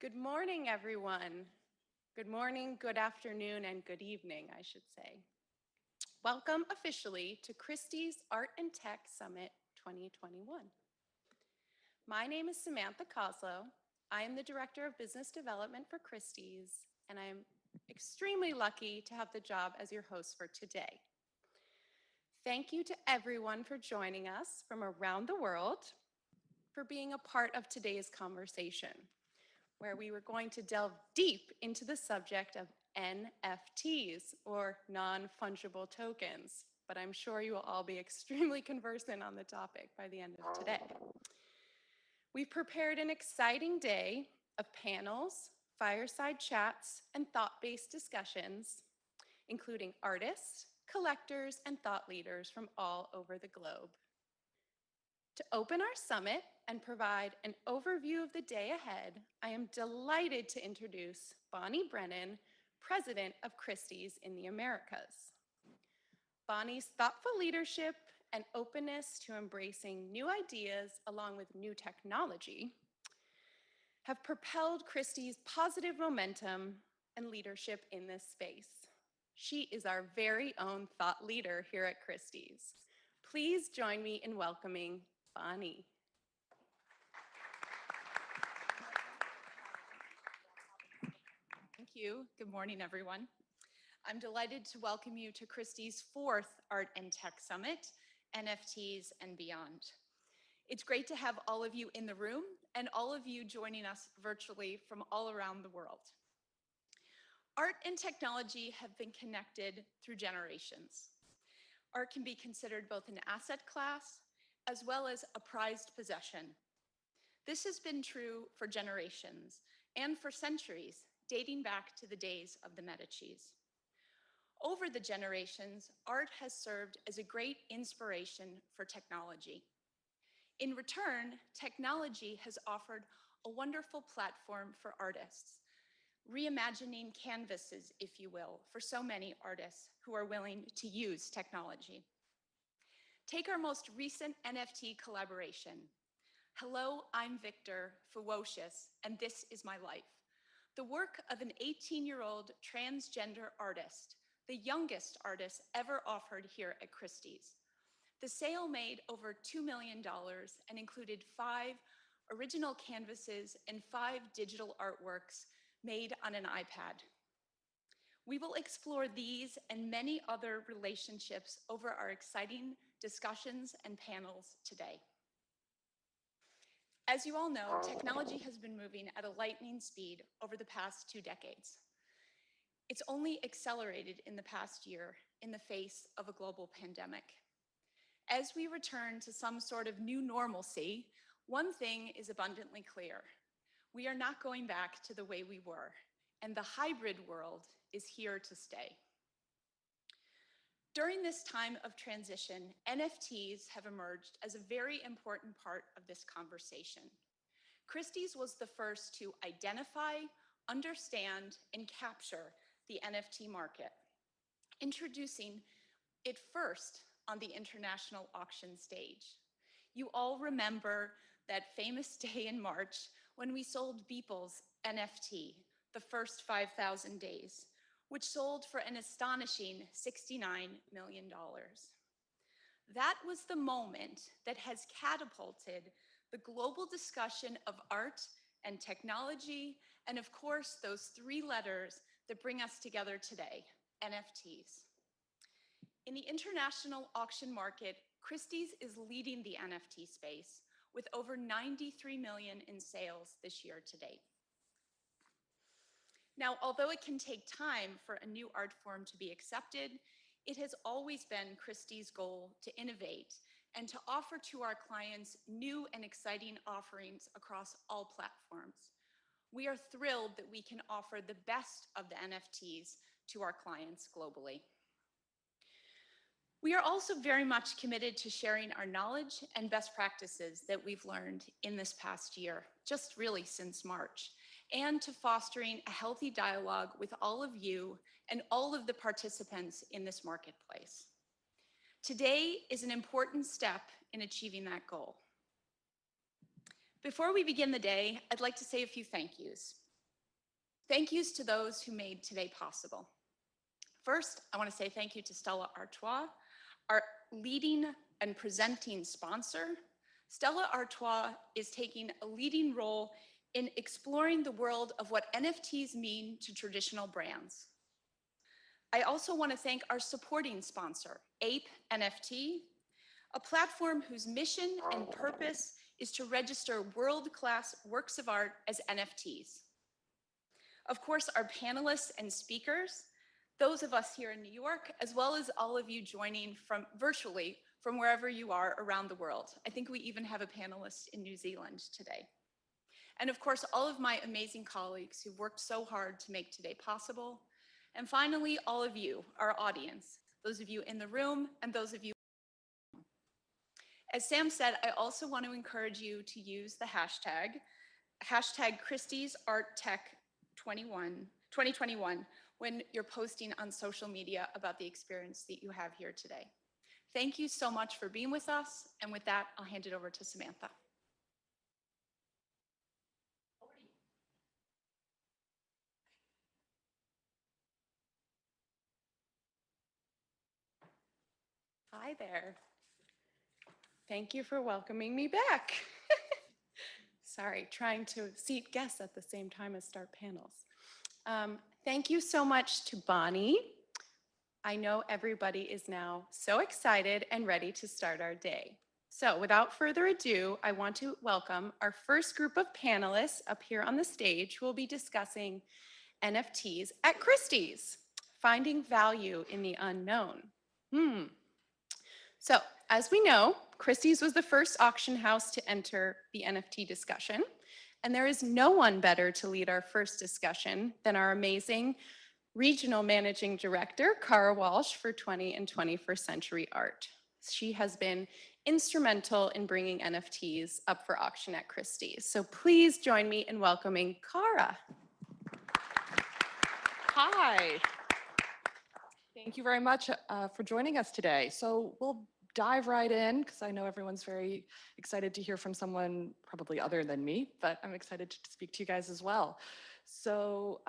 Good morning, everyone. Good morning, good afternoon, and good evening, I should say. Welcome officially to Christie's Art and Tech Summit 2021. My name is Samantha Koslow. I am the Director of Business Development for Christie's, and I am extremely lucky to have the job as your host for today. Thank you to everyone for joining us from around the world, for being a part of today's conversation, where we were going to delve deep into the subject of NFTs, or non-fungible tokens, but I'm sure you will all be extremely conversant on the topic by the end of today. We've prepared an exciting day of panels, fireside chats, and thought-based discussions, including artists, collectors, and thought leaders from all over the globe. To open our summit and provide an overview of the day ahead, I am delighted to introduce Bonnie Brennan, President of Christie's in the Americas. Bonnie's thoughtful leadership and openness to embracing new ideas along with new technology have propelled Christie's positive momentum and leadership in this space. She is our very own thought leader here at Christie's. Please join me in welcoming Bonnie. Thank you. Good morning, everyone. I'm delighted to welcome you to Christie's 4th Art and Tech Summit, NFTs and Beyond. It's great to have all of you in the room and all of you joining us virtually from all around the world. Art and technology have been connected through generations. Art can be considered both an asset class as well as a prized possession. This has been true for generations and for centuries, dating back to the days of the Medicis. Over the generations, art has served as a great inspiration for technology. In return, technology has offered a wonderful platform for artists, reimagining canvases, if you will, for so many artists who are willing to use technology. Take our most recent NFT collaboration. Hello, I'm Victor, ferocious, and this is my life. The work of an 18-year-old transgender artist, the youngest artist ever offered here at Christie's. The sale made over $2 million and included 5 original canvases and 5 digital artworks made on an iPad. We will explore these and many other relationships over our exciting discussions and panels today. As you all know, technology has been moving at a lightning speed over the past 2 decades. It's only accelerated in the past year in the face of a global pandemic. As we return to some sort of new normalcy, one thing is abundantly clear. We are not going back to the way we were, and the hybrid world is here to stay. During this time of transition, NFTs have emerged as a very important part of this conversation. Christie's was the first to identify, understand, and capture the NFT market, introducing it first on the international auction stage. You all remember that famous day in March when we sold Beeple's NFT, the first 5,000 days, which sold for an astonishing $69 million. That was the moment that has catapulted the global discussion of art and technology, and of course, those 3 letters that bring us together today, NFTs. In the international auction market, Christie's is leading the NFT space with over 93 million in sales this year to date. Now, although it can take time for a new art form to be accepted, it has always been Christie's goal to innovate and to offer to our clients new and exciting offerings across all platforms. We are thrilled that we can offer the best of the NFTs to our clients globally. We are also very much committed to sharing our knowledge and best practices that we've learned in this past year, just really since March, and to fostering a healthy dialogue with all of you and all of the participants in this marketplace. Today is an important step in achieving that goal. Before we begin the day, I'd like to say a few thank yous. Thank yous to those who made today possible. First, I want to say thank you to Stella Artois, our leading and presenting sponsor. Stella Artois is taking a leading role in exploring the world of what NFTs mean to traditional brands. I also want to thank our supporting sponsor, Ape NFT, a platform whose mission and purpose is to register world-class works of art as NFTs. Of course, our panelists and speakers, those of us here in New York, as well as all of you joining from virtually from wherever you are around the world. I think we even have a panelist in New Zealand today. And of course, all of my amazing colleagues who worked so hard to make today possible. And finally, all of you, our audience, those of you in the room and those of you. As Sam said, I also want to encourage you to use the hashtag Christie's Art Tech 2021 when you're posting on social media about the experience that you have here today. Thank you so much for being with us. And with that, I'll hand it over to Samantha. Hi there. Thank you for welcoming me back. Sorry, trying to seat guests at the same time as start panels. Thank you so much to Bonnie. I know everybody is now so excited and ready to start our day. So without further ado, I want to welcome our first group of panelists up here on the stage who will be discussing NFTs at Christie's, finding value in the unknown. So, as we know, Christie's was the first auction house to enter the NFT discussion, and there is no one better to lead our first discussion than our amazing Regional Managing Director, Cara Walsh, for 20th and 21st Century Art. She has been instrumental in bringing NFTs up for auction at Christie's. So please join me in welcoming Cara. Hi. Thank you very much for joining us today. So we'll dive right in because I know everyone's very excited to hear from someone probably other than me, but I'm excited to speak to you guys as well. So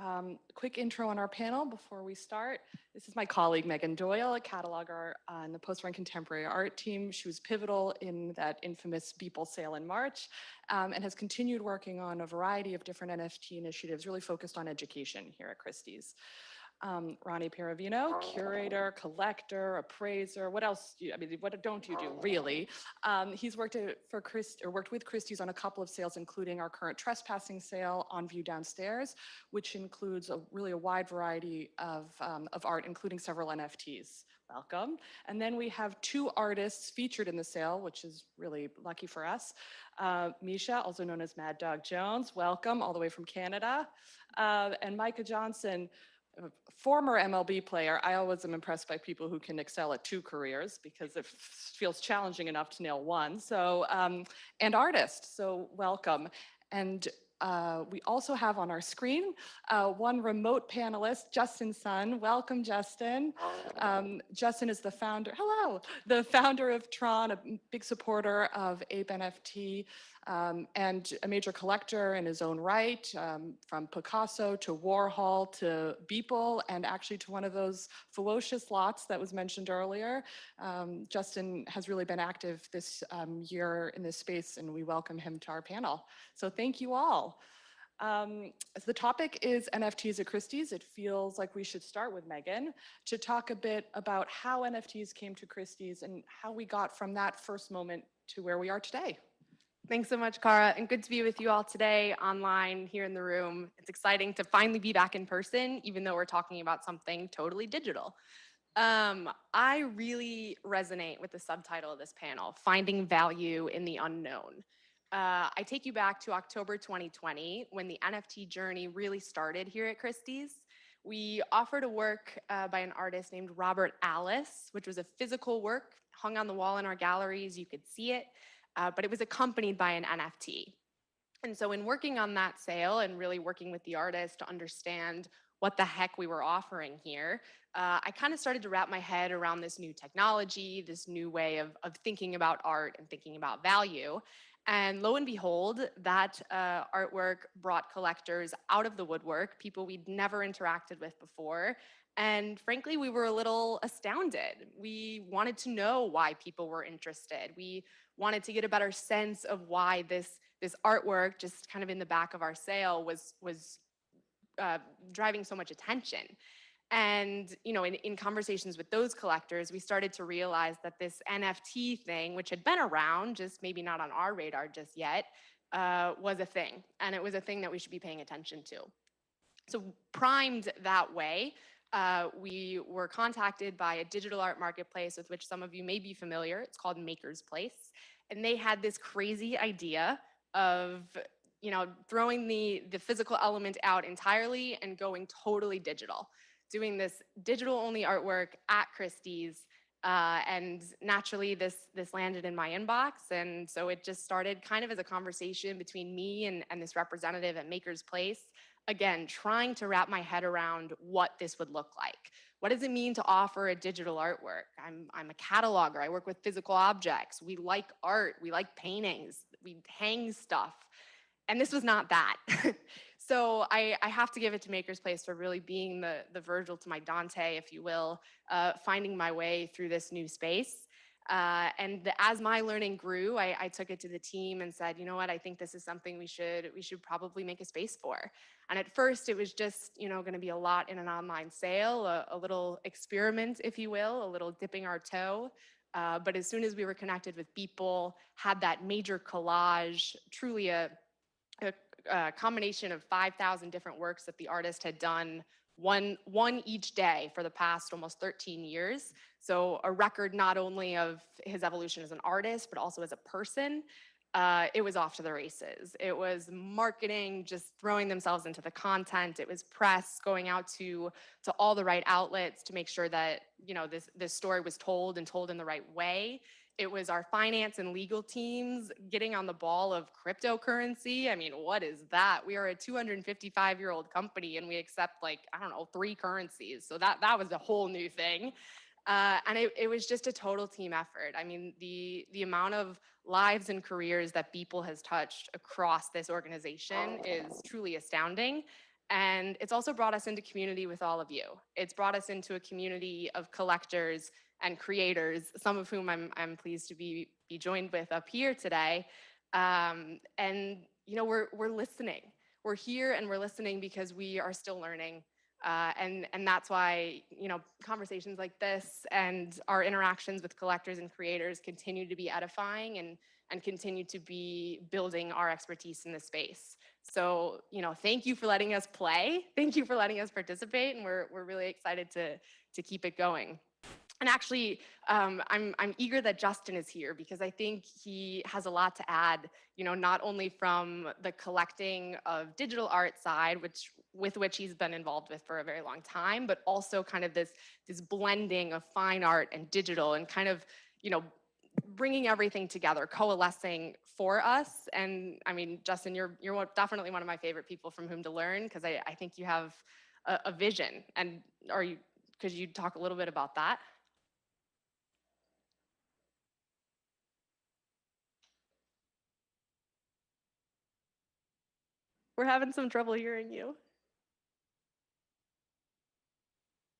quick intro on our panel before we start. This is my colleague, Megan Doyle, a cataloger on the post-run contemporary art team. She was pivotal in that infamous Beeple sale in March and has continued working on a variety of different NFT initiatives really focused on education here at Christie's. Ronnie Paravino, curator, collector, appraiser. What else? What don't you do, really? He's worked with Christie's on a couple of sales, including our current trespassing sale on view downstairs, which includes a wide variety of art, including several NFTs. Welcome. And then we have two artists featured in the sale, which is really lucky for us. Misha, also known as Mad Dog Jones, welcome, all the way from Canada. And Micah Johnson, a former MLB player. I always am impressed by people who can excel at two careers because it feels challenging enough to nail one. So, and artist, so welcome. And we also have on our screen one remote panelist, Justin Sun. Welcome, Justin. Justin is the founder of Tron, a big supporter of Ape NFT, and a major collector in his own right, from Picasso to Warhol to Beeple, and actually to one of those ferocious lots that was mentioned earlier. Justin has really been active this year in this space, and we welcome him to our panel. So thank you all. As the topic is NFTs at Christie's, it feels like we should start with Megan to talk a bit about how NFTs came to Christie's and how we got from that first moment to where we are today. Thanks so much, Cara, and good to be with you all today, online, here in the room. It's exciting to finally be back in person, even though we're talking about something totally digital. I really resonate with the subtitle of this panel, Finding Value in the Unknown. I take you back to October 2020, when the NFT journey really started here at Christie's. We offered a work by an artist named Robert Alice, which was a physical work hung on the wall in our galleries. You could see it, but it was accompanied by an NFT. And so in working on that sale and really working with the artist to understand what the heck we were offering here, I kind of started to wrap my head around this new technology, this new way of thinking about art and thinking about value. And lo and behold, that artwork brought collectors out of the woodwork, people we'd never interacted with before. And frankly, we were a little astounded. We wanted to know why people were interested. We wanted to get a better sense of why this artwork, just kind of in the back of our sale, was driving so much attention. And in conversations with those collectors, we started to realize that this NFT thing, which had been around, just maybe not on our radar just yet, was a thing. And it was a thing that we should be paying attention to. So primed that way, we were contacted by a digital art marketplace with which some of you may be familiar. It's called Maker's Place. And they had this crazy idea of throwing the physical element out entirely and going totally digital, doing this digital only artwork at Christie's. And naturally, this landed in my inbox. And so it just started kind of as a conversation between me and this representative at Maker's Place. Again, trying to wrap my head around what this would look like. What does it mean to offer a digital artwork? I'm a cataloger. I work with physical objects. We like art. We like paintings. We hang stuff. And this was not that. So I have to give it to Maker's Place for really being the Virgil to my Dante, if you will, finding my way through this new space. And as my learning grew, I took it to the team and said, you know what, I think this is something we should probably make a space for. And at first it was just, going to be a lot in an online sale, a little experiment, if you will, a little dipping our toe. But as soon as we were connected with people, had that major collage, truly a combination of 5,000 different works that the artist had done one each day for the past almost 13 years. So a record not only of his evolution as an artist, but also as a person. It was off to the races. It was marketing, just throwing themselves into the content. It was press going out to all the right outlets to make sure that this story was told and told in the right way. It was our finance and legal teams getting on the ball of cryptocurrency. I mean, what is that? We are a 255-year-old company and we accept 3 currencies. So that was a whole new thing. And it was just a total team effort. I mean, the amount of lives and careers that Beeple has touched across this organization is truly astounding. And it's also brought us into community with all of you. It's brought us into a community of collectors and creators, some of whom I'm pleased to be joined with up here today. And we're listening. We're here and we're listening because we are still learning. And that's why conversations like this and our interactions with collectors and creators continue to be edifying and continue to be building our expertise in this space. So thank you for letting us play. Thank you for letting us participate, and we're really excited to keep it going. And actually, I'm eager that Justin is here because I think he has a lot to add, not only from the collecting of digital art side, with which he's been involved with for a very long time, but also kind of this blending of fine art and digital and kind of, bringing everything together, coalescing for us. And I mean, Justin, you're definitely one of my favorite people from whom to learn because I think you have a vision. And could you talk a little bit about that? We're having some trouble hearing you.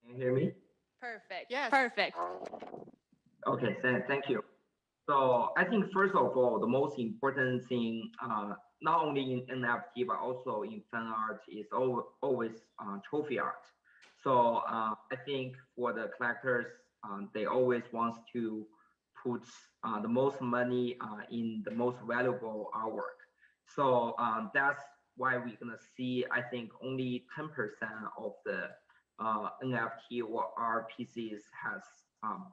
Can you hear me? Perfect. Yes. Perfect. Okay, thank you. So I think first of all, the most important thing, not only in NFT, but also in fan art is always trophy art. So I think for the collectors, they always want to put the most money in the most valuable artwork. So that's why we're gonna see, I think only 10% of the NFT or art pieces has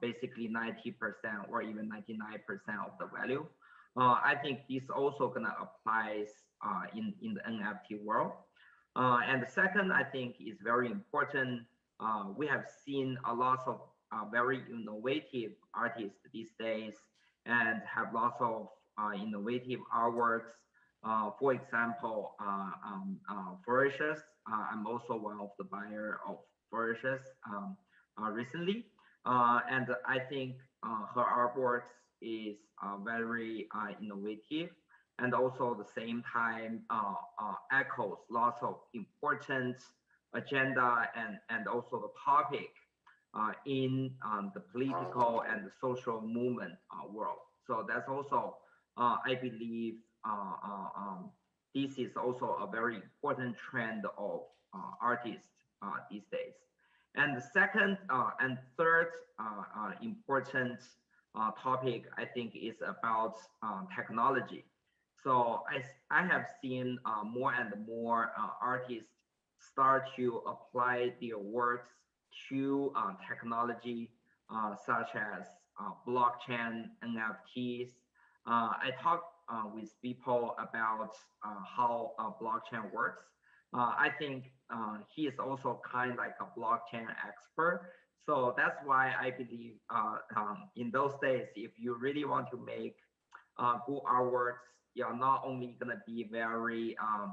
basically 90% or even 99% of the value. I think this also gonna applies in the NFT world. And the second, I think is very important. We have seen a lot of very innovative artists these days and have lots of innovative artworks. For example, flourishes. I'm also one of the buyer of flourishes recently, and I think her artworks is very innovative, and also at the same time echoes lots of important agenda and also the topic in the political and the social movement world. So that's also, I believe, this is also a very important trend of artists these days. And the second and third important topic, I think, is about technology. So I have seen more and more artists start to apply their works to technology such as blockchain, NFTs. I talk with people about how blockchain works. I think he is also kind of like a blockchain expert. So that's why I believe in those days, if you really want to make good artworks, you're not only gonna be very uh,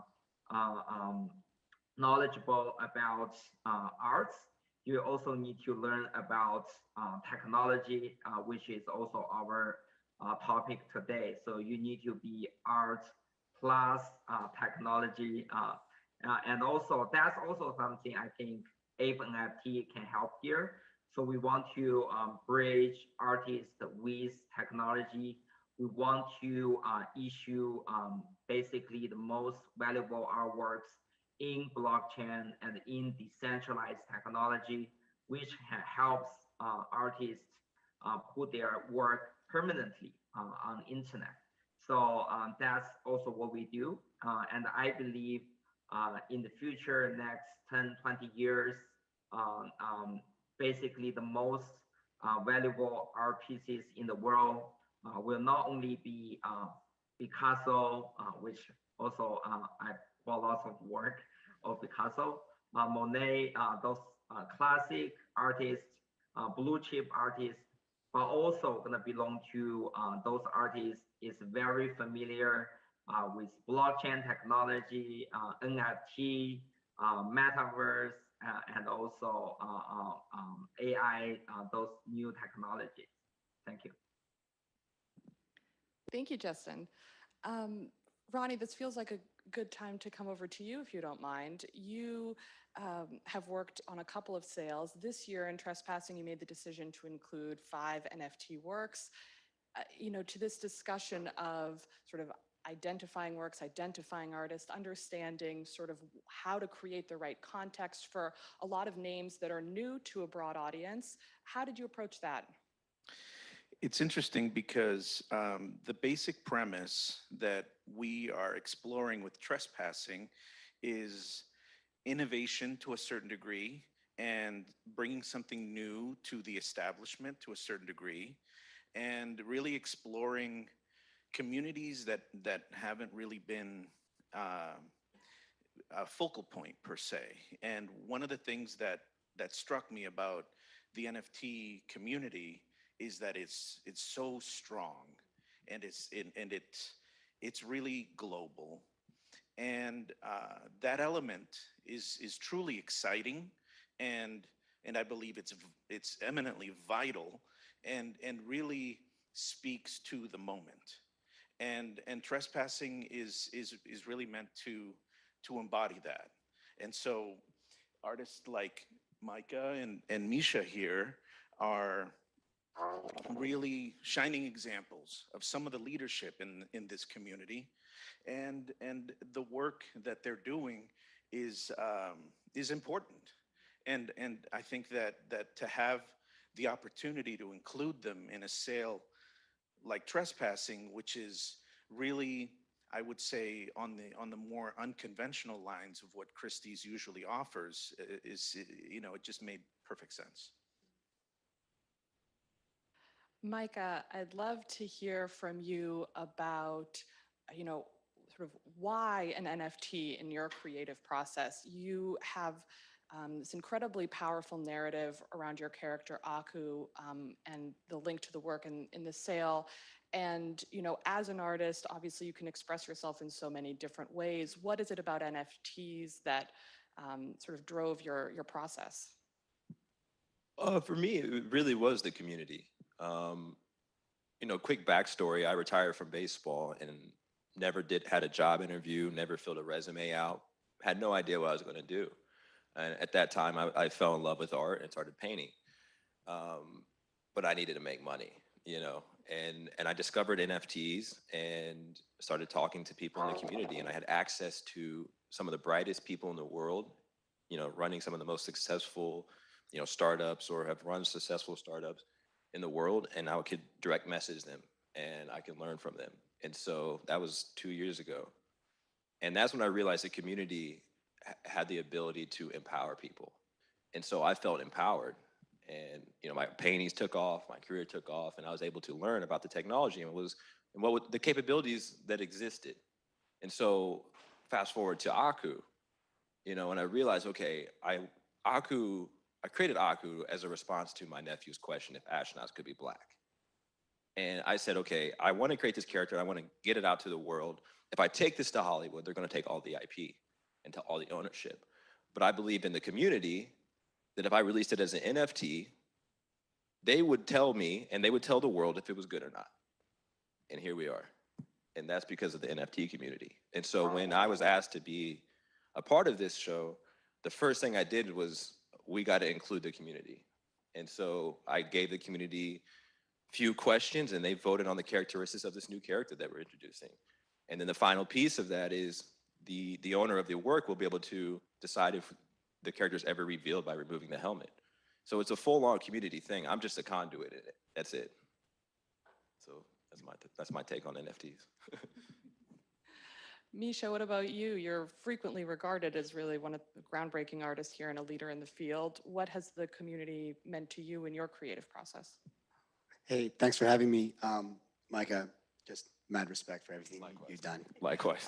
um, knowledgeable about arts, you also need to learn about technology, which is also our topic today. So you need to be art plus technology. And also, that's also something I think Ape NFT can help here. So we want to bridge artists with technology. We want to issue basically the most valuable artworks in blockchain and in decentralized technology, which helps artists put their work permanently on internet. So that's also what we do. And I believe in the future, next 10, 20 years, basically the most valuable art pieces in the world will not only be Picasso, which also I bought lots of work of Picasso, Monet, those classic artists, blue chip artists, but also gonna belong to those artists is very familiar with blockchain technology, NFT, metaverse, and also AI, those new technologies. Thank you. Thank you, Justin. Ronnie, this feels like a good time to come over to you, if you don't mind. You have worked on a couple of sales. This year in Trespassing, you made the decision to include 5 NFT works. To this discussion of sort of identifying works, identifying artists, understanding sort of how to create the right context for a lot of names that are new to a broad audience. How did you approach that? It's interesting because the basic premise that we are exploring with Trespassing is innovation to a certain degree and bringing something new to the establishment to a certain degree, and really exploring communities that haven't really been a focal point per se. And one of the things that struck me about the NFT community is that it's so strong, and it's really global, and that element is truly exciting, and I believe it's eminently vital, and really speaks to the moment, and Trespassing is really meant to embody that. And so artists like Micah and Misha here are really shining examples of some of the leadership in this community, and the work that they're doing is important, and I think that to have the opportunity to include them in a sale like Trespassing, which is really, I would say, on the more unconventional lines of what Christie's usually offers, is it just made perfect sense. Micah, I'd love to hear from you about, sort of why an NFT in your creative process. You have this incredibly powerful narrative around your character Aku, and the link to the work in the sale. And, as an artist, obviously you can express yourself in so many different ways. What is it about NFTs that sort of drove your process? For me, it really was the community. Um, quick backstory, I retired from baseball and never had a job interview, never filled a resume out, had no idea what I was going to do. And at that time, I fell in love with art and started painting. But I needed to make money, and I discovered NFTs and started talking to people in the community, and I had access to some of the brightest people in the world, running some of the most successful, startups or have run successful startups in the world, and I could direct message them and I could learn from them. And so that was 2 years ago. And that's when I realized the community had the ability to empower people. And so I felt empowered. And my paintings took off, my career took off, and I was able to learn about the technology and the capabilities that existed. And so fast forward to Aku, and I realized, okay, I created Aku as a response to my nephew's question if astronauts could be black. And I said, okay, I want to create this character. I want to get it out to the world. If I take this to Hollywood, they're going to take all the IP and all the ownership. But I believe in the community that if I released it as an NFT, they would tell me and they would tell the world if it was good or not. And here we are. And that's because of the NFT community. And so when I was asked to be a part of this show, the first thing I did was we got to include the community. And so I gave the community few questions and they voted on the characteristics of this new character that we're introducing. And then the final piece of that is the owner of the work will be able to decide if the character is ever revealed by removing the helmet. So it's a full-on community thing. I'm just a conduit in it. That's it. So that's my take on NFTs. Misha, what about you? You're frequently regarded as really one of the groundbreaking artists here and a leader in the field. What has the community meant to you in your creative process? Hey, thanks for having me. Micah, just mad respect for everything Likewise. you've done. Likewise.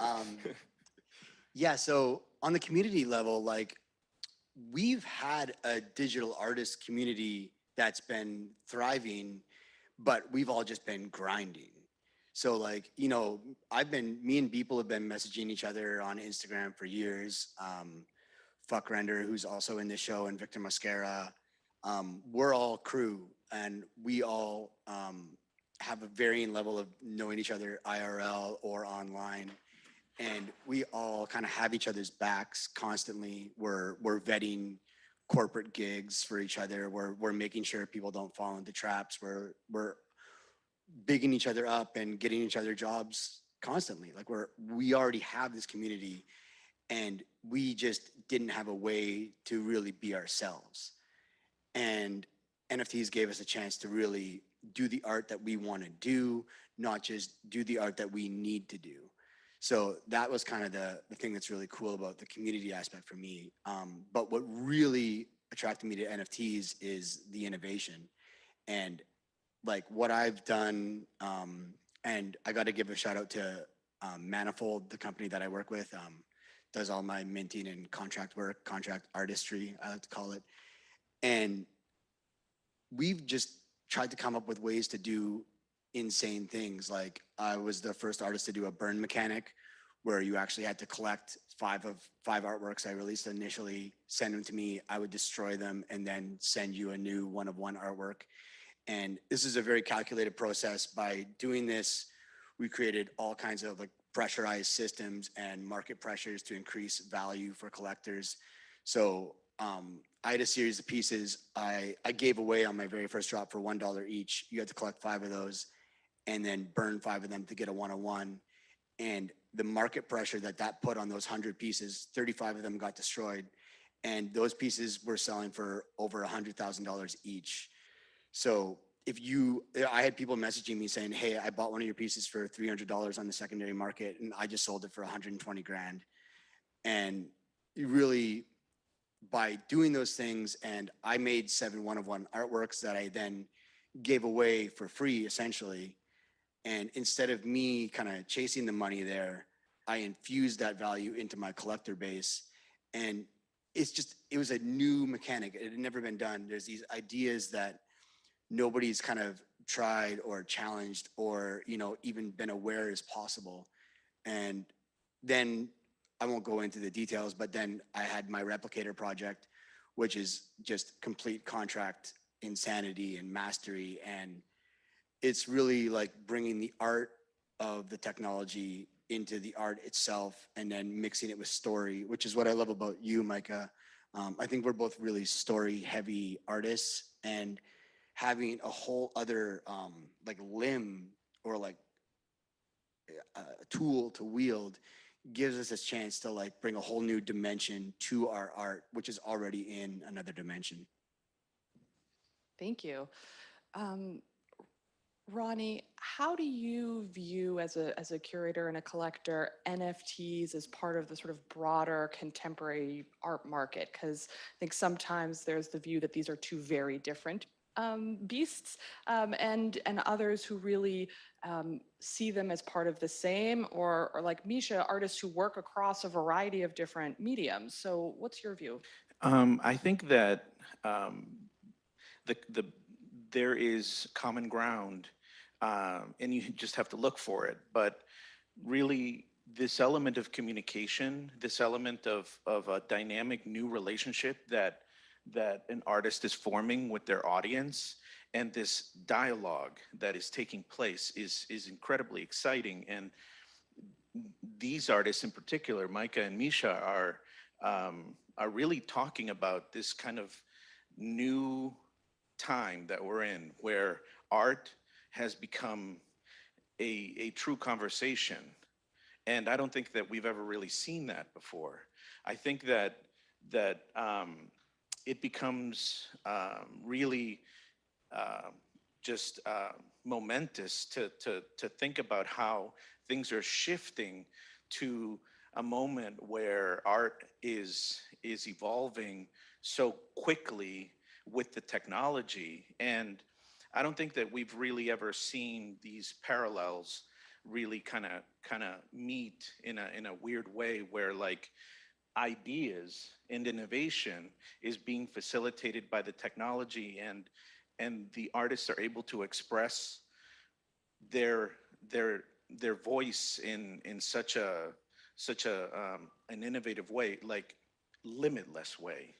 Yeah, so on the community level, we've had a digital artist community that's been thriving, but we've all just been grinding. So me and people have been messaging each other on Instagram for years. Fuck Render, who's also in this show, and Victor Mascara. We're all crew, and we all have a varying level of knowing each other IRL or online. And we all kind of have each other's backs constantly. We're vetting corporate gigs for each other. We're making sure people don't fall into traps. We're bigging each other up and getting each other jobs constantly. We already have this community, and we just didn't have a way to really be ourselves. And NFTs gave us a chance to really do the art that we want to do, not just do the art that we need to do. So that was kind of the thing that's really cool about the community aspect for me. But what really attracted me to NFTs is the innovation. And what I've done, and I got to give a shout out to Manifold, the company that I work with, does all my minting and contract work, contract artistry, I like to call it. And we've just tried to come up with ways to do insane things. I was the first artist to do a burn mechanic where you actually had to collect five artworks I released initially, send them to me, I would destroy them, and then send you a new one-of-one artwork. And this is a very calculated process. By doing this, we created all kinds of pressurized systems and market pressures to increase value for collectors. So I had a series of pieces I gave away on my very first drop for $1 each. You had to collect 5 of those and then burn 5 of them to get a one-on-one. And the market pressure that put on those 100 pieces, 35 of them got destroyed. And those pieces were selling for over $100,000 each. So I had people messaging me saying, hey, I bought one of your pieces for $300 on the secondary market and I just sold it for 120 grand. And really, by doing those things, and I made 7 one-of-one artworks that I then gave away for free, essentially. And instead of me kind of chasing the money there, I infused that value into my collector base. And it was a new mechanic. It had never been done. There's these ideas that nobody's kind of tried or challenged or, even been aware is possible. And then I won't go into the details, but then I had my replicator project, which is just complete contract insanity and mastery. And it's really like bringing the art of the technology into the art itself and then mixing it with story, which is what I love about you, Micah. I think we're both really story heavy artists, and having a whole other like limb or like a tool to wield gives us a chance to like bring a whole new dimension to our art, which is already in another dimension. Thank you. Um, Ronnie, how do you view as a curator and a collector NFTs as part of the sort of broader contemporary art market? Because I think sometimes there's the view that these are two very different beasts, and others who really see them as part of the same, or like Misha, artists who work across a variety of different mediums. So what's your view? I think that the there is common ground, and you just have to look for it. But really, this element of communication, this element of a dynamic new relationship that an artist is forming with their audience, and this dialogue that is taking place is incredibly exciting. And these artists in particular, Micah and Misha, are really talking about this kind of new time that we're in, where art has become a true conversation. And I don't think that we've ever really seen that before. I think that it becomes really just momentous to think about how things are shifting to a moment where art is evolving so quickly with the technology. And I don't think that we've really ever seen these parallels really kind of meet in a weird way, where like ideas and innovation is being facilitated by the technology, and the artists are able to express their their voice in such a an innovative way, like limitless way.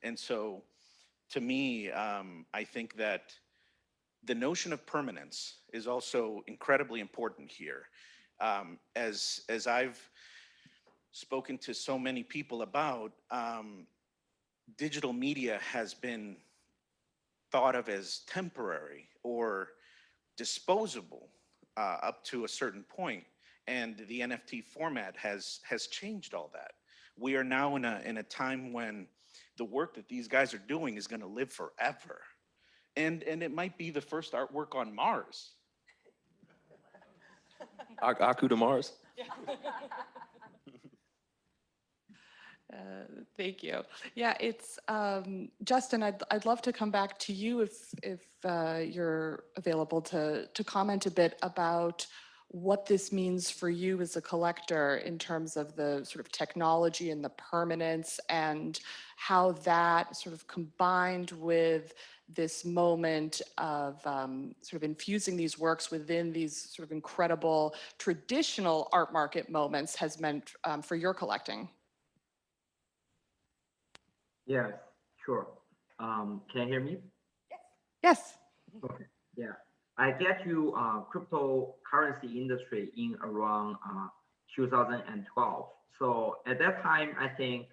And so to me, I think that the notion of permanence is also incredibly important here. As I've spoken to so many people about, digital media has been thought of as temporary or disposable up to a certain point, and the NFT format has changed all that. We are now in a time when the work that these guys are doing is going to live forever, and it might be the first artwork on Mars. Aku to Mars. Thank you. Yeah, it's Justin. I'd love to come back to you if you're available to comment a bit about what this means for you as a collector in terms of the sort of technology and the permanence, and how that sort of combined with this moment of sort of infusing these works within these sort of incredible traditional art market moments has meant for your collecting. Yes, sure. Can you hear me? Yes. Okay, yeah. I get to cryptocurrency industry in around 2012. So at that time, I think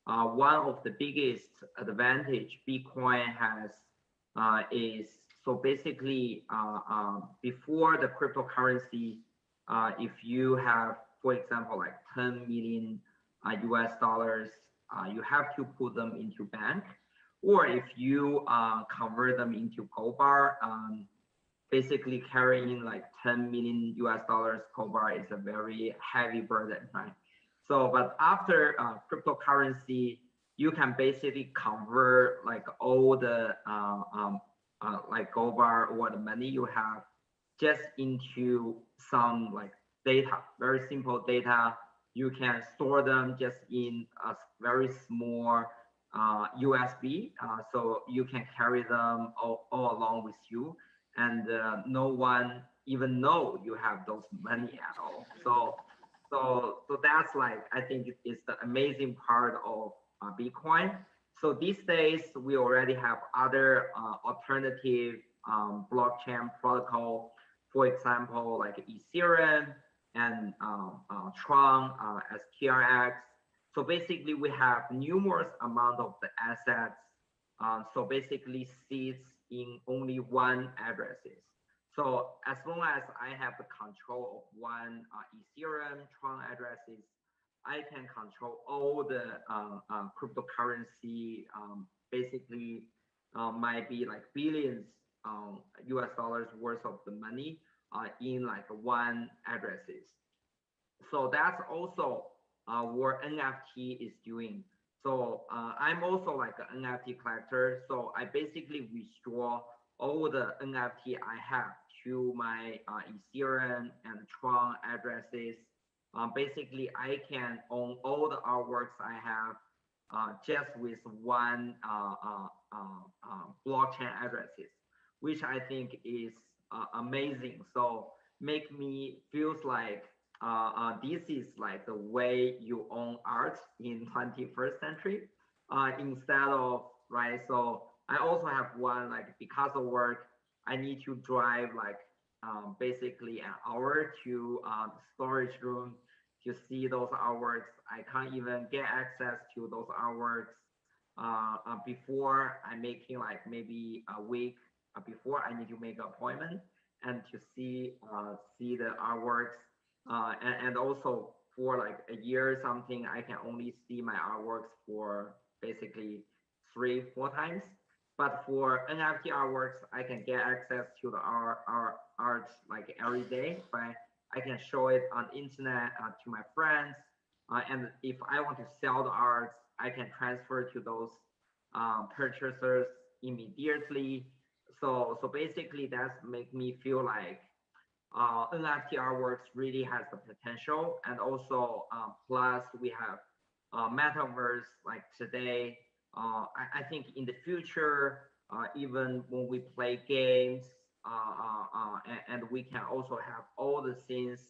one of the biggest advantage Bitcoin has is, so basically before the cryptocurrency, if you have, for example, like 10 million US dollars, you have to put them into bank, or if you convert them into gold bar, basically carrying like 10 million US dollars gold bar is a very heavy burden, right? So, but after cryptocurrency, you can basically convert like all the like gold bar or the money you have just into some like data, very simple data. You can store them just in a very small USB, so you can carry them all along with you. and no one even know you have those money at all. So that's like, I think it's the amazing part of Bitcoin. So these days we already have other alternative blockchain protocol, for example, like Ethereum and Tron as TRX. So basically we have numerous amount of the assets. So basically sits in only one addresses. So as long as I have the control of one Ethereum Tron addresses, I can control all the cryptocurrency. Basically, might be like billions US dollars worth of the money in like one addresses. So that's also what NFT is doing. So I'm also like an NFT collector. So I basically restore all the NFT I have to my Ethereum and Tron addresses. Basically, I can own all the artworks I have just with one blockchain addresses, which I think is amazing. So make me feels like this is like the way you own art in 21st century instead of, right? So I also have one, like because of work, I need to drive like basically an hour to the storage room to see those artworks. I can't even get access to those artworks before I'm making like maybe a week before I need to make an appointment and to see the artworks. And also for like a year or something, I can only see my artworks for basically 3-4 times. But for NFT artworks, I can get access to the art like every day. But I can show it on internet to my friends. And if I want to sell the arts, I can transfer to those purchasers immediately. So basically, that's make me feel like NFT artworks really has the potential, and also plus we have metaverse like today. I think in the future, even when we play games, and we can also have all the scenes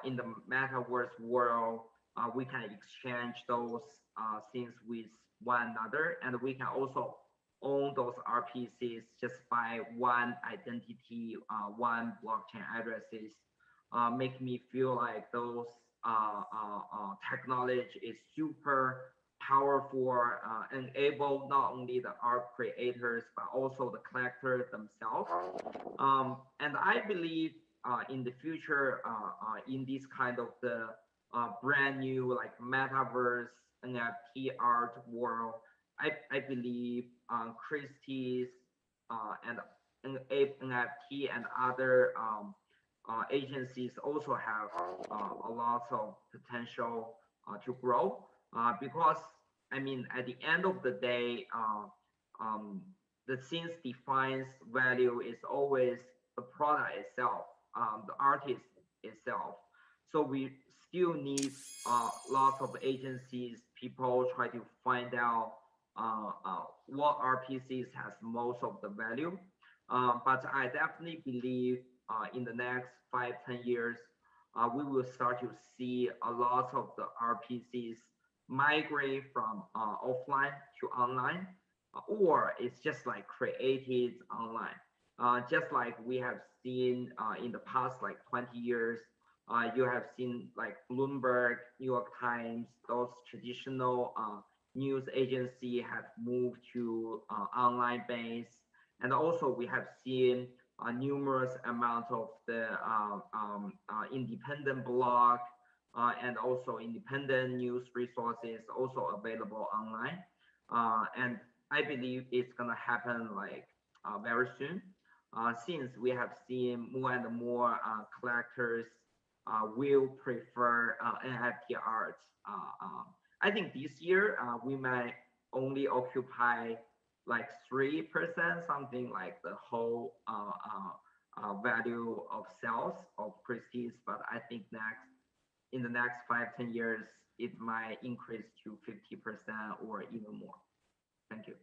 in the metaverse world. We can exchange those scenes with one another, and we can also own those RPCs just by one identity, one blockchain addresses. Make me feel like those technology is super powerful, enable not only the art creators but also the collectors themselves. And I believe in the future, in this kind of the brand new like metaverse NFT art world, I believe Christie's and Ape NFT and other agencies also have a lot of potential to grow because I mean at the end of the day, the things defines value is always the product itself, the artist itself. So we still need lots of agencies, people try to find out what RPCs has most of the value. But I definitely believe in the next 5-10 years, we will start to see a lot of the RPCs migrate from offline to online, or it's just like created online. Just like we have seen in the past like 20 years, you have seen like Bloomberg, New York Times, those traditional news agency have moved to online base. And also we have seen numerous amount of the independent blog and also independent news resources also available online. And I believe it's gonna happen like very soon, since we have seen more and more collectors will prefer NFT art. I think this year we might only occupy like 3%, something like the whole value of sales of Christie's. But I think in the next 5-10 years, it might increase to 50% or even more. Thank you.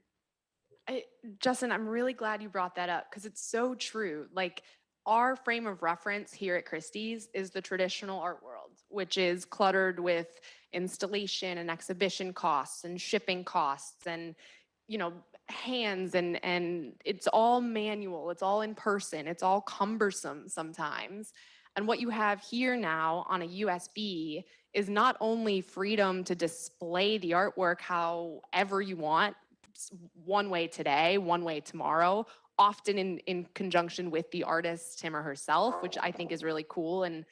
Justin, I'm really glad you brought that up because it's so true. Like, our frame of reference here at Christie's is the traditional art world, which is cluttered with installation and exhibition costs and shipping costs and, you know, hands and it's all manual, it's all in person, it's all cumbersome sometimes. And what you have here now on a USB is not only freedom to display the artwork however you want, one way today, one way tomorrow, often in conjunction with the artist, him or herself, which I think is really cool and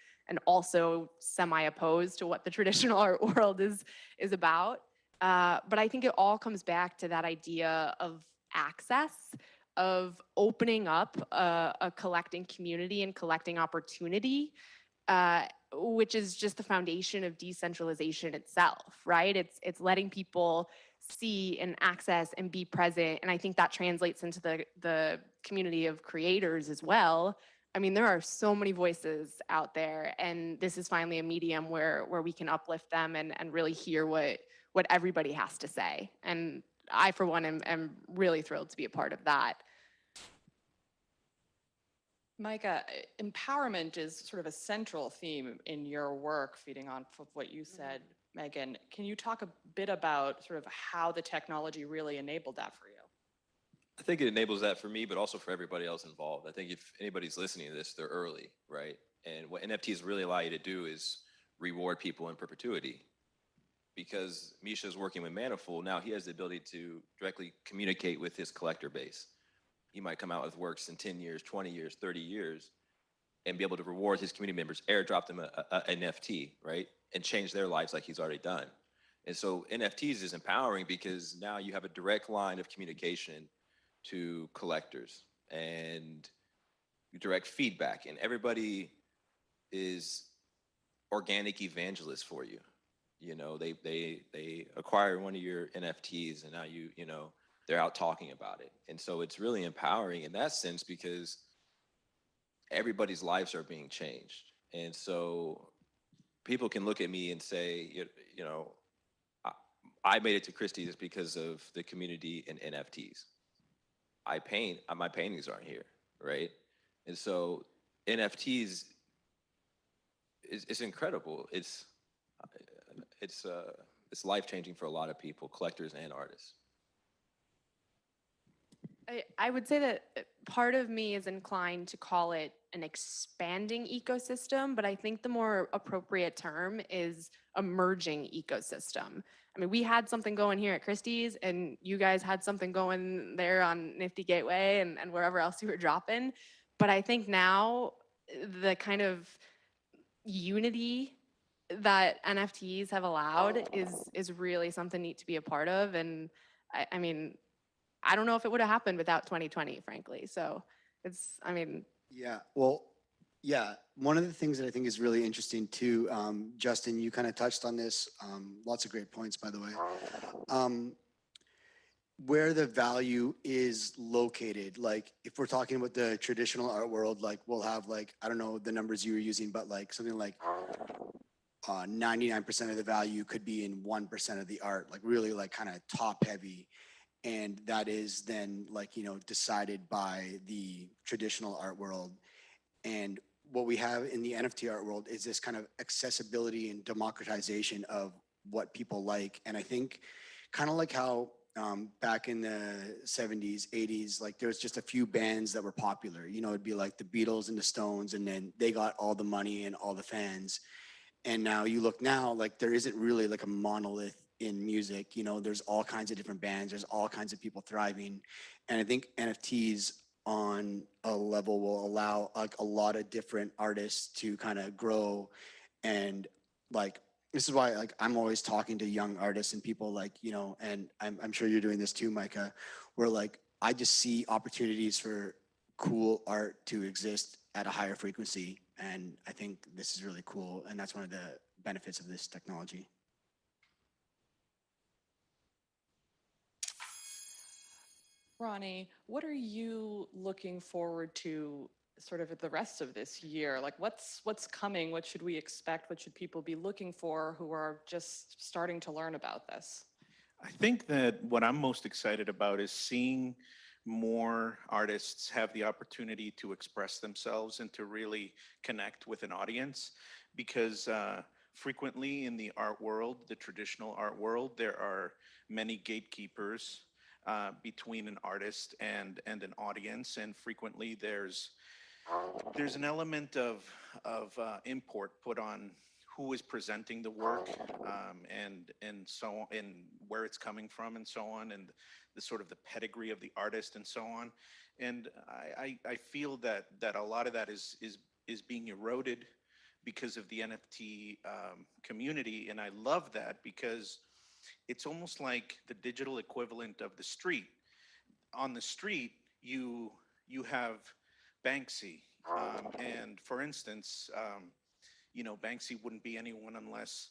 also semi-opposed to what the traditional art world is about. But I think it all comes back to that idea of access, of opening up a collecting community and collecting opportunity, which is just the foundation of decentralization itself, right? It's letting people see and access and be present. And I think that translates into the community of creators as well. I mean, there are so many voices out there, and this is finally a medium where we can uplift them and really hear what everybody has to say. And I, for one, am really thrilled to be a part of that. Micah, empowerment is sort of a central theme in your work, feeding on of what you said, Megan. Can you talk a bit about sort of how the technology really enabled that for you? I think it enables that for me, but also for everybody else involved. I think if anybody's listening to this, they're early, right? And what NFTs really allow you to do is reward people in perpetuity. Because Misha's working with Manifold, now he has the ability to directly communicate with his collector base. He might come out with works in 10 years, 20 years, 30 years, and be able to reward his community members, airdrop them an NFT, right? And change their lives like he's already done. And so NFTs is empowering because now you have a direct line of communication to collectors and direct feedback, and everybody is organic evangelists for you. You know, they acquire one of your NFTs and now you know, they're out talking about it. And so it's really empowering in that sense because everybody's lives are being changed. And so people can look at me and say, you know, I made it to Christie's because of the community and NFTs. I paint, my paintings aren't here, right? And so NFTs is incredible. It's life-changing for a lot of people, collectors and artists. I would say that part of me is inclined to call it an expanding ecosystem, but I think the more appropriate term is emerging ecosystem. I mean, we had something going here at Christie's, and you guys had something going there on Nifty Gateway and wherever else you were dropping. But I think now the kind of unity that NFTs have allowed is really something neat to be a part of. And I mean, I don't know if it would have happened without 2020, frankly. So it's, I mean. Yeah, well, yeah, one of the things that I think is really interesting too, Justin, you kind of touched on this, lots of great points, by the way. Where the value is located, like if we're talking about the traditional art world, like we'll have like, I don't know the numbers you were using, but like something like 99% of the value could be in 1% of the art, like really like kind of top heavy. And that is then like, you know, decided by the traditional art world. And what we have in the NFT art world is this kind of accessibility and democratization of what people like. And I think kind of like how back in the 70s, 80s, like there was just a few bands that were popular, you know, it'd be like the Beatles and the Stones, and then they got all the money and all the fans. And now you look now, like there isn't really like a monolith in music, you know, there's all kinds of different bands, there's all kinds of people thriving. And I think NFTs on a level will allow like a lot of different artists to kind of grow. And like, this is why like I'm always talking to young artists and people like, you know, and I'm sure you're doing this too, Micah, where like, I just see opportunities for cool art to exist at a higher frequency. And I think this is really cool. And that's one of the benefits of this technology. Ronnie, what are you looking forward to sort of at the rest of this year? Like what's coming? What should we expect? What should people be looking for who are just starting to learn about this? I think that what I'm most excited about is seeing more artists have the opportunity to express themselves and to really connect with an audience because frequently in the art world, the traditional art world, there are many gatekeepers between an artist and an audience, and frequently there's an element of import put on who is presenting the work, and so on, and where it's coming from and so on, and the sort of the pedigree of the artist and so on. And I feel that a lot of that is being eroded because of the NFT community, and I love that because it's almost like the digital equivalent of the street. On the street, you have Banksy, and for instance, Banksy wouldn't be anyone unless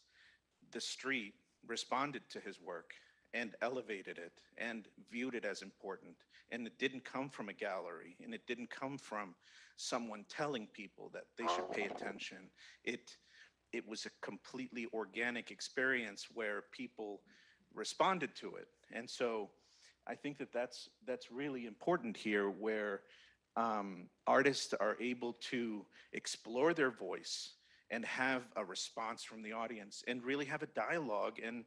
the street responded to his work and elevated it and viewed it as important. And it didn't come from a gallery, and it didn't come from someone telling people that they should pay attention. It was a completely organic experience where people responded to it. And so I think that's really important here, where artists are able to explore their voice and have a response from the audience and really have a dialogue and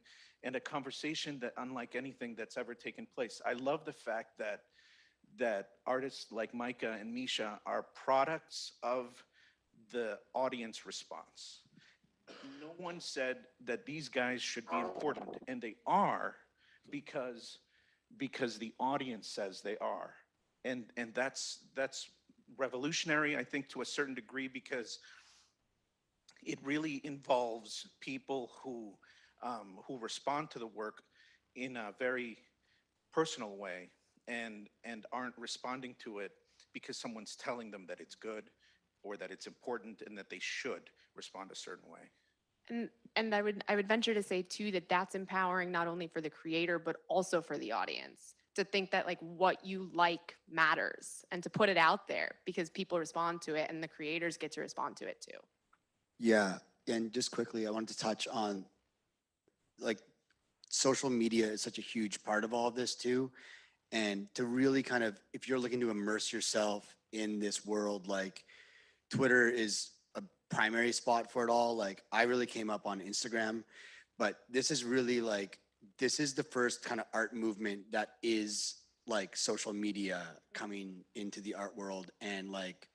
a conversation that unlike anything that's ever taken place. I love the fact that artists like Micah and Misha are products of the audience response. No one said that these guys should be important, and they are because the audience says they are. And that's revolutionary, I think, to a certain degree, because it really involves people who respond to the work in a very personal way and aren't responding to it because someone's telling them that it's good or that it's important and that they should respond a certain way. And I would venture to say too that that's empowering not only for the creator but also for the audience to think that like what you like matters and to put it out there because people respond to it and the creators get to respond to it too. Yeah, and just quickly, I wanted to touch on like social media is such a huge part of all of this too. And to really kind of, if you're looking to immerse yourself in this world, like Twitter is a primary spot for it all. Like I really came up on Instagram, but this is really like, this is the first kind of art movement that is like social media coming into the art world. And like,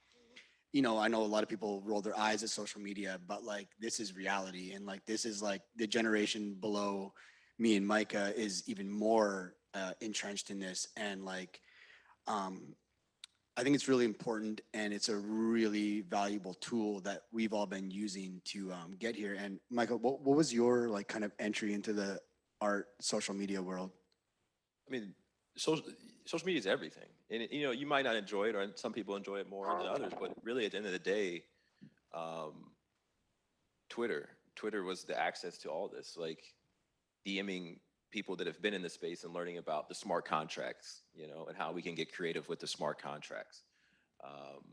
I know a lot of people roll their eyes at social media, but like this is reality. And like this is like the generation below me and Micah is even more entrenched in this. And like, I think it's really important and it's a really valuable tool that we've all been using to get here. And Michael, what was your like kind of entry into the art social media world? I mean, social media is everything, and you might not enjoy it, or some people enjoy it more than others. But really, at the end of the day, um, Twitter was the access to all this, like DMing people that have been in the space and learning about the smart contracts, and how we can get creative with the smart contracts. Um,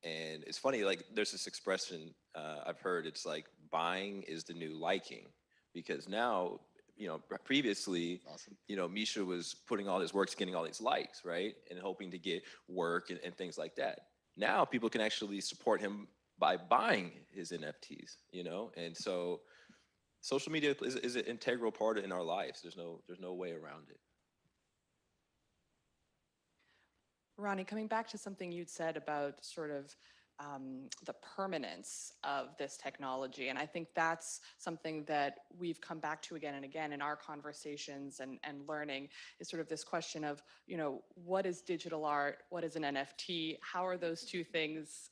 and it's funny, like there's this expression I've heard. It's like buying is the new liking, because now previously, Awesome. Misha was putting all his works, getting all these likes, right? And hoping to get work and things like that. Now people can actually support him by buying his NFTs, And so social media is an integral part in our lives. There's no way around it. Ronnie, coming back to something you'd said about sort of the permanence of this technology. And I think that's something that we've come back to again and again in our conversations and learning is sort of this question of, what is digital art? What is an NFT? How are those two things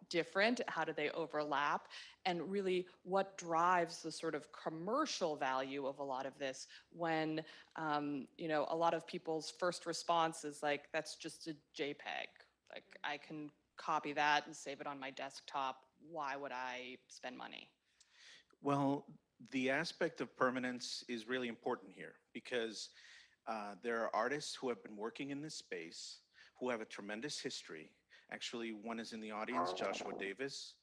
different? How do they overlap? And really, what drives the sort of commercial value of a lot of this when, a lot of people's first response is like, that's just a JPEG. Like I can copy that and save it on my desktop. Why would I spend money? Well, the aspect of permanence is really important here because there are artists who have been working in this space who have a tremendous history. Actually, one is in the audience, Joshua Davis,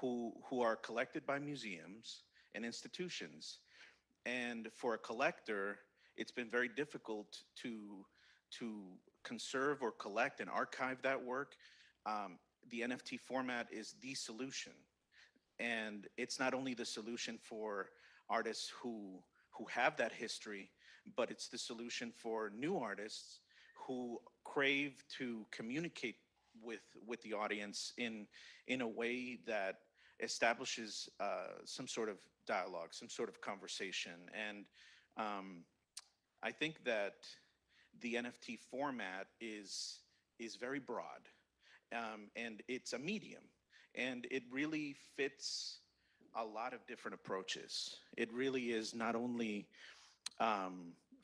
who are collected by museums and institutions. And for a collector, it's been very difficult to conserve or collect and archive that work. The NFT format is the solution, and it's not only the solution for artists who have that history, but it's the solution for new artists who crave to communicate with the audience in a way that establishes some sort of dialogue, some sort of conversation. And I think that the NFT format is very broad, and it's a medium, and it really fits a lot of different approaches. It really is not only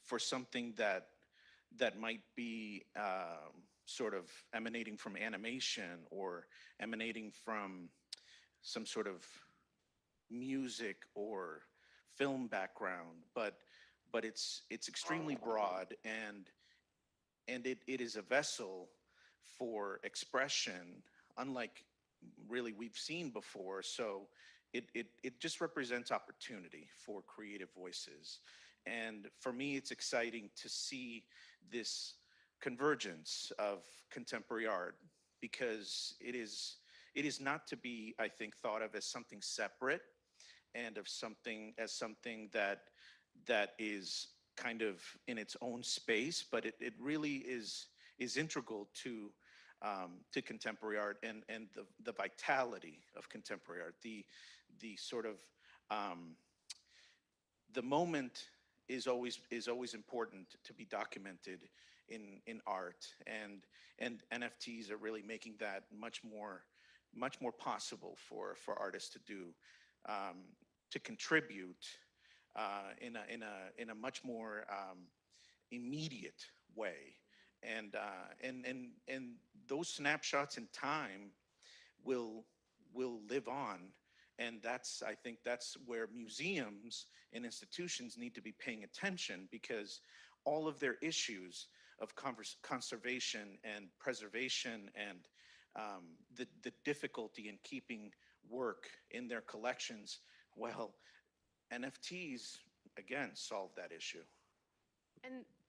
for something that might be sort of emanating from animation or emanating from some sort of music or film background, but it's extremely broad, and it is a vessel for expression, unlike really we've seen before. So it just represents opportunity for creative voices. And for me, it's exciting to see this convergence of contemporary art, because it is not to be, I think, thought of as something separate and of something as something that is kind of in its own space, but it really is integral to contemporary art and the vitality of contemporary art. The sort of the moment is always important to be documented in art, and NFTs are really making that much more possible for artists to do, to contribute in a much more immediate way, and those snapshots in time will live on. And I think that's where museums and institutions need to be paying attention, because all of their issues of conservation and preservation and the difficulty in keeping work in their collections, well, NFTs again solve that issue.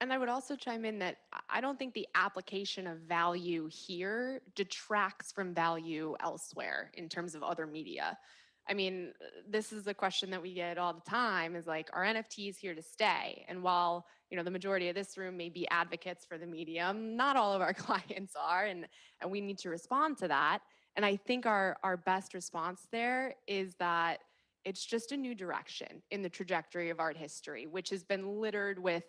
And I would also chime in that I don't think the application of value here detracts from value elsewhere in terms of other media. I mean, this is a question that we get all the time, is like, are NFTs here to stay? And while, the majority of this room may be advocates for the medium, not all of our clients are, and we need to respond to that. And I think our best response there is that it's just a new direction in the trajectory of art history, which has been littered with,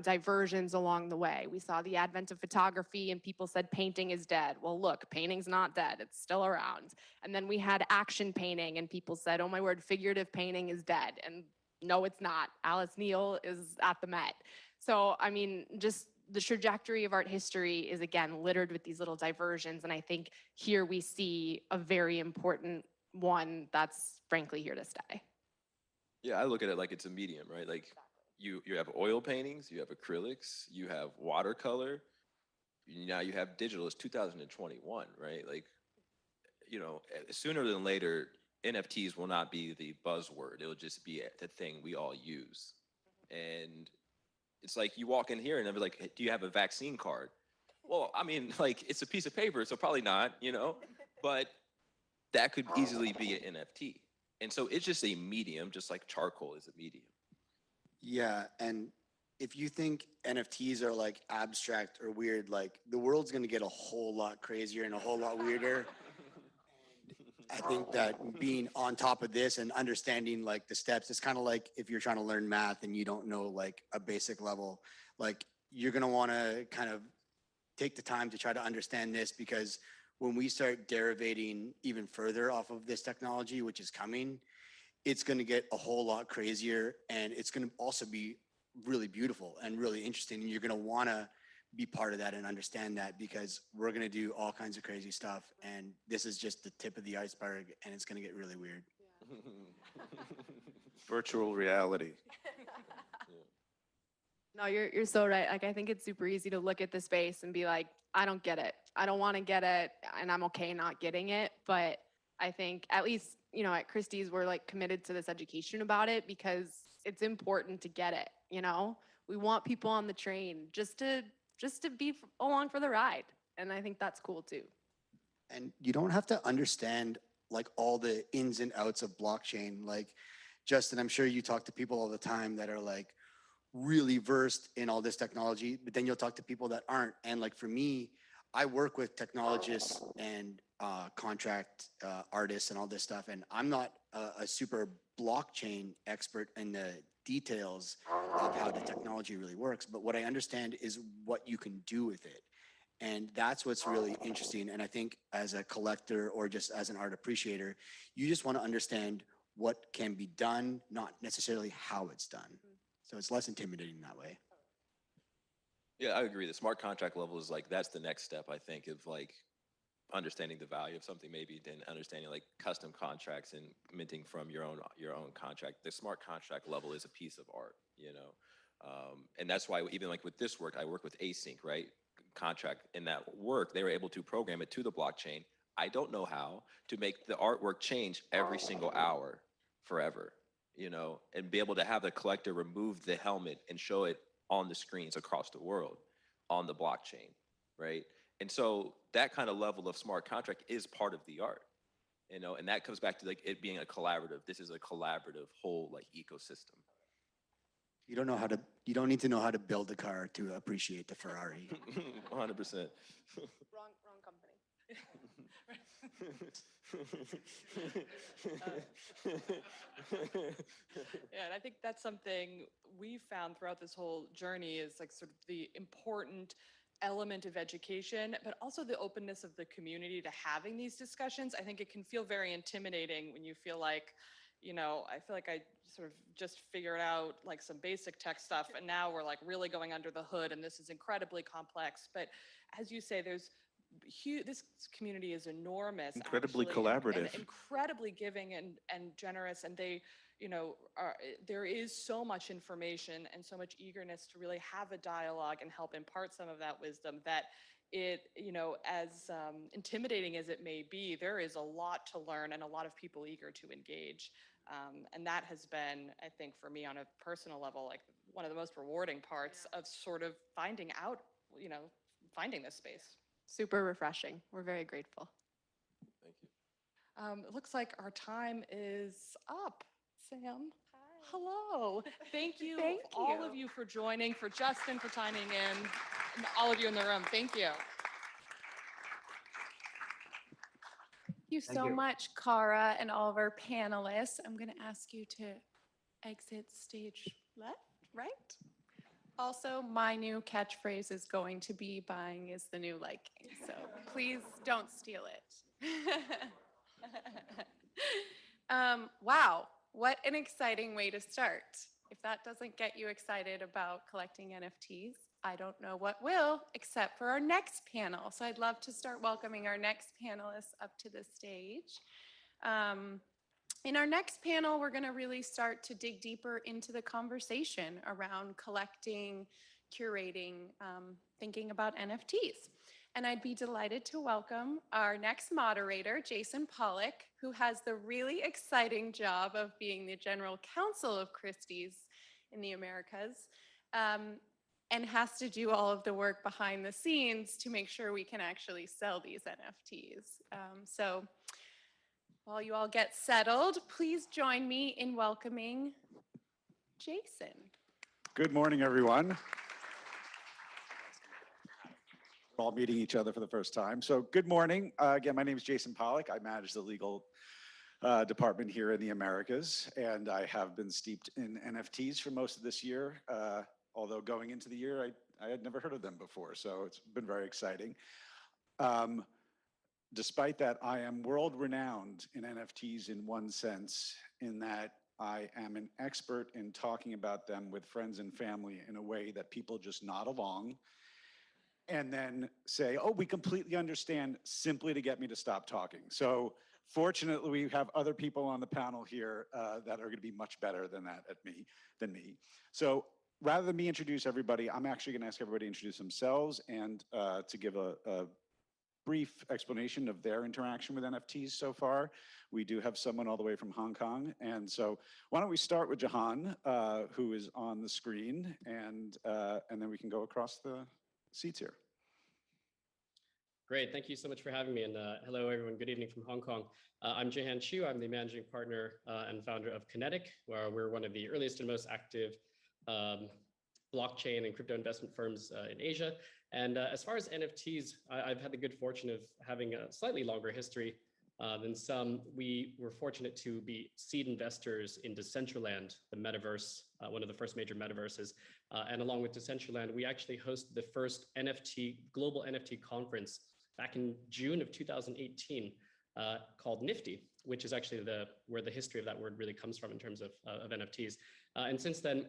diversions along the way. We saw the advent of photography and people said painting is dead. Well, look, painting's not dead, it's still around. And then we had action painting and people said, oh my word, figurative painting is dead. And no, it's not. Alice Neal is at the Met. So, I mean, just the trajectory of art history is again littered with these little diversions. And I think here we see a very important one that's frankly here to stay. Yeah, I look at it like it's a medium, right? Like you have oil paintings, you have acrylics, you have watercolor, now you have digital. It's 2021, right? Like, sooner than later, NFTs will not be the buzzword. It'll just be the thing we all use. And it's like you walk in here and they'll be like, hey, do you have a vaccine card? Well, I mean, like, it's a piece of paper, so probably not, but that could easily be an NFT. And so it's just a medium, just like charcoal is a medium. Yeah, and if you think NFTs are like abstract or weird, like the world's gonna get a whole lot crazier and a whole lot weirder. I think that being on top of this and understanding like the steps, it's kind of like if you're trying to learn math and you don't know like a basic level, like you're gonna wanna kind of take the time to try to understand this, because when we start derivating even further off of this technology, which is coming, it's going to get a whole lot crazier, and it's going to also be really beautiful and really interesting. And you're going to want to be part of that and understand that, because we're going to do all kinds of crazy stuff. And this is just the tip of the iceberg, and it's going to get really weird. Virtual reality. No, you're so right. Like, I think it's super easy to look at the space and be like, I don't get it. I don't want to get it, and I'm okay not getting it. But I think at least, at Christie's, we're like committed to this education about it, because it's important to get it. We want people on the train just to be along for the ride. And I think that's cool too. And you don't have to understand like all the ins and outs of blockchain. Like Justin, I'm sure you talk to people all the time that are like really versed in all this technology, but then you'll talk to people that aren't. And like for me, I work with technologists and contract artists and all this stuff, and I'm not a super blockchain expert in the details of how the technology really works, but what I understand is what you can do with it. And that's what's really interesting. And I think as a collector or just as an art appreciator, you just want to understand what can be done, not necessarily how it's done. So it's less intimidating that way. Yeah, I agree. The smart contract level is like, that's the next step, I think, of like understanding the value of something, maybe then understanding like custom contracts and minting from your own contract. The smart contract level is a piece of art, you know? And that's why even like with this work, I work with async, right? Contract. In that work, they were able to program it to the blockchain. I don't know how to make the artwork change every single hour forever, you know, and be able to have the collector remove the helmet and show it on the screens across the world on the blockchain, right? And so that kind of level of smart contract is part of the art, you know, and that comes back to like it being a collaborative. This is a collaborative whole like ecosystem. You don't need to know how to build a car to appreciate the Ferrari. 100%. Wrong company. Yeah, and I think that's something we found throughout this whole journey is like sort of the important element of education, but also the openness of the community to having these discussions. I think it can feel very intimidating when you feel like, you know, I feel like I sort of just figured out like some basic tech stuff and now we're like really going under the hood and this is incredibly complex. But as you say, there's huge, this community is enormous. Incredibly actually, collaborative. and incredibly giving and generous. And they, you know, there is so much information and so much eagerness to really have a dialogue and help impart some of that wisdom that it, you know, as intimidating as it may be, there is a lot to learn and a lot of people eager to engage. And that has been, I think, for me on a personal level, like one of the most rewarding parts of sort of finding out, you know, finding this space. Super refreshing. We're very grateful. Thank you. It looks like our time is up. Sam. Hello. Thank you, Thank all you. of you for joining, for Justin for chiming in, and all of you in the room. Thank you. Thank you so much, Cara, and all of our panelists. I'm going to ask you to exit stage left, right? Also, my new catchphrase is going to be buying is the new liking. So please don't steal it. Wow, what an exciting way to start. If that doesn't get you excited about collecting NFTs, I don't know what will, except for our next panel. So I'd love to start welcoming our next panelists up to the stage. In our next panel, we're going to really start to dig deeper into the conversation around collecting, curating, thinking about NFTs. And I'd be delighted to welcome our next moderator, Jason Pollock, who has the really exciting job of being the general counsel of Christie's in the Americas, and has to do all of the work behind the scenes to make sure we can actually sell these NFTs. So while you all get settled, please join me in welcoming Jason. Good morning, everyone. We're all meeting each other for the first time. So good morning. Again, my name is Jason Pollock. I manage the legal department here in the Americas, and I have been steeped in NFTs for most of this year. Although going into the year, I had never heard of them before, so it's been very exciting. Despite that, I am world-renowned in NFTs in one sense, in that I am an expert in talking about them with friends and family in a way that people just nod along and then say, oh, we completely understand, simply to get me to stop talking. So fortunately, we have other people on the panel here that are going to be much better than me. So rather than me introduce everybody, I'm actually going to ask everybody to introduce themselves and to give a brief explanation of their interaction with NFTs so far. We do have someone all the way from Hong Kong. And so why don't we start with Jahan, who is on the screen, and then we can go across the seats here. Great, thank you so much for having me. And hello, everyone. Good evening from Hong Kong. I'm Jahan Chu. I'm the managing partner and founder of Kinetic, where we're one of the earliest and most active blockchain and crypto investment firms in Asia. And as far as NFTs, I've had the good fortune of having a slightly longer history than some. We were fortunate to be seed investors in Decentraland, the metaverse, one of the first major metaverses. And along with Decentraland, we actually hosted the first global NFT conference back in June of 2018 called Nifty, which is actually where the history of that word really comes from in terms of NFTs. And since then,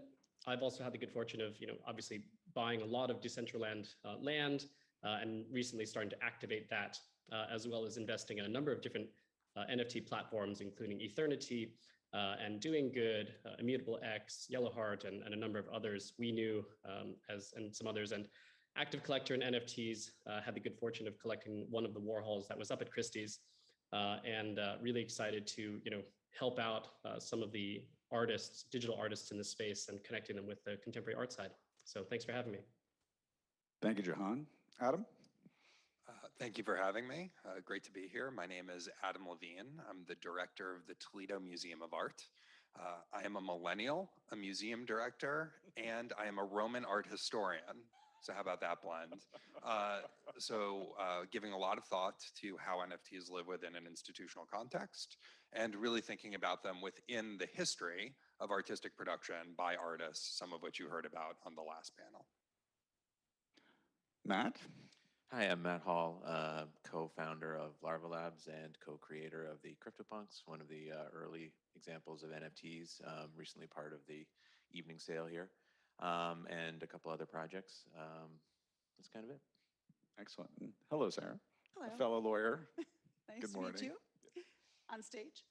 I've also had the good fortune of, obviously buying a lot of Decentraland land and recently starting to activate that, as well as investing in a number of different NFT platforms, including Ethernity and Doing Good, Immutable X, Yellowheart, and a number of others we knew and some others. And active collector in NFTs, had the good fortune of collecting one of the Warhols that was up at Christie's, and really excited to help out some of the digital artists in the space and connecting them with the contemporary art side. So thanks for having me. Thank you, Jahan. Adam? Thank you for having me. Great to be here. My name is Adam Levine. I'm the director of the Toledo Museum of Art. I am a millennial, a museum director, and I am a Roman art historian. So how about that blend? Giving a lot of thought to how NFTs live within an institutional context and really thinking about them within the history of artistic production by artists, some of which you heard about on the last panel. Matt? Hi, I'm Matt Hall, co-founder of Larva Labs and co-creator of the CryptoPunks, one of the early examples of NFTs, recently part of the evening sale here, and a couple other projects. That's kind of it. Excellent. Hello, Sarah. Hello. A fellow lawyer. Nice Good to morning. meet you on stage.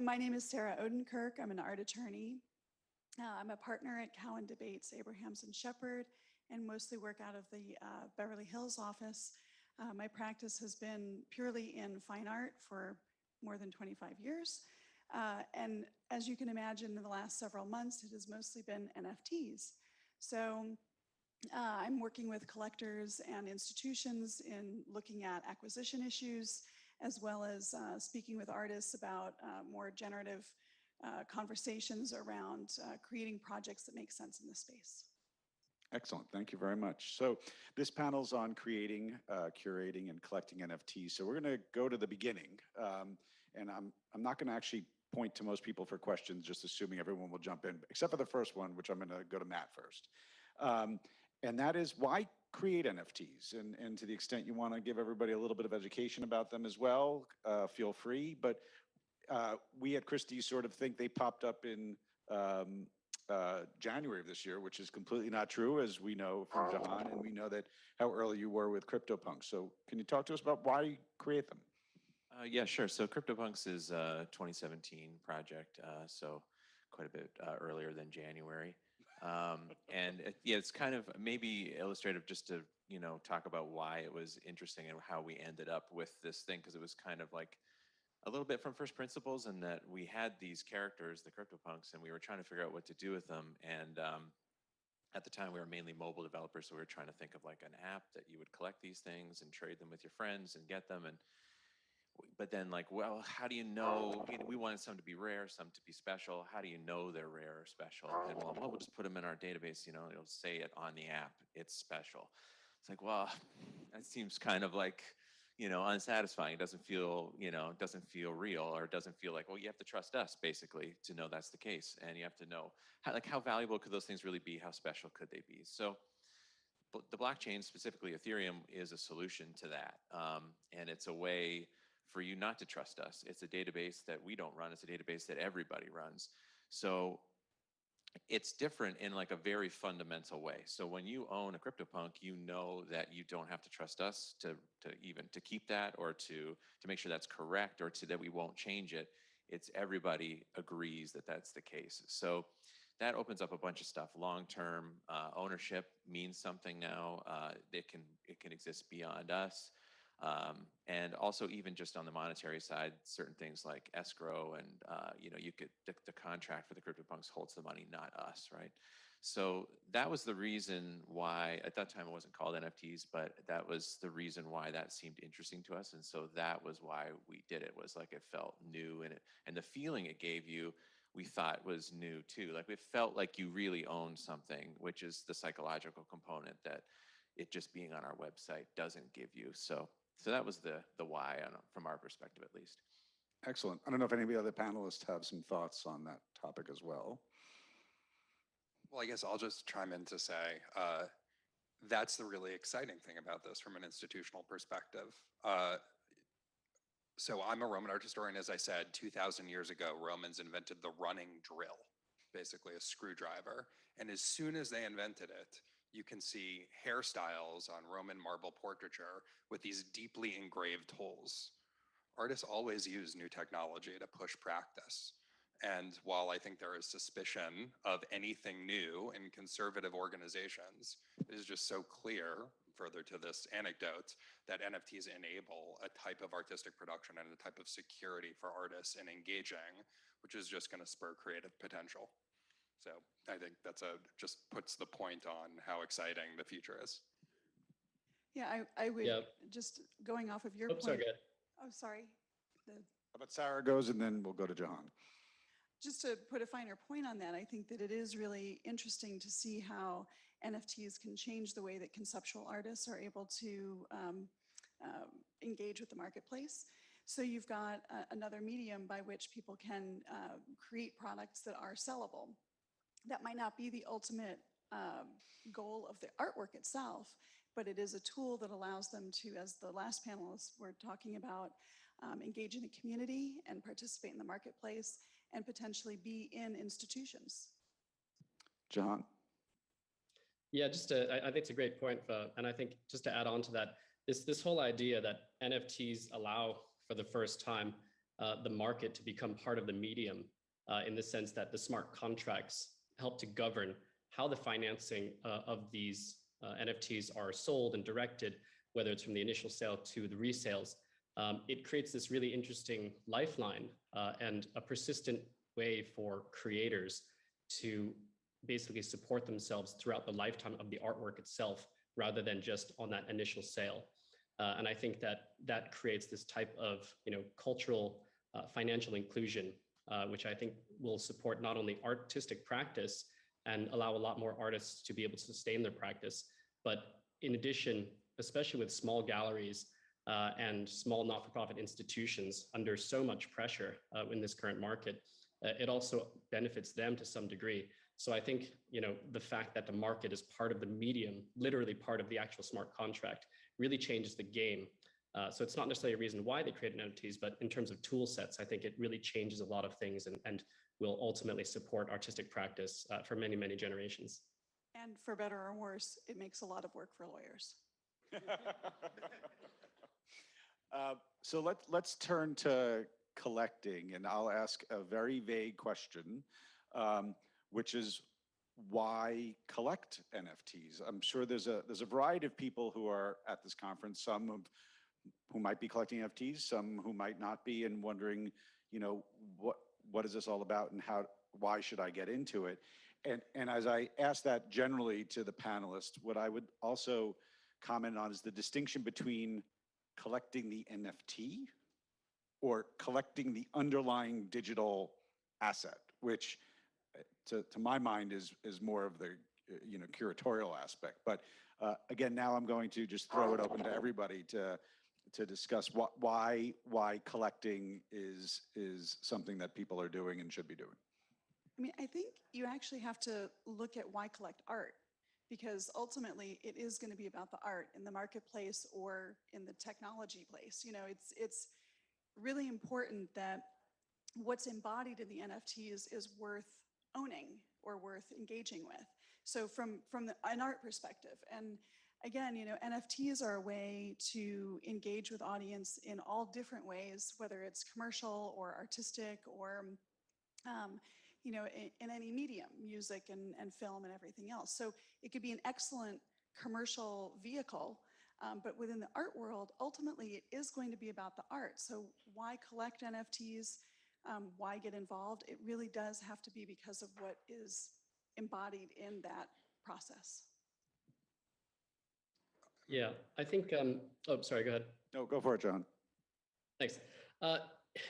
My name is Sarah Odenkirk. I'm an art attorney. I'm a partner at Cowan Debates, Abrahams and Shepherd, and mostly work out of the Beverly Hills office. My practice has been purely in fine art for more than 25 years. And as you can imagine, in the last several months, it has mostly been NFTs. So I'm working with collectors and institutions in looking at acquisition issues, as well as speaking with artists about more generative conversations around creating projects that make sense in the space. Excellent. Thank you very much. So this panel's on creating, curating, and collecting NFTs. So we're going to go to the beginning. And I'm not going to actually point to most people for questions, just assuming everyone will jump in, except for the first one, which I'm going to go to Matt first. And that is, why create NFTs? And to the extent you want to give everybody a little bit of education about them as well, feel free. But we at Christie's sort of think they popped up in January of this year, which is completely not true, as we know from Jahan, and we know that how early you were with CryptoPunks. So can you talk to us about why you create them? Yeah, sure. So CryptoPunks is a 2017 project, so quite a bit earlier than January. And it's kind of maybe illustrative just to, talk about why it was interesting and how we ended up with this thing, because it was kind of like a little bit from first principles, in that we had these characters, the CryptoPunks, and we were trying to figure out what to do with them. And at the time, we were mainly mobile developers, so we were trying to think of like an app that you would collect these things and trade them with your friends and get them. But then, like, well, how do you know? We wanted some to be rare, some to be special. How do you know they're rare or special? And well, we'll just put them in our database. It'll say it on the app. It's special. It's like, well, that seems kind of like, unsatisfying. It doesn't feel, doesn't feel real, or it doesn't feel like, well, you have to trust us basically to know that's the case, and you have to know how valuable could those things really be? How special could they be? So the blockchain, specifically Ethereum, is a solution to that, and it's a way for you not to trust us. It's a database that we don't run. It's a database that everybody runs. So it's different in like a very fundamental way. So when you own a CryptoPunk, you know that you don't have to trust us to keep that, or to make sure that's correct, or that we won't change it. It's everybody agrees that that's the case. So that opens up a bunch of stuff. Long-term ownership means something now. It can exist beyond us. And also even just on the monetary side, certain things like escrow and, you could, the contract for the CryptoPunks holds the money, not us, right? So that was the reason why, at that time it wasn't called NFTs, but that was the reason why that seemed interesting to us. And so that was why we did it, was like it felt new, and the feeling it gave you, we thought was new too. Like it felt like you really owned something, which is the psychological component that it just being on our website doesn't give you. So that was the why from our perspective, at least. Excellent. I don't know if any of the other panelists have some thoughts on that topic as well. Well, I guess I'll just chime in to say that's the really exciting thing about this from an institutional perspective. So I'm a Roman art historian, as I said. 2,000 years ago, Romans invented the running drill, basically a screwdriver. And as soon as they invented it, you can see hairstyles on Roman marble portraiture with these deeply engraved holes. Artists always use new technology to push practice. And while I think there is suspicion of anything new in conservative organizations, it is just so clear, further to this anecdote, that NFTs enable a type of artistic production and a type of security for artists in engaging, which is just going to spur creative potential. So I think that's just puts the point on how exciting the future is. Yeah, I would, Yeah. just going off of your Oh, point. sorry, go ahead. Oh, sorry. How about Sarah goes, and then we'll go to Jahan. Just to put a finer point on that, I think that it is really interesting to see how NFTs can change the way that conceptual artists are able to engage with the marketplace. So you've got another medium by which people can create products that are sellable. That might not be the ultimate goal of the artwork itself, but it is a tool that allows them to, as the last panelists were talking about, engage in the community and participate in the marketplace and potentially be in institutions. Jahan? Yeah, I think it's a great point. And I think just to add on to that, this whole idea that NFTs allow for the first time the market to become part of the medium in the sense that the smart contracts help to govern how the financing of these NFTs are sold and directed, whether it's from the initial sale to the resales. It creates this really interesting lifeline and a persistent way for creators to basically support themselves throughout the lifetime of the artwork itself, rather than just on that initial sale. And I think that creates this type of cultural financial inclusion, which I think will support not only artistic practice and allow a lot more artists to be able to sustain their practice, but in addition, especially with small galleries and small not-for-profit institutions under so much pressure in this current market, it also benefits them to some degree. So I think, the fact that the market is part of the medium, literally part of the actual smart contract, really changes the game. So it's not necessarily a reason why they created NFTs, but in terms of tool sets, I think it really changes a lot of things and will ultimately support artistic practice for many, many generations. And for better or worse, it makes a lot of work for lawyers. So let's turn to collecting, and I'll ask a very vague question, which is why collect NFTs? I'm sure there's a variety of people who are at this conference, some who might be collecting NFTs, some who might not be, and wondering, what is this all about, and why should I get into it? And as I ask that generally to the panelists, what I would also comment on is the distinction between collecting the NFT or collecting the underlying digital asset, which to my mind is more of the curatorial aspect. But again, now I'm going to just throw it open to everybody to discuss why collecting is something that people are doing and should be doing. I mean, I think you actually have to look at why collect art, because ultimately it is going to be about the art in the marketplace or in the technology place. It's really important that what's embodied in the NFTs is worth owning or worth engaging with. So from an art perspective, and again, NFTs are a way to engage with audience in all different ways, whether it's commercial or artistic or in any medium, music and film and everything else. So it could be an excellent commercial vehicle But within the art world, ultimately, it is going to be about the art. So why collect NFTs? Why get involved? It really does have to be because of what is embodied in that process. Yeah, I think, oh, sorry, go ahead. No, go for it, John. Thanks. Uh,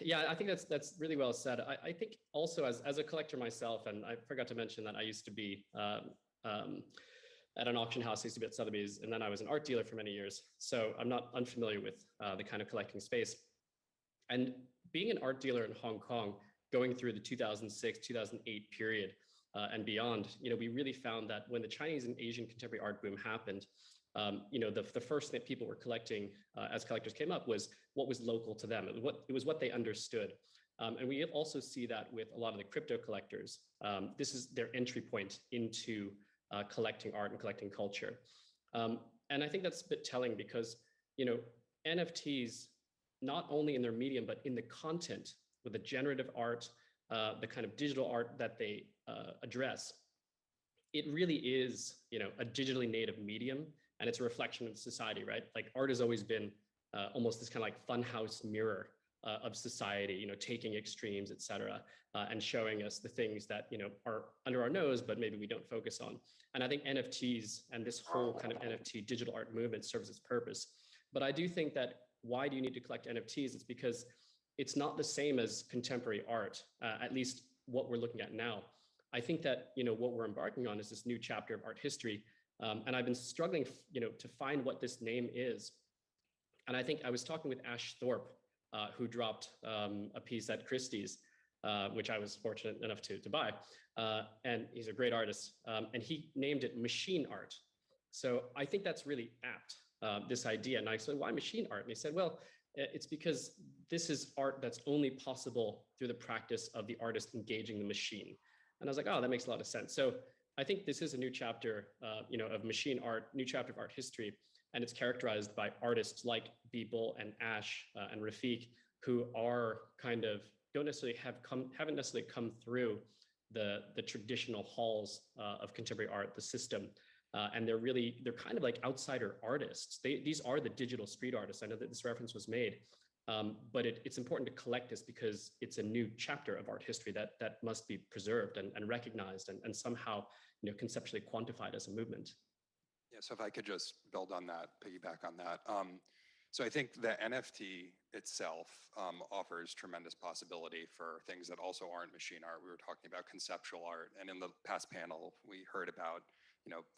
yeah, I think that's really well said. I think also as a collector myself, and I forgot to mention that I used to be at an auction house, I used to be at Sotheby's, and then I was an art dealer for many years. So I'm not unfamiliar with the kind of collecting space. And being an art dealer in Hong Kong, going through the 2006, 2008 period and beyond, we really found that when the Chinese and Asian contemporary art boom happened, the first thing that people were collecting as collectors came up was what was local to them. It was what they understood. And we also see that with a lot of the crypto collectors. This is their entry point into collecting art and collecting culture. And I think that's a bit telling because, NFTs, not only in their medium, but in the content with the generative art, the kind of digital art that they address, it really is, a digitally native medium, and it's a reflection of society, right? Like art has always been almost this kind of like funhouse mirror of society, taking extremes, et cetera, and showing us the things that, are under our nose, but maybe we don't focus on. And I think NFTs and this whole kind of NFT digital art movement serves its purpose. But I do think that why do you need to collect NFTs? It's because it's not the same as contemporary art, at least what we're looking at now. I think that, what we're embarking on is this new chapter of art history. And I've been struggling, to find what this name is. And I think I was talking with Ash Thorpe, who dropped a piece at Christie's, which I was fortunate enough to buy. And he's a great artist. And he named it machine art. So I think that's really apt, this idea. And I said, why machine art? And he said, well, it's because this is art that's only possible through the practice of the artist engaging the machine. And I was like, oh, that makes a lot of sense. So I think this is a new chapter, of machine art, new chapter of art history. And it's characterized by artists like Beeple and Ash and Rafiq, who are kind of, haven't necessarily come through the traditional halls of contemporary art, the system. And they're kind of like outsider artists. These are the digital street artists. I know that this reference was made, but it's important to collect this because it's a new chapter of art history that must be preserved and recognized and somehow, conceptually quantified as a movement. Yeah, so if I could just build on that, piggyback on that. So I think the NFT itself offers tremendous possibility for things that also aren't machine art. We were talking about conceptual art, and in the past panel, we heard about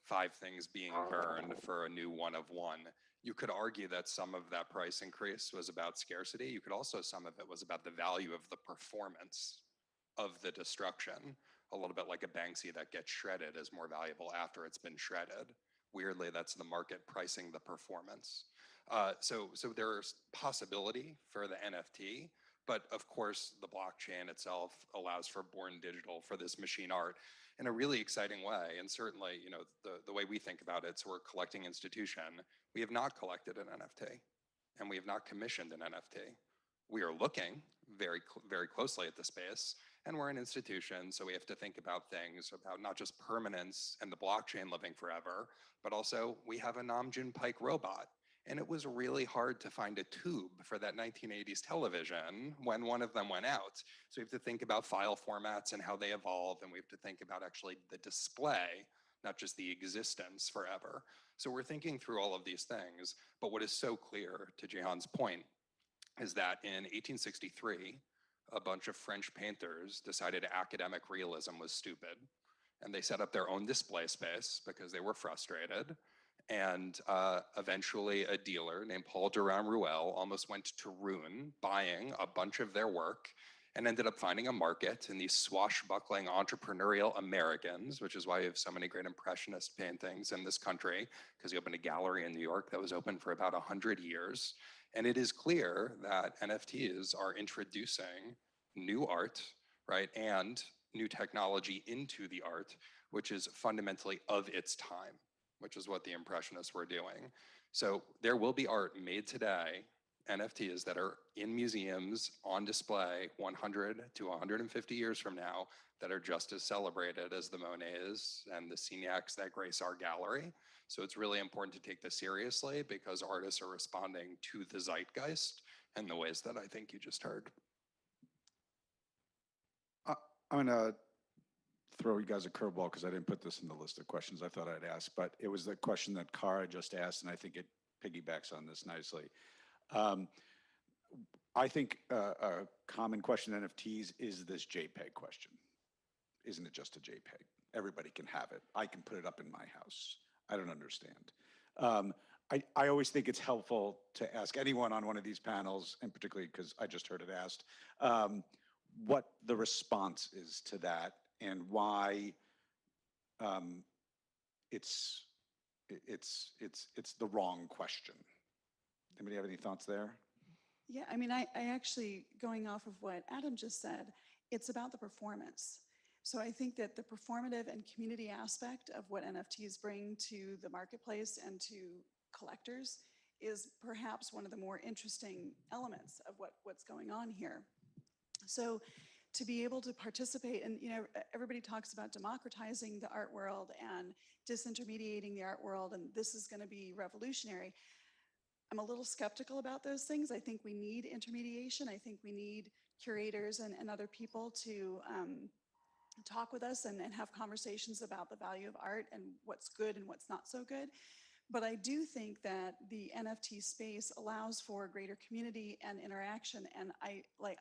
5 things being burned for a new one of one. You could argue that some of that price increase was about scarcity. You could also, some of it was about the value of the performance of the destruction. A little bit like a Banksy that gets shredded is more valuable after it's been shredded. Weirdly, that's the market pricing the performance. So there's possibility for the NFT, but of course the blockchain itself allows for born digital for this machine art in a really exciting way. And certainly, the way we think about it, so we're a collecting institution, we have not collected an NFT and we have not commissioned an NFT. We are looking very, very closely at the space, and we're an institution, so we have to think about things about not just permanence and the blockchain living forever, but also we have a Nam June Paik robot. And it was really hard to find a tube for that 1980s television when one of them went out. So we have to think about file formats and how they evolve, and we have to think about actually the display, not just the existence forever. So we're thinking through all of these things, but what is so clear, to Jehan's point, is that in 1863, a bunch of French painters decided academic realism was stupid, and they set up their own display space because they were frustrated. And eventually a dealer named Paul Durand-Ruel almost went to ruin buying a bunch of their work and ended up finding a market in these swashbuckling entrepreneurial Americans, which is why you have so many great impressionist paintings in this country, because he opened a gallery in New York that was open for about 100 years. And it is clear that NFTs are introducing new art, right, and new technology into the art, which is fundamentally of its time, which is what the Impressionists were doing. So there will be art made today NFTs that are in museums on display 100 to 150 years from now that are just as celebrated as the Monets and the Signacs that grace our gallery. So it's really important to take this seriously because artists are responding to the zeitgeist in the ways that I think you just heard. I'm gonna throw you guys a curveball because I didn't put this in the list of questions I thought I'd ask, but it was the question that Cara just asked, and I think it piggybacks on this nicely. I think a common question in NFTs is this JPEG question. Isn't it just a JPEG? Everybody can have it. I can put it up in my house. I don't understand. I always think it's helpful to ask anyone on one of these panels, and particularly because I just heard it asked, what the response is to that and why it's the wrong question. Anybody have any thoughts there? Yeah, I mean, I actually, going off of what Adam just said, it's about the performance. So I think that the performative and community aspect of what NFTs bring to the marketplace and to collectors is perhaps one of the more interesting elements of what's going on here. So to be able to participate, and everybody talks about democratizing the art world and disintermediating the art world, and this is going to be revolutionary. I'm a little skeptical about those things. I think we need intermediation. I think we need curators and other people to talk with us and have conversations about the value of art and what's good and what's not so good. But I do think that the NFT space allows for greater community and interaction. And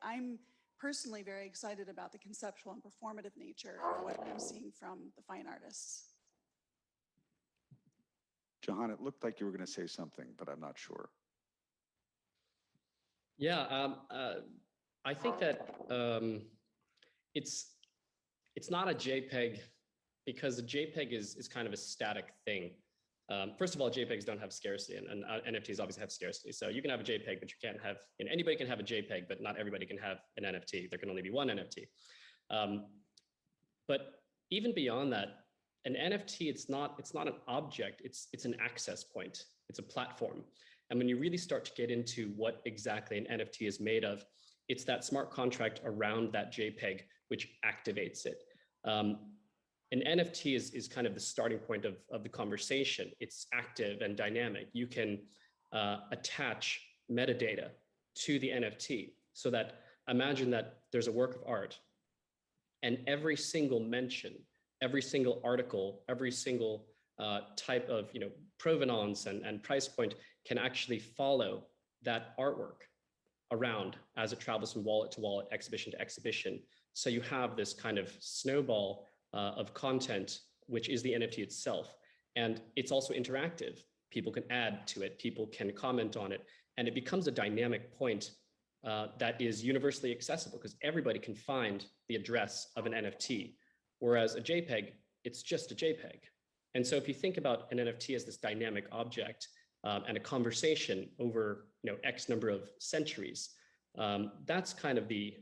I'm personally very excited about the conceptual and performative nature of what I'm seeing from the fine artists. John, it looked like you were going to say something, but I'm not sure. Yeah, I think that it's not a JPEG because a JPEG is kind of a static thing. First of all, JPEGs don't have scarcity, and NFTs obviously have scarcity. So you can have a JPEG, but you can't have, anybody can have a JPEG, but not everybody can have an NFT. There can only be one NFT. But even beyond that, an NFT, it's not an object, it's an access point, it's a platform. And when you really start to get into what exactly an NFT is made of, it's that smart contract around that JPEG which activates it. An NFT is kind of the starting point of the conversation. It's active and dynamic. You can attach metadata to the NFT so that imagine that there's a work of art and every single mention, every single article, every single type of provenance and price point can actually follow that artwork around as it travels from wallet to wallet, exhibition to exhibition. So you have this kind of snowball of content, which is the NFT itself. And it's also interactive. People can add to it, people can comment on it, and it becomes a dynamic point that is universally accessible because everybody can find the address of an NFT. Whereas a JPEG, it's just a JPEG. And so if you think about an NFT as this dynamic object and a conversation over X number of centuries, that's kind of the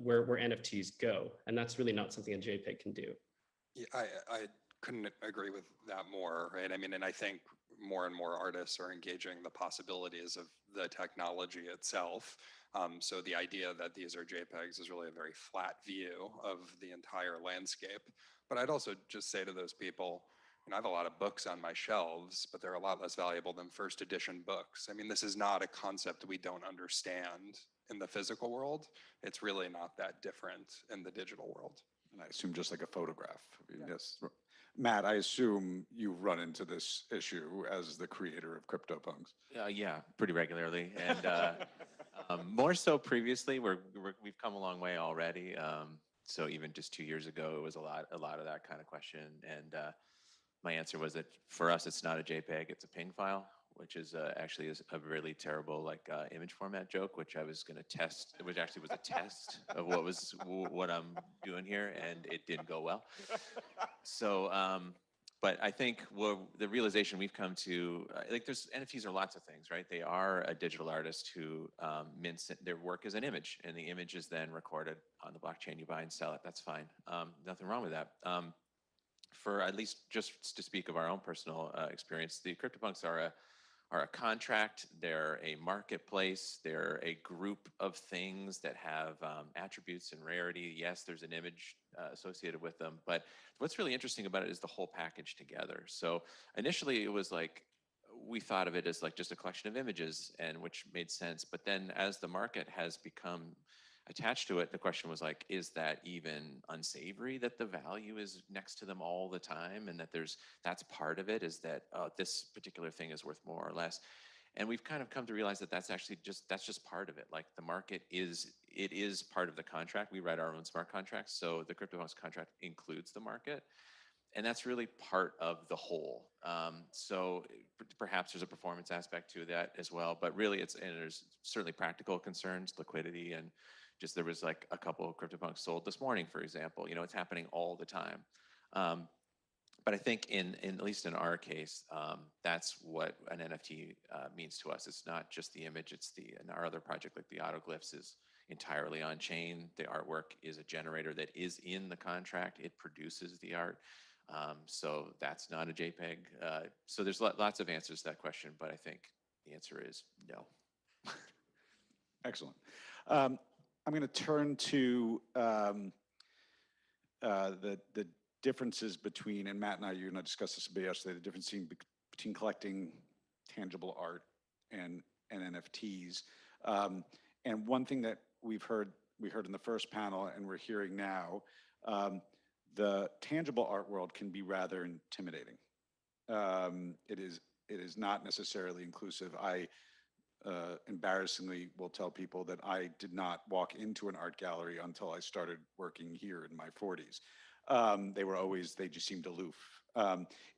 where NFTs go. And that's really not something a JPEG can do. Yeah, I couldn't agree with that more, right? I mean, and I think more and more artists are engaging the possibilities of the technology itself. So the idea that these are JPEGs is really a very flat view of the entire landscape. But I'd also just say to those people, I have a lot of books on my shelves, but they're a lot less valuable than first edition books. I mean, this is not a concept we don't understand in the physical world. It's really not that different in the digital world. And I assume just like a photograph. Yes. Matt, I assume you run into this issue as the creator of CryptoPunks. Yeah, pretty regularly, and more so previously. We've come a long way already. So even just 2 years ago, it was a lot of that kind of question, and my answer was that for us, it's not a JPEG, it's a PNG file, which is actually a really terrible image format joke, which I was going to test, which actually was a test of what I'm doing here, and it didn't go well. So, but I think the realization we've come to, NFTs are lots of things, right? They are a digital artist who mints their work as an image, and the image is then recorded on the blockchain. You buy and sell it. That's fine. Nothing wrong with that. For at least just to speak of our own personal experience, the CryptoPunks are are a contract, they're a marketplace, they're a group of things that have attributes and rarity. Yes, there's an image associated with them, but what's really interesting about it is the whole package together. So initially it was like, we thought of it as like just a collection of images, and which made sense. But then as the market has become attached to it, the question was like, is that even unsavory that the value is next to them all the time, and that that's part of it, is that this particular thing is worth more or less. And we've kind of come to realize that that's just part of it. Like the market is part of the contract. We write our own smart contracts, so the CryptoPunks contract includes the market. And that's really part of the whole. So perhaps there's a performance aspect to that as well, but really and there's certainly practical concerns, liquidity, and just there was like a couple of CryptoPunks sold this morning, for example. You know, it's happening all the time. But I think in at least in our case, that's what an NFT means to us. It's not just the image, in our other project, like the Autoglyphs, is entirely on chain. The artwork is a generator that is in the contract. It produces the art. So that's not a JPEG. So there's lots of answers to that question, but I think the answer is no. Excellent. I'm going to turn to the differences between, and Matt and I, you and I discussed this a bit yesterday, the difference between collecting tangible art and NFTs. And one thing that we heard in the first panel, and we're hearing now, the tangible art world can be rather intimidating. It is not necessarily inclusive. I embarrassingly will tell people that I did not walk into an art gallery until I started working here in my 40s. They just seemed aloof.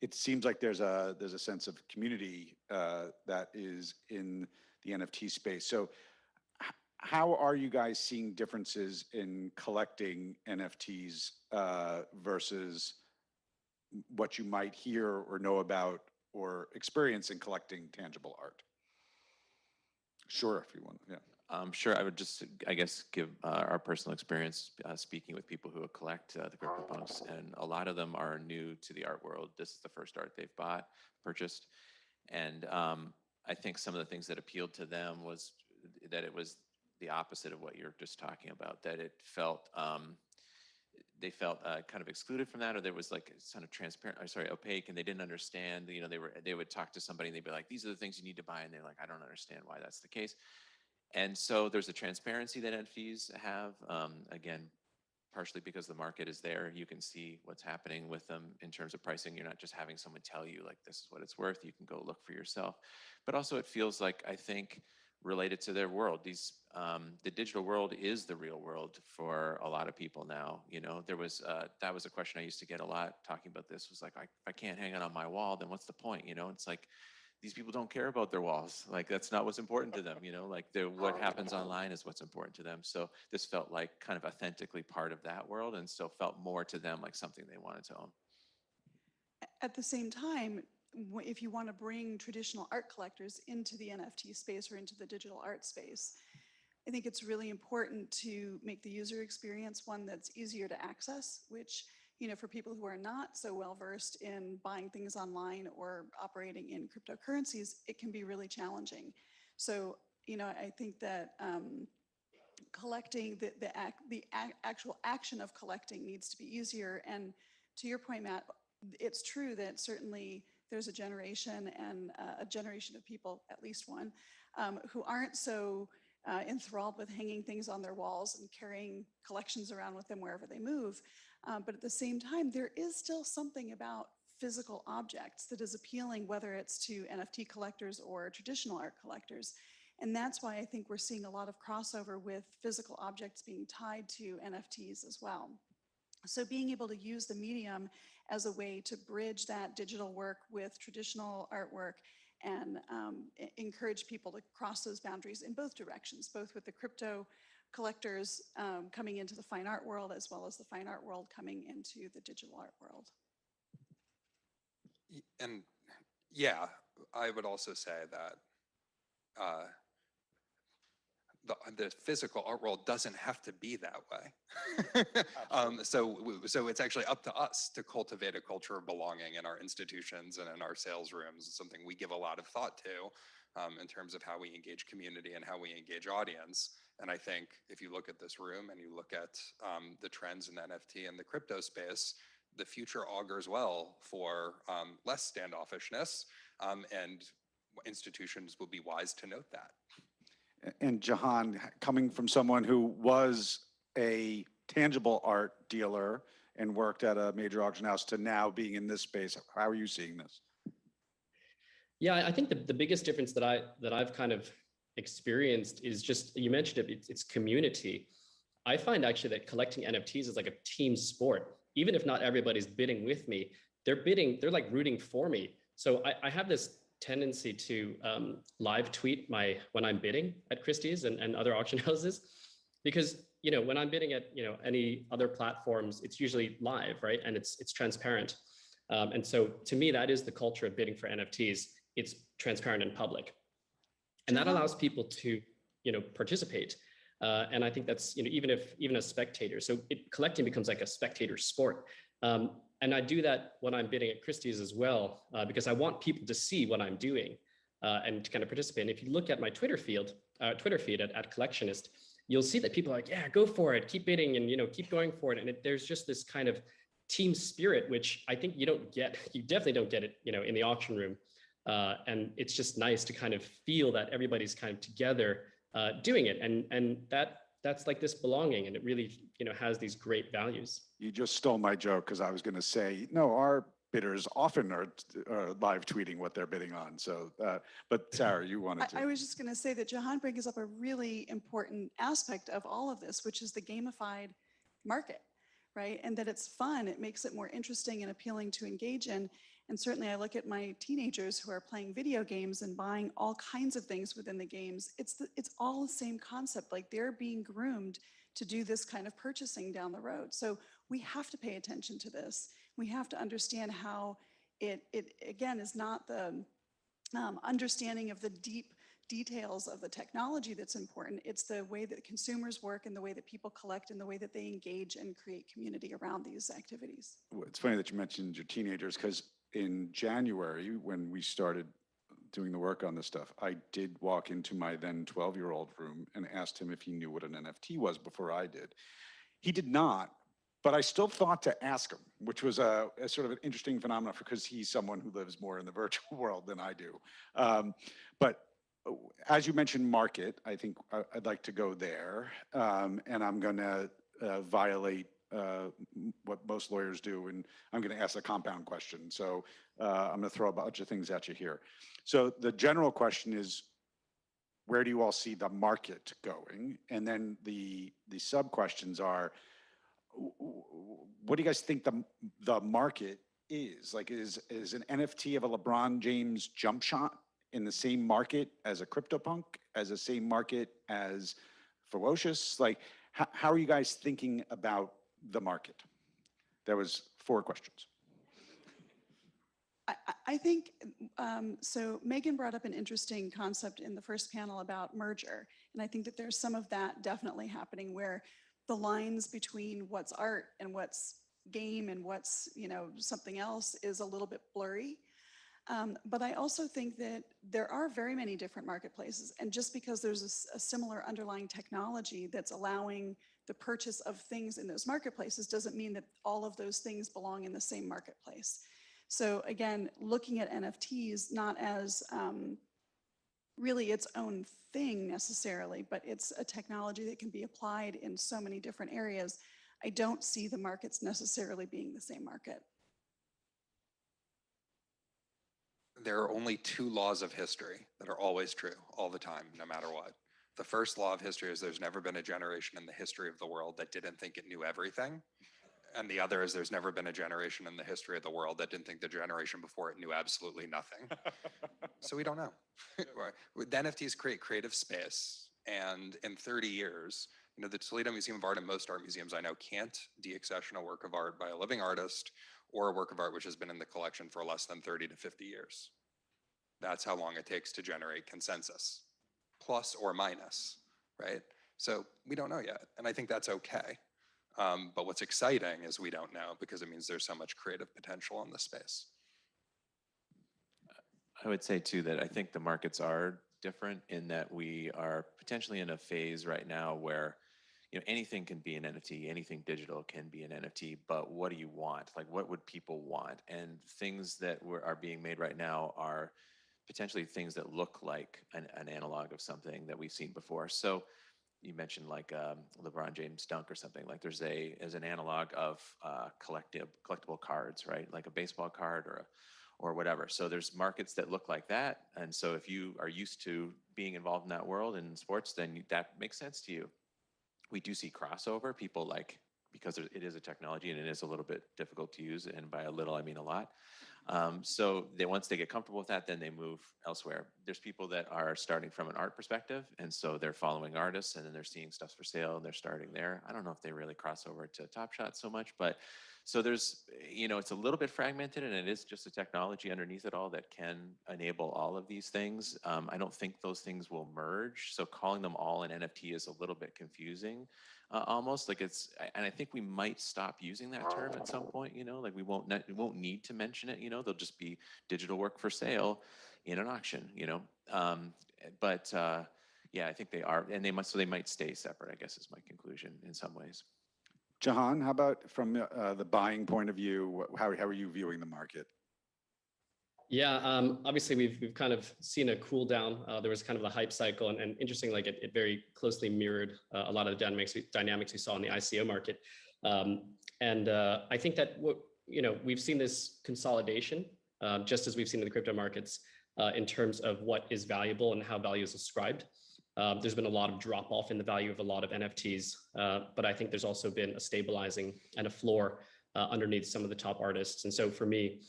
It seems like there's a sense of community that is in the NFT space. So how are you guys seeing differences in collecting NFTs versus what you might hear or know about or experience in collecting tangible art? Sure, if you want, yeah. Sure, I would just, I guess, give our personal experience speaking with people who collect the CryptoPunks, and a lot of them are new to the art world. This is the first art they've purchased, and I think some of the things that appealed to them was that it was the opposite of what you're just talking about, that it felt, they felt kind of excluded from that, or there was like kind of transparent, or sorry, opaque, and they didn't understand. You know, they would talk to somebody and they'd be like, "These are the things you need to buy," and they're like, "I don't understand why that's the case." And so there's a transparency that NFTs have. Again, partially because the market is there, you can see what's happening with them in terms of pricing. You're not just having someone tell you like, this is what it's worth. You can go look for yourself. But also it feels like, I think, related to their world. The digital world is the real world for a lot of people now. You know, that was a question I used to get a lot talking about this, was like, if I can't hang it on my wall, then what's the point? You know, it's like, these people don't care about their walls. Like, that's not what's important to them, you know, like what happens online is what's important to them. So this felt like kind of authentically part of that world, and so felt more to them like something they wanted to own. At the same time, if you want to bring traditional art collectors into the NFT space or into the digital art space, I think it's really important to make the user experience one that's easier to access, which, you know, for people who are not so well versed in buying things online or operating in cryptocurrencies, it can be really challenging. So, you know, I think that collecting, the actual action of collecting needs to be easier. And to your point, Matt, it's true that certainly there's a generation and a generation of people, at least one, who aren't so enthralled with hanging things on their walls and carrying collections around with them wherever they move. But at the same time, there is still something about physical objects that is appealing, whether it's to NFT collectors or traditional art collectors. And that's why I think we're seeing a lot of crossover with physical objects being tied to NFTs as well. So being able to use the medium as a way to bridge that digital work with traditional artwork and encourage people to cross those boundaries in both directions, both with the crypto collectors coming into the fine art world, as well as the fine art world coming into the digital art world. And yeah, I would also say that the physical art world doesn't have to be that way. So it's actually up to us to cultivate a culture of belonging in our institutions and in our sales rooms. It's something we give a lot of thought to in terms of how we engage community and how we engage audience. And I think if you look at this room and you look at the trends in NFT and the crypto space, the future augurs well for less standoffishness, and institutions will be wise to note that. And Jahan, coming from someone who was a tangible art dealer and worked at a major auction house to now being in this space, how are you seeing this? Yeah, I think the biggest difference that I've kind of experienced is just, you mentioned it, it's community. I find actually that collecting NFTs is like a team sport. Even if not everybody's bidding with me, they're like rooting for me. So I have this tendency to live tweet when I'm bidding at Christie's and other auction houses, because when I'm bidding at any other platforms, it's usually live, right? And it's transparent. And so to me, that is the culture of bidding for NFTs. It's transparent and public, and that allows people to participate. And I think that's even as spectators. So collecting becomes like a spectator sport. And I do that when I'm bidding at Christie's as well, because I want people to see what I'm doing and to kind of participate. And if you look at my Twitter feed at Collectionist, you'll see that people are like, yeah, go for it, keep bidding, and keep going for it. And there's just this kind of team spirit, which I think you definitely don't get it, in the auction room. And it's just nice to kind of feel that everybody's kind of together doing it, and that's like this belonging, and it really has these great values. You just stole my joke, because I was going to say, no, our bidders often are live tweeting what they're bidding on. So, but Sarah, you wanted to. I was just going to say that Jahan brings up a really important aspect of all of this, which is the gamified market, right? And that it's fun. It makes it more interesting and appealing to engage in. And certainly I look at my teenagers who are playing video games and buying all kinds of things within the games. It's all the same concept. Like, they're being groomed to do this kind of purchasing down the road. So we have to pay attention to this. We have to understand how it again is not the understanding of the deep details of the technology that's important. It's the way that consumers work and the way that people collect and the way that they engage and create community around these activities. Well, it's funny that you mentioned your teenagers, because in January, when we started doing the work on this stuff, I did walk into my then 12-year-old room and asked him if he knew what an NFT was before I did. He did not, but I still thought to ask him, which was a sort of an interesting phenomenon, because he's someone who lives more in the virtual world than I do. But as you mentioned, market, I think I'd like to go there, and I'm going to violate what most lawyers do, and I'm going to ask a compound question. So I'm going to throw a bunch of things at you here. So the general question is, where do you all see the market going? And then the sub questions are, what do you guys think the market is? Like, is an NFT of a LeBron James jump shot in the same market as a CryptoPunk, as the same market as Ferocious? Like, how are you guys thinking about the market? There was 4 questions. I think, so Megan brought up an interesting concept in the first panel about merger. And I think that there's some of that definitely happening, where the lines between what's art and what's game and what's, something else is a little bit blurry. But I also think that there are very many different marketplaces. And just because there's a similar underlying technology that's allowing the purchase of things in those marketplaces doesn't mean that all of those things belong in the same marketplace. So again, looking at NFTs not as really its own thing necessarily, but it's a technology that can be applied in so many different areas. I don't see the markets necessarily being the same market. There are only 2 laws of history that are always true all the time, no matter what. The first law of history is there's never been a generation in the history of the world that didn't think it knew everything. And the other is there's never been a generation in the history of the world that didn't think the generation before it knew absolutely nothing. So we don't know. The NFTs create creative space. And in 30 years, the Toledo Museum of Art and most art museums I know can't deaccession a work of art by a living artist or a work of art which has been in the collection for less than 30 to 50 years. That's how long it takes to generate consensus, plus or minus. right? So we don't know yet, and I think that's okay. But what's exciting is we don't know because it means there's so much creative potential in the space. I would say too that I think the markets are different in that we are potentially in a phase right now where anything can be an NFT, anything digital can be an NFT, but what do you want? Like, what would people want? And things that are being made right now are potentially things that look like an analog of something that we've seen before. So you mentioned like LeBron James dunk or something. Like there's an analog of collectible cards, right? Like a baseball card or whatever. So there's markets that look like that. And so if you are used to being involved in that world in sports, then that makes sense to you. We do see crossover. People like, because it is a technology and it is a little bit difficult to use, and by a little I mean a lot. So once they get comfortable with that, then they move elsewhere. There's people that are starting from an art perspective, and so they're following artists, and then they're seeing stuff for sale, and they're starting there. I don't know if they really cross over to Top Shot so much, but so there's, it's a little bit fragmented, and it is just a technology underneath it all that can enable all of these things. I don't think those things will merge, so calling them all an NFT is a little bit confusing. Almost like and I think we might stop using that term at some point. Like we won't need to mention it. They'll just be digital work for sale in an auction. But yeah, I think they are, and they might stay separate, I guess is my conclusion in some ways. Jahan, how about from the buying point of view? How are you viewing the market? Yeah, obviously we've kind of seen a cool down. There was kind of the hype cycle, and interesting, like it very closely mirrored a lot of the dynamics we saw in the ICO market. I think that we've seen this consolidation, just as we've seen in the crypto markets, in terms of what is valuable and how value is ascribed. There's been a lot of drop off in the value of a lot of NFTs, but I think there's also been a stabilizing and a floor underneath some of the top artists. And so for me,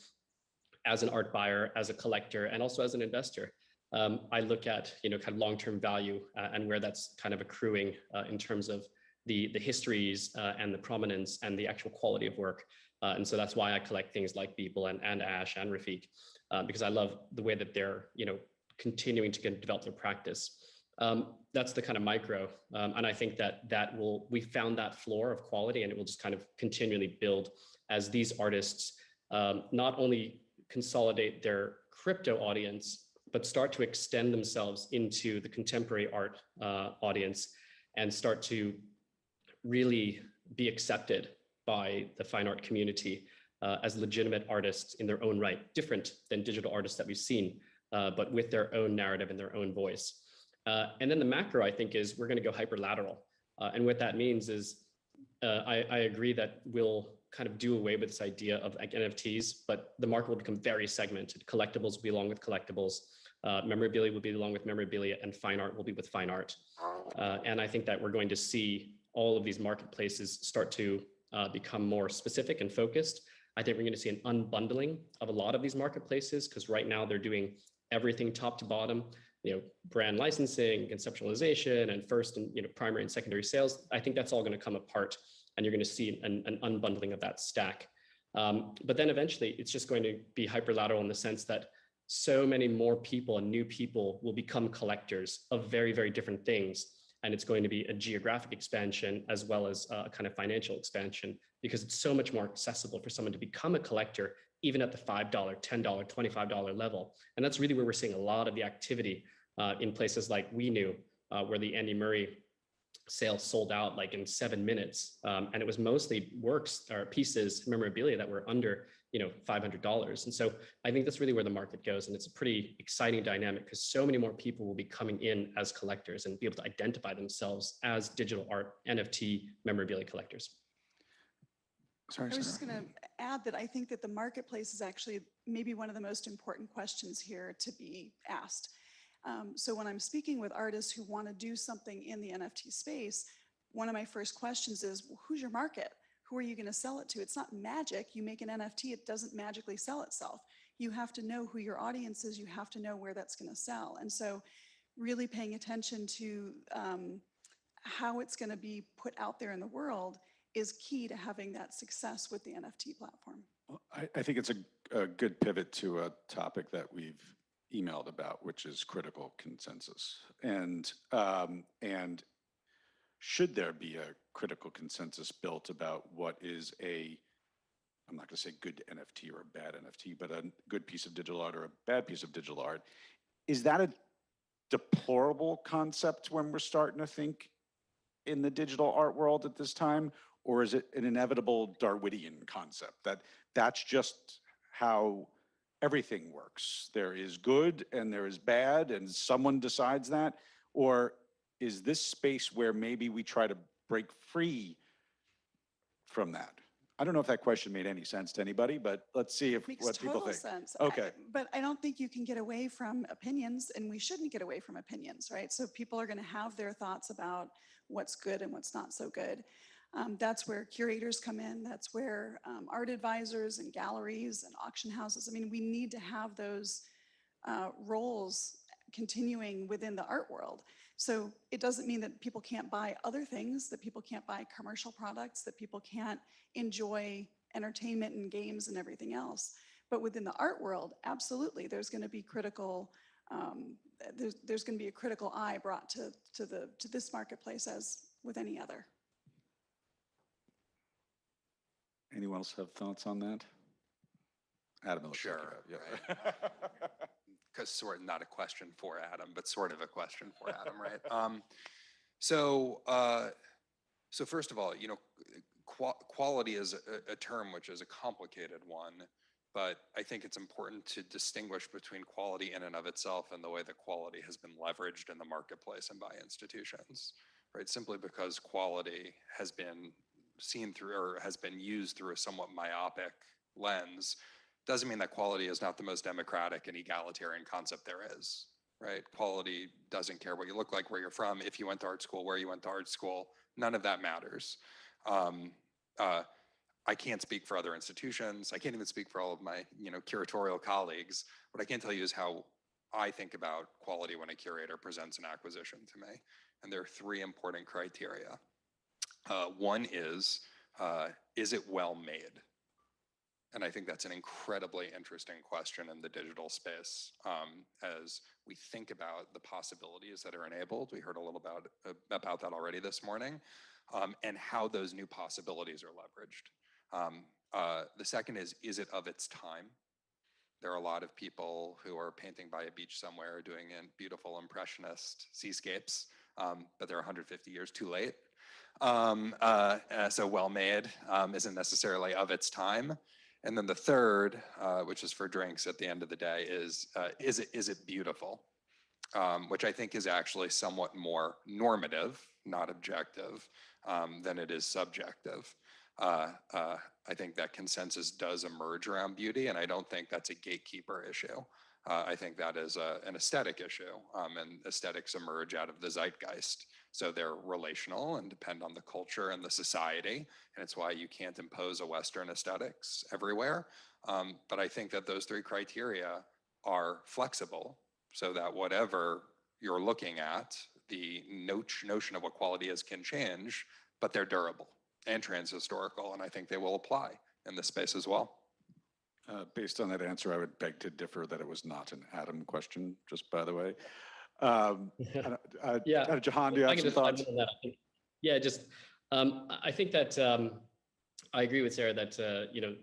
as an art buyer, as a collector, and also as an investor, I look at kind of long-term value and where that's kind of accruing in terms of the histories and the prominence and the actual quality of work. And so that's why I collect things like Beeple and Ash and Rafiq, because I love the way that they're continuing to develop their practice. That's the kind of micro, and I think that we found that floor of quality, and it will just kind of continually build as these artists not only consolidate their crypto audience, but start to extend themselves into the contemporary art audience and start to really be accepted by the fine art community as legitimate artists in their own right, different than digital artists that we've seen, but with their own narrative and their own voice. And then the macro, I think, is we're going to go hyperlateral. And what that means is I agree that we'll kind of do away with this idea of like NFTs, but the market will become very segmented. Collectibles will be along with collectibles, memorabilia will be along with memorabilia, and fine art will be with fine art. And I think that we're going to see all of these marketplaces start to become more specific and focused. I think we're going to see an unbundling of a lot of these marketplaces, because right now they're doing everything top to bottom, brand licensing, conceptualization, and first and primary and secondary sales. I think that's all going to come apart, and you're going to see an unbundling of that stack. But then eventually it's just going to be hyperlateral in the sense that so many more people and new people will become collectors of very, very different things. And it's going to be a geographic expansion as well as a kind of financial expansion, because it's so much more accessible for someone to become a collector, even at the $5, $10, $25 level. And that's really where we're seeing a lot of the activity in places like We Knew, where the Andy Murray sale sold out like in 7 minutes. And it was mostly works or pieces, memorabilia that were under $500. And so I think that's really where the market goes. And it's a pretty exciting dynamic, because so many more people will be coming in as collectors and be able to identify themselves as digital art, NFT, memorabilia collectors. Sorry, I was just going to add that I think that the marketplace is actually maybe one of the most important questions here to be asked. So when I'm speaking with artists who want to do something in the NFT space, one of my first questions is, well, who's your market? Who are you going to sell it to? It's not magic. You make an NFT, it doesn't magically sell itself. You have to know who your audience is. You have to know where that's going to sell. And so really paying attention to how it's going to be put out there in the world is key to having that success with the NFT platform. Well, I think it's a good pivot to a topic that we've emailed about, which is critical consensus. And should there be a critical consensus built about what is I'm not going to say good NFT or a bad NFT, but a good piece of digital art or a bad piece of digital art? Is that a deplorable concept when we're starting to think in the digital art world at this time? Or is it an inevitable Darwinian concept that that's just how everything works? There is good and there is bad and someone decides that? Or is this space where maybe we try to break free from that? I don't know if that question made any sense to anybody, but let's see if Makes what people total think. sense. Okay. But I don't think you can get away from opinions, and we shouldn't get away from opinions, right? So people are going to have their thoughts about what's good and what's not so good. That's where curators come in. That's where art advisors and galleries and auction houses. I mean, we need to have those roles continuing within the art world. So it doesn't mean that people can't buy other things, that people can't buy commercial products, that people can't enjoy entertainment and games and everything else. But within the art world, absolutely, there's going to be critical, there's going to be a critical eye brought to this marketplace as with any other. Anyone else have thoughts on that? Adam, it looks like Sure. you Yeah. Because sort of not a question for Adam, but sort of a question for Adam, right? So first of all, you know, quality is a term which is a complicated one, but I think it's important to distinguish between quality in and of itself and the way that quality has been leveraged in the marketplace and by institutions, right? Simply because quality has been seen through or has been used through a somewhat myopic lens doesn't mean that quality is not the most democratic and egalitarian concept there is, right? Quality doesn't care what you look like, where you're from, if you went to art school, where you went to art school, none of that matters. I can't speak for other institutions. I can't even speak for all of my, you know, curatorial colleagues. What I can tell you is how I think about quality when a curator presents an acquisition to me. And there are three important criteria. One is it well made? And I think that's an incredibly interesting question in the digital space as we think about the possibilities that are enabled. We heard a little about that already this morning, and how those new possibilities are leveraged. The second is it of its time? There are a lot of people who are painting by a beach somewhere doing beautiful impressionist seascapes, but they're 150 years too late. So well made isn't necessarily of its time. And then the third, which is for drinks at the end of the day, is it beautiful? Which I think is actually somewhat more normative, not objective, than it is subjective. I think that consensus does emerge around beauty, and I don't think that's a gatekeeper issue. I think that is an aesthetic issue, and aesthetics emerge out of the zeitgeist. So they're relational and depend on the culture and the society, and it's why you can't impose a Western aesthetics everywhere. But I think that those three criteria are flexible, so that whatever you're looking at, the notion of what quality is can change, but they're durable and transhistorical, and I think they will apply in this space as well. Based on that answer, I would beg to differ that it was not an Adam question, just by the way. Yeah, Jahan, do you I have can some just thoughts? add on that. Yeah, just I think that I agree with Sarah that you know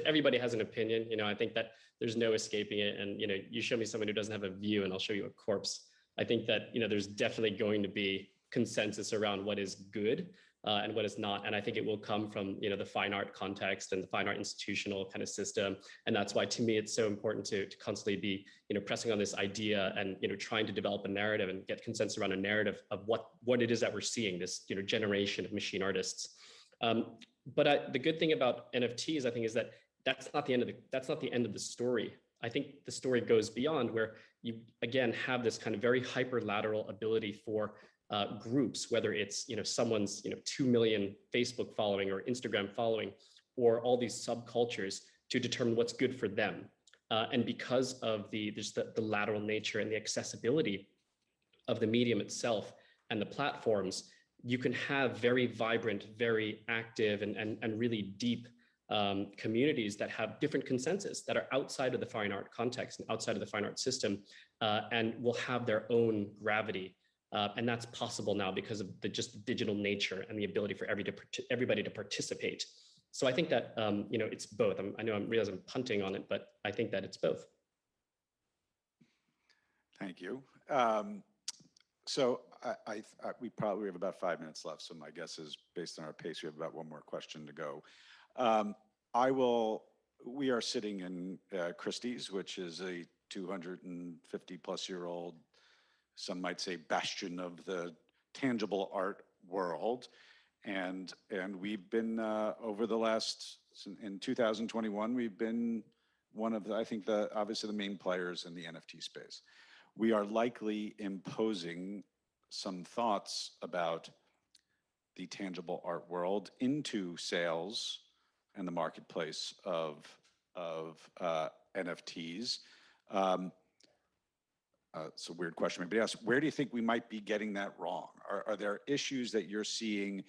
everybody has an opinion. You know, I think that there's no escaping it. And you know, you show me someone who doesn't have a view, and I'll show you a corpse. I think that you know there's definitely going to be consensus around what is good and what is not. And I think it will come from you know the fine art context and the fine art institutional kind of system. And that's why to me it's so important to constantly be you know pressing on this idea and you know trying to develop a narrative and get consensus around a narrative of what it is that we're seeing, this you know generation of machine artists. But the good thing about NFTs, I think, is that that's not the end of the story. I think the story goes beyond, where you again have this kind of very hyperlateral ability for groups, whether it's you know someone's you know 2 million Facebook following or Instagram following, or all these subcultures, to determine what's good for them. And because of the lateral nature and the accessibility of the medium itself and the platforms, you can have very vibrant, very active, and really deep communities that have different consensus, that are outside of the fine art context and outside of the fine art system, and will have their own gravity And that's possible now because of the just digital nature and the ability for everybody to participate. So I think that, it's both. I realize I'm punting on it, but I think that it's both. Thank you. So we probably have about 5 minutes left. So my guess is, based on our pace, we have about one more question to go. We are sitting in Christie's, which is a 250-plus-year-old, some might say, bastion of the tangible art world. And we've been, over the last, in 2021, we've been one of the, I think, obviously the main players in the NFT space. We are likely imposing some thoughts about the tangible art world into sales and the marketplace of NFTs. It's a weird question, maybe ask, where do you think we might be getting that wrong? Are there issues that you're seeing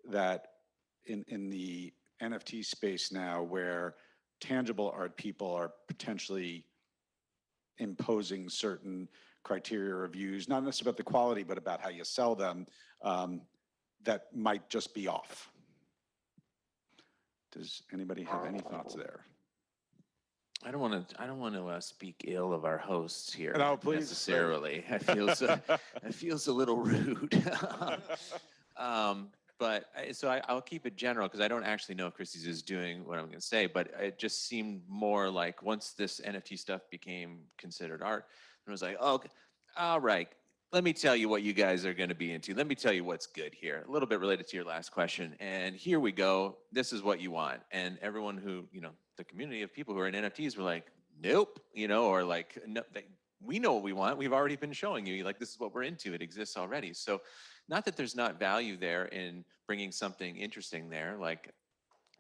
that in the NFT space now where tangible art people are potentially imposing certain criteria or views, not necessarily about the quality, but about how you sell them, that might just be off? Does anybody have any thoughts there? I don't want to speak ill of our hosts here. No, please. Necessarily. I feels a little rude. I'll keep it general because I don't actually know if Christie's is doing what I'm going to say, but it just seemed more like once this NFT stuff became considered art, it was like, oh, all right, let me tell you what you guys are going to be into. Let me tell you what's good here. A little bit related to your last question. And here we go. This is what you want. And everyone who, the community of people who are in NFTs were like, nope, or like, no, we know what we want. We've already been showing you, like, this is what we're into. It exists already. So not that there's not value there in bringing something interesting there, like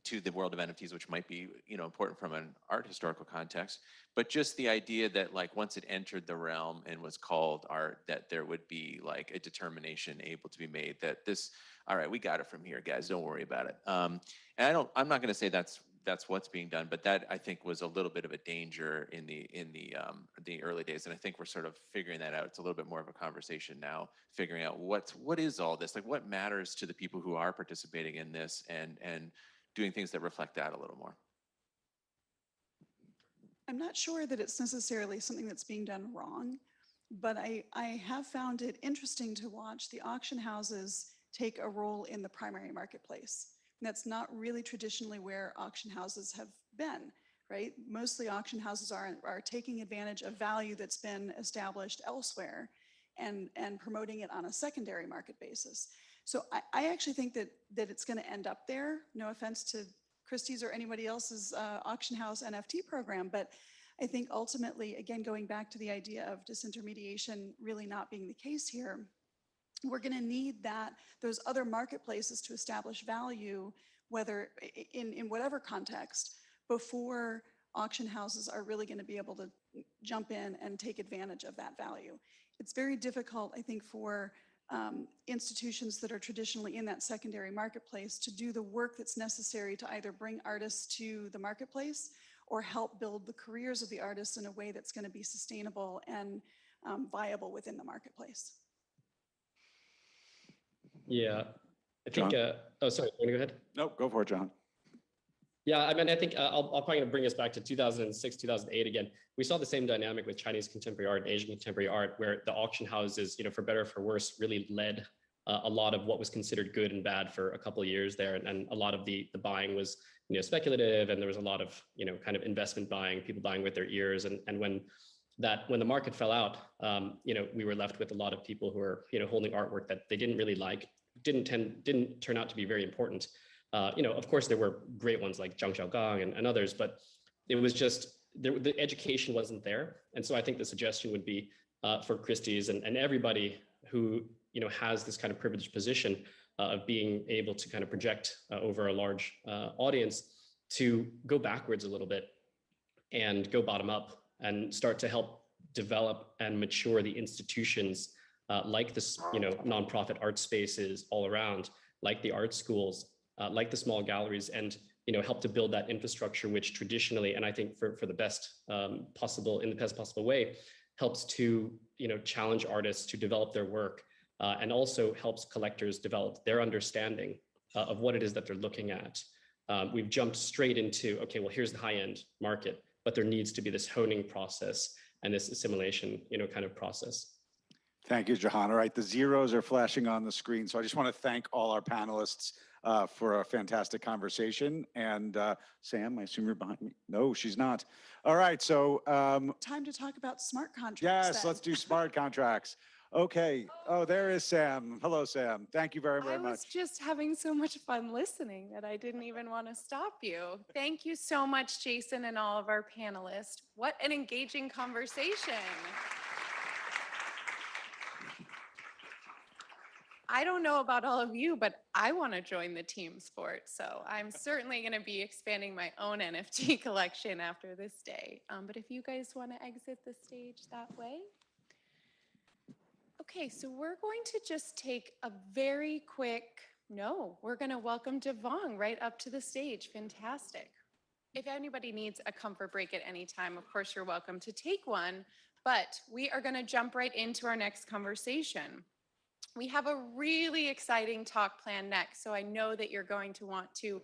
to the world of NFTs, which might be, important from an art historical context, but just the idea that, like, once it entered the realm and was called art, that there would be like a determination able to be made that this, all right, we got it from here, guys, don't worry about it. And I'm not going to say that's what's being done, but that, I think, was a little bit of a danger in the early days, and I think we're sort of figuring that out. It's a little bit more of a conversation now, figuring out what is all this, like what matters to the people who are participating in this, and doing things that reflect that a little more. I'm not sure that it's necessarily something that's being done wrong, but I have found it interesting to watch the auction houses take a role in the primary marketplace. And that's not really traditionally where auction houses have been, right? Mostly auction houses are taking advantage of value that's been established elsewhere and promoting it on a secondary market basis. So I actually think that it's going to end up there. No offense to Christie's or anybody else's auction house NFT program, but I think ultimately, again, going back to the idea of disintermediation really not being the case here, we're going to need those other marketplaces to establish value, whether in whatever context, before auction houses are really going to be able to jump in and take advantage of that value. It's very difficult, I think, for institutions that are traditionally in that secondary marketplace to do the work that's necessary to either bring artists to the marketplace or help build the careers of the artists in a way that's going to be sustainable and viable within the marketplace. Yeah, I think, oh, sorry, you want to go ahead? No, go for it, John. Yeah, I mean, I think I'll probably bring us back to 2006, 2008 again. We saw the same dynamic with Chinese contemporary art and Asian contemporary art, where the auction houses, for better or for worse, really led a lot of what was considered good and bad for a couple of years there. And a lot of the buying was, speculative, and there was a lot of, kind of investment buying, people buying with their ears. And when the market fell out, we were left with a lot of people who were, holding artwork that they didn't really like, didn't turn out to be very important. Of course, there were great ones like Zhang Xiaogang and others, but it was just, the education wasn't there. And so I think the suggestion would be for Christie's and everybody who, has this kind of privileged position of being able to kind of project over a large audience, to go backwards a little bit and go bottom up and start to help develop and mature the institutions like this, nonprofit art spaces all around, like the art schools, like the small galleries, and help to build that infrastructure, which traditionally, and I think for the best possible way, helps to challenge artists to develop their work, and also helps collectors develop their understanding of what it is that they're looking at. We've jumped straight into, okay, well, here's the high-end market, but there needs to be this honing process and this assimilation, kind of process. Thank you, Jahan. All right, the zeros are flashing on the screen. So I just want to thank all our panelists for a fantastic conversation. And Sam, I assume you're behind me. No, she's not. All right, so. Time to talk about smart contracts. Yes, then. let's do smart contracts. Okay. Oh, there is Sam. Hello, Sam. Thank you very, very I was much. just having so much fun listening that I didn't even want to stop you. Thank you so much, Jason, and all of our panelists. What an engaging conversation. I don't know about all of you, but I want to join the team sport. So I'm certainly going to be expanding my own NFT collection after this day. But if you guys want to exit the stage that way. Okay, so we're going to just take a very quick, we're going to welcome Devang right up to the stage. Fantastic. If anybody needs a comfort break at any time, of course, you're welcome to take one. But we are going to jump right into our next conversation. We have a really exciting talk planned next, so I know that you're going to want to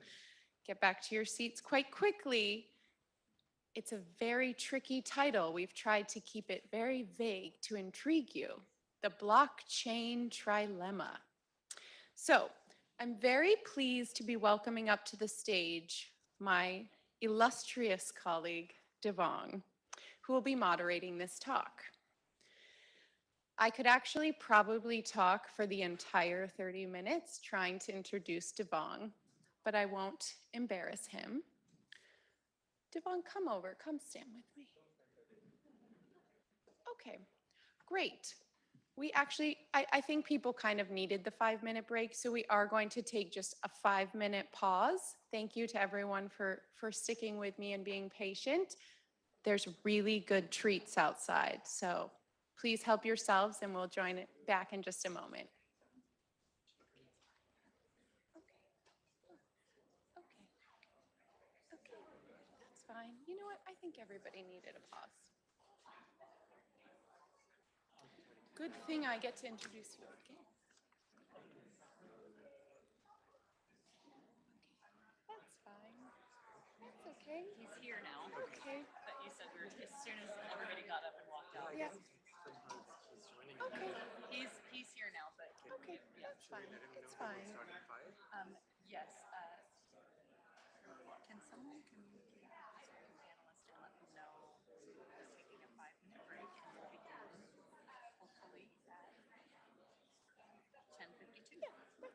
get back to your seats quite quickly. It's a very tricky title. We've tried to keep it very vague to intrigue you. The blockchain trilemma. So I'm very pleased to be welcoming up to the stage my illustrious colleague, Devang, who will be moderating this talk. I could actually probably talk for the entire 30 minutes trying to introduce Devang, but I won't embarrass him. Devang, come over, come stand with me. Okay, great. We actually, I think people kind of needed the 5-minute break, so we are going to take just a 5-minute pause. Thank you to everyone for sticking with me and being patient. There's really good treats outside, so please help yourselves and we'll join it back in just a moment. Okay, that's fine. You know what? I think everybody needed a pause. Good thing I get to introduce you again. That's fine. That's okay. He's here now. Okay. But you said we're as soon as everybody got up and walked out. Yeah. Okay. He's here now, but okay, that's fine. It's fine. Yes. Can someone communicate with the panelist and let them know we're taking a 5-minute break and we'll begin hopefully at 10:52. Yeah, that's fine.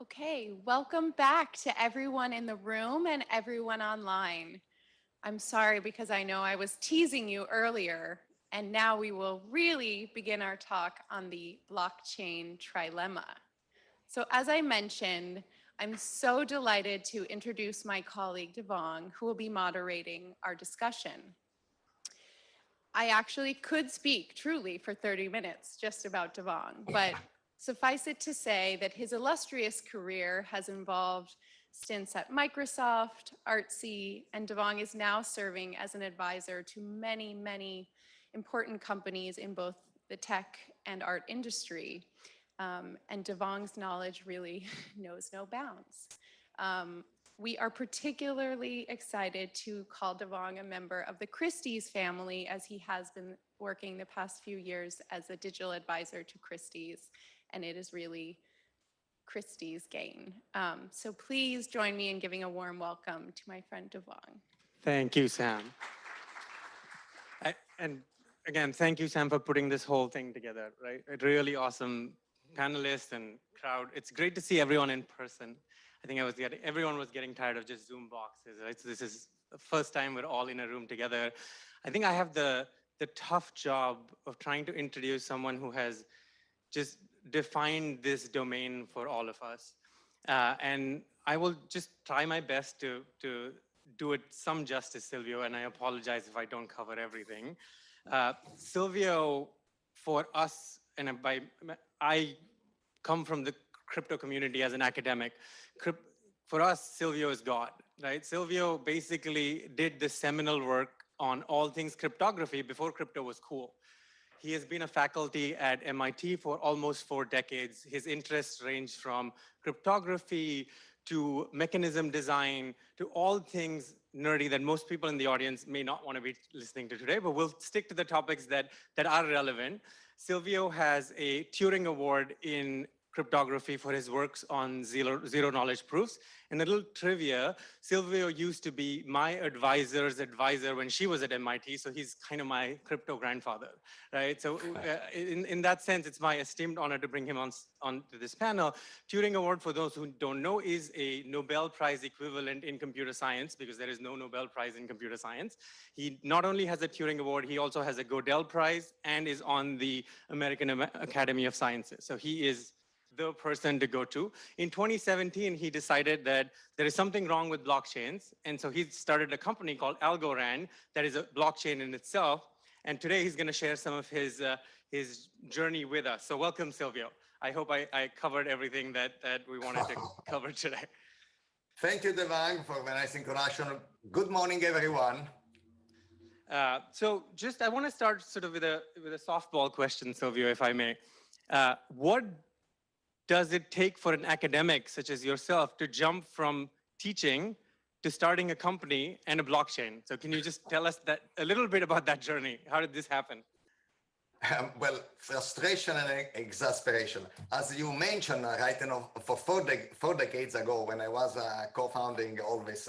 Okay, welcome back to everyone in the room and everyone online. I'm sorry because I know I was teasing you earlier, and now we will really begin our talk on the blockchain trilemma. So as I mentioned, I'm so delighted to introduce my colleague Devang, who will be moderating our discussion. I actually could speak truly for 30 minutes just about Devang, but suffice it to say that his illustrious career has involved stints at Microsoft, Artsy, and Devang is now serving as an advisor to many, many important companies in both the tech and art industry. And Devang's knowledge really knows no bounds. We are particularly excited to call Devang a member of the Christie's family, as he has been working the past few years as a digital advisor to Christie's, and it is really Christie's gain. So please join me in giving a warm welcome to my friend Devang. Thank you, Sam. And again, thank you, Sam, for putting this whole thing together, right? A really awesome panelists and crowd. It's great to see everyone in person. I think everyone was getting tired of just Zoom boxes, right? So this is the first time we're all in a room together. I think I have the tough job of trying to introduce someone who has just defined this domain for all of us. And I will just try my best to do it some justice, Silvio, and I apologize if I don't cover everything. Silvio, for us, and I come from the crypto community as an academic. For us, Silvio is God, right? Silvio basically did the seminal work on all things cryptography before crypto was cool. He has been a faculty at MIT for almost 4 decades. His interests range from cryptography to mechanism design to all things nerdy that most people in the audience may not want to be listening to today, but we'll stick to the topics that are relevant. Silvio has a Turing Award in cryptography for his works on zero knowledge proofs. And a little trivia, Silvio used to be my advisor's advisor when she was at MIT, so he's kind of my crypto grandfather, right? So in that sense, it's my esteemed honor to bring him on to this panel. Turing Award, for those who don't know, is a Nobel Prize equivalent in computer science, because there is no Nobel Prize in computer science. He not only has a Turing Award, he also has a Gödel Prize and is on the American Academy of Sciences. So he is the person to go to. In 2017, he decided that there is something wrong with blockchains. And so he started a company called Algorand that is a blockchain in itself. And today he's going to share some of his journey with us. So welcome, Silvio. I hope I covered everything that we wanted to cover today. Thank you, Devang, for the nice introduction. Good morning, everyone. So just, I want to start sort of with a softball question, Silvio, if I may. What does it take for an academic such as yourself to jump from teaching to starting a company and a blockchain? So can you just tell us a little bit about that journey? How did this happen? Well, frustration and exasperation. As you mentioned, right, for 4 decades ago, when I was co-founding all this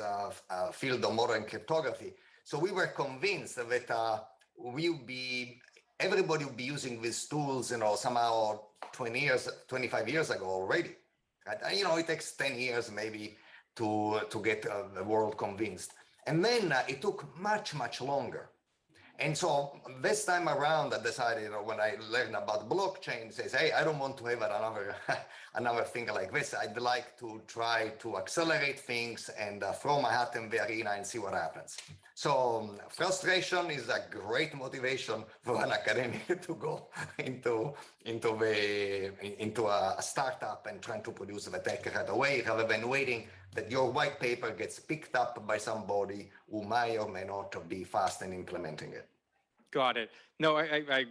field of modern cryptography, so we were convinced that everybody would be using these tools, somehow 25 years ago already. Right? And, it takes 10 years maybe to get the world convinced. And then it took much, much longer. And so this time around, I decided, when I learned about blockchain, says, hey, I don't want to have another another thing like this. I'd like to try to accelerate things and throw my hat in the arena and see what happens. So frustration is a great motivation for an academic to go into a startup and trying to produce the tech right away, rather than waiting that your white paper gets picked up by somebody who may or may not be fast in implementing it. Got it. No, I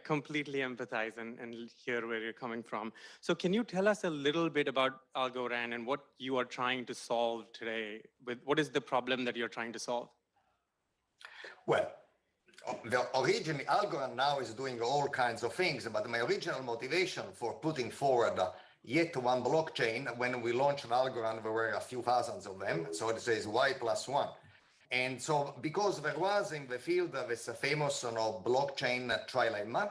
completely empathize and hear where you're coming from. So can you tell us a little bit about Algorand and what you are trying to solve today? What is the problem that you're trying to solve? Well, originally, Algorand now is doing all kinds of things, but my original motivation for putting forward yet one blockchain, when we launched Algorand, there were a few thousands of them, so it says Y+1. And so, because there was in the field this famous blockchain trilemma,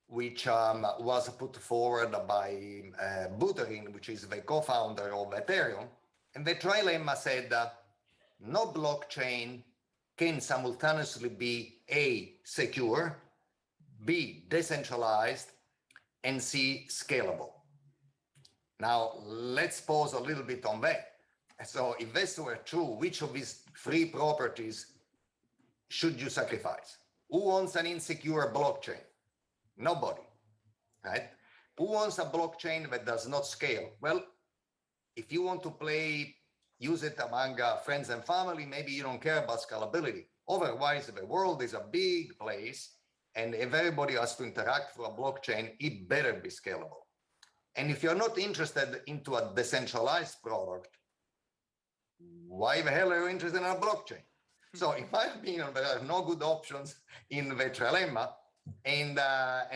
which was put forward by Buterin, which is the co-founder of Ethereum, and the trilemma said no blockchain can simultaneously be A, secure, B, decentralized, and C, scalable. Now, let's pause a little bit on that. So if this were true, which of these three properties should you sacrifice? Who wants an insecure blockchain? Nobody, right? Who wants a blockchain that does not scale? Well, if you want to use it among friends and family, maybe you don't care about scalability. Otherwise, the world is a big place, and if everybody has to interact through a blockchain, it better be scalable. And if you're not interested into a decentralized product, why the hell are you interested in a blockchain? So in my opinion, there are no good options in the trilemma. And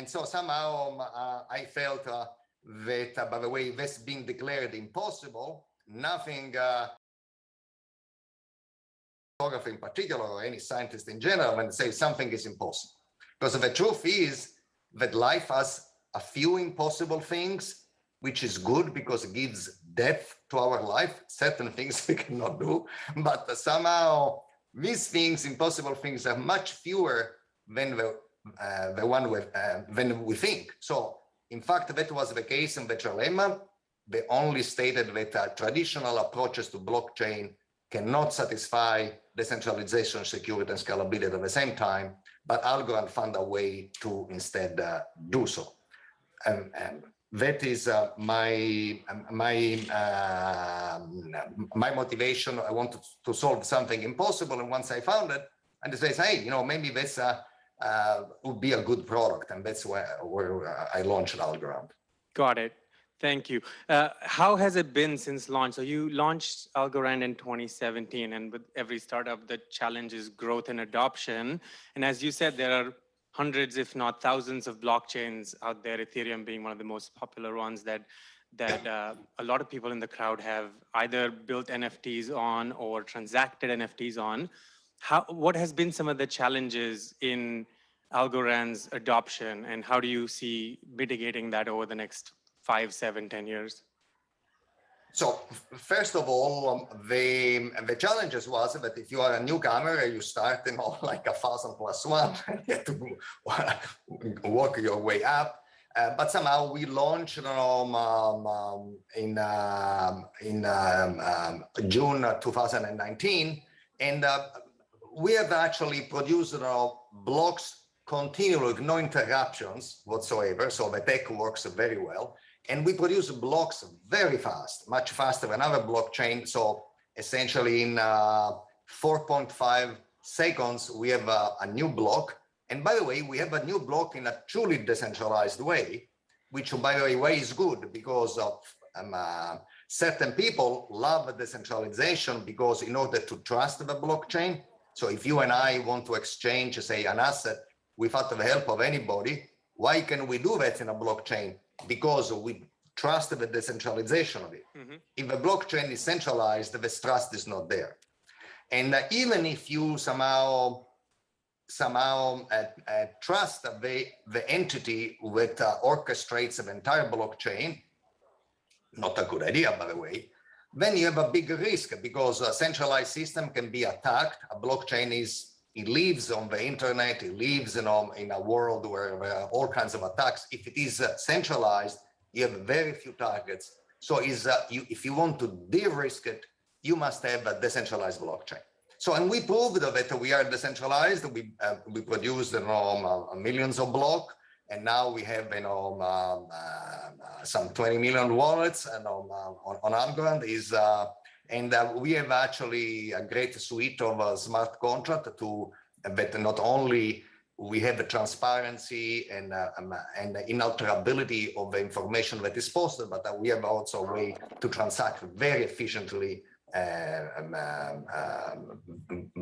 so somehow I felt that, by the way, this being declared impossible, nothing, in particular, or any scientist in general, when they say something is impossible. Because the truth is that life has a few impossible things, which is good because it gives depth to our life. Certain things we cannot do, but somehow these things, impossible things, are much fewer than the one than we think. So, in fact, that was the case in the trilemma. They only stated that traditional approaches to blockchain cannot satisfy decentralization, security, and scalability at the same time, but Algorand found a way to instead do so. That is my motivation. I wanted to solve something impossible, and once I found it, and they say, hey, maybe this would be a good product, and that's where I launched Algorand. Got it. Thank you. How has it been since launch? So you launched Algorand in 2017, and with every startup, the challenge is growth and adoption. And as you said, there are hundreds, if not thousands, of blockchains out there, Ethereum being one of the most popular ones that a lot of people in the crowd have either built NFTs on or transacted NFTs on. What has been some of the challenges in Algorand's adoption, and how do you see mitigating that over the next 5, 7, 10 years? So first of all, the challenges was that if you are a newcomer, you start like 1,000+1, you have to work your way up. But somehow we launched in June 2019, and we have actually produced blocks continually with no interruptions whatsoever. So the tech works very well. And we produce blocks very fast, much faster than other blockchain. So essentially in 4.5 seconds, we have a new block. And by the way, we have a new block in a truly decentralized way, which by the way is good because of certain people love decentralization because in order to trust the blockchain. So if you and I want to exchange, say, an asset without the help of anybody, why can we do that in a blockchain? Because we trust the decentralization of it. Mm-hmm. If the blockchain is centralized, this trust is not there. And even if you somehow trust the entity that orchestrates the entire blockchain, not a good idea, by the way, then you have a big risk because a centralized system can be attacked. A blockchain is He lives on the internet. He lives, in a world where there are all kinds of attacks. If it is centralized, you have very few targets. So if you want to de-risk it, you must have a decentralized blockchain. So, and we proved that we are decentralized. We produced millions of blocks, and now we have some 20 million wallets and on Algorand is. And we have actually a great suite of smart contract that not only we have the transparency and inalterability of the information that is posted, but we have also a way to transact very efficiently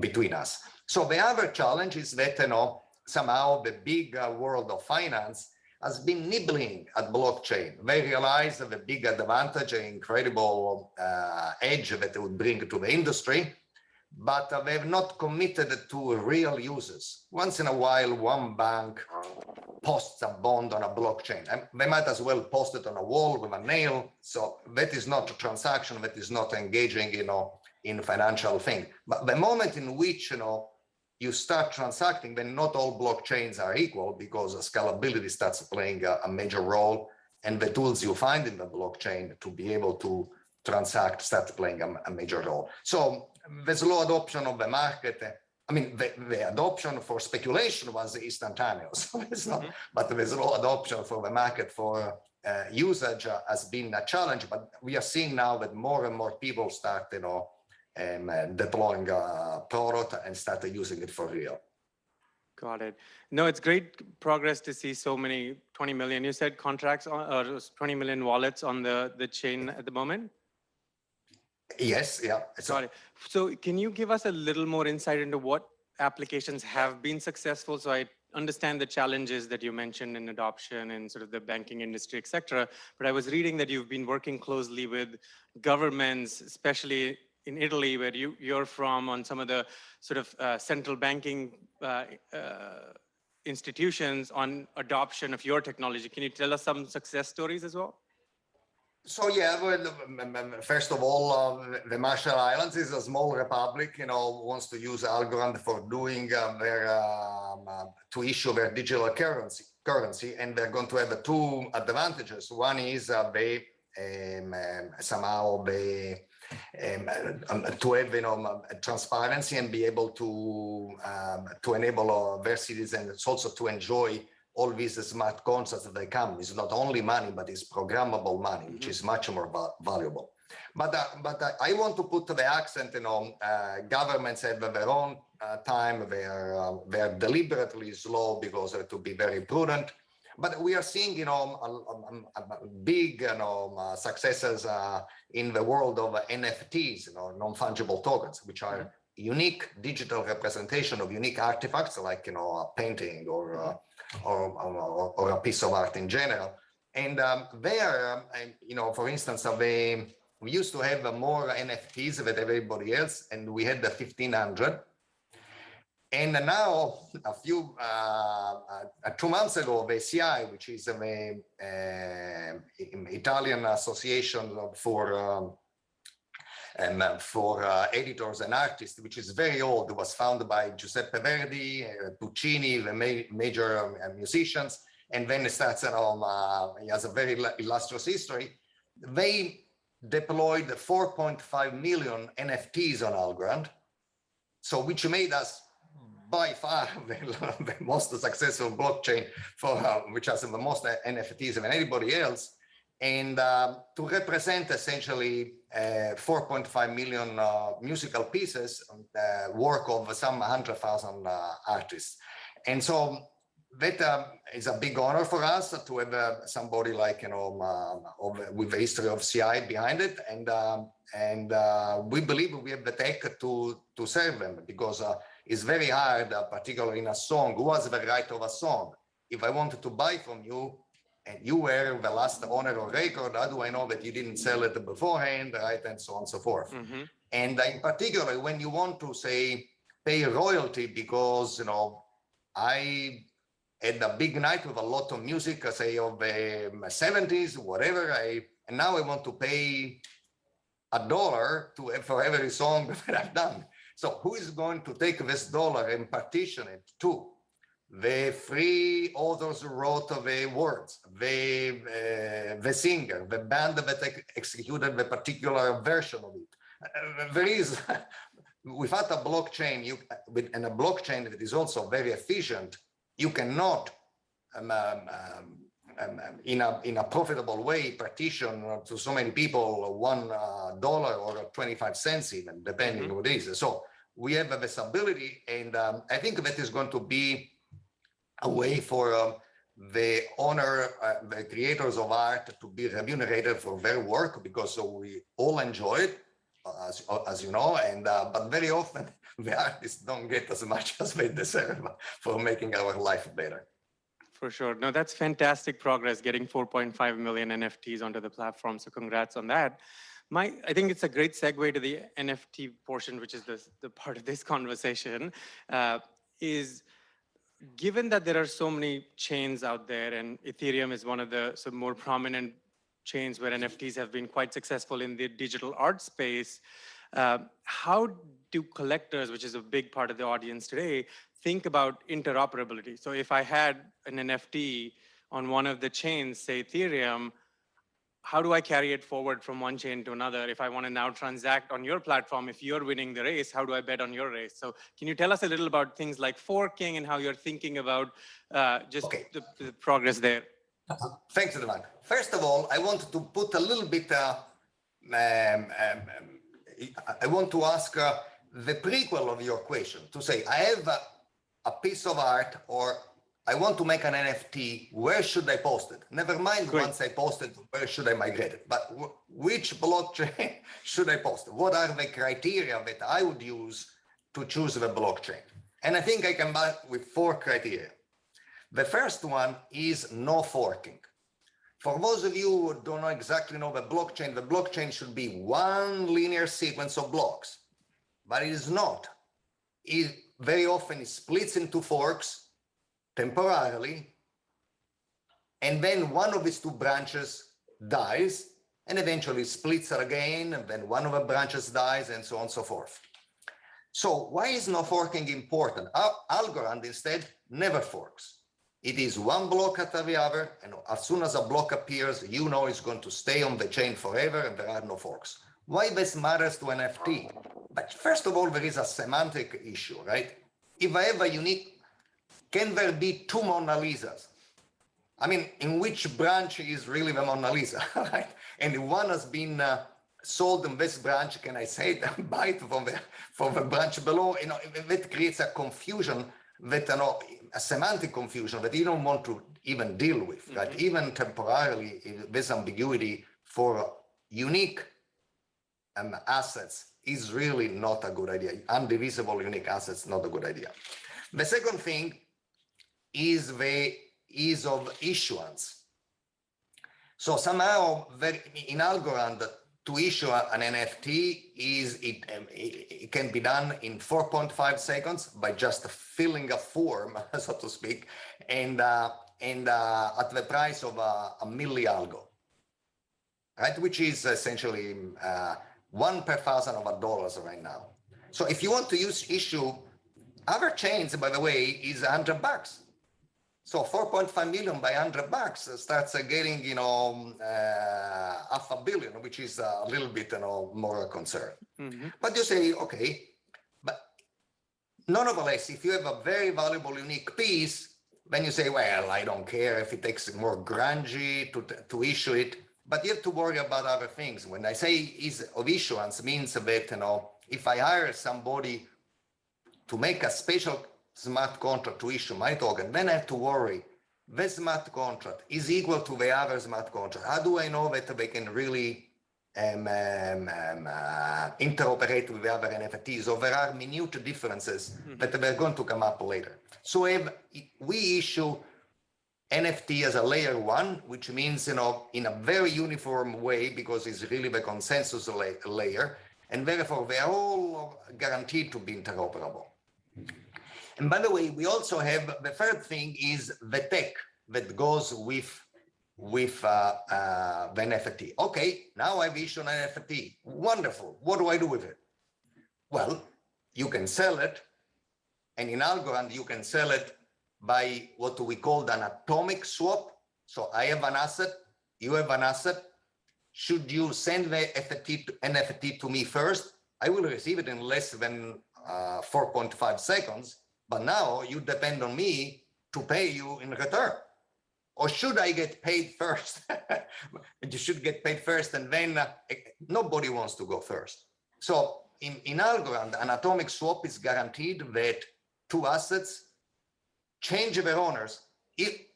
between us. So the other challenge is that somehow the big world of finance has been nibbling at blockchain. They realize the big advantage and incredible edge that it would bring to the industry, but they have not committed to real uses. Once in a while, one bank posts a bond on a blockchain, and they might as well post it on a wall with a nail. So that is not a transaction, that is not engaging, in financial thing. But the moment in which, you start transacting, then not all blockchains are equal, because scalability starts playing a major role, and the tools you find in the blockchain to be able to transact start playing a major role. So the slow adoption of the market, the adoption for speculation was instantaneous. It's not, but the slow adoption for the market for usage has been a challenge. But we are seeing now that more and more people start, deploying a product and started using it for real. Got it. No, it's great progress to see so many 20 million, you said, contracts or 20 million wallets on the chain at the moment? Yes, yeah. Got it. So can you give us a little more insight into what applications have been successful? So I understand the challenges that you mentioned in adoption and sort of the banking industry, et cetera. But I was reading that you've been working closely with governments, especially in Italy, where you're from, on some of the sort of central banking institutions on adoption of your technology. Can you tell us some success stories as well? So yeah, well, first of all, the Marshall Islands is a small republic, wants to use Algorand for doing to issue their digital currency, and they're going to have two advantages. One is they somehow to have transparency and be able to enable their citizens also to enjoy all these smart contracts that they come. It's not only money, but it's programmable money, which is much more valuable. But I want to put the accent, governments have their own time. They're deliberately slow because they have to be very prudent. But we are seeing, big, successes in the world of NFTs, non-fungible tokens, which are unique digital representation of unique artifacts, like a painting or a piece of art in general. And there, for instance, we used to have more NFTs than everybody else, and we had the 1,500. And now, 2 months ago, the CI, which is the Italian Association for editors and artists, which is very old, was founded by Giuseppe Verdi, Puccini, the major musicians, and then it starts, he has a very illustrious history. They deployed 4.5 million NFTs on Algorand, so which made us by far the most successful blockchain which has the most NFTs than anybody else. And to represent essentially 4.5 million musical pieces, work of some 100,000 artists. And so that is a big honor for us to have somebody like, with a history of CI behind it. And we believe we have the tech to serve them, because it's very hard, particularly in a song. Who has the right of a song? If I wanted to buy from you, and you were the last owner of record, how do I know that you didn't sell it beforehand, right? And so on and so forth. Mm-hmm. And in particular, when you want to say, pay royalty because, I had a big night with a lot of music, say of the 70s, whatever, and now I want to pay $1 for every song that I've done. So who is going to take this dollar and partition it to the three authors who wrote the words, the singer, the band that executed the particular version of it? There is, without a blockchain, and a blockchain that is also very efficient, you cannot, in a profitable way, partition to so many people $1 or 25 cents even, depending what it is. So we have this ability, and I think that is going to be a way for the owner, the creators of art to be remunerated for their work, because we all enjoy it, as you know, and but very often the artists don't get as much as they deserve for making our life better. For sure. No, that's fantastic progress, getting 4.5 million NFTs onto the platform. So congrats on that. I think it's a great segue to the NFT portion, which is the part of this conversation, is given that there are so many chains out there, and Ethereum is one of the more prominent chains where NFTs have been quite successful in the digital art space, how do collectors, which is a big part of the audience today, think about interoperability? So if I had an NFT on one of the chains, say Ethereum, how do I carry it forward from one chain to another? If I want to now transact on your platform, if you're winning the race, how do I bet on your race? So can you tell us a little about things like forking and how you're thinking about just the progress there? Thanks, Devon. First of all, I want to put a little bit, I want to ask the prequel of your question, to say, I have a piece of art, or I want to make an NFT, where should I post it? Never mind, once I post it, where should I migrate it? But which blockchain should I post? What are the criteria that I would use to choose the blockchain? And I think I come back with 4 criteria. The first one is no forking. For those of you who don't know exactly know the blockchain should be one linear sequence of blocks, but it is not. It very often splits into forks temporarily, and then one of its 2 branches dies and eventually splits again, and then one of the branches dies, and so on and so forth. So why is no forking important? Algorand instead never forks. It is one block after the other, and as soon as a block appears, you know it's going to stay on the chain forever, and there are no forks. Why this matters to NFT? But first of all, there is a semantic issue, right? If I have a unique, can there be 2 Mona Lisas? I mean, in which branch is really the Mona Lisa, right? And if one has been sold in this branch, can I say buy it from the branch below? You know, that creates a confusion that, a semantic confusion that you don't want to even deal with, right? Even temporarily, this ambiguity for unique assets is really not a good idea. Undivisible unique assets, not a good idea. The second thing is the ease of issuance. So somehow in Algorand, to issue an NFT it can be done in 4.5 seconds by just filling a form, so to speak, and at the price of a milli-algo, right? Which is essentially $1 per $1,000 right now. So if you want to issue other chains, by the way, is $100. So 4.5 million by $100 starts getting, $500 million, which is a little bit, more a concern. But you say, okay, but nonetheless, if you have a very valuable, unique piece, then you say, well, I don't care if it takes more grungy to issue it, but you have to worry about other things. When I say ease of issuance means that, if I hire somebody to make a special smart contract to issue my token, then I have to worry, the smart contract is equal to the other smart contract. How do I know that they can really interoperate with the other NFTs? Or there are minute differences that they're going to come up later. So if we issue NFT as a layer 1, which means, in a very uniform way, because it's really the consensus layer, and therefore they are all guaranteed to be interoperable. And by the way, we also have the third thing is the tech that goes with the NFT. Okay, now I've issued an NFT. Wonderful. What do I do with it? Well, you can sell it. And in Algorand, you can sell it by what we call an atomic swap. So I have an asset, you have an asset. Should you send the NFT to me first? I will receive it in less than 4.5 seconds. But now you depend on me to pay you in return. Or should I get paid first? You should get paid first, and then nobody wants to go first. So in Algorand, an atomic swap is guaranteed that two assets change their owners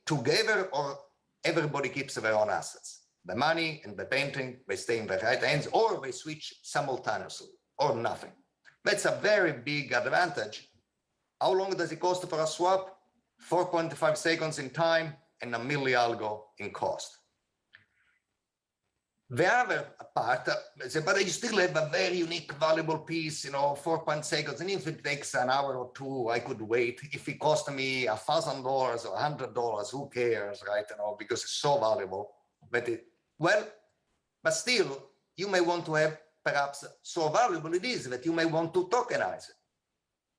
together, or everybody keeps their own assets. The money and the painting, they stay in the right hands, or they switch simultaneously, or nothing. That's a very big advantage. How long does it cost for a swap? 4.5 seconds in time and a milli-algo in cost. The other part, but you still have a very unique, valuable piece, 4.5 seconds. And if it takes an hour or two, I could wait. If it cost me $1,000 or $100, who cares, right? Because it's so valuable. But still, you may want to have, perhaps so valuable it is that you may want to tokenize it.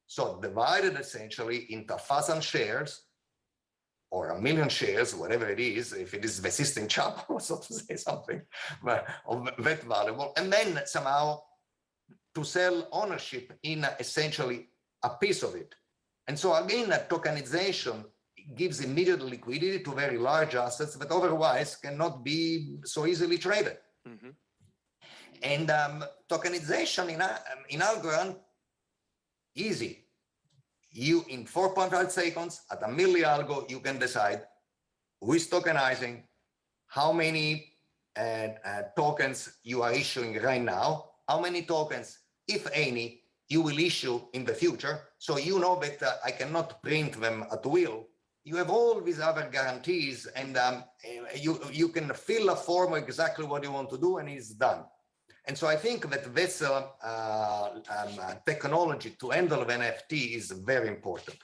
So divided essentially into 1,000 shares, or 1 million shares, whatever it is, if it is the Sistine Chapel, so to say something, but that valuable, and then somehow to sell ownership in essentially a piece of it. And so again, that tokenization gives immediate liquidity to very large assets that otherwise cannot be so easily traded. Mm-hmm. And tokenization in Algorand, easy. You, in 4.5 seconds, at a milli-algo, you can decide who is tokenizing, how many tokens you are issuing right now, how many tokens, if any, you will issue in the future. So you know that I cannot print them at will. You have all these other guarantees, and you can fill a form exactly what you want to do, and it's done. And so I think that this technology to handle the NFT is very important.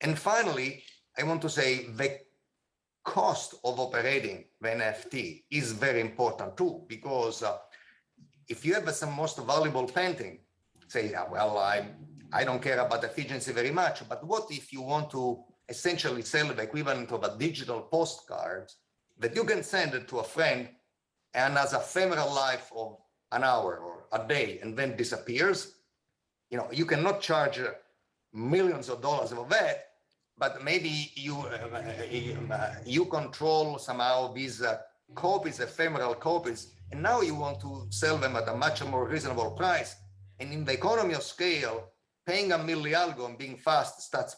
And finally, I want to say the cost of operating the NFT is very important too, because if you have some most valuable painting, say, well, I don't care about efficiency very much, but what if you want to essentially sell the equivalent of a digital postcard that you can send it to a friend and has a ephemeral life of an hour or a day and then disappears? You cannot charge millions of dollars for that, but maybe you control somehow these copies, ephemeral copies, and now you want to sell them at a much more reasonable price. And in the economy of scale, paying a milli-algo and being fast starts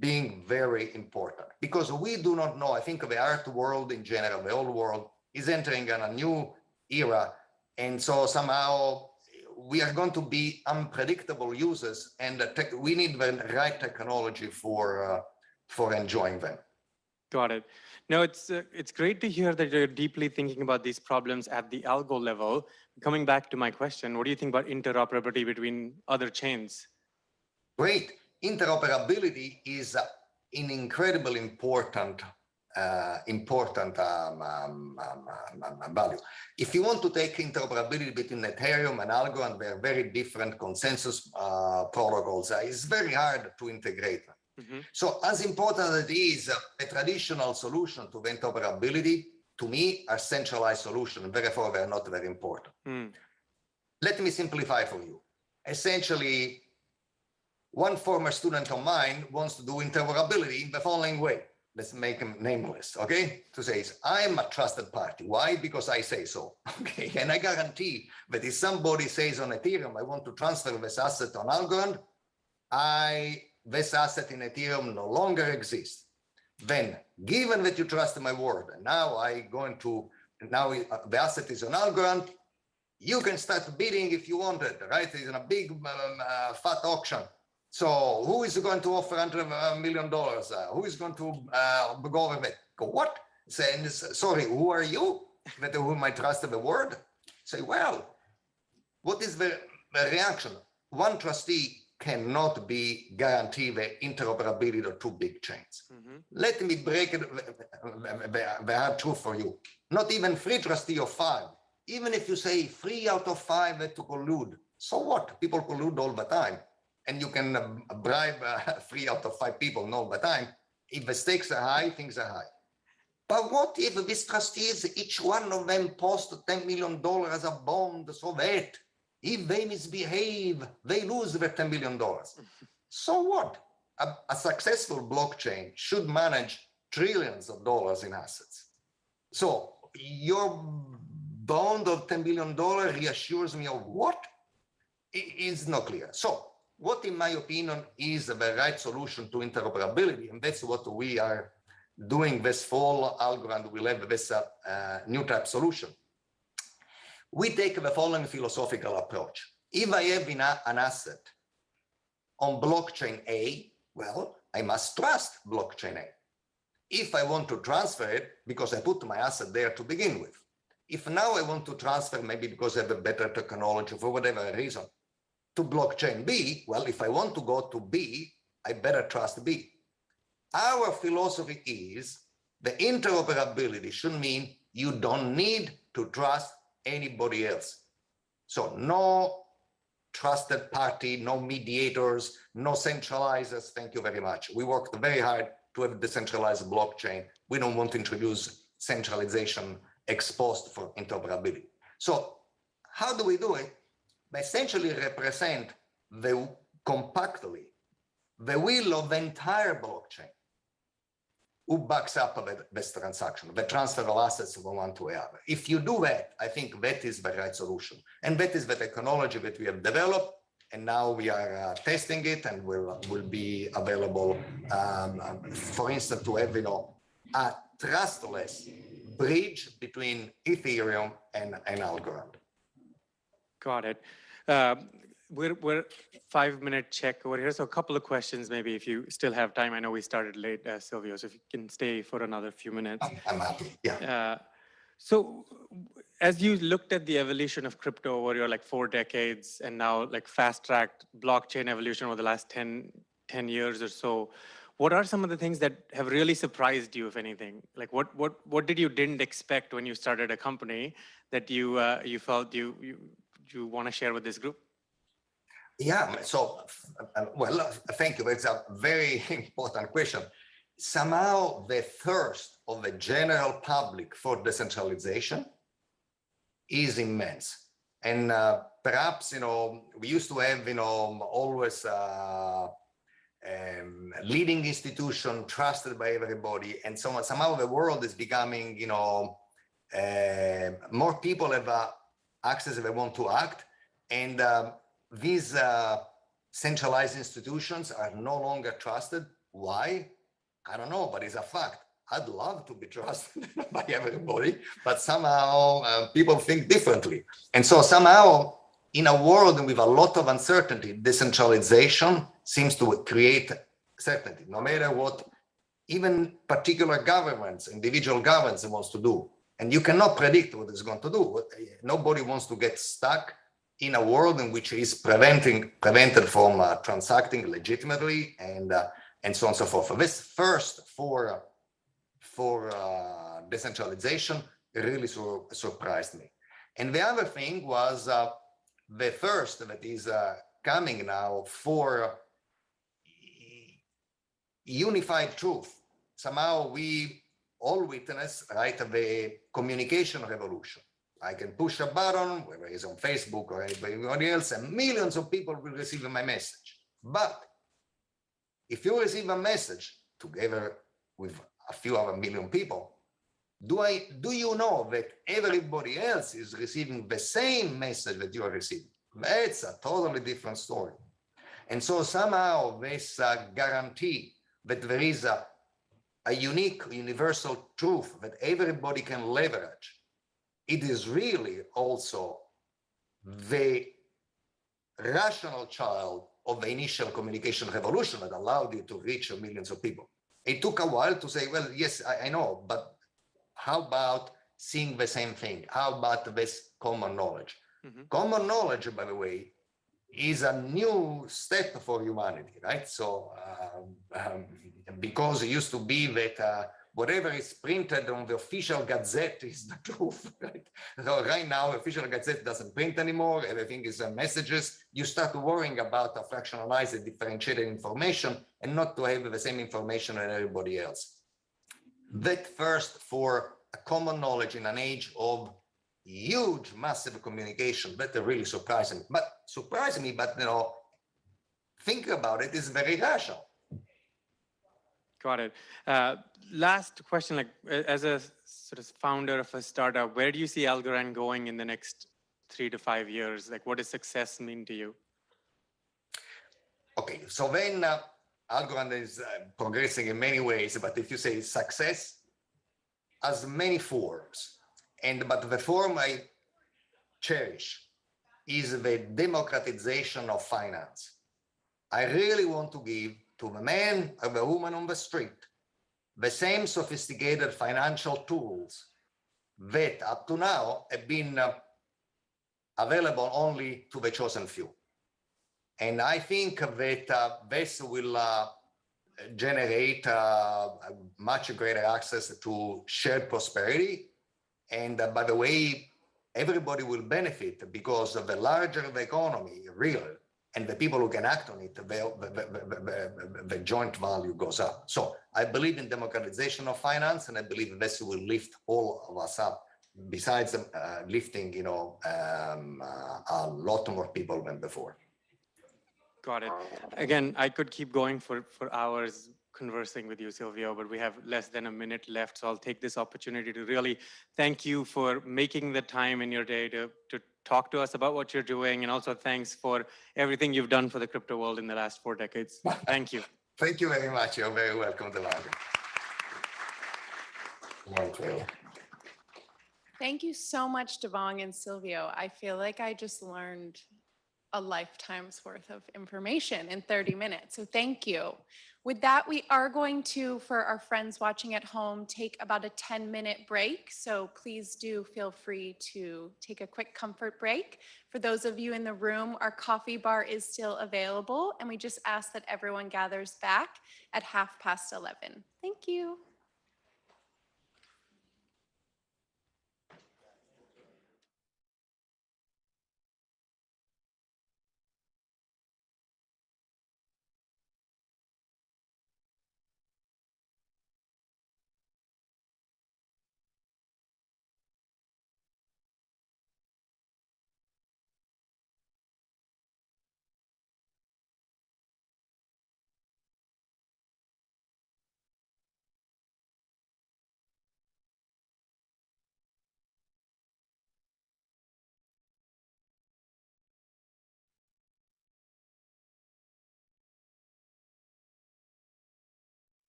being very important, because we do not know. I think the art world in general, the whole world, is entering in a new era. And so somehow we are going to be unpredictable users, and we need the right technology for enjoying them. Got it. No, it's great to hear that you're deeply thinking about these problems at the algo level. Coming back to my question, what do you think about interoperability between other chains? Great. Interoperability is an incredibly important value. If you want to take interoperability between Ethereum and Algorand, they're very different consensus protocols. It's very hard to integrate them. Mm-hmm. So as important as it is, a traditional solution to the interoperability, to me, are centralized solutions, and therefore they're not very important. Mm. Let me simplify for you. Essentially, one former student of mine wants to do interoperability in the following way. Let's make him nameless, okay? To say, I'm a trusted party. Why? Because I say so, okay? And I guarantee that if somebody says on Ethereum, I want to transfer this asset on Algorand, this asset in Ethereum no longer exists. Then, given that you trust my word, and now the asset is on Algorand, you can start bidding if you want it, right? It's in a big fat auction. So who is going to offer $100 million? Who is going to go over that? Go, what? Saying, sorry, who are you? That whom I trust the word? Say, well, what is the reaction? One trustee cannot be guaranteed the interoperability of two big chains. Mm-hmm. Let me break it, the hard truth for you. Not even 3 trustee of 5. Even if you say 3 out of 5 had to collude, So what? People collude all the time. And you can bribe 3 out of 5 people all the time. If the stakes are high, things are high. But what if these trustees, each one of them post $10 million as a bond so that if they misbehave, they lose the $10 million? So what? A successful blockchain should manage trillions of dollars in assets. So your bond of $10 billion reassures me of what? It is not clear. So what, in my opinion, is the right solution to interoperability? And that's what we are doing this fall. Algorand will have this new type solution. We take the following philosophical approach. If I have an asset on blockchain A, well, I must trust blockchain A. If I want to transfer it, because I put my asset there to begin with. If now I want to transfer, maybe because I have a better technology for whatever reason, to blockchain B, well, if I want to go to B, I better trust B. Our philosophy is the interoperability should mean you don't need to trust anybody else. So no trusted party, no mediators, no centralizers. Thank you very much. We worked very hard to have a decentralized blockchain. We don't want to introduce centralization ex post for interoperability. So how do we do it? By essentially represent compactly the will of the entire blockchain who backs up this transaction, the transfer of assets from one to another. If you do that, I think that is the right solution. And that is the technology that we have developed. And now we are testing it and will be available, for instance, to have a trustless bridge between Ethereum and Algorand. Got it. We're 5-minute check over here. So a couple of questions, maybe if you still have time. I know we started late, Silvio, so if you can stay for another few minutes. I'm happy, yeah. So as you looked at the evolution of crypto over your 4 decades and now fast-tracked blockchain evolution over the last 10 years or so, what are some of the things that have really surprised you, if anything? What did you didn't expect when you started a company that you felt you want to share with this group? Yeah, so, well, thank you. It's a very important question. Somehow the thirst of the general public for decentralization is immense. And perhaps, we used to have, always leading institution trusted by everybody. And so somehow the world is becoming, more people have access if they want to act. And these centralized institutions are no longer trusted. Why? I don't know, but it's a fact. I'd love to be trusted by everybody, but somehow people think differently. And so somehow in a world with a lot of uncertainty, decentralization seems to create certainty, no matter what even particular governments, individual governments wants to do. And you cannot predict what it's going to do. Nobody wants to get stuck in a world in which is prevented from transacting legitimately and so on and so forth. So this first for decentralization really surprised me. And the other thing was the first that is coming now for unified truth. Somehow we all witness, right, the communication revolution. I can push a button, whether it's on Facebook or anybody else, and millions of people will receive my message. But if you receive a message together with a few other million people, do you know that everybody else is receiving the same message that you are receiving? That's a totally different story. And so somehow this guarantee that there is a unique universal truth that everybody can leverage, it is really also the rational child of the initial communication revolution that allowed you to reach millions of people. It took a while to say, well, yes, I know, but how about seeing the same thing? How about this common knowledge? Mm-hmm. Common knowledge, by the way, is a new step for humanity, right? So, because it used to be that whatever is printed on the official gazette is the truth, right? So right now, official gazette doesn't print anymore. Everything is messages. You start worrying about a fractionalized and differentiated information and not to have the same information as everybody else. That first for a common knowledge in an age of huge, massive communication, that really surprised me. But think about it, is very rational. Got it. Last question, like as a sort of founder of a startup, where do you see Algorand going in the next 3 to 5 years? Like, what does success mean to you? Okay, so then Algorand is progressing in many ways, but if you say success has many forms, but the form I cherish is the democratization of finance. I really want to give to the man or the woman on the street the same sophisticated financial tools that up to now have been available only to the chosen few. And I think that this will generate much greater access to shared prosperity. And by the way, everybody will benefit because the larger the economy, real, and the people who can act on it, the joint value goes up. So I believe in democratization of finance, and I believe this will lift all of us up. Besides lifting, a lot more people than before. Got it. Again, I could keep going for hours conversing with you, Silvio, but we have less than a minute left. So I'll take this opportunity to really thank you for making the time in your day to talk to us about what you're doing. And also thanks for everything you've done for the crypto world in the last 4 decades. Thank you. Thank you very much. You're very welcome to London. Thank you so much, Devang and Silvio. I feel like I just learned a lifetime's worth of information in 30 minutes. So thank you. With that, we are going to, for our friends watching at home, take about a 10-minute break. So please do feel free to take a quick comfort break. For those of you in the room, our coffee bar is still available, and we just ask that everyone gathers back at 11:30. Thank you.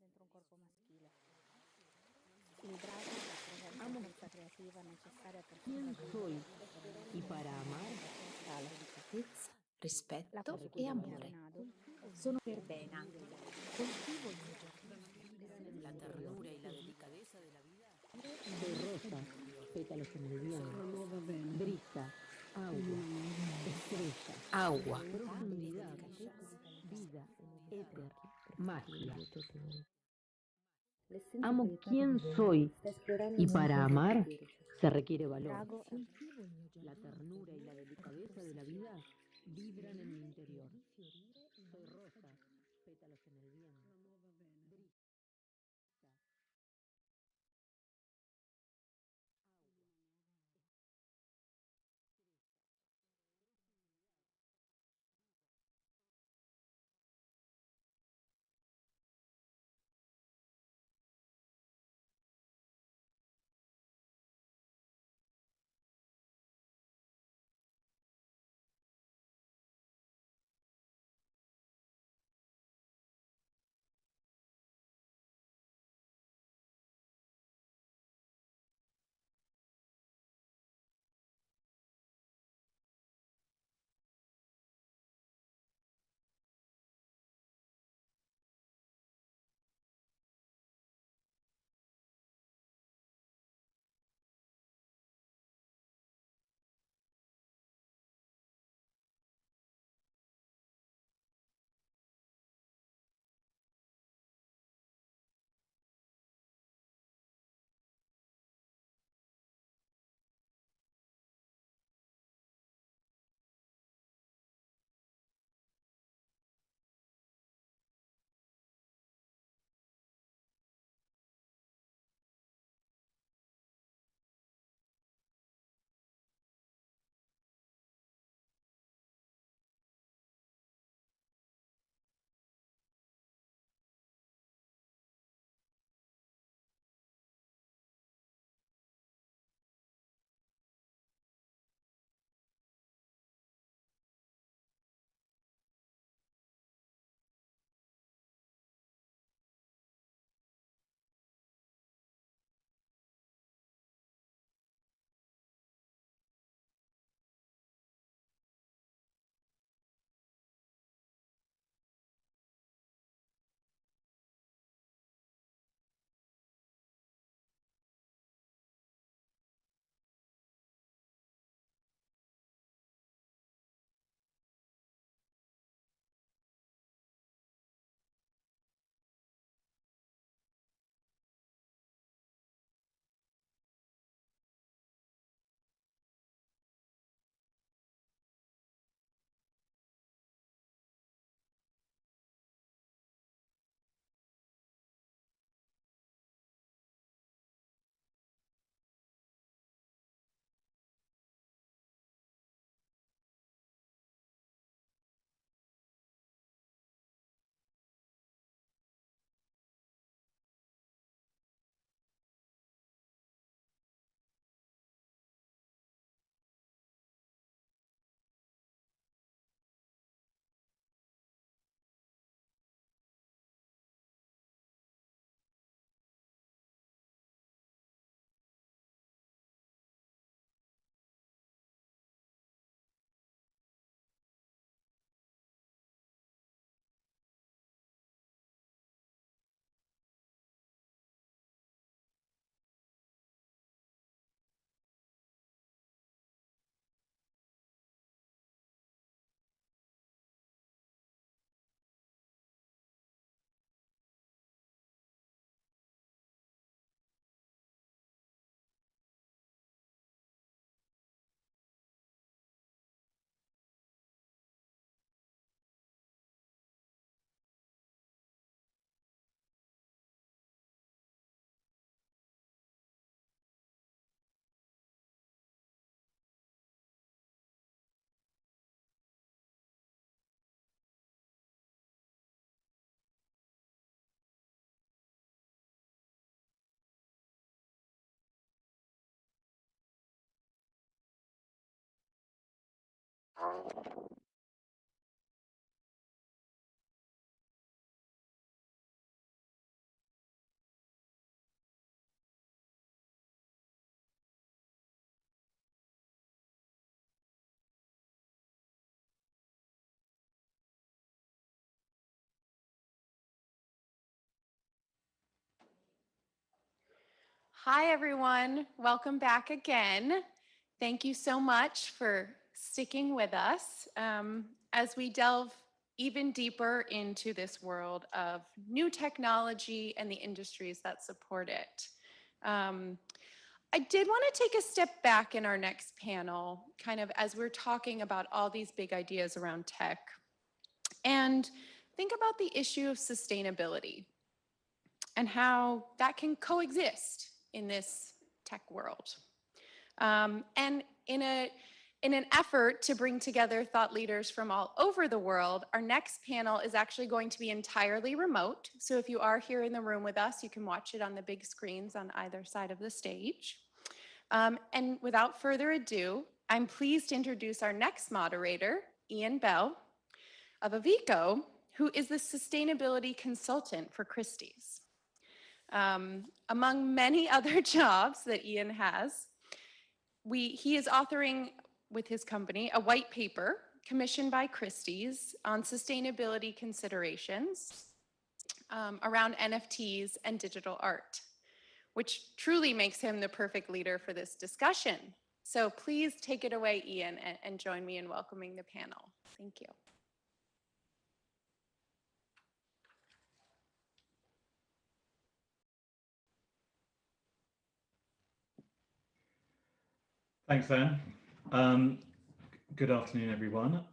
dentro un corpo maschile. Il drago rappresenta la forza creativa necessaria per ¿Quién soy? Y para amar, delicatezza, rispetto e amore. sono verbena. Coltivo il mio giardino, la ternura y la delicadeza de la vida. Soy rosa, pétalos en el viento, brisa, agua, estrella, agua, profundidad, vida, éter, magia. Amo quién soy y para amar se requiere valor. La ternura y la delicadeza de la vida vibran en mi interior. Soy rosa, pétalos en el viento. Hi, everyone. Welcome back again. Thank you so much for sticking with us as we delve even deeper into this world of new technology and the industries that support it. I did want to take a step back in our next panel, kind of as we're talking about all these big ideas around tech, and think about the issue of sustainability and how that can coexist in this tech world. And in an effort to bring together thought leaders from all over the world, our next panel is actually going to be entirely remote. So if you are here in the room with us, you can watch it on the big screens on either side of the stage. And without further ado, I'm pleased to introduce our next moderator, Ian Bell of Avico, who is the sustainability consultant for Christie's. Among many other jobs that Ian has, he is authoring with his company a white paper commissioned by Christie's on sustainability considerations around NFTs and digital art, which truly makes him the perfect leader for this discussion. So please take it away, Ian, and join me in welcoming the panel. Thank you. Thanks, Anne. Good afternoon, everyone.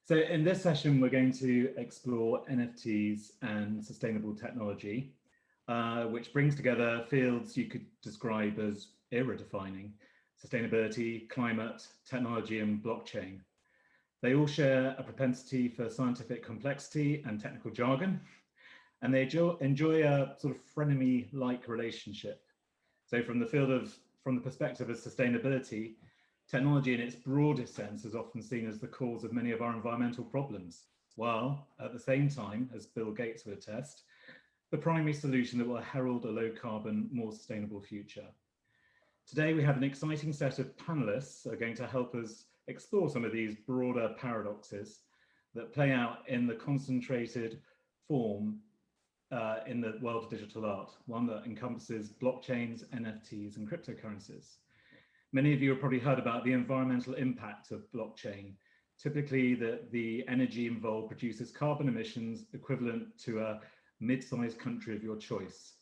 So in this session, we're going to explore NFTs and sustainable technology, which brings together fields you could describe as era-defining: sustainability, climate, technology, and blockchain. They all share a propensity for scientific complexity and technical jargon, and they enjoy a sort of frenemy-like relationship. So from the perspective of sustainability, technology in its broadest sense is often seen as the cause of many of our environmental problems, while at the same time, as Bill Gates would attest, the primary solution that will herald a low carbon, more sustainable future. Today, we have an exciting set of panelists who are going to help us explore some of these broader paradoxes that play out in the concentrated form in the world of digital art, one that encompasses blockchains, NFTs, and cryptocurrencies. Many of you have probably heard about the environmental impact of blockchain. Typically, the energy involved produces carbon emissions equivalent to a mid-sized country of your choice.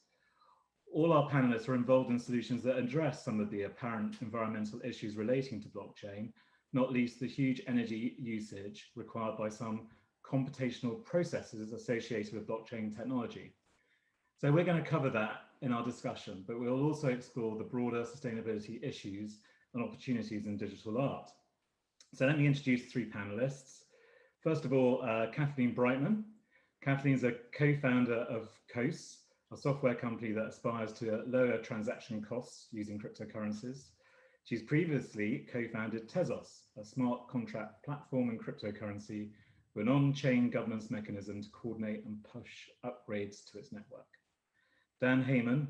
All our panelists are involved in solutions that address some of the apparent environmental issues relating to blockchain, not least the huge energy usage required by some computational processes associated with blockchain technology. So we're going to cover that in our discussion, but we'll also explore the broader sustainability issues and opportunities in digital art. So let me introduce three panelists. First of all, Kathleen Brightman. Kathleen's a co-founder of Coase, a software company that aspires to lower transaction costs using cryptocurrencies. She's previously co-founded Tezos, a smart contract platform and cryptocurrency with an on-chain governance mechanism to coordinate and push upgrades to its network. Dan Heyman,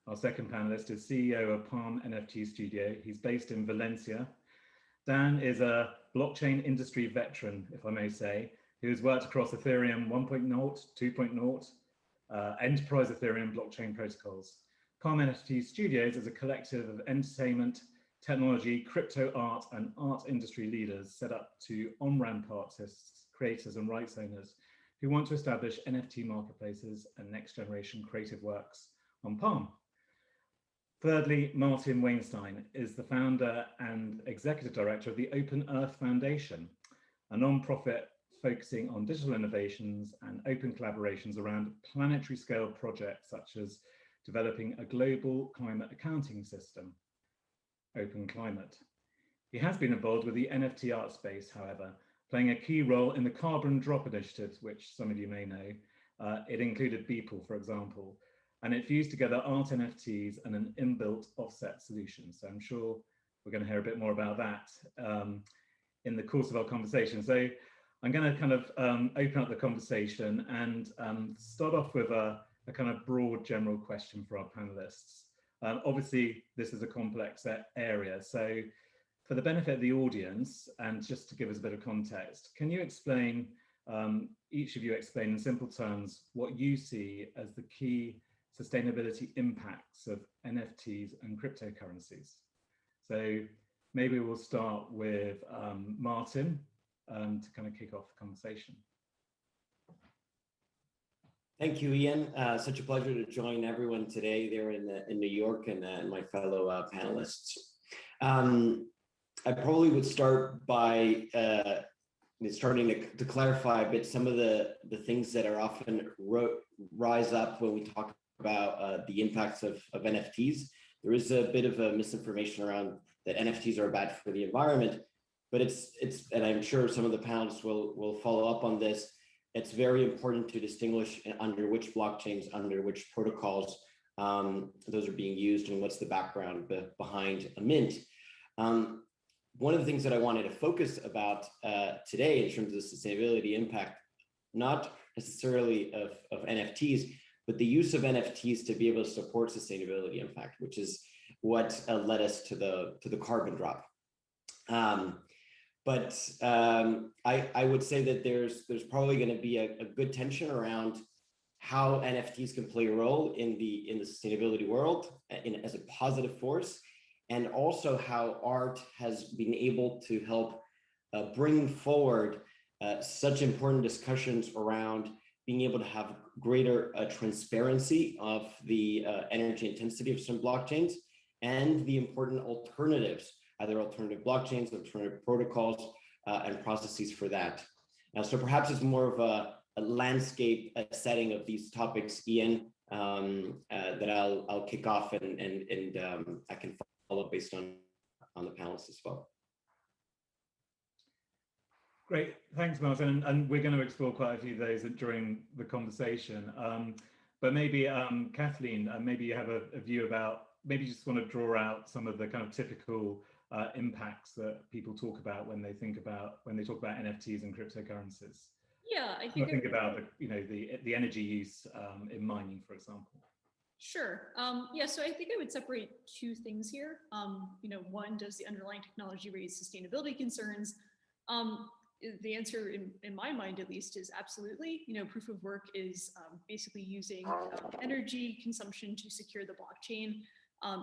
our second panelist, is CEO of Palm NFT Studio. He's based in Valencia. Dan is a blockchain industry veteran, if I may say, who has worked across Ethereum 1.0, 2.0, enterprise Ethereum blockchain protocols. Palm NFT Studios is a collective of entertainment, technology, crypto art, and art industry leaders set up to on-ramp artists, creators, and rights owners who want to establish NFT marketplaces and next-generation creative works on Palm. Thirdly, Martin Weinstein is the founder and executive director of the Open Earth Foundation, a non-profit focusing on digital innovations and open collaborations around planetary scale projects such as developing a global climate accounting system, Open Climate. He has been involved with the NFT art space, however, playing a key role in the Carbon Drop Initiative, which some of you may know. It included Beeple, for example, and it fused together art NFTs and an inbuilt offset solution. So I'm sure we're going to hear a bit more about that. in the course of our conversation. So I'm going to kind of open up the conversation and start off with a kind of broad general question for our panelists. Obviously, this is a complex area. So for the benefit of the audience, and just to give us a bit of context, can you explain, each of you explain in simple terms, what you see as the key sustainability impacts of NFTs and cryptocurrencies? So maybe we'll start with Martin to kind of kick off the conversation. Thank you, Ian. Such a pleasure to join everyone today there in New York and my fellow panelists. I probably would start by starting to clarify a bit some of the things that are often rise up when we talk about the impacts of NFTs. There is a bit of a misinformation around that NFTs are bad for the environment, but it's and I'm sure some of the panelists will follow up on this. It's very important to distinguish under which blockchains, under which protocols those are being used and what's the background behind a mint. One of the things that I wanted to focus about today in terms of the sustainability impact, not necessarily of NFTs, but the use of NFTs to be able to support sustainability impact, which is what led us to the carbon drop. But I would say that there's probably going to be a good tension around how NFTs can play a role in the sustainability world as a positive force, and also how art has been able to help bring forward such important discussions around being able to have greater transparency of the energy intensity of some blockchains and the important alternatives, either alternative blockchains, alternative protocols, and processes for that. So perhaps it's more of a landscape setting of these topics, Ian, that I'll kick off and I can follow up based on the panelists as well. Great, thanks, Martin. And we're going to explore quite a few of those during the conversation. But maybe Kathleen, maybe you have a view about, maybe you just want to draw out some of the kind of typical impacts that people talk about when they talk about NFTs and cryptocurrencies. Yeah, I think about the energy use in mining, for example. Sure. Yeah, so I think I would separate two things here. One, does the underlying technology raise sustainability concerns? The answer in my mind, at least, is absolutely. Proof of work is basically using energy consumption to secure the blockchain.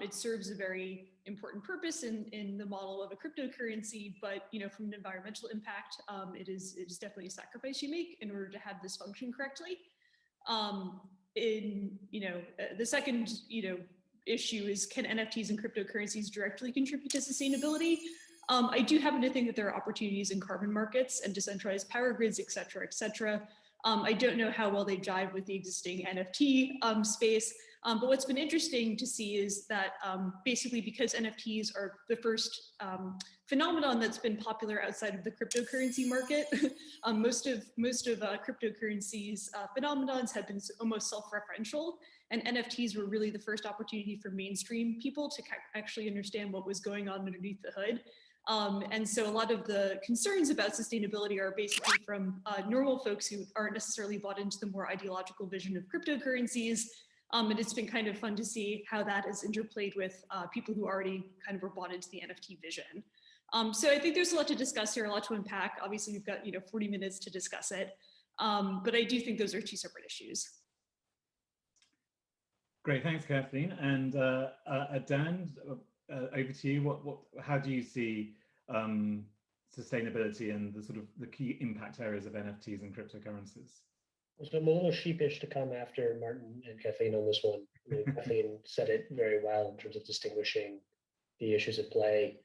It serves a very important purpose in the model of a cryptocurrency, but from an environmental impact, it is definitely a sacrifice you make in order to have this function correctly. The second issue is, can NFTs and cryptocurrencies directly contribute to sustainability? I do happen to think that there are opportunities in carbon markets and decentralized power grids, et cetera, et cetera. I don't know how well they jive with the existing NFT space, but what's been interesting to see is that basically because NFTs are the first phenomenon that's been popular outside of the cryptocurrency market, most of cryptocurrencies phenomenons have been almost self-referential, and NFTs were really the first opportunity for mainstream people to actually understand what was going on underneath the hood. And so a lot of the concerns about sustainability are basically from normal folks who aren't necessarily bought into the more ideological vision of cryptocurrencies. And it's been kind of fun to see how that is interplayed with people who already kind of were bought into the NFT vision. So I think there's a lot to discuss here, a lot to unpack. Obviously, we've got 40 minutes to discuss it. But I do think those are two separate issues. Great, thanks, Kathleen. And Dan, over to you. How do you see sustainability and the key impact areas of NFTs and cryptocurrencies? So I'm a little sheepish to come after Martin and Kathleen on this one. Kathleen said it very well in terms of distinguishing the issues at play.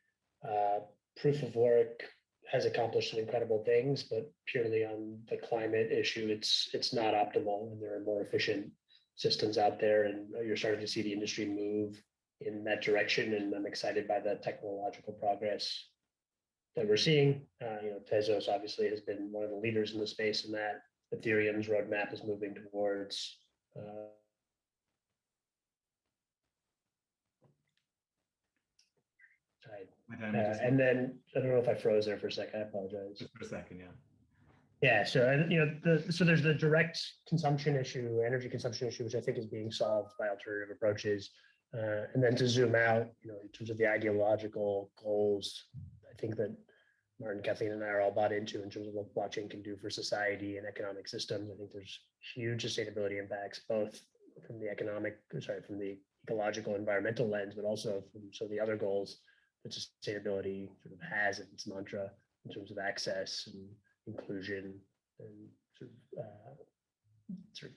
Proof of work has accomplished some incredible things, but purely on the climate issue, it's not optimal, and there are more efficient systems out there, and you're starting to see the industry move in that direction, and I'm excited by the technological progress that we're seeing. Tezos obviously has been one of the leaders in the space, and that Ethereum's roadmap is moving towards side. My damage is And then I don't know if I froze there for a second. I apologize. just for a second, yeah. Yeah, so and so there's the direct consumption issue, energy consumption issue, which I think is being solved by alternative approaches. And then to zoom out, in terms of the ideological goals, I think that Martin, Kathleen, and I are all bought into in terms of what blockchain can do for society and economic systems. I think there's huge sustainability impacts, both from the ecological, environmental lens, but also from some of the other goals that sustainability sort of has in its mantra in terms of access and inclusion and sort of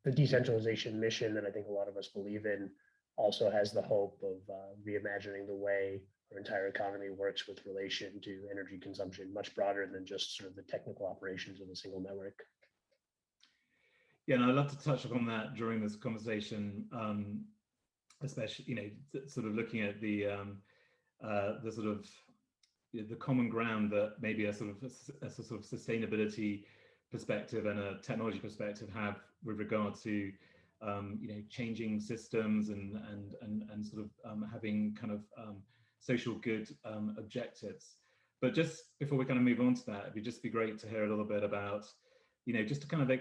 the decentralization mission that I think a lot of us believe in also has the hope of reimagining the way our entire economy works with relation to energy consumption, much broader than just sort of the technical operations of a single network. Yeah, and I'd love to touch upon that during this conversation, especially, sort of looking at the sort of the common ground that maybe a sort of sustainability perspective and a technology perspective have with regard to changing systems and sort of having kind of social good objectives. But just before we kind of move on to that, it'd just be great to hear a little bit about, just to kind of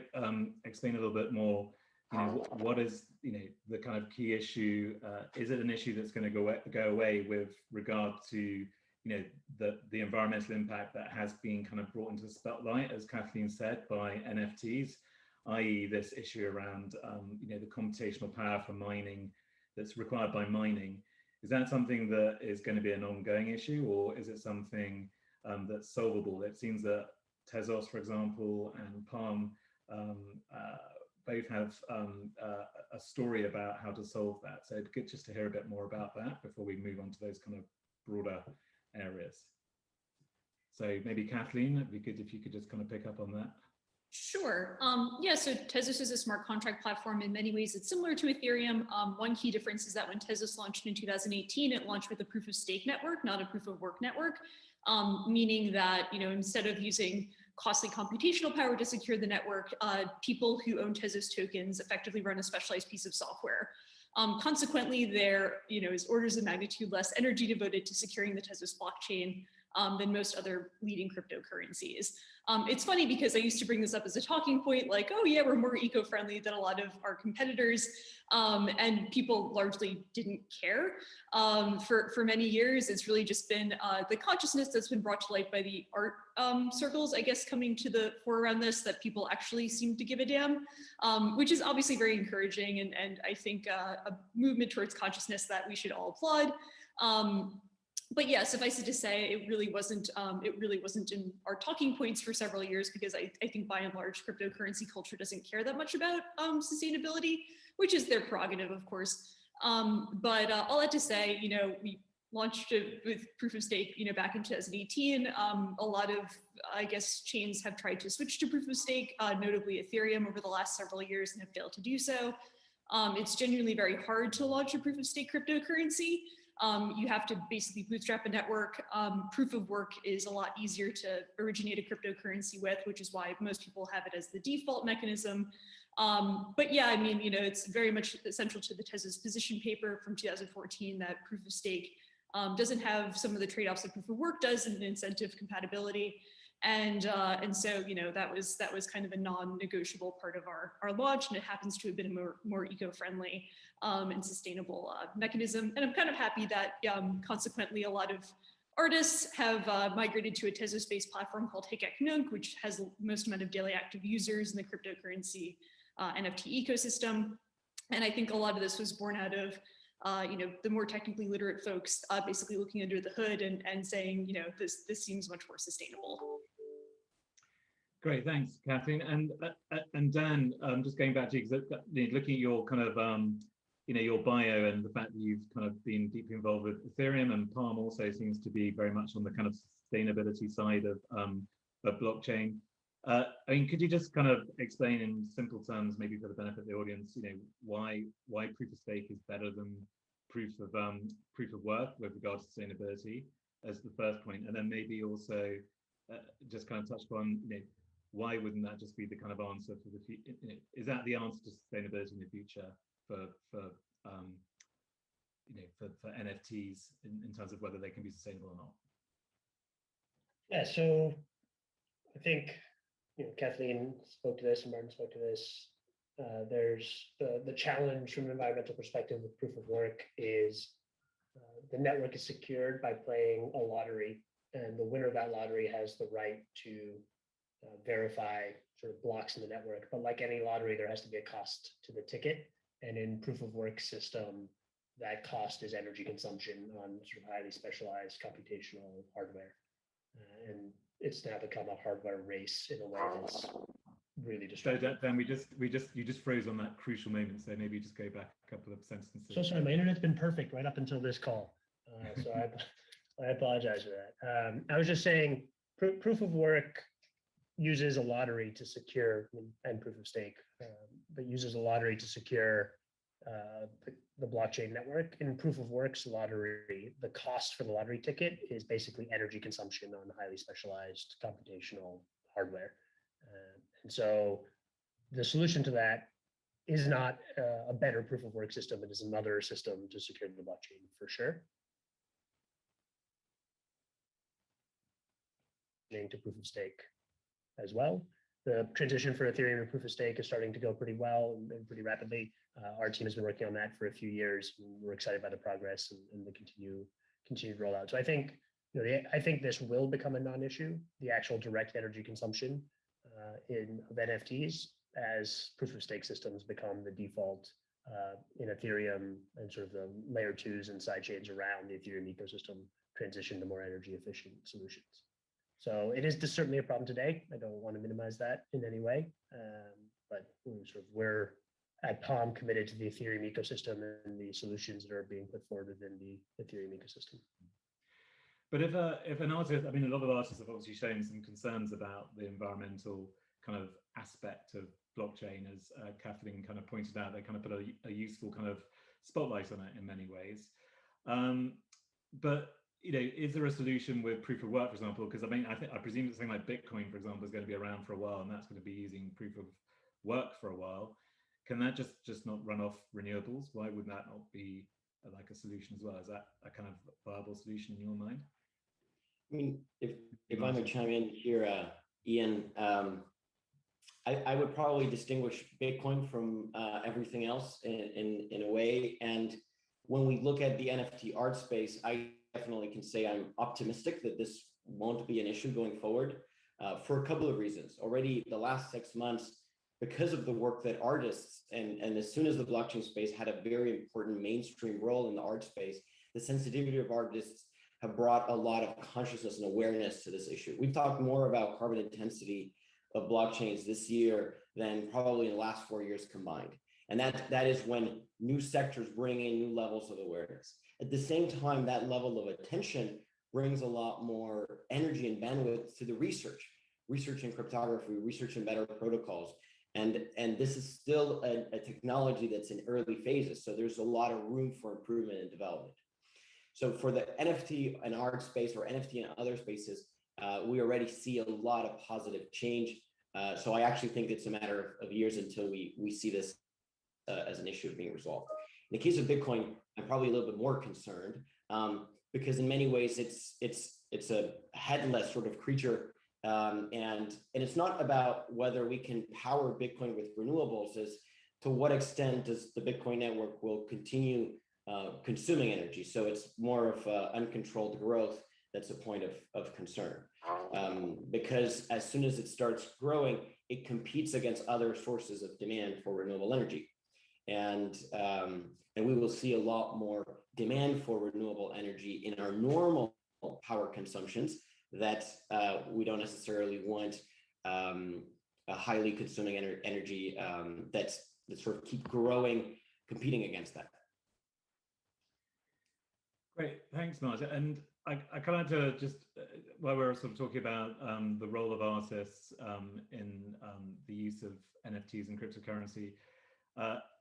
explain a little bit more, what is the kind of key issue? Is it an issue that's going to go away with regard to the environmental impact that has been kind of brought into the spotlight, as Kathleen said, by NFTs, i.e. this issue around the computational power for mining that's required by mining? Is that something that is going to be an ongoing issue, or is it something that's solvable? It seems that Tezos, for example, and Palm both have a story about how to solve that. So it'd be good just to hear a bit more about that before we move on to those kind of broader areas. So maybe Kathleen, it'd be good if you could just kind of pick up on that. Sure. Yeah, so Tezos is a smart contract platform. In many ways, it's similar to Ethereum. One key difference is that when Tezos launched in 2018, it launched with a proof of stake network, not a proof of work network, meaning that, instead of using costly computational power to secure the network, people who own Tezos tokens effectively run a specialized piece of software. Consequently, there is orders of magnitude less energy devoted to securing the Tezos blockchain than most other leading cryptocurrencies. It's funny because I used to bring this up as a talking point, like, oh yeah, we're more eco-friendly than a lot of our competitors, and people largely didn't care. For many years, it's really just been the consciousness that's been brought to light by the art circles, I guess, coming to the fore around this, that people actually seem to give a damn, which is obviously very encouraging, and I think a movement towards consciousness that we should all applaud. But yeah, suffice it to say, it really wasn't in our talking points for several years, because I think by and large, cryptocurrency culture doesn't care that much about sustainability, which is their prerogative, of course. But all that to say, we launched with proof of stake, back in 2018. A lot of, I guess, chains have tried to switch to proof of stake, notably Ethereum over the last several years, and have failed to do so. It's genuinely very hard to launch a proof of stake cryptocurrency. You have to basically bootstrap a network. Proof of work is a lot easier to originate a cryptocurrency with, which is why most people have it as the default mechanism. But yeah, I mean, it's very much essential to the Tezos position paper from 2014 that proof of stake doesn't have some of the trade-offs that proof of work does in incentive compatibility. And so, that was kind of a non-negotiable part of our launch, and it happens to have been a more eco-friendly and sustainable mechanism. And I'm kind of happy that consequently a lot of artists have migrated to a Tezos-based platform called Hikek, which has the most amount of daily active users in the cryptocurrency NFT ecosystem. And I think a lot of this was born out of the more technically literate folks basically looking under the hood and saying, this seems much more sustainable. Great, thanks, Kathleen. And Dan, just going back to you, because looking at your kind of your bio and the fact that you've kind of been deeply involved with Ethereum, and Palm also seems to be very much on the kind of sustainability side of blockchain. I mean, could you just kind of explain in simple terms, maybe for the benefit of the audience, why proof of stake is better than proof of work with regard to sustainability as the first point, and then maybe also just kind of touch upon, why wouldn't that just be the kind of answer for the future? Is that the answer to sustainability in the future for for NFTs in terms of whether they can be sustainable or not? Yeah, so I think Kathleen spoke to this and Martin spoke to this. There's the challenge from an environmental perspective with proof of work is the network is secured by playing a lottery, and the winner of that lottery has the right to verify sort of blocks in the network. But like any lottery, there has to be a cost to the ticket. And in proof of work system, that cost is energy consumption on sort of highly specialized computational hardware. And it's now become a hardware race in a way that's really distracting. So then you just froze on that crucial moment. So maybe just go back a couple of sentences. So sorry, my internet's been perfect right up until this call. So I apologize for that. I was just saying proof of work uses a lottery to secure, and proof of stake, but uses a lottery to secure the blockchain network. In proof of work's lottery, the cost for the lottery ticket is basically energy consumption on highly specialized computational hardware. And so the solution to that is not a better proof of work system. It is another system to secure the blockchain for sure. To proof of stake as well. The transition for Ethereum to proof of stake is starting to go pretty well and pretty rapidly. Our team has been working on that for a few years. And we're excited by the progress and the continued rollout. So I think I think this will become a non-issue, the actual direct energy consumption of NFTs as proof of stake systems become the default in Ethereum, and sort of the layer 2s and side chains around the Ethereum ecosystem transition to more energy efficient solutions. So it is certainly a problem today. I don't want to minimize that in any way, but we're at Palm committed to the Ethereum ecosystem and the solutions that are being put forward within the Ethereum ecosystem. But if an artist, I mean, a lot of artists have obviously shown some concerns about the environmental kind of aspect of blockchain, as Kathleen kind of pointed out. They kind of put a useful kind of spotlight on it in many ways. But is there a solution with proof of work, for example? Because I presume that something like Bitcoin, for example, is going to be around for a while, and that's going to be using proof of work for a while. Can that just not run off renewables? Why would that not be like a solution as well? Is that a kind of viable solution in your mind? I mean, if I may chime in here, Ian, I would probably distinguish Bitcoin from everything else in a way. And when we look at the NFT art space, I definitely can say I'm optimistic that this won't be an issue going forward for a couple of reasons. Already the last 6 months, because of the work that artists, and as soon as the blockchain space had a very important mainstream role in the art space, the sensitivity of artists have brought a lot of consciousness and awareness to this issue. We've talked more about carbon intensity of blockchains this year than probably in the last 4 years combined. And that is when new sectors bring in new levels of awareness. At the same time, that level of attention brings a lot more energy and bandwidth to the research in cryptography, research in better protocols. And this is still a technology that's in early phases. So there's a lot of room for improvement and development. So for the NFT and art space, or NFT and other spaces, we already see a lot of positive change. So I actually think it's a matter of years until we see this as an issue being resolved. In the case of Bitcoin, I'm probably a little bit more concerned because in many ways it's a headless sort of creature. And it's not about whether we can power Bitcoin with renewables, as to what extent does the Bitcoin network will continue consuming energy. So it's more of uncontrolled growth that's a point of concern. Because as soon as it starts growing, it competes against other sources of demand for renewable energy. And we will see a lot more demand for renewable energy in our normal power consumptions that we don't necessarily want a highly consuming energy that sort of keep growing, competing against that. Great, thanks, Martin. And I kind of to just, while we're sort of talking about the role of artists in the use of NFTs and cryptocurrency,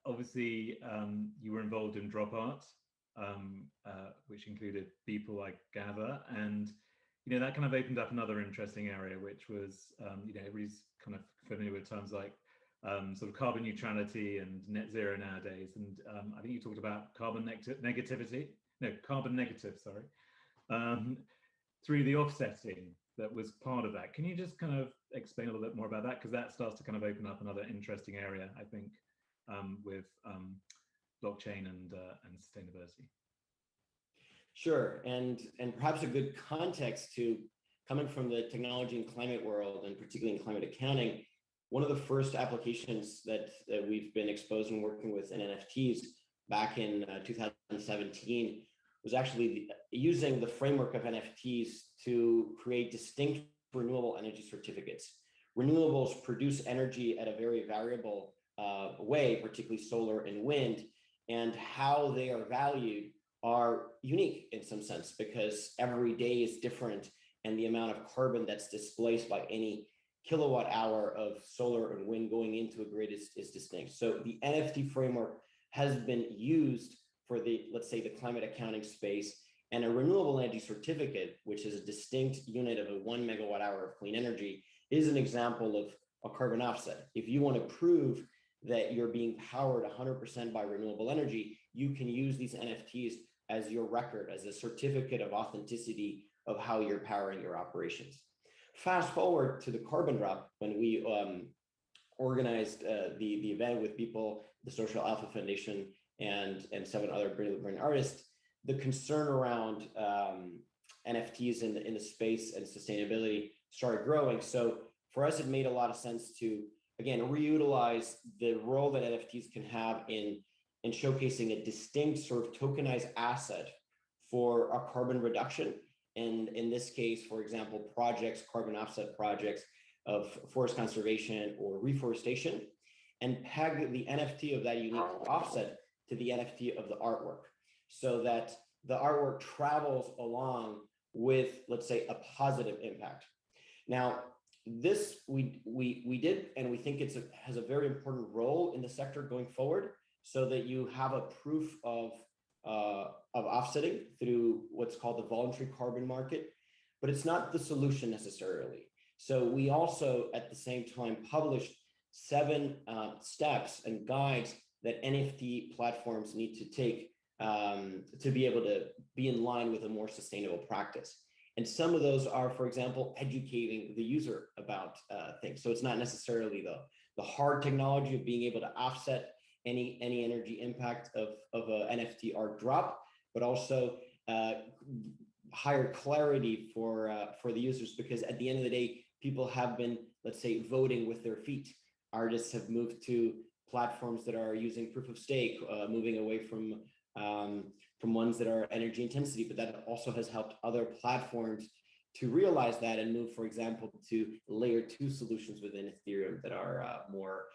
obviously you were involved in Drop Art, which included people like Gather, and that kind of opened up another interesting area, which was everybody's kind of familiar with terms like sort of carbon neutrality and net zero nowadays. And I think you talked about carbon negative, sorry, through the offsetting that was part of that. Can you just kind of explain a little bit more about that? Because that starts to kind of open up another interesting area, I think, with blockchain and sustainability. Sure, and perhaps a good context to coming from the technology and climate world, and particularly in climate accounting, one of the first applications that we've been exposed and working with in NFTs back in 2017 was actually using the framework of NFTs to create distinct renewable energy certificates. Renewables produce energy at a very variable way, particularly solar and wind, and how they are valued are unique in some sense, because every day is different and the amount of carbon that's displaced by any kilowatt hour of solar and wind going into a grid is distinct. So the NFT framework has been used for the, let's say, the climate accounting space, and a renewable energy certificate, which is a distinct unit of a 1 megawatt hour of clean energy, is an example of a carbon offset. If you want to prove that you're being powered 100% by renewable energy, you can use these NFTs as your record, as a certificate of authenticity of how you're powering your operations. Fast forward to the Carbon Drop, when we organized the event with people, the Social Alpha Foundation, and 7 other brilliant artists. The concern around NFTs in the space and sustainability started growing. So for us, it made a lot of sense to, again, reutilize the role that NFTs can have in showcasing a distinct sort of tokenized asset for a carbon reduction. And in this case, for example, projects, carbon offset projects of forest conservation or reforestation, and peg the NFT of that unique offset to the NFT of the artwork, so that the artwork travels along with, let's say, a positive impact. Now, this we did, and we think has a very important role in the sector going forward, so that you have a proof of offsetting through what's called the voluntary carbon market, but it's not the solution necessarily. So we also, at the same time, published 7 steps and guides that NFT platforms need to take to be able to be in line with a more sustainable practice. And some of those are, for example, educating the user about things. So it's not necessarily the hard technology of being able to offset any energy impact of an NFT art drop, but also higher clarity for the users, because at the end of the day, people have been, let's say, voting with their feet. Artists have moved to platforms that are using proof of stake, moving away from ones that are energy intensity, but that also has helped other platforms to realize that and move, for example, to layer 2 solutions within Ethereum that are more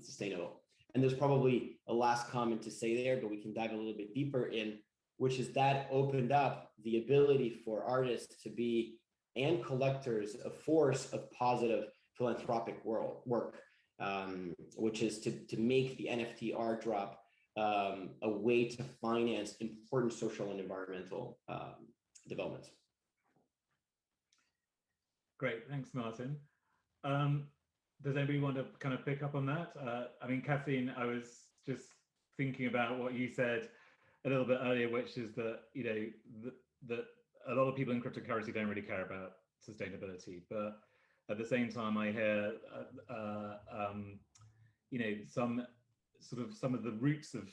sustainable. And there's probably a last comment to say there, but we can dive a little bit deeper in, which is that opened up the ability for artists to be, and collectors, a force of positive philanthropic work, which is to make the NFT art drop a way to finance important social and environmental developments. Great, thanks, Martin. Does anybody want to kind of pick up on that? I mean, Kathleen, I was just thinking about what you said a little bit earlier, which is that, you know, that a lot of people in cryptocurrency don't really care about sustainability, but at the same time, I hear, you know, some of the roots of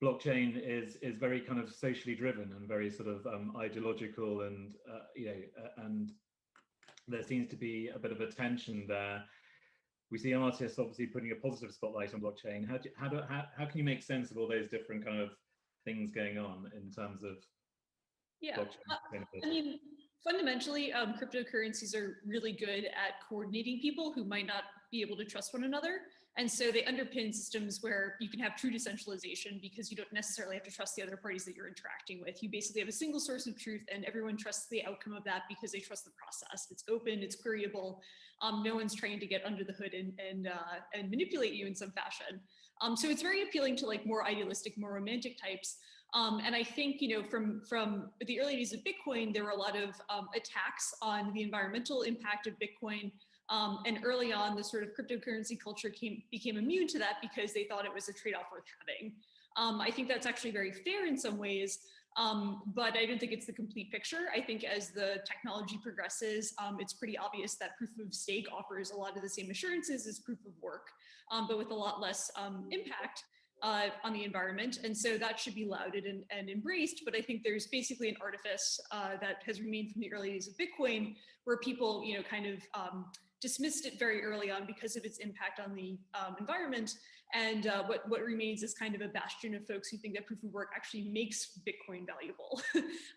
blockchain is very kind of socially driven and very sort of ideological, and you know, and there seems to be a bit of a tension there. We see artists obviously putting a positive spotlight on blockchain. How can you make sense of all those different kind of things going on in terms of blockchain sustainability? I mean, fundamentally, cryptocurrencies are really good at coordinating people who might not be able to trust one another. And so they underpin systems where you can have true decentralization because you don't necessarily have to trust the other parties that you're interacting with. You basically have a single source of truth and everyone trusts the outcome of that because they trust the process. It's open, it's queryable. No one's trying to get under the hood and manipulate you in some fashion. So it's very appealing to like more idealistic, more romantic types. And I think, you know, from the early days of Bitcoin, there were a lot of attacks on the environmental impact of Bitcoin. And early on, the sort of cryptocurrency culture became immune to that because they thought it was a trade-off worth having. I think that's actually very fair in some ways, but I don't think it's the complete picture. I think as the technology progresses, it's pretty obvious that proof of stake offers a lot of the same assurances as proof of work, but with a lot less impact on the environment. And so that should be lauded and embraced. But I think there's basically an artifice that has remained from the early days of Bitcoin, where people, kind of dismissed it very early on because of its impact on the environment. And what remains is kind of a bastion of folks who think that proof of work actually makes Bitcoin valuable.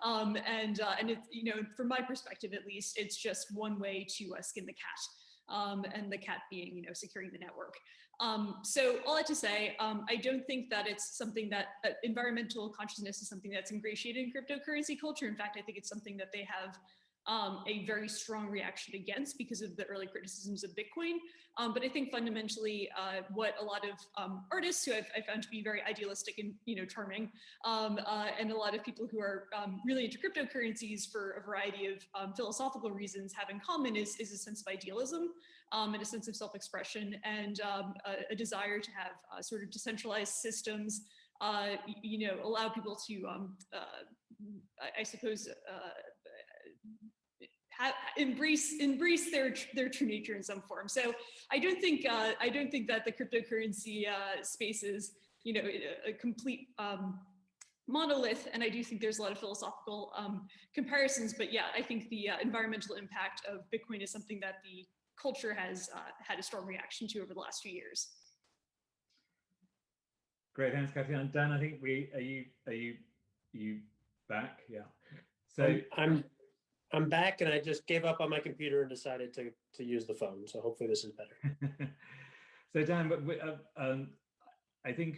And it's, from my perspective, at least, it's just one way to skin the cat. And the cat being, securing the network. So all that to say, I don't think that it's something that environmental consciousness is something that's ingratiated in cryptocurrency culture. In fact, I think it's something that they have a very strong reaction against because of the early criticisms of Bitcoin. But I think fundamentally what a lot of artists who I found to be very idealistic and charming, and a lot of people who are really into cryptocurrencies for a variety of philosophical reasons have in common is a sense of idealism and a sense of self-expression and a desire to have sort of decentralized systems, allow people to, I suppose, embrace their true nature in some form. So I don't think that the cryptocurrency space is a complete monolith, and I do think there's a lot of philosophical comparisons. But yeah, I think the environmental impact of Bitcoin is something that the culture has had a strong reaction to over the last few years. Great, thanks, Kathy. And Dan, I think are you back? Yeah. So I'm back, and I just gave up on my computer and decided to use the phone. So hopefully this is better. So Dan, I think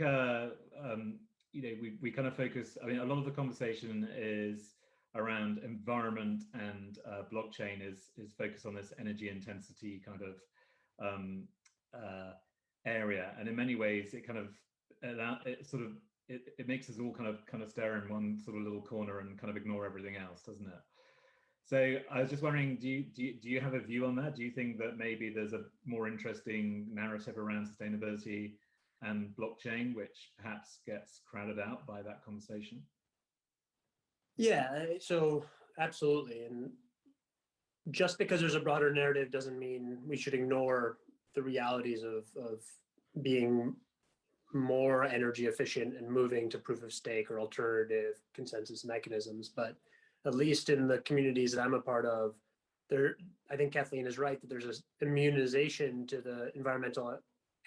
we kind of focus. I mean, a lot of the conversation is around environment, and blockchain is focused on this energy intensity kind of area, and in many ways, it kind of it makes us all kind of stare in one sort of little corner and kind of ignore everything else, doesn't it? So I was just wondering, do you have a view on that? Do you think that maybe there's a more interesting narrative around sustainability and blockchain, which perhaps gets crowded out by that conversation? Yeah, so absolutely. And just because there's a broader narrative doesn't mean we should ignore the realities of being more energy efficient and moving to proof of stake or alternative consensus mechanisms. But at least in the communities that I'm a part of, I think Kathleen is right that there's this immunization to the environmental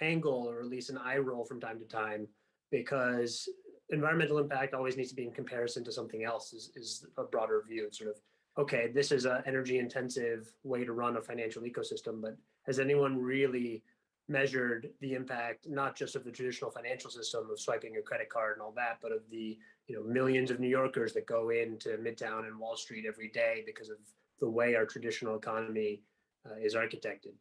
angle, or at least an eye roll from time to time, because environmental impact always needs to be in comparison to something else is a broader view. It's sort of, okay, this is an energy intensive way to run a financial ecosystem, but has anyone really measured the impact, not just of the traditional financial system of swiping your credit card and all that, but of the millions of New Yorkers that go into Midtown and Wall Street every day because of the way our traditional economy is architected.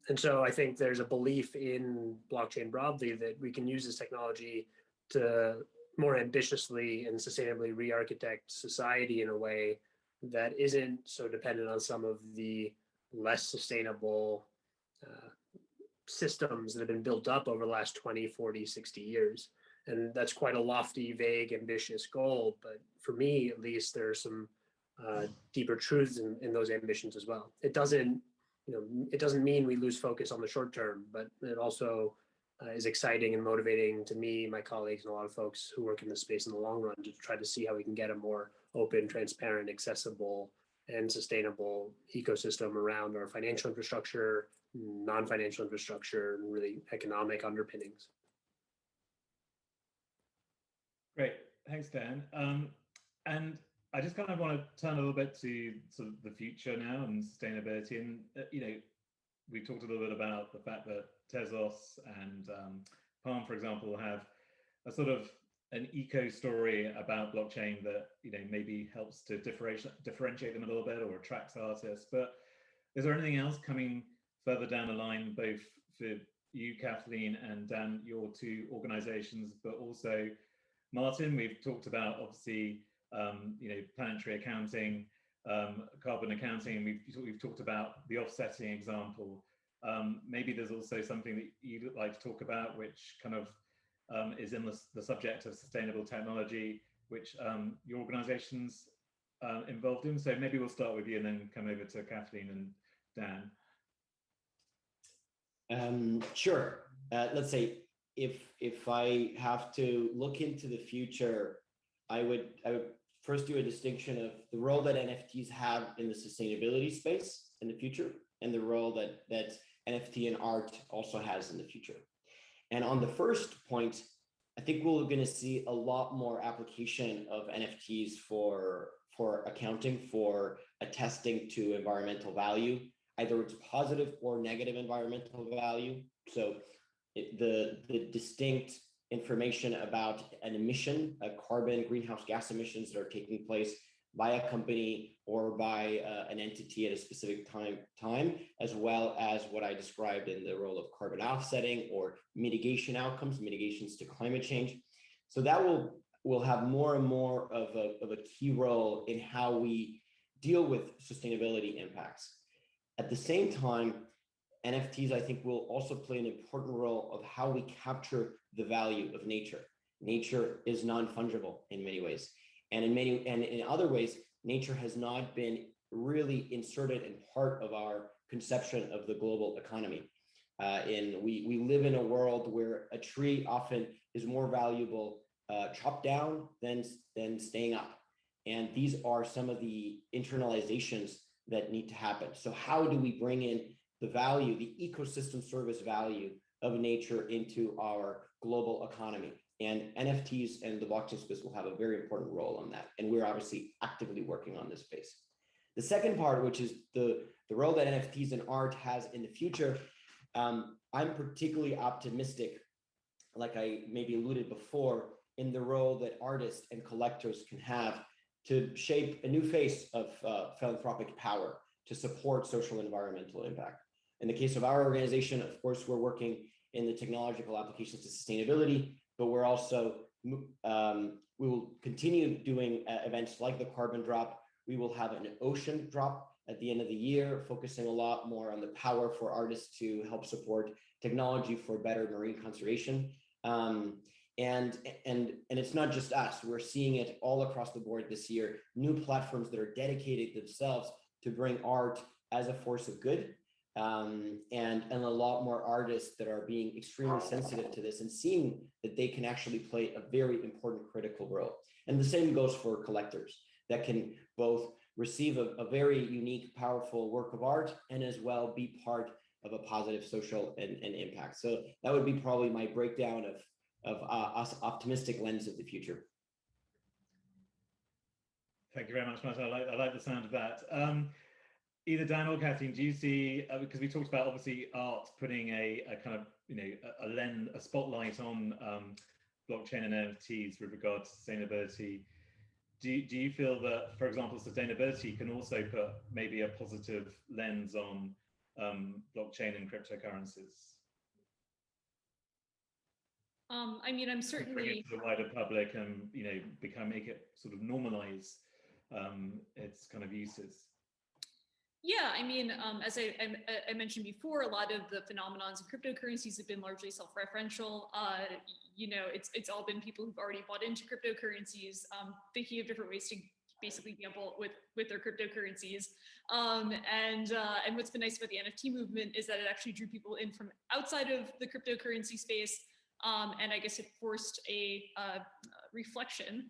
And so I think there's a belief in blockchain broadly that we can use this technology to more ambitiously and sustainably re-architect society in a way that isn't so dependent on some of the less sustainable systems that have been built up over the last 20, 40, 60 years. And that's quite a lofty, vague, ambitious goal. But for me, at least, there are some deeper truths in those ambitions as well. It doesn't mean we lose focus on the short term, but it also is exciting and motivating to me, my colleagues, and a lot of folks who work in this space in the long run to try to see how we can get a more open, transparent, accessible, and sustainable ecosystem around our financial infrastructure, non-financial infrastructure, and really economic underpinnings. Great, thanks, Dan. And I just kind of want to turn a little bit to sort of the future now and sustainability. And we talked a little bit about the fact that Tezos and Palm, for example, have a sort of an eco story about blockchain that maybe helps to differentiate them a little bit or attracts artists. But is there anything else coming further down the line, both for you, Kathleen, and Dan, your two organizations, but also Martin? We've talked about obviously planetary accounting. carbon accounting, and we've talked about the offsetting example. Maybe there's also something that you'd like to talk about, which kind of is in the subject of sustainable technology, which your organization's involved in. So maybe we'll start with you and then come over to Kathleen and Dan. Sure. Let's say if I have to look into the future, I would first do a distinction of the role that NFTs have in the sustainability space in the future, and the role that NFT and art also has in the future. And on the first point, I think we're going to see a lot more application of NFTs for accounting, for attesting to environmental value, either it's positive or negative environmental value. So the distinct information about an emission, carbon, greenhouse gas emissions that are taking place by a company or by an entity at a specific time, as well as what I described in the role of carbon offsetting or mitigation outcomes, mitigations to climate change. So that will have more and more of a key role in how we deal with sustainability impacts. At the same time, NFTs, I think, will also play an important role of how we capture the value of nature. Nature is non-fungible in many ways. And in other ways, nature has not been really inserted in part of our conception of the global economy. We live in a world where a tree often is more valuable chopped down than staying up. And these are some of the internalizations that need to happen. So how do we bring in the value, the ecosystem service value of nature into our global economy? And NFTs and the blockchain space will have a very important role on that. And we're obviously actively working on this space. The second part, which is the role that NFTs and art has in the future, I'm particularly optimistic, like I maybe alluded before, in the role that artists and collectors can have to shape a new face of philanthropic power to support social and environmental impact. In the case of our organization, of course, we're working in the technological applications to sustainability, but we're also, we will continue doing events like the Carbon Drop. We will have an Ocean Drop at the end of the year, focusing a lot more on the power for artists to help support technology for better marine conservation. And it's not just us, we're seeing it all across the board this year, new platforms that are dedicated themselves to bring art as a force of good. And a lot more artists that are being extremely sensitive to this and seeing that they can actually play a very important critical role. And the same goes for collectors that can both receive a very unique, powerful work of art and as well be part of a positive social and impact. So that would be probably my breakdown of us optimistic lens of the future. Thank you very much, Martin. I like the sound of that. Either Dan or Kathleen, do you see, because we talked about obviously art putting a kind of, a spotlight on blockchain and NFTs with regard to sustainability. Do you feel that, for example, sustainability can also put maybe a positive lens on blockchain and cryptocurrencies? I mean, I'm certainly bring it to the wider public and make it sort of normalize its kind of uses. Yeah, I mean, as I mentioned before, a lot of the phenomenons in cryptocurrencies have been largely self-referential. It's all been people who've already bought into cryptocurrencies, thinking of different ways to basically gamble with their cryptocurrencies. And what's been nice about the NFT movement is that it actually drew people in from outside of the cryptocurrency space. And I guess it forced a reflection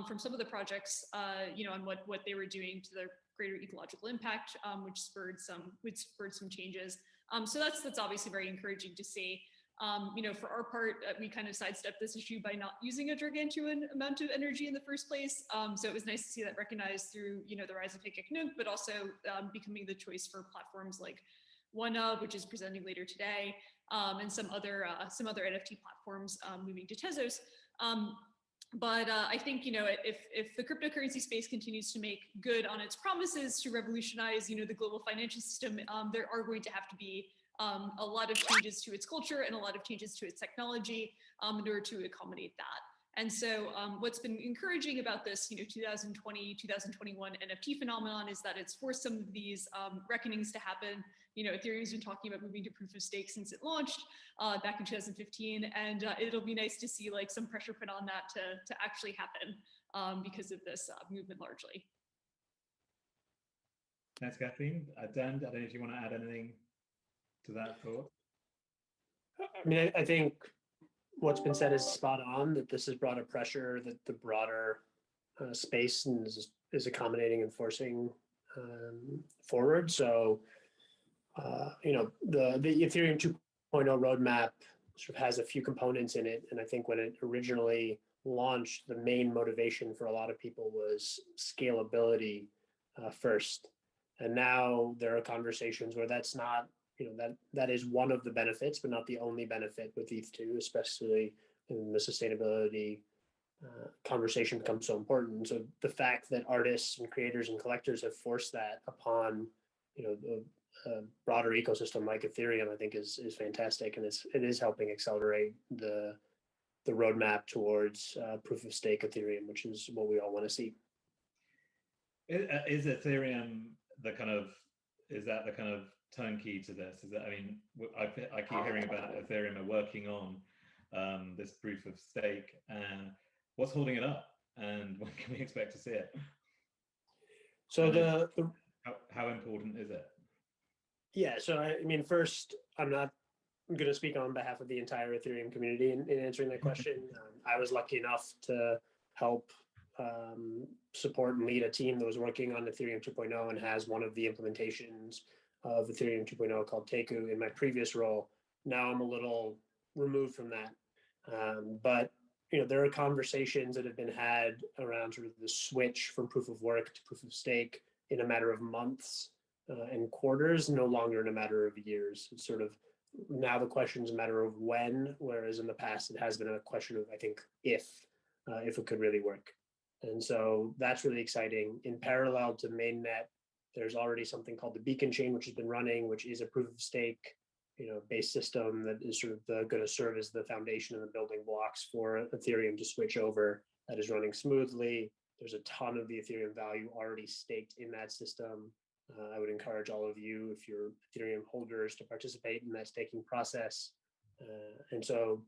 from some of the projects, on what they were doing to their greater ecological impact, which spurred some changes. So that's obviously very encouraging to see. For our part, we kind of sidestepped this issue by not using a gargantuan amount of energy in the first place. So it was nice to see that recognized through, the rise of Hikik, but also becoming the choice for platforms like OneOf, which is presenting later today, and some other NFT platforms moving to Tezos. But I think, if the cryptocurrency space continues to make good on its promises to revolutionize, the global financial system, there are going to have to be a lot of changes to its culture and a lot of changes to its technology in order to accommodate that. And so what's been encouraging about this, 2020, 2021 NFT phenomenon is that it's forced some of these reckonings to happen. Ethereum's been talking about moving to proof of stake since it launched back in 2015, and it'll be nice to see like some pressure put on that to actually happen because of this movement largely. Thanks, Kathleen. Dan, I don't know if you want to add anything to that thought. I mean, I think what's been said is spot on, that this has brought a pressure that the broader space and is accommodating and forcing forward. So, the Ethereum 2.0 roadmap sort of has a few components in it. And I think when it originally launched, the main motivation for a lot of people was scalability first. And now there are conversations where that's not, that is one of the benefits, but not the only benefit with ETH2, especially in the sustainability conversation becomes so important. So the fact that artists and creators and collectors have forced that upon, the broader ecosystem like Ethereum, I think is fantastic, and it is helping accelerate the roadmap towards proof of stake Ethereum, which is what we all want to see. Is Ethereum the kind of turnkey to this? Is that, I mean, I keep hearing about Ethereum are working on this proof of stake, and what's holding it up, and when can we expect to see it? So how important is it? Yeah, so I mean, first, I'm going to speak on behalf of the entire Ethereum community in answering that question. I was lucky enough to help support and lead a team that was working on Ethereum 2.0 and has one of the implementations of Ethereum 2.0 called Teku in my previous role. Now I'm a little removed from that. But there are conversations that have been had around sort of the switch from proof of work to proof of stake in a matter of months and quarters, no longer in a matter of years. It's sort of now the question is a matter of when, whereas in the past it has been a question of, I think, if it could really work. And so that's really exciting. In parallel to mainnet, there's already something called the Beacon chain, which has been running, which is a proof of stake, based system that is sort of going to serve as the foundation and the building blocks for Ethereum to switch over. That is running smoothly. There's a ton of the Ethereum value already staked in that system. I would encourage all of you, if you're Ethereum holders, to participate in that staking process. And so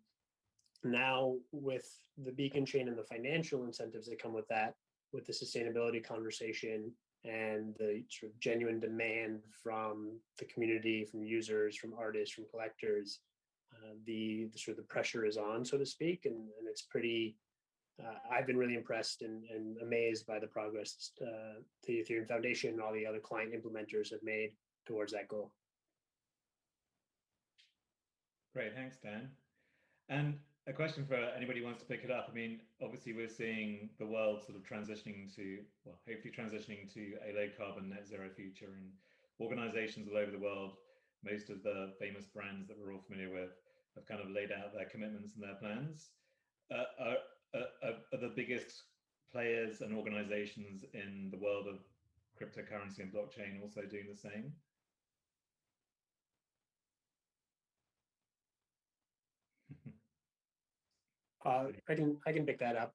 now with the Beacon chain and the financial incentives that come with that, with the sustainability conversation and the sort of genuine demand from the community, from users, from artists, from collectors, the sort of the pressure is on, so to speak, and it's pretty. I've been really impressed and amazed by the progress the Ethereum Foundation and all the other client implementers have made towards that goal. Great, thanks, Dan. And a question for anybody who wants to pick it up. I mean, obviously we're seeing the world sort of transitioning to, well, hopefully transitioning to a low carbon net zero future, and organizations all over the world, most of the famous brands that we're all familiar with, have kind of laid out their commitments and their plans. Are the biggest players and organizations in the world of cryptocurrency and blockchain also doing the same? I can pick that up.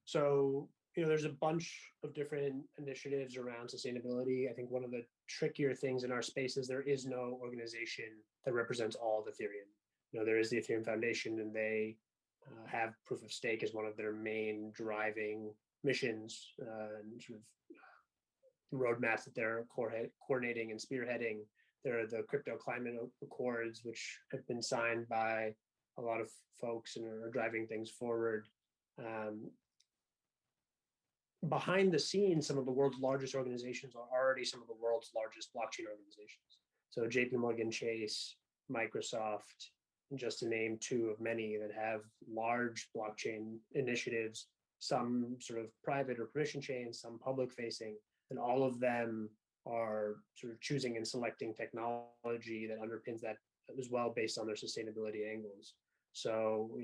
So there's a bunch of different initiatives around sustainability. I think one of the trickier things in our space is there is no organization that represents all of Ethereum. There is the Ethereum Foundation, and they have proof of stake as one of their main driving missions and sort of roadmaps that they're coordinating and spearheading. There are the crypto climate accords, which have been signed by a lot of folks and are driving things forward. Behind the scenes, some of the world's largest organizations are already some of the world's largest blockchain organizations. So JP Morgan Chase, Microsoft, just to name two of many that have large blockchain initiatives, some sort of private or permission chains, some public facing, and all of them are sort of choosing and selecting technology that underpins that as well based on their sustainability angles. So,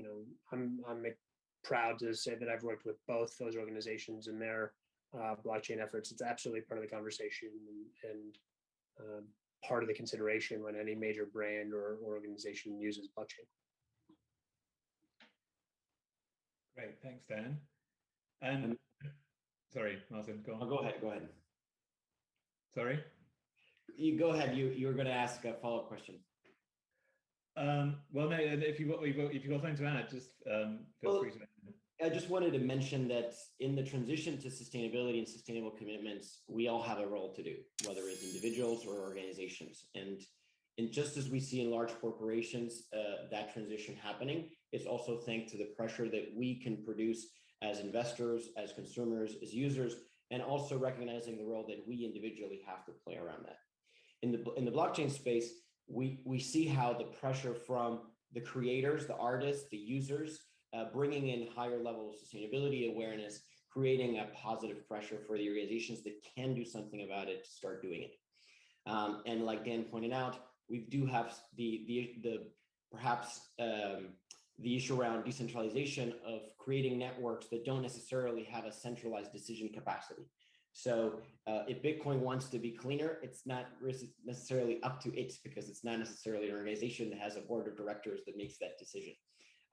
I'm proud to say that I've worked with both those organizations in their blockchain efforts. It's absolutely part of the conversation and part of the consideration when any major brand or organization uses blockchain. Great, thanks, Dan. And sorry, Martin, go on. Oh, go ahead. Sorry? You go ahead. You were going to ask a follow-up question. Well, no, if you got something to add, just feel free to add. I just wanted to mention that in the transition to sustainability and sustainable commitments, we all have a role to do, whether it's individuals or organizations. And just as we see in large corporations, that transition happening, it's also thanks to the pressure that we can produce as investors, as consumers, as users, and also recognizing the role that we individually have to play around that. In the blockchain space, we see how the pressure from the creators, the artists, the users, bringing in higher level of sustainability awareness, creating a positive pressure for the organizations that can do something about it to start doing it. And like Dan pointed out, we do have perhaps the issue around decentralization of creating networks that don't necessarily have a centralized decision capacity. So if Bitcoin wants to be cleaner, it's not necessarily up to it, because it's not necessarily an organization that has a board of directors that makes that decision.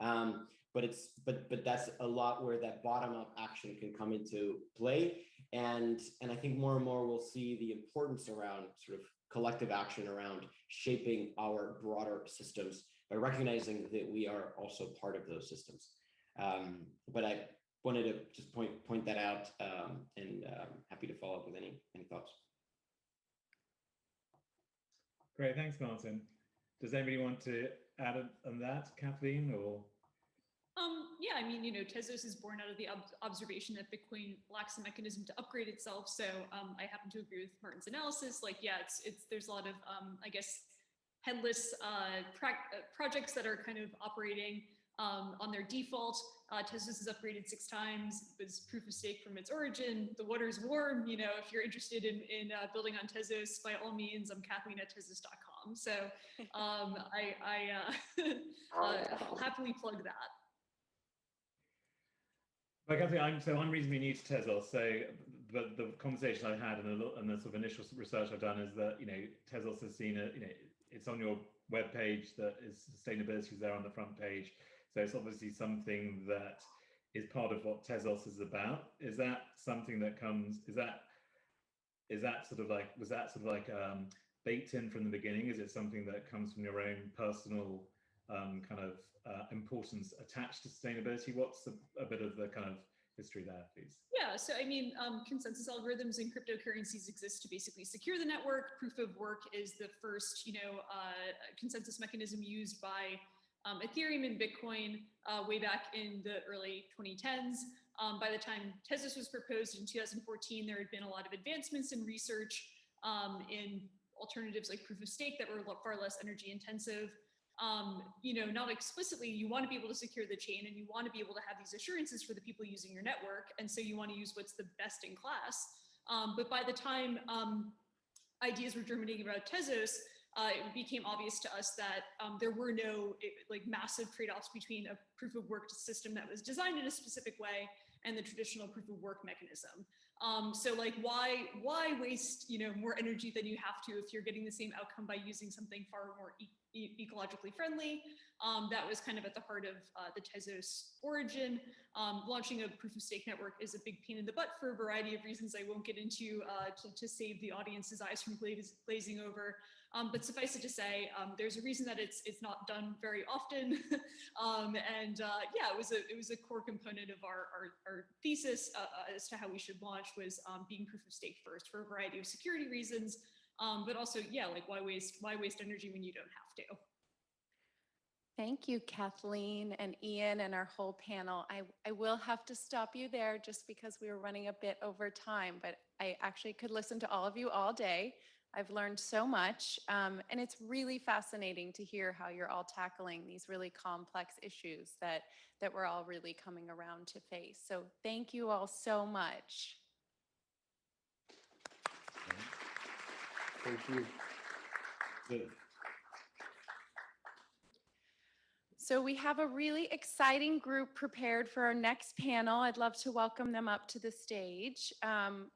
But that's a lot where that bottom-up action can come into play. And I think more and more we'll see the importance around sort of collective action around shaping our broader systems by recognizing that we are also part of those systems. But I wanted to just point that out, and happy to follow up with any thoughts. Great, thanks, Martin. Does anybody want to add on that, Kathleen, or? Yeah, I mean, Tezos is born out of the observation that Bitcoin lacks a mechanism to upgrade itself. So I happen to agree with Martin's analysis. Like, yeah, there's a lot of, I guess, headless projects that are kind of operating on their default. Tezos is upgraded 6 times. It was proof of stake from its origin. The water's warm. If you're interested in building on Tezos, by all means, I'm Kathleen at Tezos.com. So I'll happily plug that. Like I think I'm reasonably new to Tezos, so but the conversation I had and the sort of initial research I've done is that Tezos has seen it's on your web page, that is sustainability is there on the front page, so it's obviously something that is part of what Tezos is about. Is that something that comes? Is that sort of like, was that sort of like baked in from the beginning? Is it something that comes from your own personal kind of importance attached to sustainability? What's a bit of the kind of history there, please? Yeah, so I mean, consensus algorithms and cryptocurrencies exist to basically secure the network. Proof of work is the first, consensus mechanism used by Ethereum and Bitcoin way back in the early 2010s. By the time Tezos was proposed in 2014, there had been a lot of advancements in research in alternatives like proof of stake that were far less energy intensive. Not explicitly, you want to be able to secure the chain and you want to be able to have these assurances for the people using your network. And so you want to use what's the best in class. But by the time ideas were germinating about Tezos, it became obvious to us that there were no massive trade-offs between a proof of work system that was designed in a specific way and the traditional proof of work mechanism. So why waste more energy than you have to if you're getting the same outcome by using something far more ecologically friendly? That was kind of at the heart of the Tezos origin. Launching a proof of stake network is a big pain in the butt for a variety of reasons I won't get into to save the audience's eyes from glazing over. But suffice it to say, there's a reason that it's not done very often. Yeah, it was a core component of our thesis as to how we should launch was being proof of stake first for a variety of security reasons. But also, yeah, why waste energy when you don't have to? Thank you, Kathleen and Ian and our whole panel. I will have to stop you there just because we were running a bit over time, but I actually could listen to all of you all day. I've learned so much, and it's really fascinating to hear how you're all tackling these really complex issues that we're all really coming around to face. So thank you all so much. Thank you. Good. So we have a really exciting group prepared for our next panel. I'd love to welcome them up to the stage.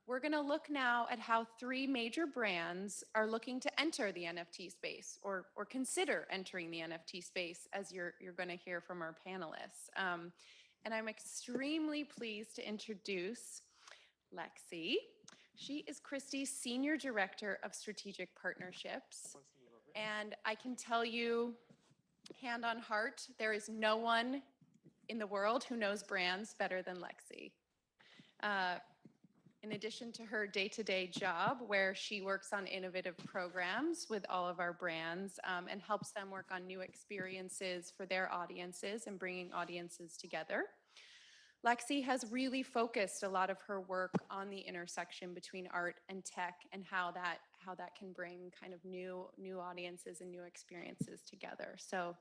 We're going to look now at how 3 major brands are looking to enter the NFT space or consider entering the NFT space, as you're going to hear from our panelists. And I'm extremely pleased to introduce Lexi. She is Christie's Senior Director of Strategic Partnerships. And I can tell you, hand on heart, there is no one in the world who knows brands better than Lexi. In addition to her day-to-day job, where she works on innovative programs with all of our brands and helps them work on new experiences for their audiences and bringing audiences together, Lexi has really focused a lot of her work on the intersection between art and tech and how that can bring kind of new audiences and new experiences together. So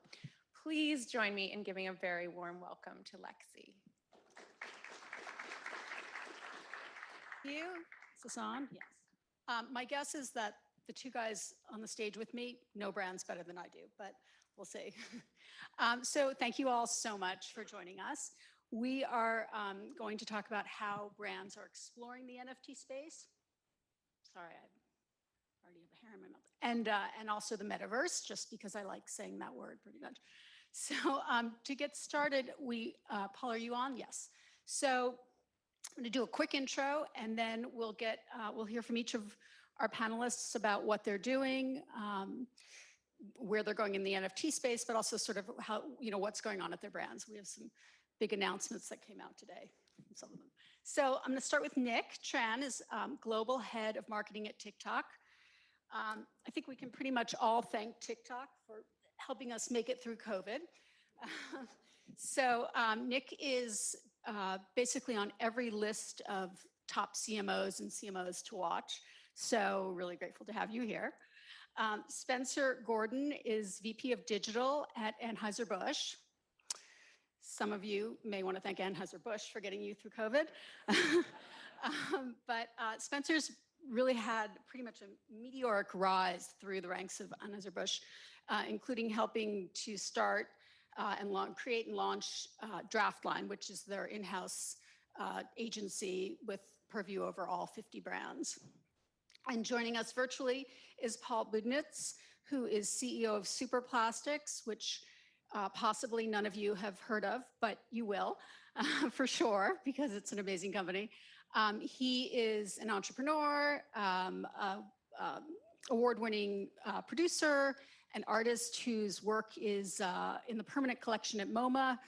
please join me in giving a very warm welcome to Lexi. Thank you. Is this on? Yes. My guess is that the two guys on the stage with me know brands better than I do, but we'll see. So thank you all so much for joining us. We are going to talk about how brands are exploring the NFT space. Sorry, I already have a hair in my mouth. And also the metaverse, just because I like saying that word pretty much. So to get started, Paul, are you on? Yes. So I'm going to do a quick intro, and then we'll hear from each of our panelists about what they're doing, where they're going in the NFT space, but also sort of how, what's going on at their brands. We have some big announcements that came out today, some of them. So I'm going to start with Nick Tran, is Global Head of Marketing at TikTok. I think we can pretty much all thank TikTok for helping us make it through COVID. So Nick is basically on every list of top CMOs and CMOs to watch. So really grateful to have you here. Spencer Gordon is VP of Digital at Anheuser-Busch. Some of you may want to thank Anheuser-Busch for getting you through COVID. But Spencer's really had pretty much a meteoric rise through the ranks of Anheuser-Busch, including helping to start and create and launch Draftline, which is their in-house agency with purview over all 50 brands. And joining us virtually is Paul Budnitz, who is CEO of Superplastics, which possibly none of you have heard of, but you will for sure, because it's an amazing company. He is an entrepreneur, award-winning producer, an artist whose work is in the permanent collection at MoMA,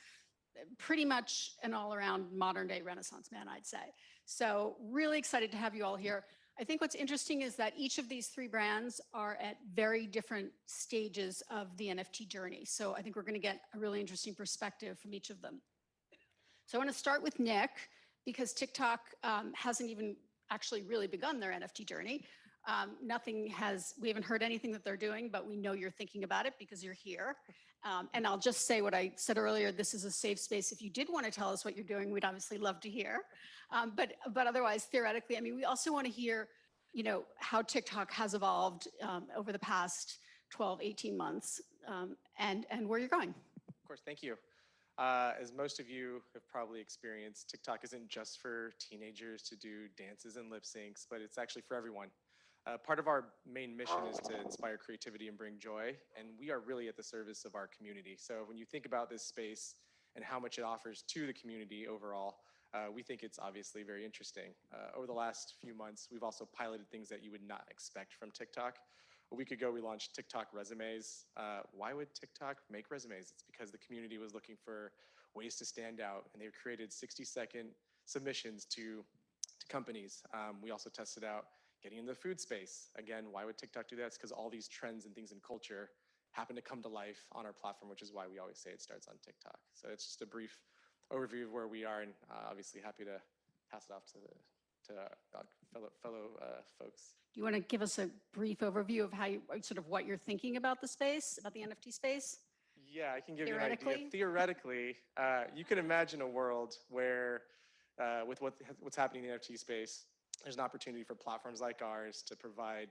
pretty much an all-around modern-day Renaissance man, I'd say. So really excited to have you all here. I think what's interesting is that each of these three brands are at very different stages of the NFT journey. So I think we're going to get a really interesting perspective from each of them. So I want to start with Nick, because TikTok hasn't even actually really begun their NFT journey. We haven't heard anything that they're doing, but we know you're thinking about it because you're here. And I'll just say what I said earlier, this is a safe space. If you did want to tell us what you're doing, we'd obviously love to hear. But otherwise, theoretically, I mean, we also want to hear, how TikTok has evolved over the past 12, 18 months and where you're going. Of course, thank you. As most of you have probably experienced, TikTok isn't just for teenagers to do dances and lip syncs, but it's actually for everyone. Part of our main mission is to inspire creativity and bring joy, and we are really at the service of our community. So when you think about this space and how much it offers to the community overall, we think it's obviously very interesting. Over the last few months, we've also piloted things that you would not expect from TikTok. A week ago, we launched TikTok resumes. Why would TikTok make resumes? It's because the community was looking for ways to stand out, and they created 60-second submissions to companies. We also tested out getting in the food space. Again, why would TikTok do that? It's because all these trends and things in culture happen to come to life on our platform, which is why we always say it starts on TikTok. So it's just a brief overview of where we are, and obviously happy to pass it off to fellow folks. Do you want to give us a brief overview of what you're thinking about the space, about the NFT space? Yeah, I can give you an idea. Theoretically, you can imagine a world where, with what's happening in the NFT space, there's an opportunity for platforms like ours to provide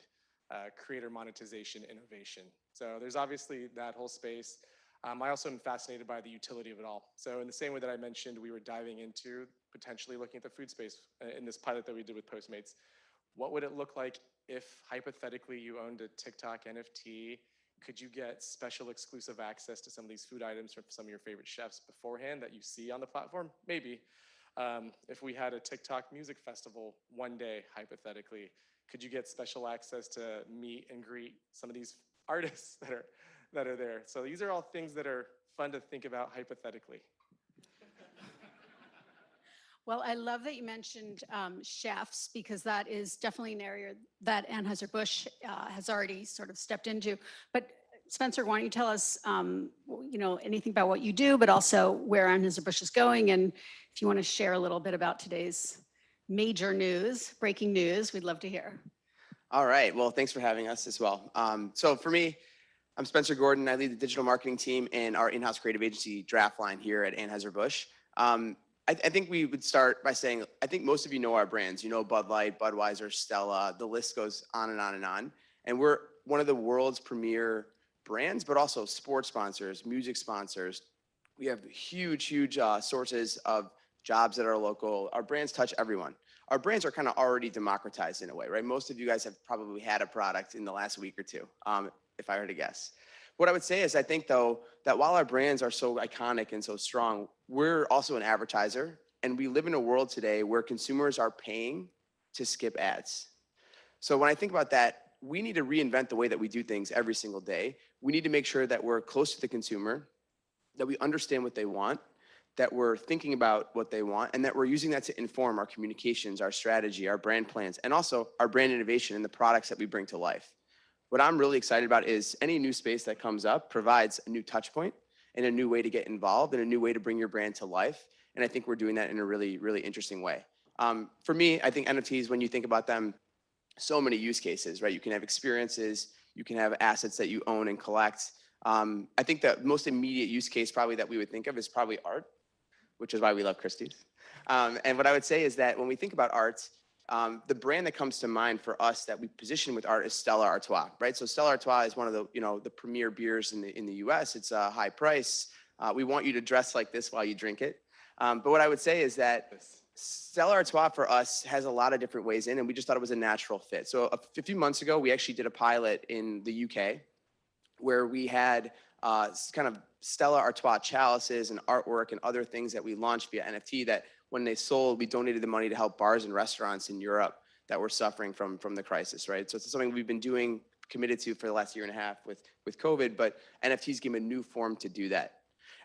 creator monetization innovation. So there's obviously that whole space. I also am fascinated by the utility of it all. So in the same way that I mentioned, we were diving into potentially looking at the food space in this pilot that we did with Postmates. What would it look like if hypothetically you owned a TikTok NFT Could you get special exclusive access to some of these food items from some of your favorite chefs beforehand that you see on the platform? Maybe. If we had a TikTok music festival one day, hypothetically, could you get special access to meet and greet some of these artists that are there? So these are all things that are fun to think about hypothetically. Well, I love that you mentioned chefs, because that is definitely an area that Anheuser-Busch has already sort of stepped into. But Spencer, why don't you tell us, anything about what you do, but also where Anheuser-Busch is going, and if you want to share a little bit about today's major news, breaking news, we'd love to hear. All right. Well, thanks for having us as well. So for me, I'm Spencer Gordon. I lead the digital marketing team in our in-house creative agency Draftline here at Anheuser-Busch. I think we would start by saying, I think most of you know our brands. You know Bud Light, Budweiser, Stella, the list goes on and on and on. And we're one of the world's premier brands, but also sports sponsors, music sponsors. We have huge sources of jobs that are local. Our brands touch everyone. Our brands are kind of already democratized in a way, right? Most of you guys have probably had a product in the last week or two, if I were to guess. What I would say is I think, though, that while our brands are so iconic and so strong, we're also an advertiser, and we live in a world today where consumers are paying to skip ads. So when I think about that, we need to reinvent the way that we do things every single day. We need to make sure that we're close to the consumer, that we understand what they want, that we're thinking about what they want, and that we're using that to inform our communications, our strategy, our brand plans, and also our brand innovation and the products that we bring to life. What I'm really excited about is any new space that comes up provides a new touch point and a new way to get involved and a new way to bring your brand to life. And I think we're doing that in a really, really interesting way. For me, I think NFTs, when you think about them, so many use cases, right? You can have experiences, you can have assets that you own and collect. I think the most immediate use case probably that we would think of is probably art, which is why we love Christie's. And what I would say is that when we think about art, the brand that comes to mind for us that we position with art is Stella Artois, right? So Stella Artois is one of the, the premier beers in the US. It's a high price. We want you to dress like this while you drink it. But what I would say is that Stella Artois for us has a lot of different ways in, and we just thought it was a natural fit. So a few months ago, we actually did a pilot in the UK where we had kind of Stella Artois chalices and artwork and other things that we launched via NFT that when they sold, we donated the money to help bars and restaurants in Europe that were suffering from the crisis, right? So it's something we've been doing, committed to for the last year and a half with COVID, but NFTs give a new form to do that.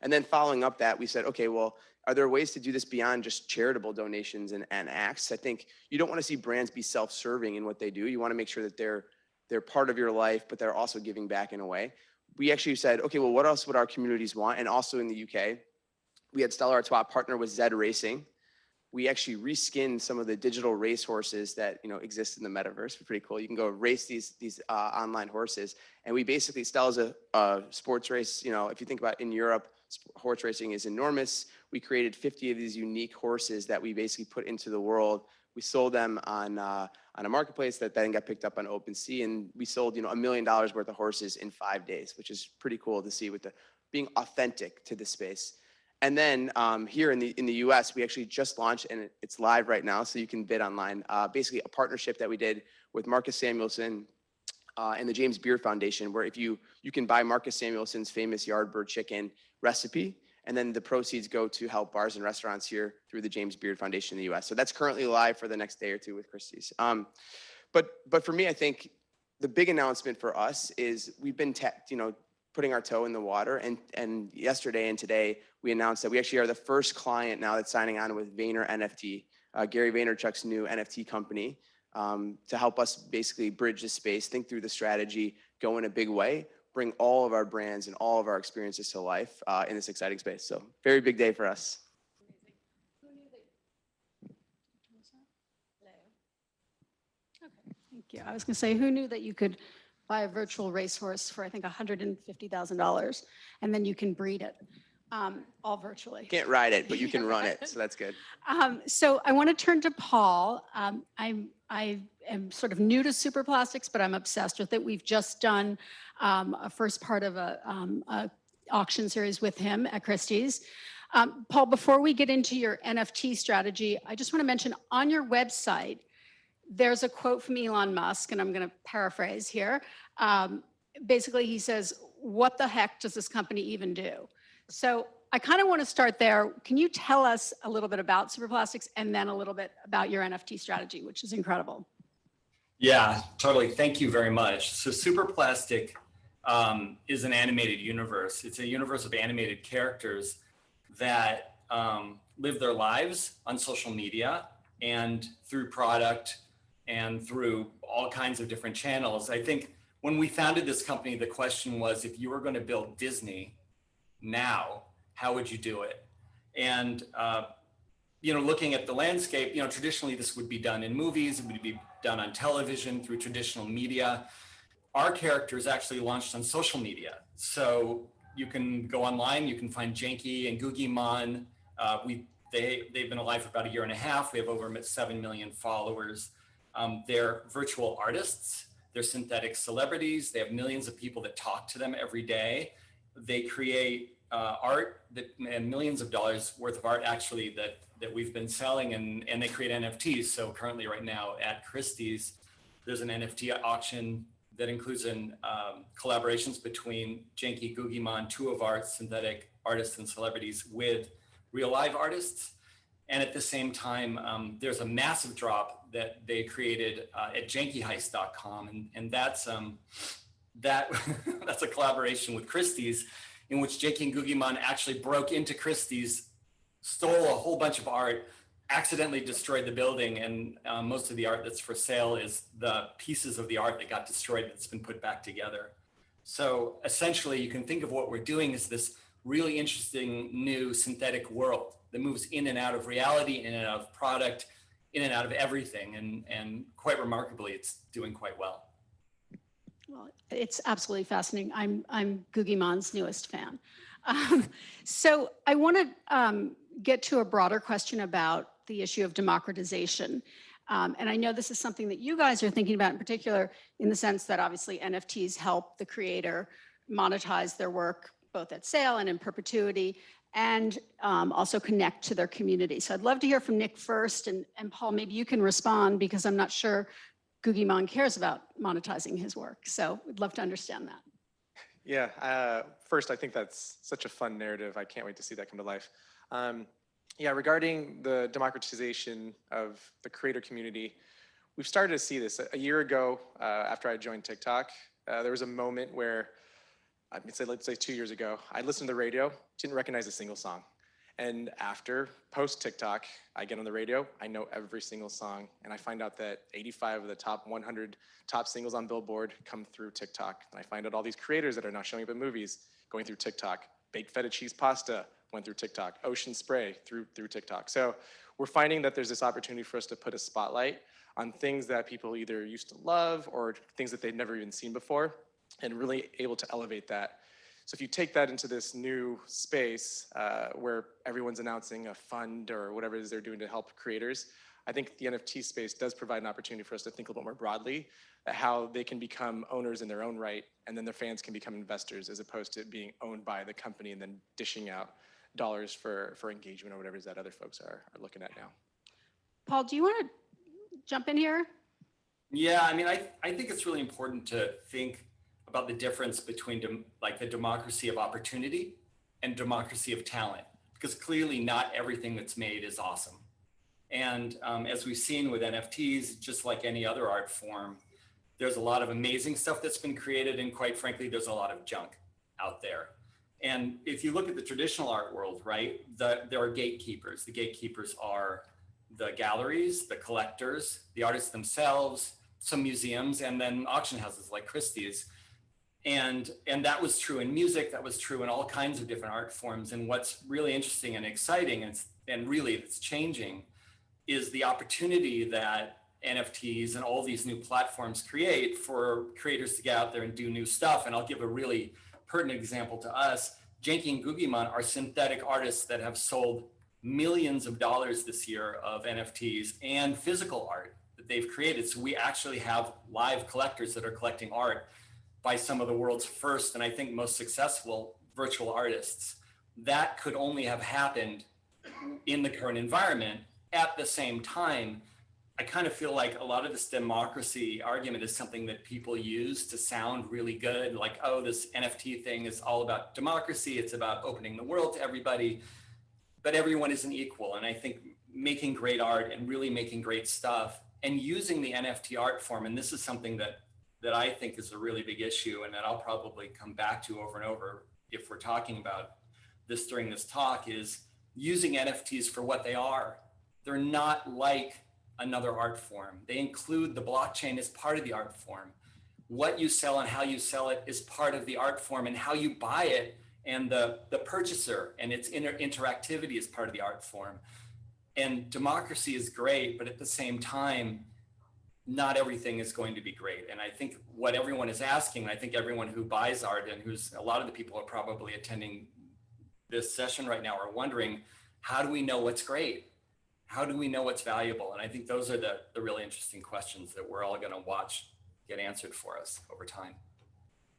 And then following up that, we said, okay, well, are there ways to do this beyond just charitable donations and acts? I think you don't want to see brands be self-serving in what they do. You want to make sure that they're part of your life, but they're also giving back in a way. We actually said, okay, well, what else would our communities want? And also in the UK, we had Stella Artois partner with Zed Racing. We actually reskinned some of the digital race horses that exist in the metaverse. Pretty cool. You can go race these online horses, and we basically Stella's a sports race. If you think about in Europe, horse racing is enormous. We created 50 of these unique horses that we basically put into the world. We sold them on a marketplace that then got picked up on OpenSea, and we sold $1 million worth of horses in 5 days, which is pretty cool to see with the being authentic to the space. And then here in the US, we actually just launched, and it's live right now, so you can bid online. Basically, a partnership that we did with Marcus Samuelsson and the James Beard Foundation, where if you can buy Marcus Samuelsson's famous Yardbird chicken recipe, and then the proceeds go to help bars and restaurants here through the James Beard Foundation in the US. So that's currently live for the next day or two with Christie's. But for me, I think the big announcement for us is we've been putting our toe in the water. And yesterday and today, we announced that we actually are the first client now that's signing on with Vayner NFT, Gary Vaynerchuk's new NFT company, to help us basically bridge the space, think through the strategy, go in a big way, bring all of our brands and all of our experiences to life in this exciting space. So very big day for us. Thank you. I was going to say, who knew that you could buy a virtual racehorse for, I think, $150,000, and then you can breed it all virtually. Can't ride it, but you can run it, so that's good. So I want to turn to Paul. I am sort of new to Superplastics, but I'm obsessed with it. We've just done a first part of a auction series with him at Christie's. Paul, before we get into your NFT strategy, I just want to mention on your website, there's a quote from Elon Musk, and I'm going to paraphrase here. basically he says, what the heck does this company even do? So I kind of want to start there. Can you tell us a little bit about Superplastics and then a little bit about your NFT strategy, which is incredible? Yeah, totally. Thank you very much. So Superplastic is an animated universe. It's a universe of animated characters that live their lives on social media and through product and through all kinds of different channels. I think when we founded this company, the question was, if you were going to build Disney now, how would you do it? And looking at the landscape, traditionally this would be done in movies, it would be done on television through traditional media. Our characters actually launched on social media. So you can go online, you can find Janky and Googymon. They've been alive for about 1.5 years. We have over 7 million followers. They're virtual artists. They're synthetic celebrities. They have millions of people that talk to them every day. They create art and millions of dollars worth of art actually that we've been selling, and they create NFTs. So currently right now at Christie's, there's an NFT auction that includes collaborations between Janky, Googymon, two of our synthetic artists and celebrities with real live artists. And at the same time, there's a massive drop that they created at jankyheist.com. And that's that's a collaboration with Christie's, in which Janky and Googymon actually broke into Christie's, stole a whole bunch of art, accidentally destroyed the building, and most of the art that's for sale is the pieces of the art that got destroyed that's been put back together. So essentially, you can think of what we're doing as this really interesting new synthetic world that moves in and out of reality, in and out of product, in and out of everything, and quite remarkably, it's doing quite well. Well, it's absolutely fascinating. I'm Googymon's newest fan. So I want to get to a broader question about the issue of democratization. And I know this is something that you guys are thinking about in particular, in the sense that obviously NFTs help the creator monetize their work, both at sale and in perpetuity, and also connect to their community. So I'd love to hear from Nick first, and Paul, maybe you can respond, because I'm not sure Googymon cares about monetizing his work. So we'd love to understand that. Yeah, first, I think that's such a fun narrative. I can't wait to see that come to life. Yeah, regarding the democratization of the creator community, we've started to see this. A year ago, after I joined TikTok, there was a moment where, let's say 2 years ago, I listened to the radio, didn't recognize a single song. And after, post TikTok, I get on the radio, I know every single song, and I find out that 85 of the top 100 top singles on Billboard come through TikTok. And I find out all these creators that are now showing up in movies going through TikTok. Baked feta cheese pasta went through TikTok. Ocean spray through TikTok. So we're finding that there's this opportunity for us to put a spotlight on things that people either used to love or things that they've never even seen before, and really able to elevate that. So if you take that into this new space where everyone's announcing a fund or whatever it is they're doing to help creators, I think the NFT space does provide an opportunity for us to think a little more broadly at how they can become owners in their own right, and then their fans can become investors, as opposed to being owned by the company and then dishing out dollars for engagement or whatever it is that other folks are looking at now. Paul, do you want to jump in here? Yeah, I mean, I think it's really important to think about the difference between the democracy of opportunity and democracy of talent, because clearly not everything that's made is awesome. And as we've seen with NFTs, just like any other art form, there's a lot of amazing stuff that's been created, and quite frankly, there's a lot of junk out there. And if you look at the traditional art world, right, there are gatekeepers. The gatekeepers are the galleries, the collectors, the artists themselves, some museums, and then auction houses like Christie's. And that was true in music, that was true in all kinds of different art forms. And what's really interesting and exciting, and really it's changing, is the opportunity that NFTs and all these new platforms create for creators to get out there and do new stuff. And I'll give a really pertinent example to us. Janky and Googymon are synthetic artists that have sold millions of dollars this year of NFTs and physical art that they've created. So we actually have live collectors that are collecting art by some of the world's first, and I think most successful, virtual artists. That could only have happened in the current environment. At the same time, I kind of feel like a lot of this democracy argument is something that people use to sound really good. Like, oh, this NFT thing is all about democracy. It's about opening the world to everybody, but everyone isn't equal. And I think making great art and really making great stuff and using the NFT art form, and this is something that I think is a really big issue and that I'll probably come back to over and over if we're talking about this during this talk, is using NFTs for what they are. They're not like another art form. They include the blockchain as part of the art form. What you sell and how you sell it is part of the art form, and how you buy it and the purchaser and its interactivity is part of the art form. And democracy is great, but at the same time, not everything is going to be great. And I think what everyone is asking, I think everyone who buys art and a lot of the people are probably attending this session right now are wondering, how do we know what's great? How do we know what's valuable? And I think those are the really interesting questions that we're all going to watch get answered for us over time.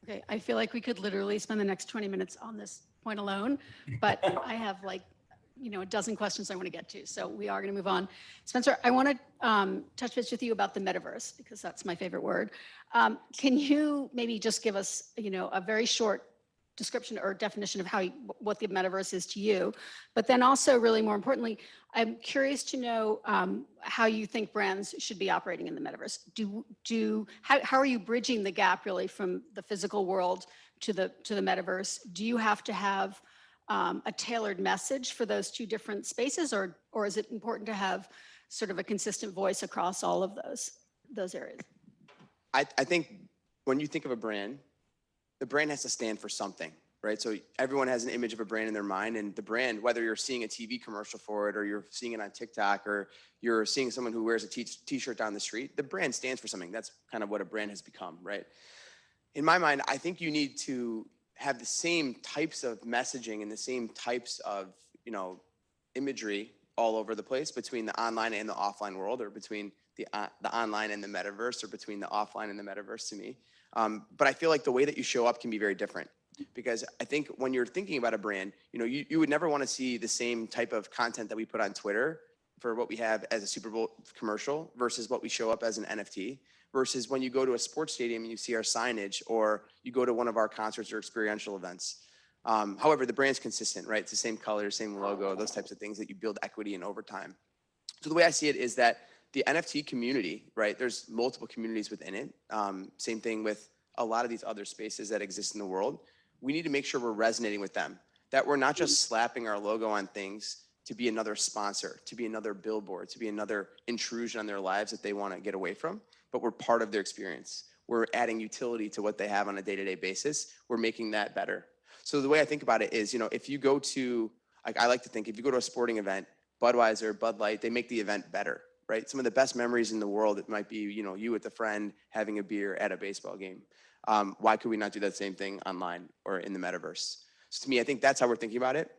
Okay, I feel like we could literally spend the next 20 minutes on this point alone, but I have like, a dozen questions I want to get to. So we are going to move on. Spencer, I want to touch base with you about the metaverse, because that's my favorite word. Can you maybe just give us, a very short description or definition of what the metaverse is to you, but then also really more importantly, I'm curious to know how you think brands should be operating in the metaverse. How are you bridging the gap really from the physical world to the metaverse? Do you have to have a tailored message for those two different spaces, or is it important to have sort of a consistent voice across all of those areas? I think when you think of a brand, the brand has to stand for something, right? So everyone has an image of a brand in their mind, and the brand, whether you're seeing a TV commercial for it, or you're seeing it on TikTok, or you're seeing someone who wears a t-shirt down the street, the brand stands for something. That's kind of what a brand has become, right? In my mind, I think you need to have the same types of messaging and the same types of, imagery all over the place between the online and the offline world, or between the online and the metaverse, or between the offline and the metaverse to me. But I feel like the way that you show up can be very different, because I think when you're thinking about a brand, you would never want to see the same type of content that we put on Twitter for what we have as a Super Bowl commercial versus what we show up as an NFT, versus when you go to a sports stadium and you see our signage, or you go to one of our concerts or experiential events. However, the brand's consistent, right? It's the same color, same logo, those types of things that you build equity in over time. So the way I see it is that the NFT community, right? There's multiple communities within it. Same thing with a lot of these other spaces that exist in the world. We need to make sure we're resonating with them, that we're not just slapping our logo on things to be another sponsor, to be another billboard, to be another intrusion on their lives that they want to get away from, but we're part of their experience. We're adding utility to what they have on a day-to-day basis. We're making that better. So the way I think about it is, if you go to, I like to think, if you go to a sporting event, Budweiser, Bud Light, they make the event better, right? Some of the best memories in the world, it might be, you with a friend having a beer at a baseball game. Why could we not do that same thing online or in the metaverse? So to me, I think that's how we're thinking about it.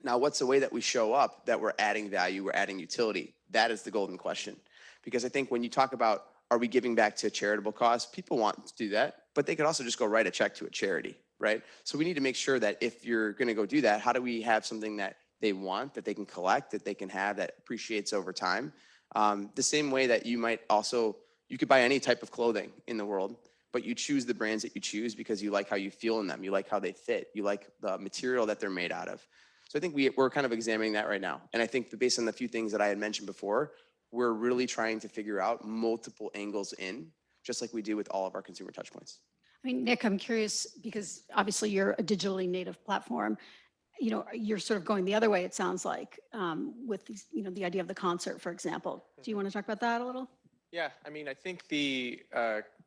Now, what's the way that we show up that we're adding value, we're adding utility? That is the golden question. Because I think when you talk about, are we giving back to a charitable cause? People want to do that, but they could also just go write a check to a charity, right? So we need to make sure that if you're gonna go do that, how do we have something that they want, that they can collect, that they can have, that appreciates over time? The same way that you might also, you could buy any type of clothing in the world, but you choose the brands that you choose because you like how you feel in them, you like how they fit, you like the material that they're made out of. So I think we're kind of examining that right now. And I think that based on the few things that I had mentioned before, we're really trying to figure out multiple angles in, just like we do with all of our consumer touch points. I mean, Nick, I'm curious, because obviously you're a digitally native platform. You're sort of going the other way, it sounds like, with these, the idea of the concert, for example. Do you want to talk about that a little? Yeah, I mean, I think the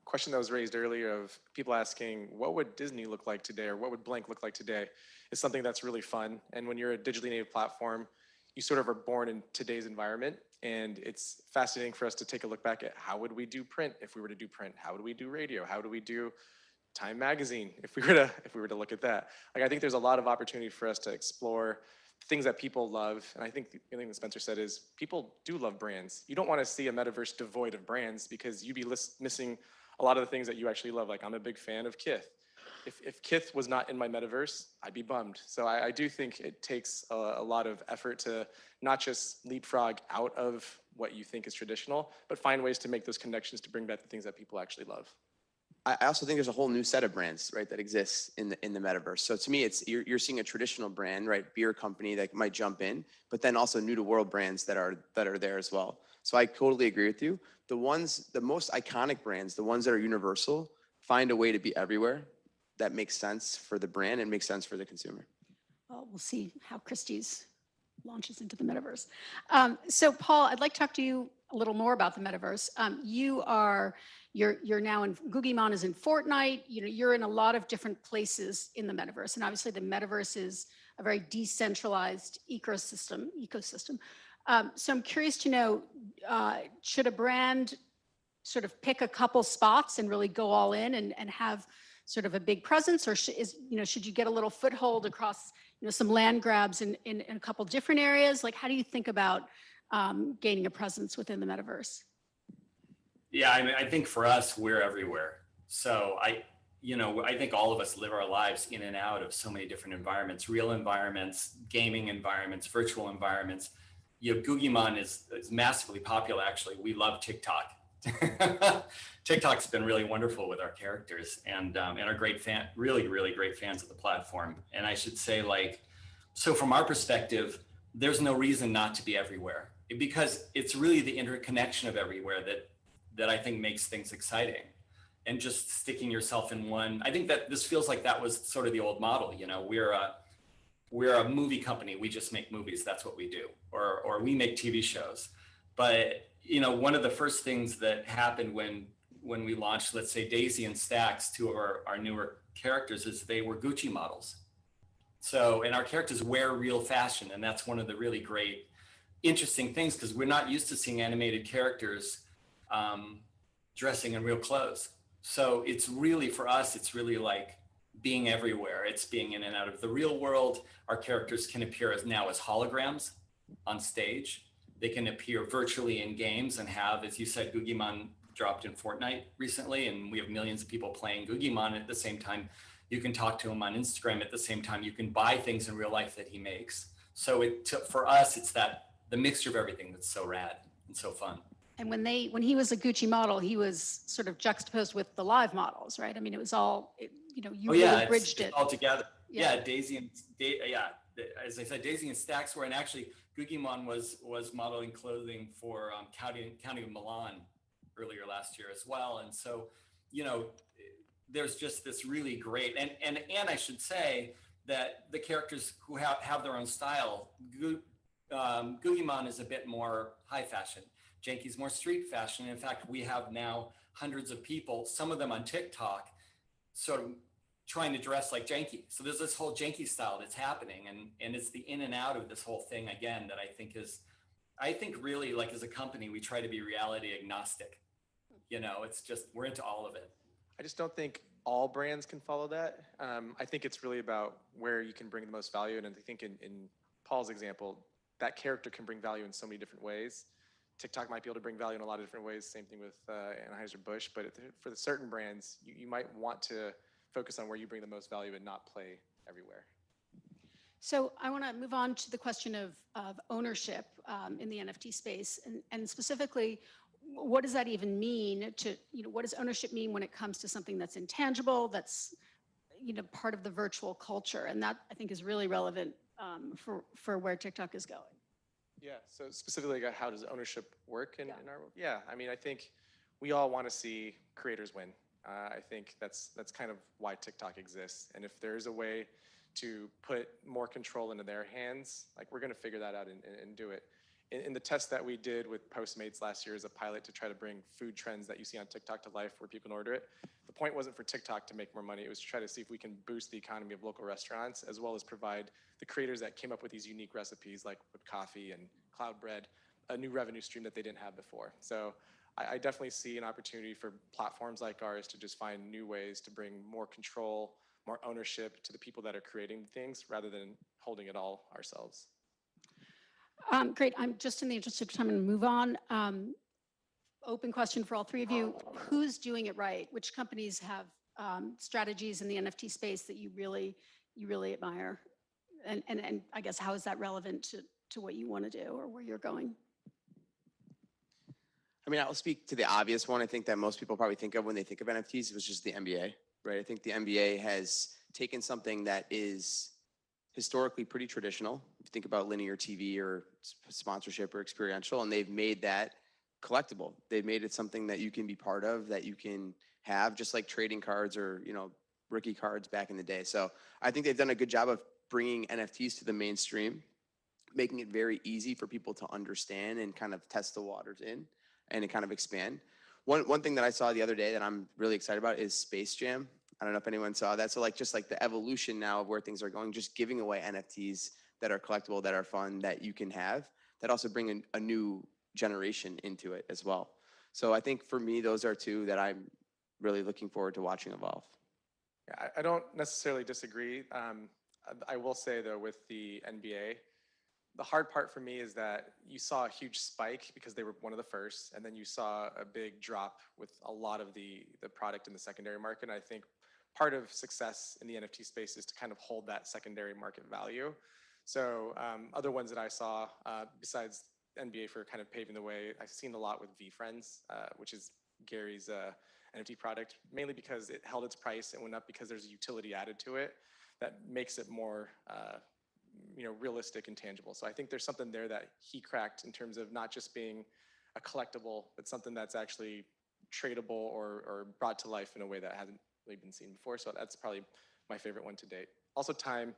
question that was raised earlier of people asking, what would Disney look like today, or what would blank look like today, is something that's really fun. And when you're a digitally native platform, you sort of are born in today's environment. And it's fascinating for us to take a look back at how would we do print if we were to do print? How would we do radio? How do we do Time Magazine if we were to look at that? Like, I think there's a lot of opportunity for us to explore things that people love. And I think the thing that Spencer said is people do love brands. You don't want to see a metaverse devoid of brands, because you'd be missing a lot of the things that you actually love. Like, I'm a big fan of Kith. if Kith was not in my metaverse, I'd be bummed. So I do think it takes a lot of effort to not just leapfrog out of what you think is traditional, but find ways to make those connections to bring back the things that people actually love. I also think there's a whole new set of brands, right, that exists in the metaverse. So to me, it's you're seeing a traditional brand, right, beer company that might jump in, but then also new to world brands that are there as well. So I totally agree with you. The most iconic brands, the ones that are universal, find a way to be everywhere. That makes sense for the brand and makes sense for the consumer. Well, we'll see how Christie's launches into the metaverse. So Paul, I'd like to talk to you a little more about the metaverse. You're now in Googimon is in Fortnite. You're in a lot of different places in the metaverse, and obviously the metaverse is a very decentralized ecosystem. So I'm curious to know, should a brand sort of pick a couple spots and really go all in and have sort of a big presence, or should you get a little foothold across some land grabs in a couple different areas? Like, how do you think about gaining a presence within the metaverse? Yeah, I mean, I think for us, we're everywhere. So I think all of us live our lives in and out of so many different environments, real environments, gaming environments, virtual environments. Googimon is massively popular, actually. We love TikTok. TikTok's been really wonderful with our characters and are great really great fans of the platform. And I should say, so from our perspective, there's no reason not to be everywhere, because it's really the interconnection of everywhere that I think makes things exciting. And just sticking yourself in one, I think that this feels like that was sort of the old model. We're a movie company. We just make movies. That's what we do. Or we make TV shows. But one of the first things that happened when we launched, let's say, Daisy and Stax, two of our newer characters, is they were Gucci models. So, and our characters wear real fashion, and that's one of the really great, interesting things, because we're not used to seeing animated characters dressing in real clothes. So it's really, for us, it's really like being everywhere. It's being in and out of the real world. Our characters can appear as holograms on stage. They can appear virtually in games and have, as you said, Googimon dropped in Fortnite recently, and we have millions of people playing Googimon at the same time. You can talk to him on Instagram at the same time. You can buy things in real life that he makes. So for us, it's the mixture of everything that's so rad and so fun. And when he was a Gucci model, he was sort of juxtaposed with the live models, right? I mean, it was all, you really bridged it. All together. Yeah, Daisy and as I said, Daisy and Stax were, and actually Googimon was modeling clothing for County of Milan earlier last year as well. And so, there's just this really great, and I should say that the characters who have their own style, Googimon is a bit more high fashion. Janky's more street fashion. In fact, we have now hundreds of people, some of them on TikTok, sort of trying to dress like Janky. So there's this whole Janky style that's happening, and it's the in and out of this whole thing again that I think really, like, as a company, we try to be reality agnostic. It's just, we're into all of it. I just don't think all brands can follow that. I think it's really about where you can bring the most value. And I think in Paul's example, that character can bring value in so many different ways. TikTok might be able to bring value in a lot of different ways. Same thing with Anheuser-Busch. But for the certain brands, you might want to focus on where you bring the most value and not play everywhere. So I want to move on to the question of ownership in the NFT space, and specifically, what does that even mean? What does ownership mean when it comes to something that's intangible, that's part of the virtual culture, and that I think is really relevant for where TikTok is going. Yeah. So specifically, how does ownership work in our world? Yeah. I mean, I think we all want to see creators win. I think that's kind of why TikTok exists. And if there's a way to put more control into their hands, like, we're going to figure that out and do it. In the test that we did with Postmates last year as a pilot to try to bring food trends that you see on TikTok to life where people can order it, the point wasn't for TikTok to make more money. It was to try to see if we can boost the economy of local restaurants, as well as provide the creators that came up with these unique recipes like with coffee and cloud bread, a new revenue stream that they didn't have before. So I definitely see an opportunity for platforms like ours to just find new ways to bring more control, more ownership to the people that are creating things rather than holding it all ourselves. Great. I'm just in the interest of time and move on. Open question for all three of you. Who's doing it right? Which companies have strategies in the NFT space that you really admire? And I guess how is that relevant to what you want to do or where you're going? I mean, I'll speak to the obvious one. I think that most people probably think of when they think of NFTs, which is the NBA, right? I think the NBA has taken something that is historically pretty traditional. If you think about linear TV or sponsorship or experiential, and they've made that collectible. They've made it something that you can be part of, that you can have, just like trading cards or, rookie cards back in the day. So I think they've done a good job of bringing NFTs to the mainstream, making it very easy for people to understand and kind of test the waters in and to kind of expand. One thing that I saw the other day that I'm really excited about is Space Jam. I don't know if anyone saw that. So just like the evolution now of where things are going, just giving away NFTs that are collectible, that are fun, that you can have, that also bring a new generation into it as well. So I think for me, those are two that I'm really looking forward to watching evolve. Yeah, I don't necessarily disagree. I will say though, with the NBA, the hard part for me is that you saw a huge spike because they were one of the first, and then you saw a big drop with a lot of the product in the secondary market. And I think part of success in the NFT space is to kind of hold that secondary market value. So other ones that I saw, besides NBA for kind of paving the way, I've seen a lot with VFriends, which is Gary's NFT product, mainly because it held its price and went up because there's a utility added to it that makes it more realistic and tangible. So I think there's something there that he cracked in terms of not just being a collectible, but something that's actually tradable or brought to life in a way that hasn't really been seen before. So that's probably my favorite one to date. Also, time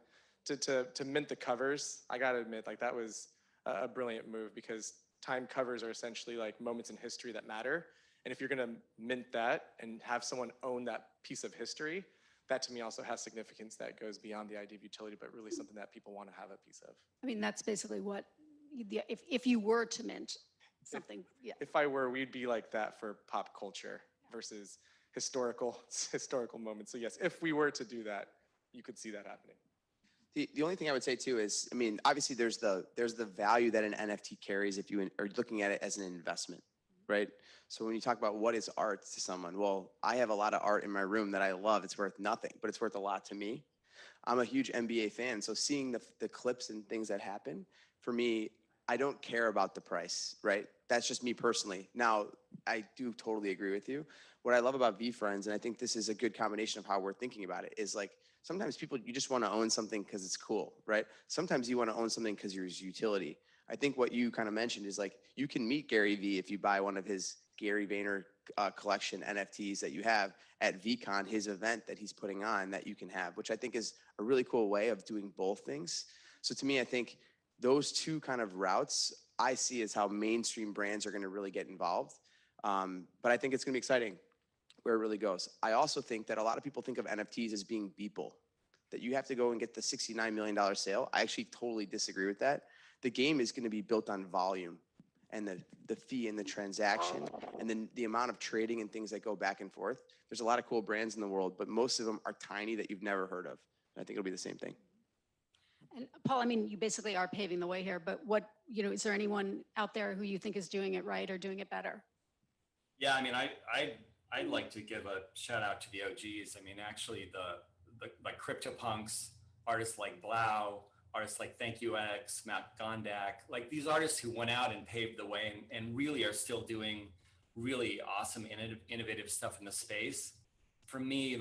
to mint the covers. I gotta admit, that was a brilliant move, because time covers are essentially like moments in history that matter. And if you're gonna mint that and have someone own that piece of history, that to me also has significance that goes beyond the idea of utility, but really something that people want to have a piece of. I mean, that's basically what, if you were to mint something, yeah. If I were, we'd be like that for pop culture versus historical moments. So yes, if we were to do that, you could see that happening. The only thing I would say too is, I mean, obviously there's the value that an NFT carries if you are looking at it as an investment, right? So when you talk about what is art to someone, well, I have a lot of art in my room that I love. It's worth nothing, but it's worth a lot to me. I'm a huge NBA fan, so seeing the clips and things that happen, for me, I don't care about the price, right? That's just me personally. Now, I do totally agree with you. What I love about VFriends, and I think this is a good combination of how we're thinking about it, is sometimes people, you just want to own something because it's cool, right? Sometimes you want to own something because there's utility. I think what you kind of mentioned is you can meet Gary Vee if you buy one of his Gary Vayner collection NFTs that you have at VCon, his event that he's putting on, that you can have, which I think is a really cool way of doing both things. So to me, I think those two kind of routes I see as how mainstream brands are going to really get involved. But I think it's going to be exciting where it really goes. I also think that a lot of people think of NFTs as being Beeple, that you have to go and get the $69 million sale. I actually totally disagree with that. The game is going to be built on volume and the fee and the transaction and then the amount of trading and things that go back and forth. There's a lot of cool brands in the world, but most of them are tiny that you've never heard of. And I think it'll be the same thing. And Paul, I mean, you basically are paving the way here, but is there anyone out there who you think is doing it right or doing it better? Yeah, I mean, I'd like to give a shout out to the OGs. I mean, actually the CryptoPunks, artists like Blau, artists like Thank You X, Matt Gondak, these artists who went out and paved the way and really are still doing really awesome, innovative stuff in the space. For me,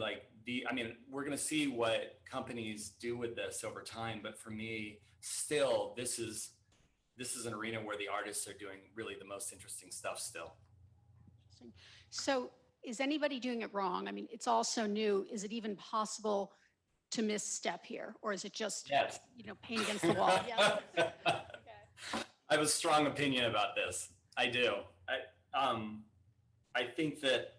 we're going to see what companies do with this over time, but for me, still, this is an arena where the artists are doing really the most interesting stuff still. So is anybody doing it wrong? I mean, it's all so new. Is it even possible to misstep here? Or is it just, yes, paint against the wall? Yes. Okay. I have a strong opinion about this. I do. I think that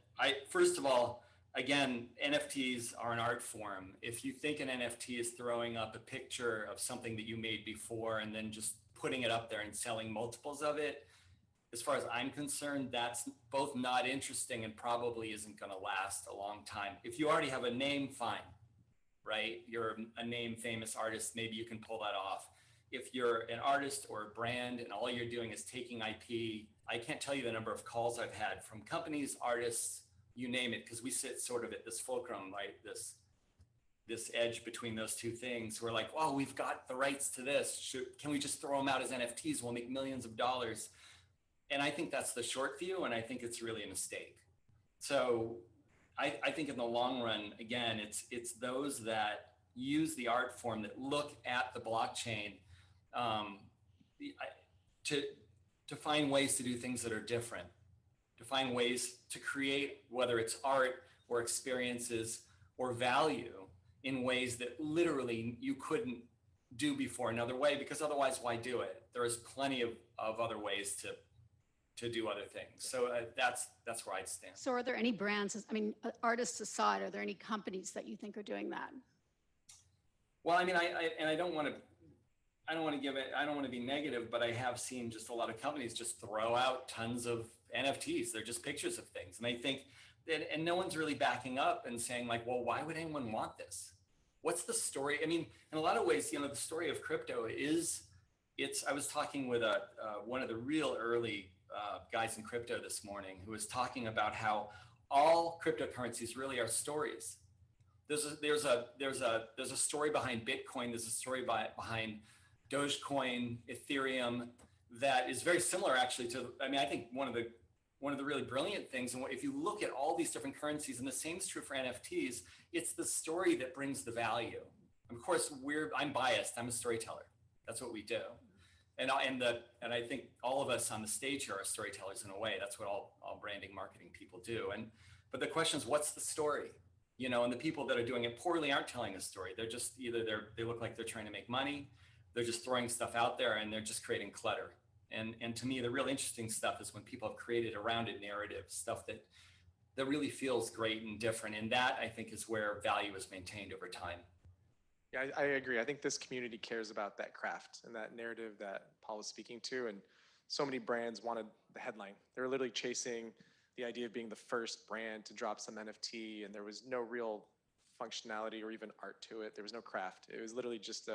first of all, again, NFTs are an art form. If you think an NFT is throwing up a picture of something that you made before and then just putting it up there and selling multiples of it, as far as I'm concerned, that's both not interesting and probably isn't going to last a long time. If you already have a name, fine, right? You're a name famous artist, maybe you can pull that off. If you're an artist or a brand and all you're doing is taking IP, I can't tell you the number of calls I've had from companies, artists, you name it, because we sit sort of at this fulcrum, right? This edge between those two things. We're like, oh, we've got the rights to this. Can we just throw them out as NFTs? We'll make millions of dollars. And I think that's the short view, and I think it's really a mistake. So I think in the long run, again, it's those that use the art form, that look at the blockchain to find ways to do things that are different, to find ways to create, whether it's art or experiences or value, in ways that literally you couldn't do before another way, because otherwise why do it? There is plenty of other ways to do other things. So that's where I'd stand. So are there any brands, I mean, artists aside, are there any companies that you think are doing that? Well, I mean, I don't want to be negative, but I have seen just a lot of companies just throw out tons of NFTs. They're just pictures of things. And I think that, and no one's really backing up and saying like, well, why would anyone want this? What's the story? I mean, in a lot of ways, the story of crypto is, I was talking with one of the real early guys in crypto this morning, who was talking about how all cryptocurrencies really are stories. There's a story behind Bitcoin. There's a story behind Dogecoin, Ethereum, that is very similar actually to, I mean, I think one of the really brilliant things, and if you look at all these different currencies, and the same is true for NFTs, it's the story that brings the value. Of course, I'm biased. I'm a storyteller. That's what we do. And I think all of us on the stage here are storytellers in a way. That's what all branding, marketing people do. But the question is, what's the story? And the people that are doing it poorly aren't telling a story. They're just they look like they're trying to make money. They're just throwing stuff out there, and they're just creating clutter. And to me, the real interesting stuff is when people have created around it narrative, stuff that really feels great and different. And that, I think, is where value is maintained over time. Yeah, I agree. I think this community cares about that craft and that narrative that Paul was speaking to. And so many brands wanted the headline. They were literally chasing the idea of being the first brand to drop some NFT, and there was no real functionality or even art to it. There was no craft. It was literally just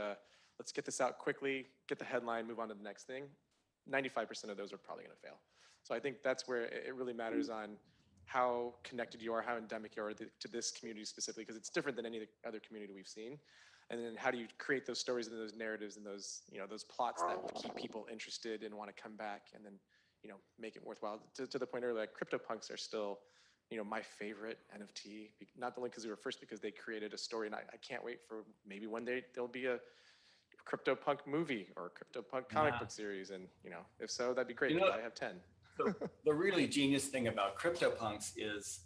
let's get this out quickly, get the headline, move on to the next thing. 95% of those are probably going to fail. So I think that's where it really matters on how connected you are, how endemic you are to this community specifically, because it's different than any other community we've seen. And then how do you create those stories and those narratives and those plots that keep people interested and want to come back, and then make it worthwhile. To the point earlier, like CryptoPunks are still my favorite NFT, not only because they were first, because they created a story, and I can't wait for maybe one day there'll be a CryptoPunk movie or a CryptoPunk comic book series, and if so, that'd be great. I have 10. So the really genius thing about CryptoPunks is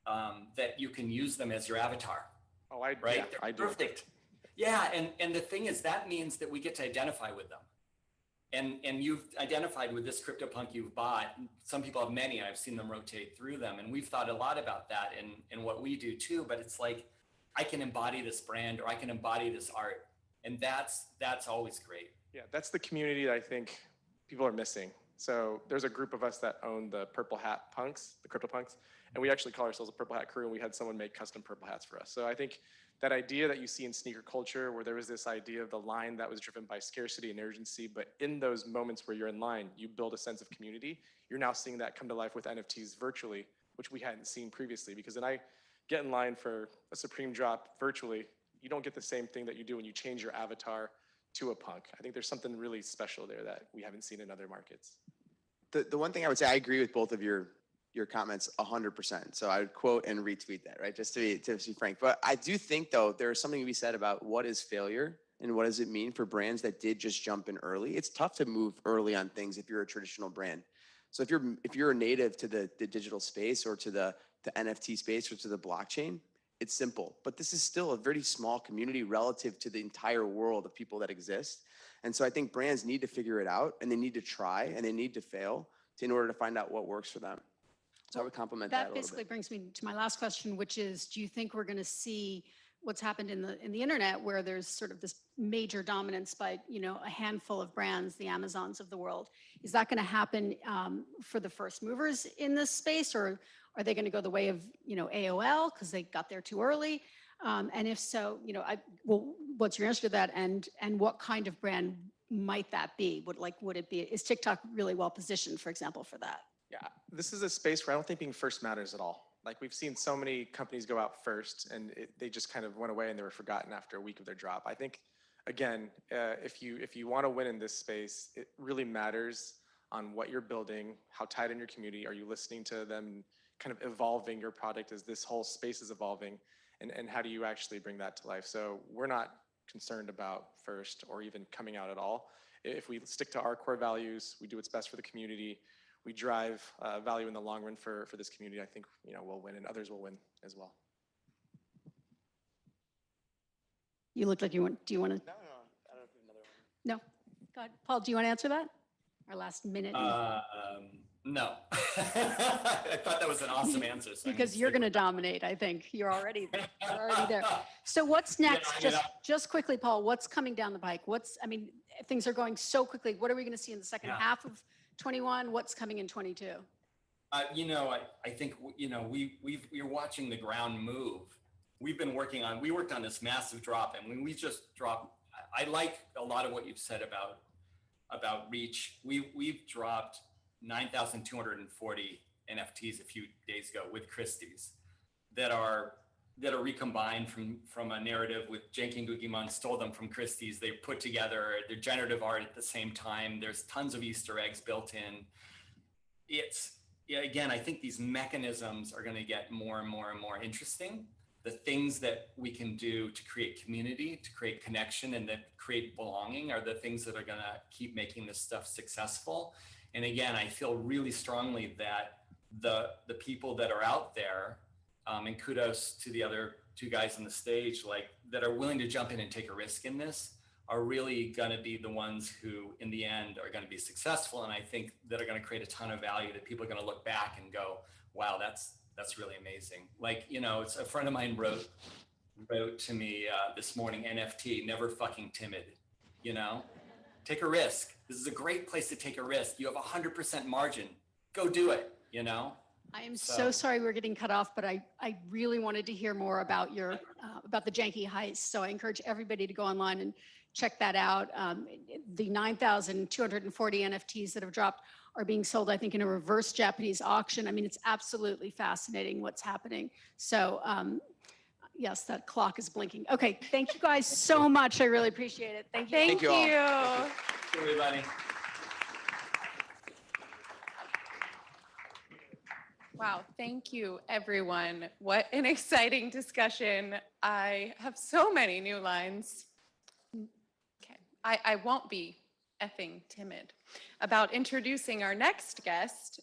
that you can use them as your avatar. Oh, right? Yeah, I do. Perfect. Yeah, and the thing is, that means that we get to identify with them. And you've identified with this CryptoPunk you've bought. Some people have many, and I've seen them rotate through them. And we've thought a lot about that in what we do too, but it's like, I can embody this brand, or I can embody this art. And that's always great. Yeah, that's the community that I think people are missing. So there's a group of us that own the Purple Hat Punks, the CryptoPunks, and we actually call ourselves a Purple Hat crew, and we had someone make custom purple hats for us. So I think that idea that you see in sneaker culture, where there was this idea of the line that was driven by scarcity and urgency, but in those moments where you're in line, you build a sense of community. You're now seeing that come to life with NFTs virtually, which we hadn't seen previously. Because when I get in line for a Supreme drop virtually, you don't get the same thing that you do when you change your avatar to a punk. I think there's something really special there that we haven't seen in other markets. The one thing I would say, I agree with both of your comments 100%. So I would quote and retweet that, right? Just to be frank. But I do think, though, there's something to be said about what is failure and what does it mean for brands that did just jump in early. It's tough to move early on things if you're a traditional brand. So if you're a native to the digital space, or to the NFT space, or to the blockchain, it's simple. But this is still a very small community relative to the entire world of people that exist. And so I think brands need to figure it out, and they need to try, and they need to fail in order to find out what works for them. So I would compliment that a little bit. That basically brings me to my last question, which is, do you think we're going to see what's happened in the internet, where there's sort of this major dominance by a handful of brands, the Amazons of the world? Is that going to happen for the first movers in this space, or are they going to go the way of AOL because they got there too early? And if so, what's your answer to that? And what kind of brand might that be? Would it be? Is TikTok really well positioned, for example, for that? Yeah, this is a space where I don't think being first matters at all. Like we've seen so many companies go out first and they just kind of went away and they were forgotten after a week of their drop. I think, again, if you want to win in this space, it really matters on what you're building, how tight in your community, are you listening to them, kind of evolving your product as this whole space is evolving, and how do you actually bring that to life? So we're not concerned about first or even coming out at all. If we stick to our core values, we do what's best for the community, we drive value in the long run for this community, I think we'll win and others will win as well. You look like you want, do you want to? No, I don't have another one. No? Go ahead. Paul, do you want to answer that? Our last minute. No. I thought that was an awesome answer. So Because you're going to dominate, I think. You're already there. So what's next? Just quickly, Paul, what's coming down the pike? Things are going so quickly. What are we going to see in the second half of 21? What's coming in 22? I think, we're watching the ground move. We worked on this massive drop, and when we just dropped, I like a lot of what you've said about reach. We've dropped 9,240 NFTs a few days ago with Christie's that are recombined from a narrative with Jenki and Gugiman stole them from Christie's. They put together their generative art at the same time. There's tons of Easter eggs built in. Again, I think these mechanisms are going to get more and more and more interesting. The things that we can do to create community, to create connection, and that create belonging are the things that are going to keep making this stuff successful. And again, I feel really strongly that the people that are out there, and kudos to the other two guys on the stage, that are willing to jump in and take a risk in this, are really going to be the ones who, in the end, are going to be successful. And I think that are going to create a ton of value that people are going to look back and go, wow, that's really amazing. It's a friend of mine wrote to me this morning, NFT, never fucking timid, take a risk. This is a great place to take a risk. You have 100% margin. Go do it, I am so sorry we're getting cut off, but I really wanted to hear more about your about the Jenki heist. So I encourage everybody to go online and check that out. The 9,240 NFTs that have dropped are being sold, I think, in a reverse Japanese auction. It's absolutely fascinating what's happening. So yes, that clock is blinking. Okay, thank you guys so much. I really appreciate it. Thank you. Thank you. Thank you, everybody. Wow, thank you, everyone. What an exciting discussion. I have so many new lines. Okay, I won't be effing timid about introducing our next guest.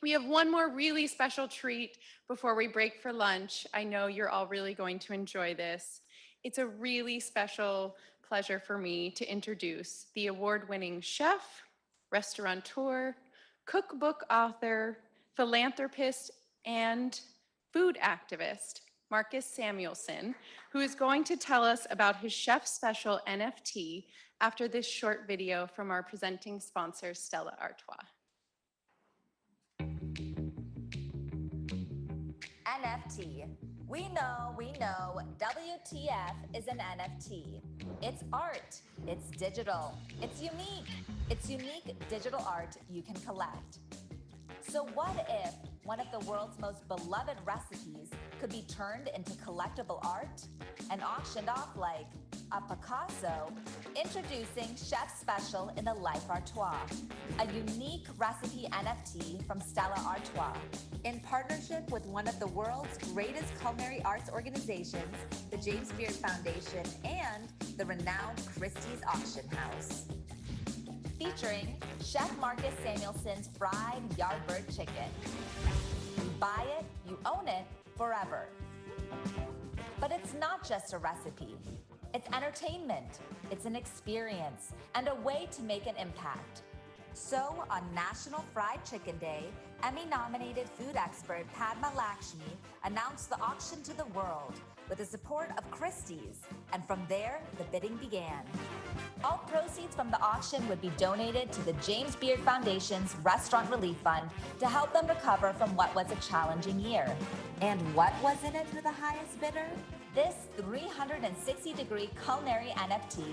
We have one more really special treat before we break for lunch. I know you're all really going to enjoy this. It's a really special pleasure for me to introduce the award-winning chef, restaurateur, cookbook author, philanthropist, and food activist, Marcus Samuelsson, who is going to tell us about his chef special NFT after this short video from our presenting sponsor, Stella Artois. NFT. We know, WTF is an NFT. It's art, it's digital, it's unique digital art you can collect. So what if one of the world's most beloved recipes could be turned into collectible art and auctioned off like a Picasso? Introducing Chef Special in the Life Artois, a unique recipe NFT from Stella Artois. In partnership with one of the world's greatest culinary arts organizations, the James Beard Foundation and the renowned Christie's Auction House. Featuring Chef Marcus Samuelsson's fried Yardbird chicken. You buy it, you own it forever. But it's not just a recipe. It's entertainment, it's an experience, and a way to make an impact. So on National Fried Chicken Day, Emmy-nominated food expert Padma Lakshmi announced the auction to the world with the support of Christie's, and from there, the bidding began. All proceeds from the auction would be donated to the James Beard Foundation's Restaurant Relief Fund to help them recover from what was a challenging year. And what was in it for the highest bidder? This 360-degree culinary NFT,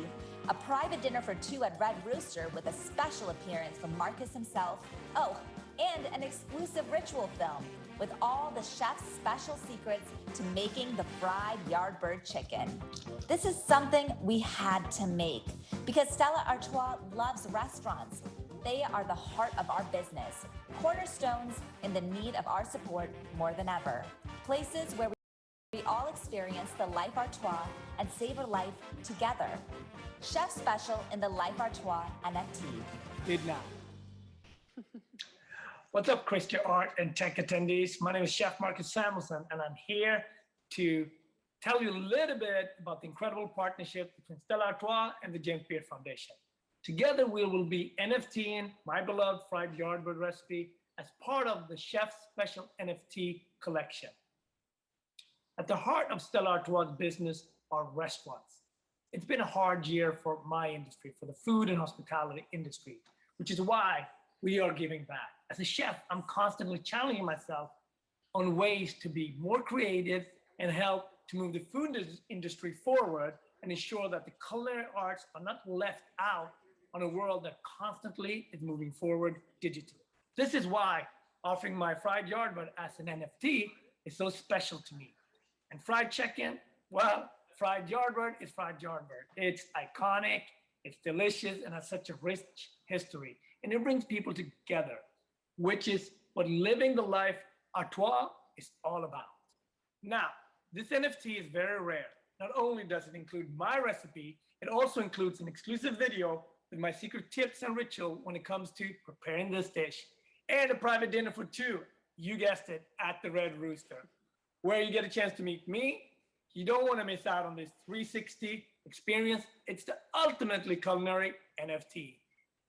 a private dinner for two at Red Rooster with a special appearance from Marcus himself, and an exclusive ritual film with all the chef's special secrets to making the fried Yardbird chicken. This is something we had to make because Stella Artois loves restaurants. They are the heart of our business, cornerstones in the need of our support more than ever. Places where we all experience the Life Artois and savor life together. Chef Special in the Life Artois NFT. Did now. What's up, Christian Art and Tech attendees? My name is Chef Marcus Samuelson, and I'm here to tell you a little bit about the incredible partnership between Stella Artois and the James Beard Foundation. Together, we will be NFTing my beloved fried Yardbird recipe as part of the Chef's Special NFT collection. At the heart of Stella Artois' business are restaurants. It's been a hard year for my industry, for the food and hospitality industry, which is why we are giving back. As a chef, I'm constantly challenging myself on ways to be more creative and help to move the food industry forward and ensure that the culinary arts are not left out on a world that constantly is moving forward digitally. This is why offering my fried Yardbird as an NFT is so special to me. And fried chicken, well, fried Yardbird is fried Yardbird. It's iconic, it's delicious, and has such a rich history. And it brings people together, which is what living the life Artois is all about. Now, this NFT is very rare. Not only does it include my recipe, it also includes an exclusive video with my secret tips and ritual when it comes to preparing this dish, and a private dinner for two, you guessed it, at the Red Rooster, where you get a chance to meet me. You don't want to miss out on this 360 experience. It's the ultimately culinary NFT.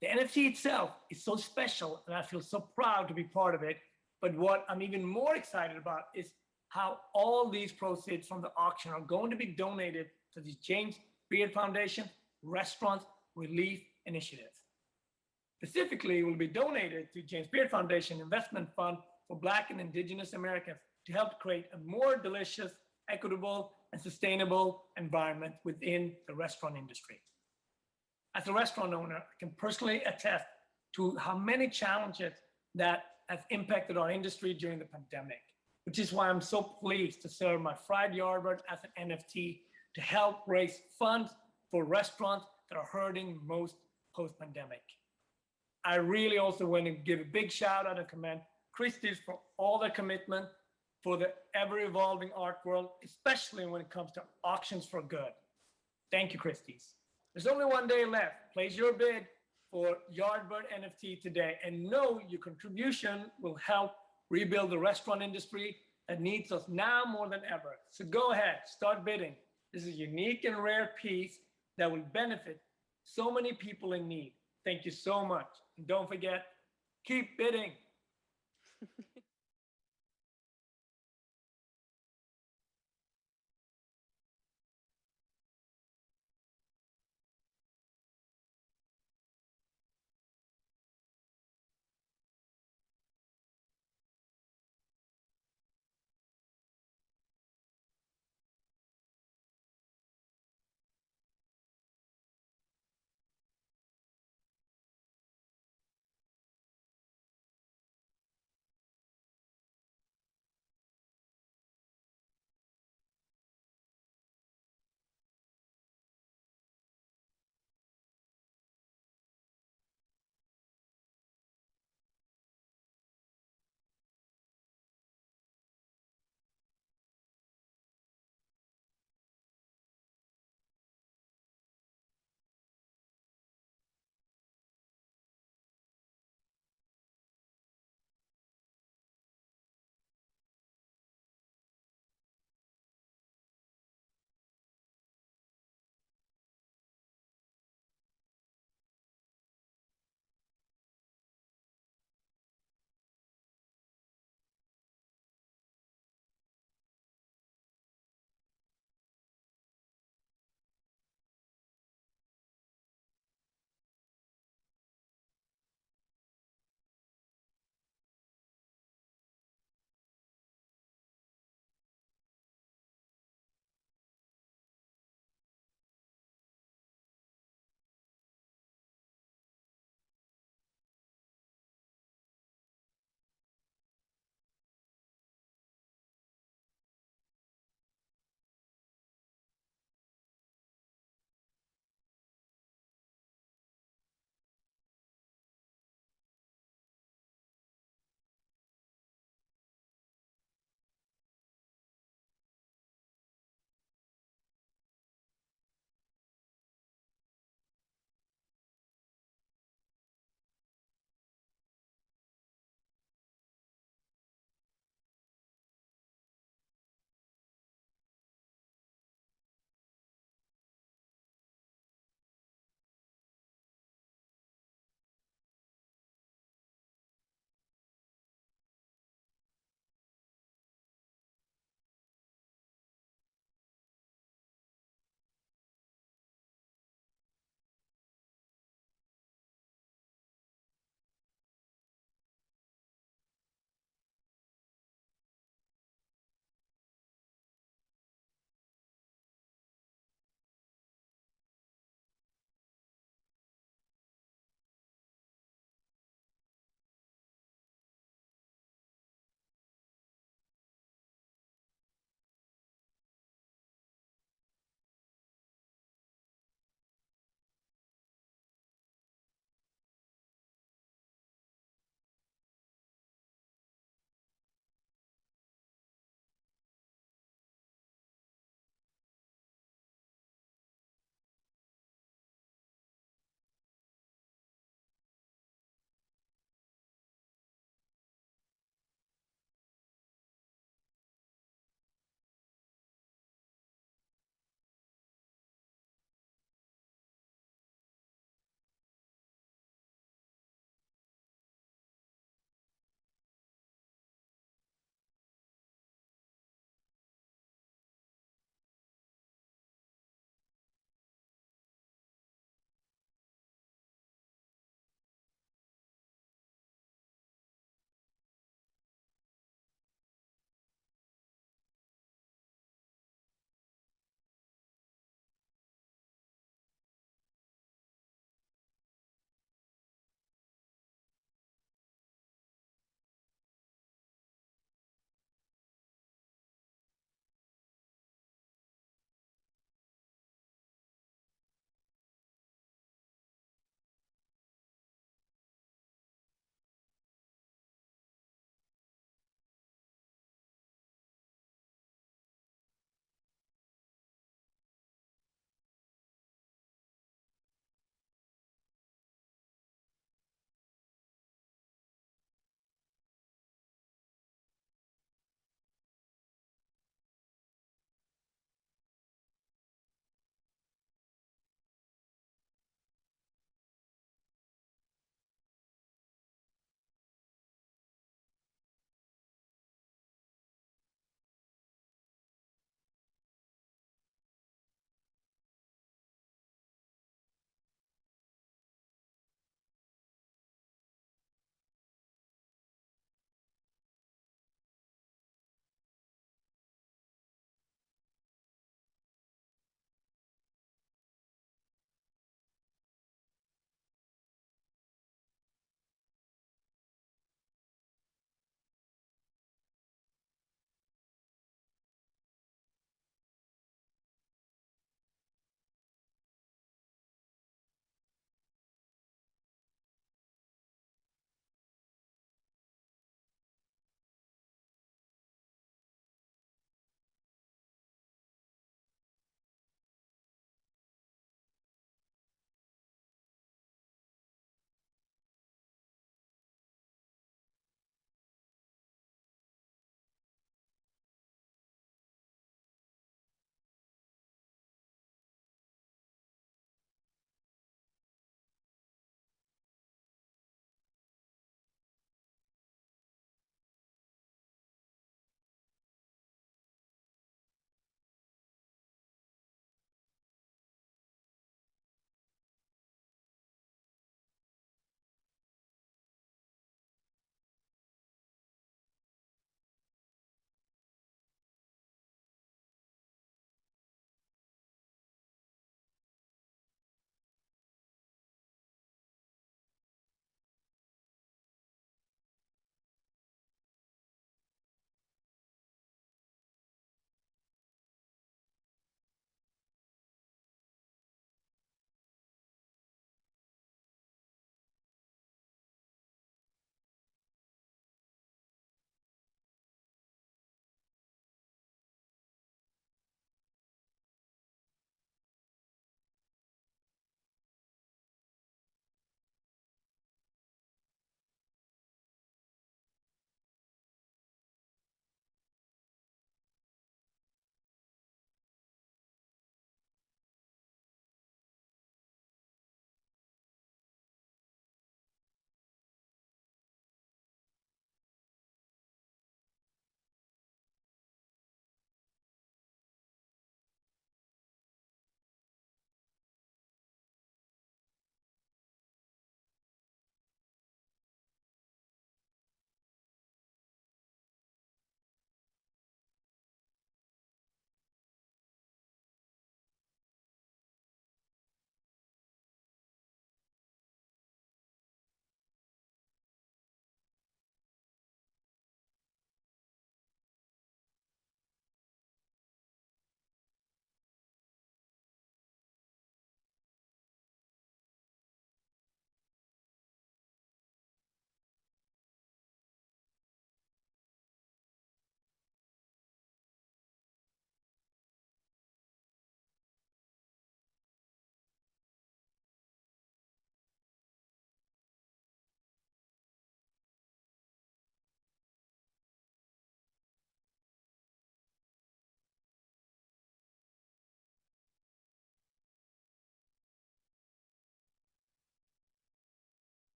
The NFT itself is so special, and I feel so proud to be part of it. But what I'm even more excited about is how all these proceeds from the auction are going to be donated to the James Beard Foundation Restaurants Relief Initiative. Specifically, it will be donated to James Beard Foundation Investment Fund for Black and Indigenous Americans to help create a more delicious, equitable, and sustainable environment within the restaurant industry. As a restaurant owner, I can personally attest to how many challenges that have impacted our industry during the pandemic, which is why I'm so pleased to serve my fried Yardbird as an NFT to help raise funds for restaurants that are hurting most post-pandemic. I really also want to give a big shout out and commend Christie's for all their commitment for the ever-evolving art world, especially when it comes to auctions for good. Thank you, Christie's. There's only one day left. Place your bid for Yardbird NFT today and know your contribution will help rebuild the restaurant industry that needs us now more than ever. So go ahead, start bidding. This is a unique and rare piece that will benefit so many people in need. Thank you so much. And don't forget, keep bidding.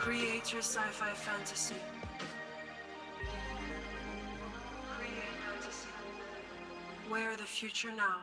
Create your sci-fi fantasy. Create fantasy. Wear the future now.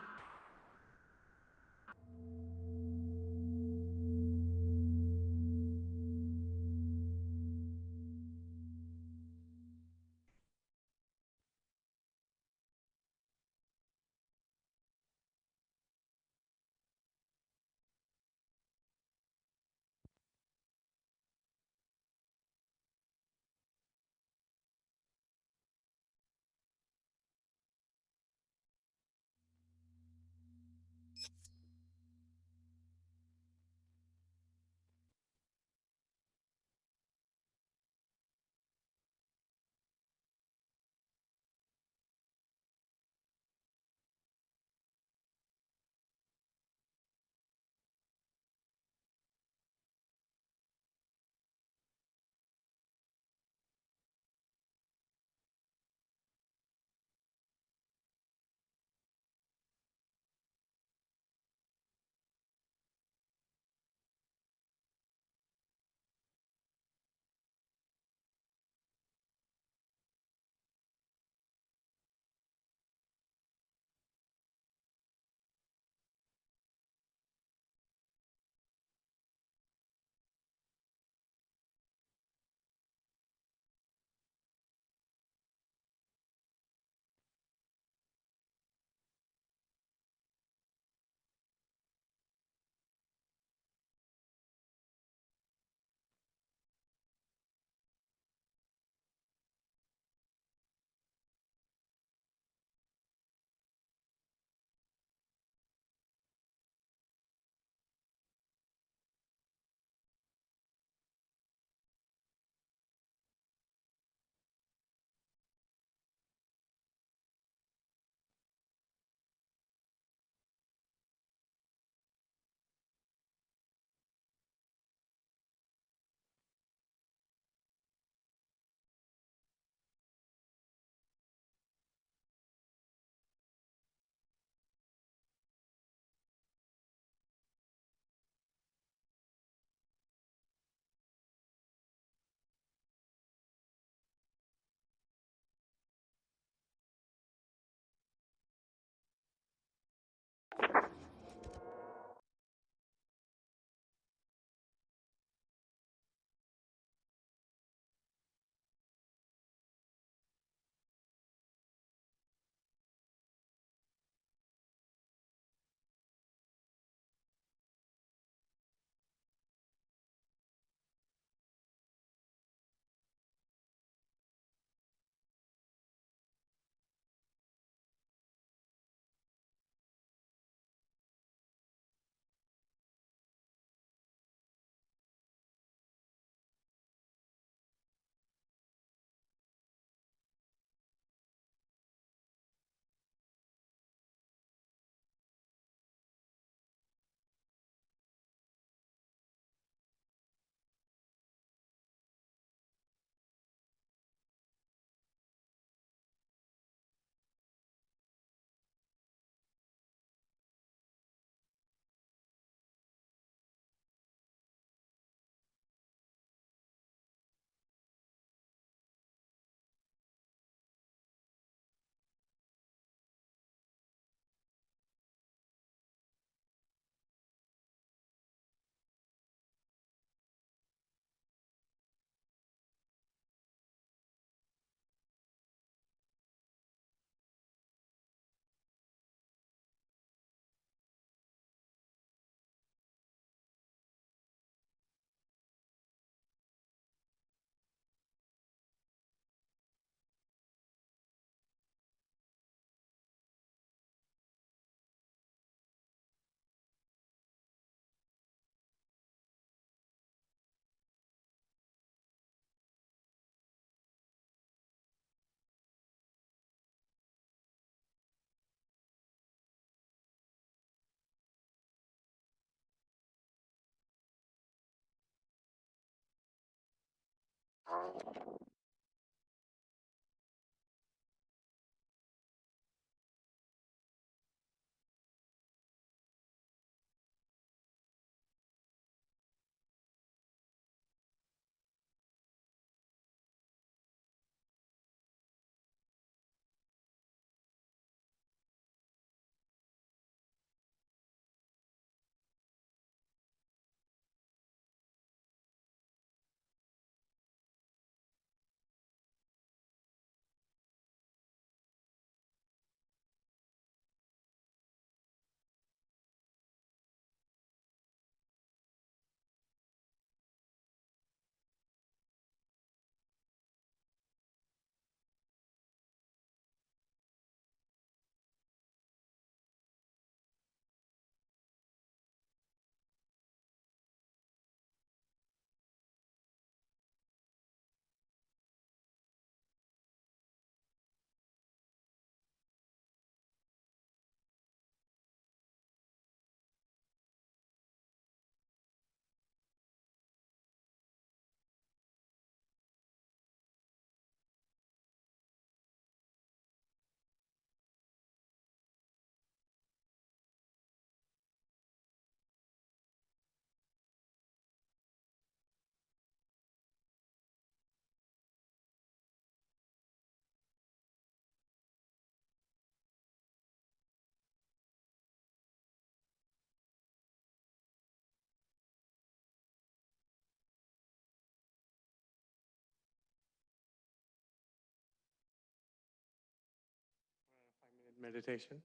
Meditation.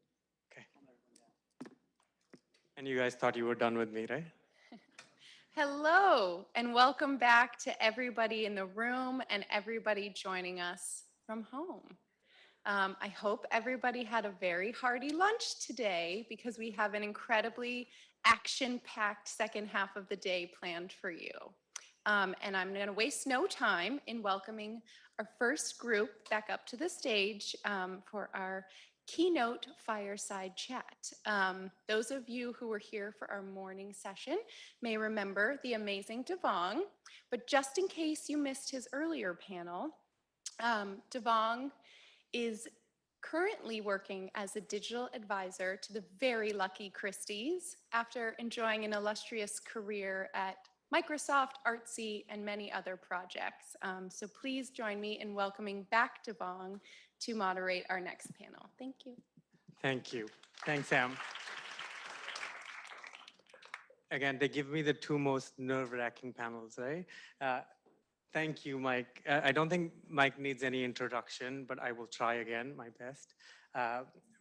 Okay. And you guys thought you were done with me, right? Hello, and welcome back to everybody in the room and everybody joining us from home. I hope everybody had a very hearty lunch today because we have an incredibly action-packed second half of the day planned for you. And I'm going to waste no time in welcoming our first group back up to the stage for our keynote fireside chat. Those of you who were here for our morning session may remember the amazing Devang, but just in case you missed his earlier panel, Devang is currently working as a digital advisor to the very lucky Christies after enjoying an illustrious career at Microsoft, Artsy, and many other projects. So please join me in welcoming back Devang to moderate our next panel. Thank you. Thank you. Thanks, Sam. Again, they give me the two most nerve-wracking panels, right? Thank you, Mike. I don't think Mike needs any introduction, but I will try again, my best.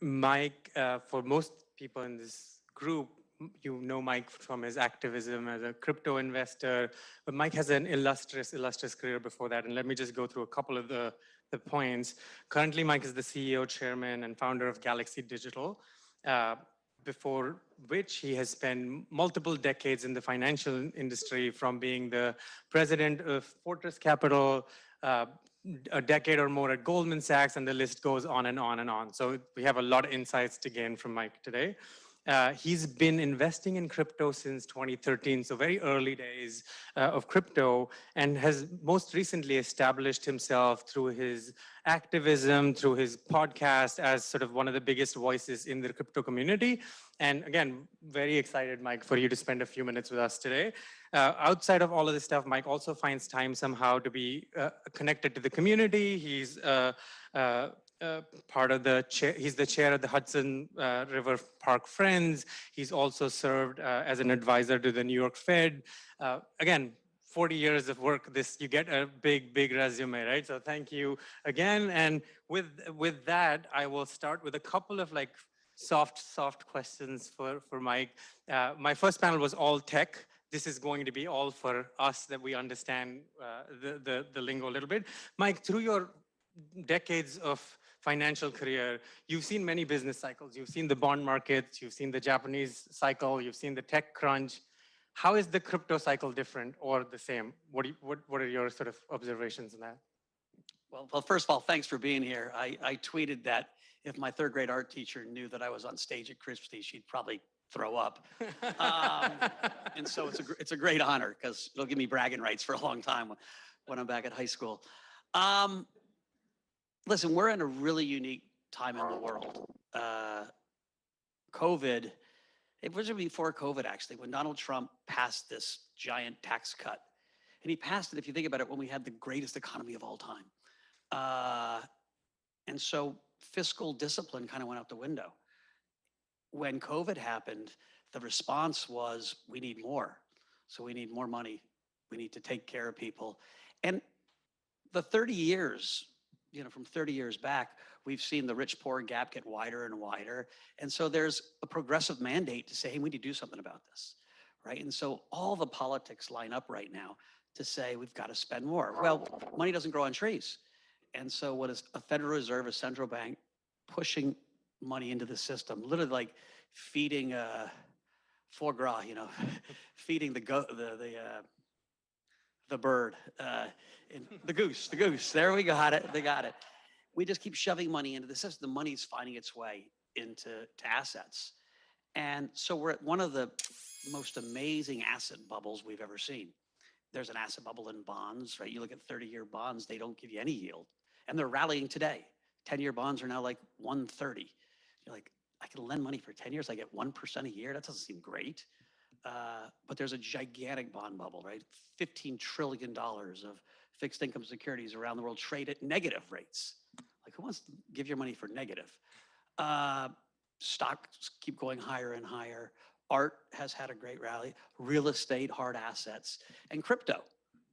Mike, for most people in this group, you know Mike from his activism as a crypto investor, but Mike has an illustrious career before that. And let me just go through a couple of the points. Currently, Mike is the CEO, chairman, and founder of Galaxy Digital, before which he has spent multiple decades in the financial industry, from being the president of Fortress Capital, a decade or more at Goldman Sachs, and the list goes on and on and on. So we have a lot of insights to gain from Mike today. He's been investing in crypto since 2013, so very early days of crypto, and has most recently established himself through his activism, through his podcast, as sort of one of the biggest voices in the crypto community. And again, very excited, Mike, for you to spend a few minutes with us today. Outside of all of this stuff, Mike also finds time somehow to be connected to the community. He's part of the chair, he's the chair of the Hudson River Park Friends. He's also served as an advisor to the New York Fed. Again, 40 years of work, you get a big resume, right? So thank you again. And with that, I will start with a couple of like soft questions for Mike. My first panel was all tech. This is going to be all for us, that we understand the lingo a little bit. Mike, through your decades of financial career, you've seen many business cycles. You've seen the bond markets, you've seen the Japanese cycle, you've seen the tech crunch. How is the crypto cycle different or the same? What are your sort of observations on that? Well, first of all, thanks for being here. I tweeted that if my third grade art teacher knew that I was on stage at Christie's, she'd probably throw up. And so it's a great honor, because it'll give me bragging rights for a long time when I'm back at high school. Listen, we're in a really unique time in the world. COVID, it was before COVID actually, when Donald Trump passed this giant tax cut. And he passed it, if you think about it, when we had the greatest economy of all time. And so fiscal discipline kind of went out the window. When COVID happened, the response was, we need more. So we need more money. We need to take care of people. And the 30 years, from 30 years back, we've seen the rich-poor gap get wider and wider. And so there's a progressive mandate to say, hey, we need to do something about this, right? And so all the politics line up right now to say, we've got to spend more. Well, money doesn't grow on trees. And so what is a Federal Reserve, a central bank, pushing money into the system, literally like feeding foie gras, feeding the bird, the goose. There we got it. They got it. We just keep shoving money into the system. The money's finding its way into assets. And so we're at one of the most amazing asset bubbles we've ever seen. There's an asset bubble in bonds, right? You look at 30-year bonds, they don't give you any yield. And they're rallying today. 10-year bonds are now like 130. You're like, I can lend money for 10 years, I get 1% a year? That doesn't seem great. But there's a gigantic bond bubble, right? $15 trillion of fixed income securities around the world trade at negative rates. Like, who wants to give your money for negative? Stocks keep going higher and higher. Art has had a great rally. Real estate, hard assets, and crypto.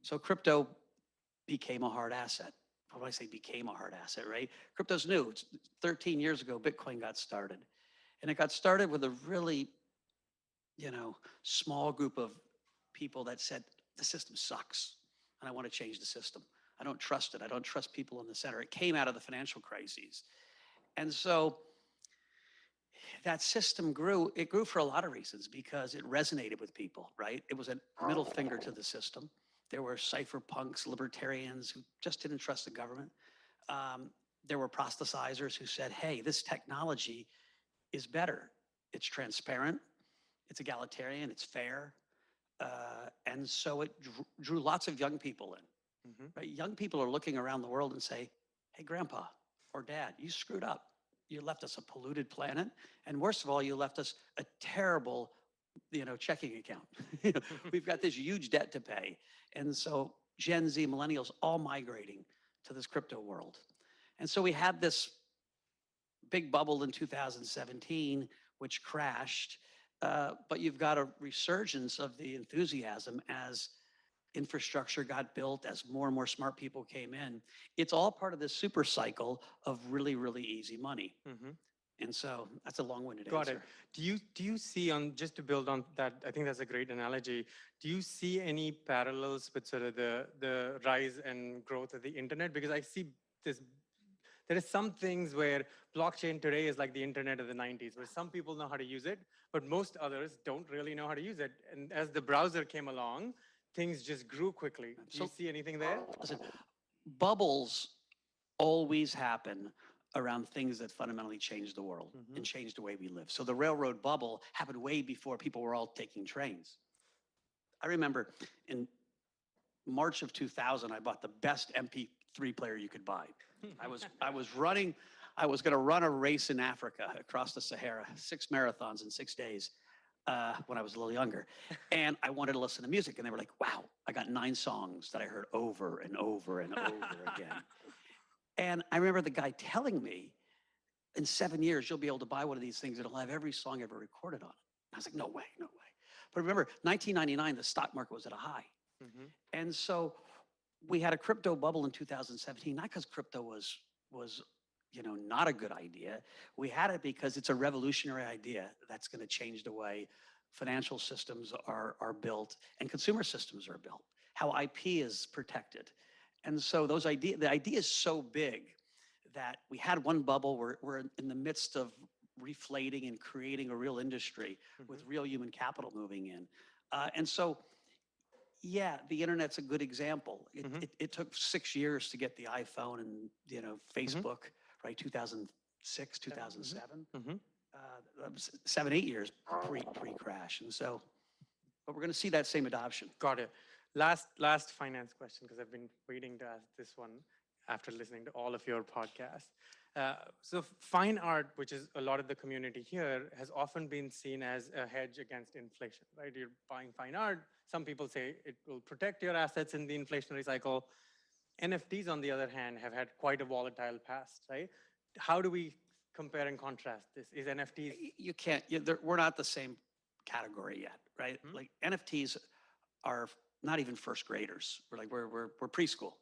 So crypto became a hard asset. what do I say, became a hard asset, right? Crypto's new. It's 13 years ago, Bitcoin got started. And it got started with a really, small group of people that said, the system sucks and I want to change the system. I don't trust it. I don't trust people in the center. It came out of the financial crises. And so that system grew. It grew for a lot of reasons because it resonated with people, right? It was a middle finger to the system. There were cypherpunks, libertarians who just didn't trust the government. There were proselytizers who said, hey, this technology is better. It's transparent, it's egalitarian, it's fair. And so it drew lots of young people in. Right? Young people are looking around the world and say, hey, grandpa or dad, you screwed up. You left us a polluted planet. And worst of all, you left us a terrible, checking account. We've got this huge debt to pay. And so Gen Z, millennials, all migrating to this crypto world. And so we had this big bubble in 2017, which crashed. But you've got a resurgence of the enthusiasm as infrastructure got built, as more and more smart people came in. It's all part of this super cycle of really, really easy money. And so that's a long-winded answer. Got it. Do you see, just to build on that, I think that's a great analogy. Do you see any parallels with sort of the rise and growth of the internet? Because I see there is some things where blockchain today is like the internet of the 90s, where some people know how to use it, but most others don't really know how to use it. And as the browser came along, things just grew quickly. Do you see anything there? Listen, bubbles always happen around things that fundamentally change the world and change the way we live. So the railroad bubble happened way before people were all taking trains. I remember in March of 2000, I bought the best MP3 player you could buy. I was going to run a race in Africa across the Sahara, 6 marathons in 6 days when I was a little younger. And I wanted to listen to music. And they were like, wow, I got 9 songs that I heard over and over and over again. And I remember the guy telling me, in 7 years, you'll be able to buy one of these things. It'll have every song ever recorded on it. I was like, no way, no way. But remember, 1999, the stock market was at a high. And so we had a crypto bubble in 2017, not because crypto was not a good idea. We had it because it's a revolutionary idea that's going to change the way financial systems are built and consumer systems are built, how IP is protected. And so the idea is so big that we had one bubble. We're in the midst of reflating and creating a real industry with real human capital moving in. And so, yeah, the internet's a good example. It took 6 years to get the iPhone and Facebook, right? 2006, 2007. 7, 8 years pre-crash. And so, but we're going to see that same adoption. Got it. Last finance question, because I've been waiting to ask this one after listening to all of your podcasts. So fine art, which is a lot of the community here, has often been seen as a hedge against inflation, right? You're buying fine art. Some people say it will protect your assets in the inflationary cycle. NFTs, on the other hand, have had quite a volatile past, right? How do we compare and contrast this? Is NFTs? You can't, we're not the same category yet, right? Like NFTs are not even first graders. We're preschool.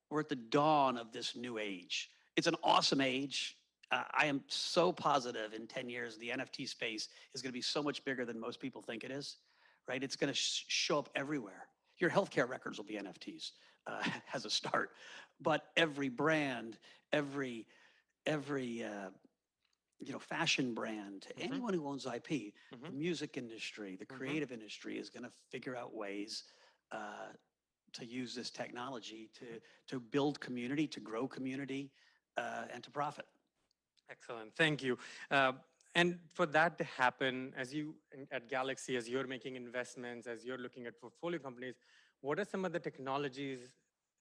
We're at the dawn of this new age. It's an awesome age. I am so positive in 10 years, the NFT space is going to be so much bigger than most people think it is, right? It's going to show up everywhere. Your healthcare records will be NFTs as a start, but every brand, every fashion brand, anyone who owns IP, the music industry, the creative industry is going to figure out ways to use this technology to build community, to grow community, and to profit. Excellent, thank you. And for that to happen, as you at Galaxy, as you're making investments, as you're looking at portfolio companies, what are some of the technologies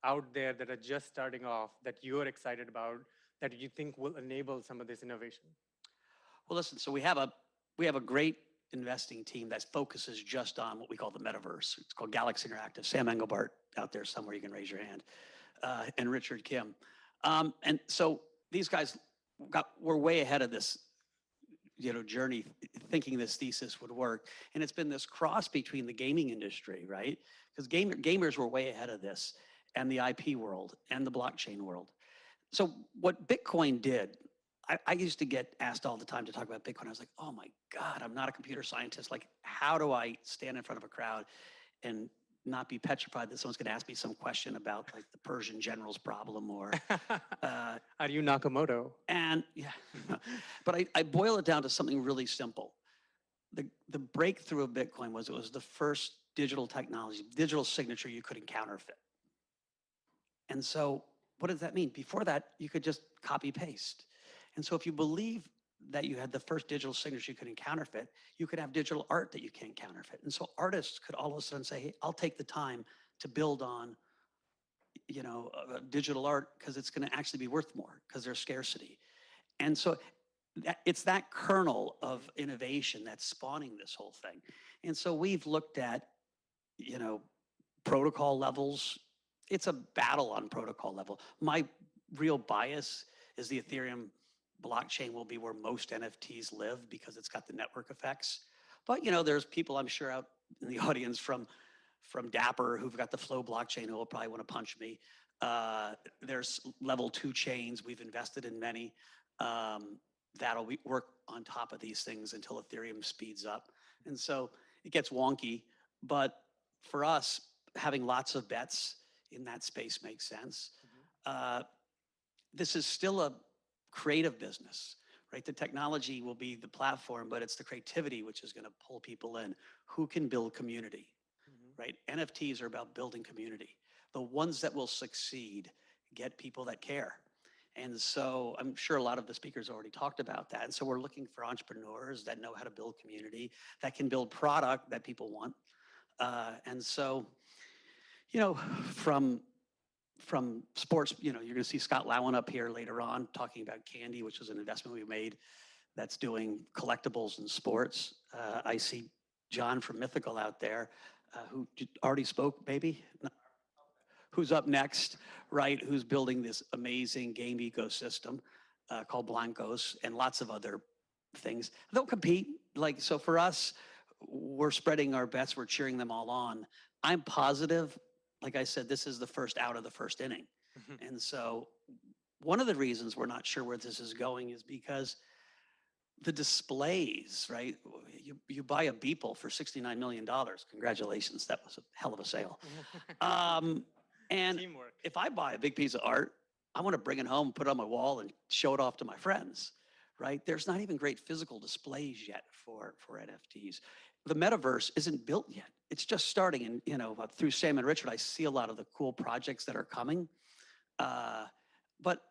out there that are just starting off that you're excited about that you think will enable some of this innovation? Well, listen, so we have a great investing team that focuses just on what we call the metaverse. It's called Galaxy Interactive. Sam Engelbart out there somewhere, you can raise your hand, and Richard Kim. And so these guys were way ahead of this journey, thinking this thesis would work. And it's been this cross between the gaming industry, right? Because gamers were way ahead of this. and the IP world and the blockchain world. So what Bitcoin did, I used to get asked all the time to talk about Bitcoin. I was like, oh my God, I'm not a computer scientist. Like, how do I stand in front of a crowd and not be petrified that someone's going to ask me some question about like the Persian general's problem or Are you Nakamoto? and yeah, but I boil it down to something really simple. The breakthrough of Bitcoin was it was the first digital technology, digital signature you couldn't counterfeit. And so what does that mean? Before that, you could just copy paste. And so if you believe that you had the first digital signature you couldn't counterfeit, you could have digital art that you can't counterfeit. And so artists could all of a sudden say, hey, I'll take the time to build on, you know, digital art because it's going to actually be worth more because there's scarcity. And so it's that kernel of innovation that's spawning this whole thing. And so we've looked at, you know, protocol levels. It's a battle on protocol level. My real bias is the Ethereum blockchain will be where most NFTs live because it's got the network effects. But, you know, there's people I'm sure out in the audience from Dapper who've got the Flow blockchain who will probably want to punch me. There's level 2 chains. We've invested in many. That'll work on top of these things until Ethereum speeds up. And so it gets wonky, but for us, having lots of bets in that space makes sense. This is still a creative business, right? The technology will be the platform, but it's the creativity which is going to pull people in. Who can build community, right? NFTs are about building community. The ones that will succeed get people that care. And so I'm sure a lot of the speakers already talked about that. And so we're looking for entrepreneurs that know how to build community, that can build product that people want. And so, you know, from sports, you know, you're going to see Scott Lowen up here later on talking about Candy, which is an investment we made that's doing collectibles in sports. I see John from Mythical out there who already spoke, maybe? No. Who's up next, right? Who's building this amazing game ecosystem called Blancos and lots of other things. They'll compete. Like, so for us, we're spreading our bets. We're cheering them all on. I'm positive. Like I said, this is the first out of the first inning. And so one of the reasons we're not sure where this is going is because the displays, right? You buy a Beeple for $69 million. Congratulations, that was a hell of a sale. And Teamwork. if I buy a big piece of art, I want to bring it home, put it on my wall, and show it off to my friends, right? There's not even great physical displays yet for NFTs. The metaverse isn't built yet. It's just starting. And, you know, through Sam and Richard, I see a lot of the cool projects that are coming. But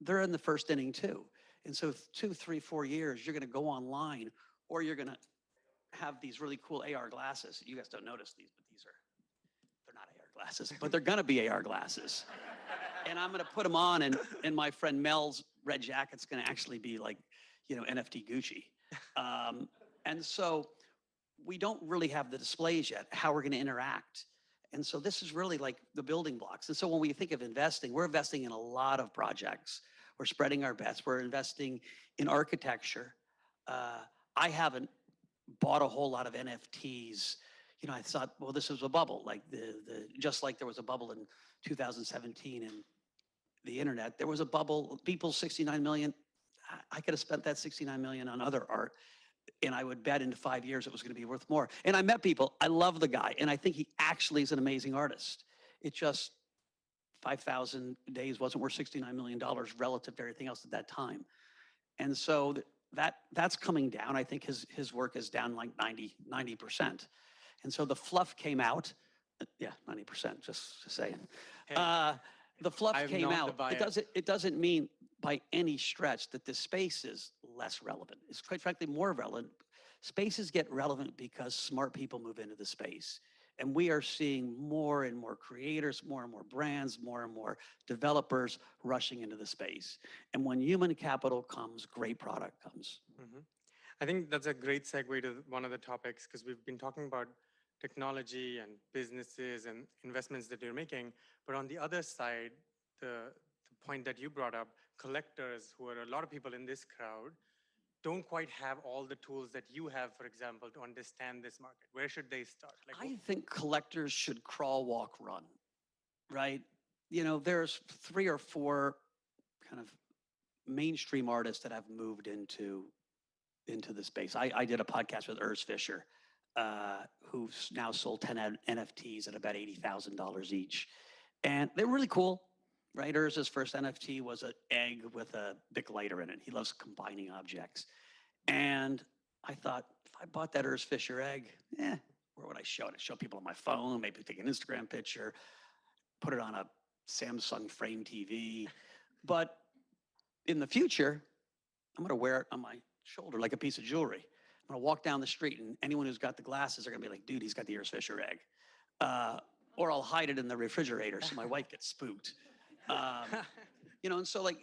they're in the first inning too. And so 2, 3, 4 years, you're going to go online or you're going to have these really cool AR glasses. You guys don't notice these, but they're not AR glasses, but they're going to be AR glasses. And I'm going to put them on and my friend Mel's red jacket's going to actually be like, you know, NFT Gucci. And so we don't really have the displays yet, how we're going to interact. And so this is really like the building blocks. And so when we think of investing, we're investing in a lot of projects. We're spreading our bets. We're investing in architecture. I haven't bought a whole lot of NFTs. You know, I thought, well, this was a bubble. Like just like there was a bubble in 2017 in the internet, there was a bubble. People, 69 million. I could have spent that 69 million on other art. And I would bet in 5 years it was going to be worth more. And I met people. I love the guy. And I think he actually is an amazing artist. It just 5,000 days wasn't worth $69 million relative to everything else at that time. And so that's coming down. I think his work is down like 90%. And so the fluff came out. Yeah, 90%, just saying. Hey, the fluff I'm came not out. the buyer. It doesn't mean by any stretch that this space is less relevant. It's quite frankly more relevant. Spaces get relevant because smart people move into the space. And we are seeing more and more creators, more and more brands, more and more developers rushing into the space. And when human capital comes, great product comes. I think that's a great segue to one of the topics because we've been talking about technology and businesses and investments that you're making. But on the other side, the point that you brought up, collectors, who are a lot of people in this crowd, don't quite have all the tools that you have, for example, to understand this market. Where should they start? Like, I think collectors should crawl, walk, run, right? you know, there's 3 or 4 kind of mainstream artists that have moved into the space. I did a podcast with Urs Fischer, who's now sold 10 NFTs at about $80,000 each. And they're really cool, right? Urs's first NFT was an egg with a Bic lighter in it. He loves combining objects. And I thought, if I bought that Urs Fischer egg, where would I show it? I'd show people on my phone, maybe take an Instagram picture, put it on a Samsung Frame TV. But in the future, I'm going to wear it on my shoulder like a piece of jewelry. I'm going to walk down the street, and anyone who's got the glasses are going to be like, dude, he's got the Urs Fischer egg. Or I'll hide it in the refrigerator so my wife gets spooked. You know, and so like,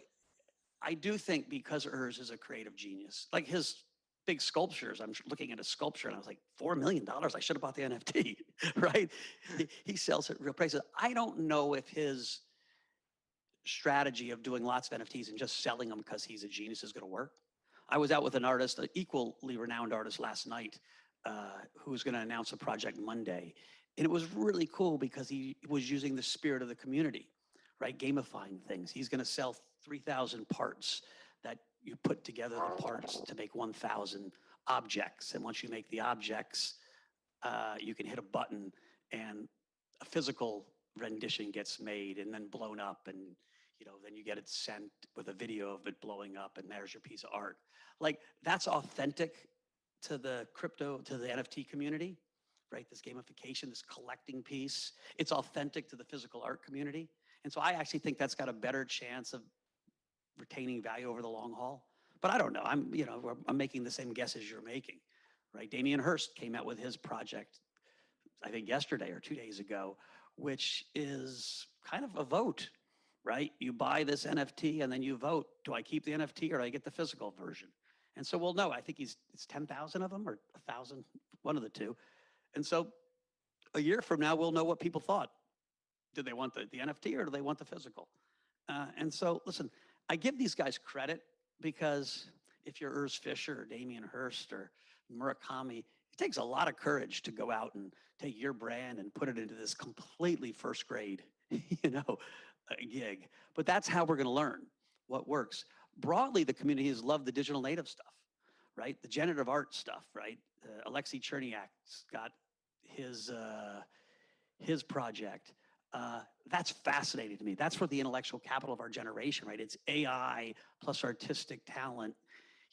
I do think because Urs is a creative genius, like his big sculptures, I'm looking at a sculpture and I was like, $4 million, I should have bought the NFT, right? He sells it real prices. I don't know if his strategy of doing lots of NFTs and just selling them because he's a genius is going to work. I was out with an artist, an equally renowned artist last night, who was going to announce a project Monday. And it was really cool because he was using the spirit of the community, right? Gamifying things. He's going to sell 3,000 parts that you put together the parts to make 1,000 objects. And once you make the objects, you can hit a button and a physical rendition gets made and then blown up, and you know, then you get it sent with a video of it blowing up, and there's your piece of art. Like, that's authentic to the crypto, to the NFT community, right? This gamification, this collecting piece, it's authentic to the physical art community. And so I actually think that's got a better chance of retaining value over the long haul. But I don't know, I'm making the same guess as you're making, right? Damien Hirst came out with his project, I think yesterday or 2 days ago, which is kind of a vote, right? You buy this NFT and then you vote, do I keep the NFT or do I get the physical version? And so we'll know, I think it's 10,000 of them or 1,000, one of the two. And so a year from now, we'll know what people thought. Did they want the NFT or do they want the physical? And so, listen, I give these guys credit because if you're Urs Fischer or Damien Hirst or Murakami, it takes a lot of courage to go out and take your brand and put it into this completely first grade, gig. But that's how we're going to learn what works. Broadly, the community has loved the digital native stuff, right? The generative art stuff, right? Alexei Cherniak's got his project. That's fascinating to me. That's for the intellectual capital of our generation, right? It's AI plus artistic talent.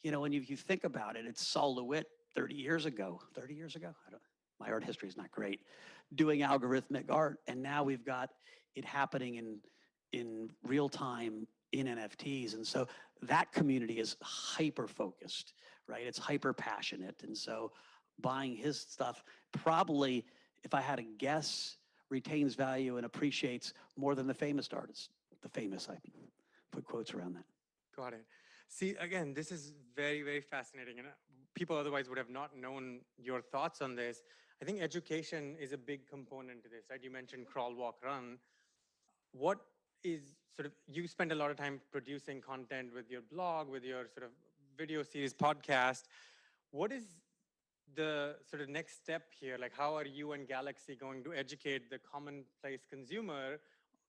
You know, when you think about it, it's Saul LeWitt 30 years ago, my art history is not great, doing algorithmic art. And now we've got it happening in real time in NFTs. And so that community is hyper focused, right? It's hyper passionate. And so buying his stuff probably, if I had to guess, retains value and appreciates more than the famous artists. The famous, I put quotes around that. Got it. See, again, this is very, very fascinating. And people otherwise would have not known your thoughts on this. I think education is a big component to this, right? You mentioned crawl, walk, run. What is sort of, you spend a lot of time producing content with your blog, with your sort of video series, podcast. What is the sort of next step here? Like, how are you and Galaxy going to educate the commonplace consumer?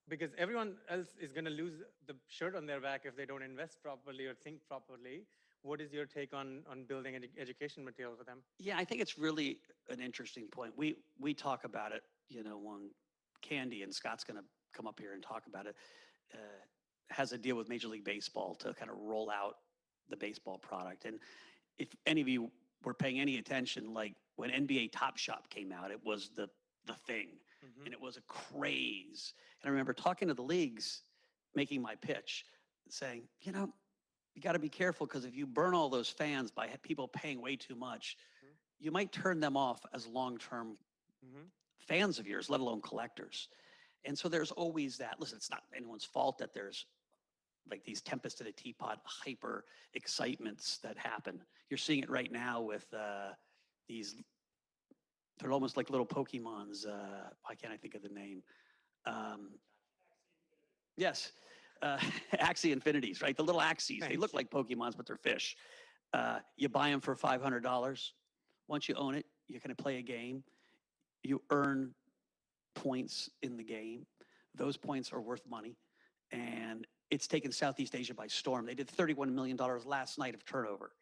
Because everyone else is going to lose the shirt on their back if they don't invest properly or think properly. What is your take on building education material for them? Yeah, I think it's really an interesting point. We talk about it, when Candy, and Scott's going to come up here and talk about it, has a deal with Major League Baseball to kind of roll out the baseball product. And if any of you were paying any attention, like when NBA Top Shot came out, it was the thing. And it was a craze. And I remember talking to the leagues, making my pitch, saying, you got to be careful, because if you burn all those fans by people paying way too much, you might turn them off as long-term fans of yours, let alone collectors. And so there's always that. Listen, it's not anyone's fault that there's like these tempest in a teapot hyper excitements that happen. You're seeing it right now with these. They're almost like little Pokemons. Why can't I think of the name? Yes, Axie Infinities, right? The little Axies. They look like Pokemons, but they're fish. You buy them for $500. Once you own it, you can play a game. You earn points in the game. those points are worth money. And it's taken Southeast Asia by storm. They did $31 million last night of turnover,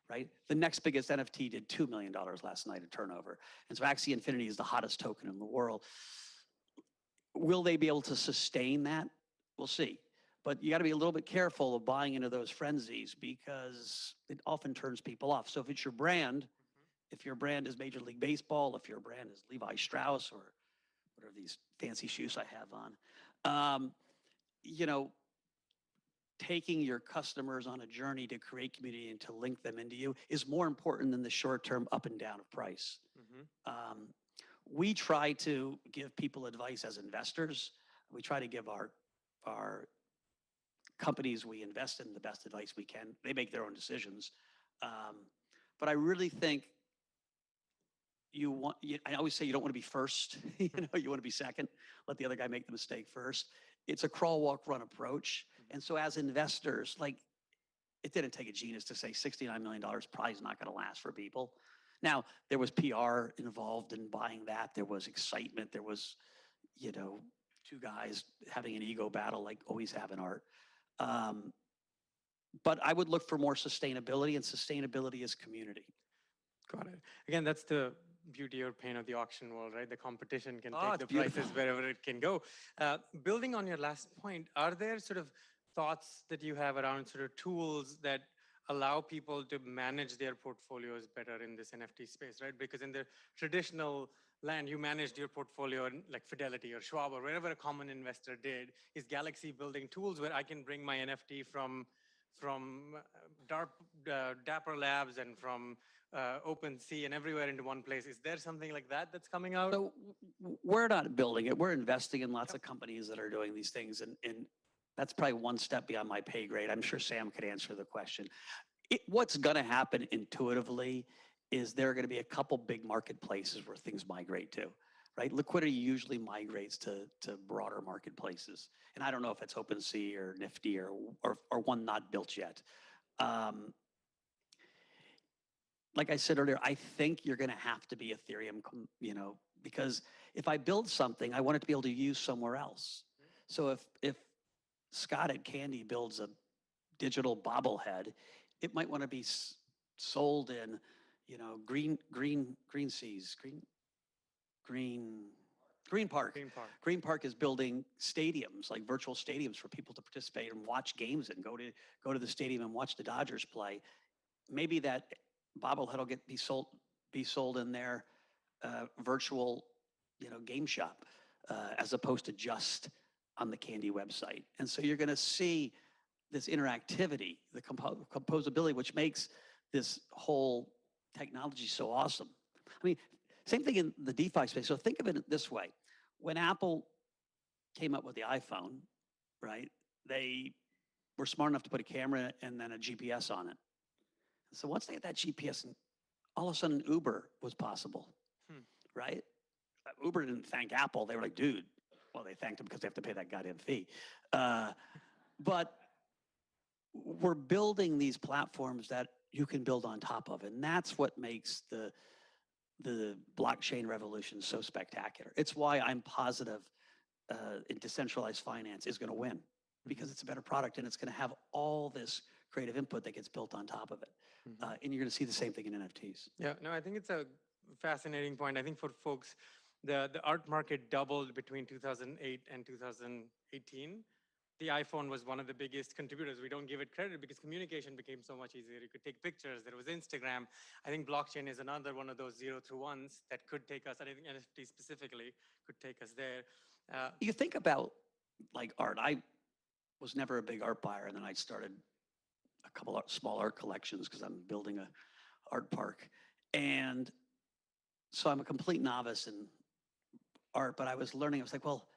right? The next biggest NFT did $2 million last night of turnover. And so Axie Infinity is the hottest token in the world. Will they be able to sustain that? We'll see. But you got to be a little bit careful of buying into those frenzies because it often turns people off. So if it's your brand, if your brand is Major League Baseball, if your brand is Levi Strauss or whatever these fancy shoes I have on, you know, taking your customers on a journey to create community and to link them into you is more important than the short-term up and down of price. We try to give people advice as investors. We try to give our companies we invest in the best advice we can. They make their own decisions. But I really think I always say you don't want to be first. You want to be second. Let the other guy make the mistake first. It's a crawl, walk, run approach. And so as investors, like, it didn't take a genius to say $69 million probably is not going to last for people. Now, there was PR involved in buying that. There was excitement. There was, two guys having an ego battle like always have in art. But I would look for more sustainability, and sustainability is community. Got it. Again, that's the beauty or pain of the auction world, right? The competition can Oh, take the it's beautiful. prices wherever it can go. Building on your last point, are there sort of thoughts that you have around sort of tools that allow people to manage their portfolios better in this NFT space, right? Because in the traditional land, you managed your portfolio in like Fidelity or Schwab or wherever a common investor did. Is Galaxy building tools where I can bring my NFT from Dapper Labs and from OpenSea and everywhere into one place? Is there something like that that's coming out? So we're not building it. We're investing in lots of companies that are doing these things. And that's probably one step beyond my pay grade. I'm sure Sam could answer the question. What's going to happen intuitively is there are going to be a couple big marketplaces where things migrate to, right? Liquidity usually migrates to broader marketplaces. And I don't know if it's OpenSea or Nifty or one not built yet. Like I said earlier, I think you're going to have to be Ethereum, because if I build something, I want it to be able to use somewhere else. So if Scott at Candy builds a digital bobblehead, it might want to be sold in, Green Park. Green Park is building stadiums, like virtual stadiums for people to participate and watch games and go to the stadium and watch the Dodgers play. Maybe that bobblehead will be sold in their virtual, game shop, as opposed to just on the Candy website. And so you're going to see this interactivity, the composability, which makes this whole technology so awesome. I mean, same thing in the DeFi space. So think of it this way. When Apple came up with the iPhone, right, they were smart enough to put a camera and then a GPS on it. So once they had that GPS, all of a sudden Uber was possible, right? Uber didn't thank Apple. They were like, dude, well, they thanked them because they have to pay that goddamn fee. But we're building these platforms that you can build on top of. And that's what makes the blockchain revolution so spectacular. It's why I'm positive in decentralized finance is going to win, because it's a better product and it's going to have all this creative input that gets built on top of it. And you're going to see the same thing in NFTs. Yeah, no, I think it's a fascinating point. I think for folks, the art market doubled between 2008 and 2018. The iPhone was one of the biggest contributors. We don't give it credit because communication became so much easier. You could take pictures. There was Instagram. I think blockchain is another one of those 0 through 1s that could take us, and I think NFT specifically could take us there. You think about like art. I was never a big art buyer, and then I started a couple of small art collections because I'm building a art park. And so I'm a complete novice in art, but I was learning. I was like, well,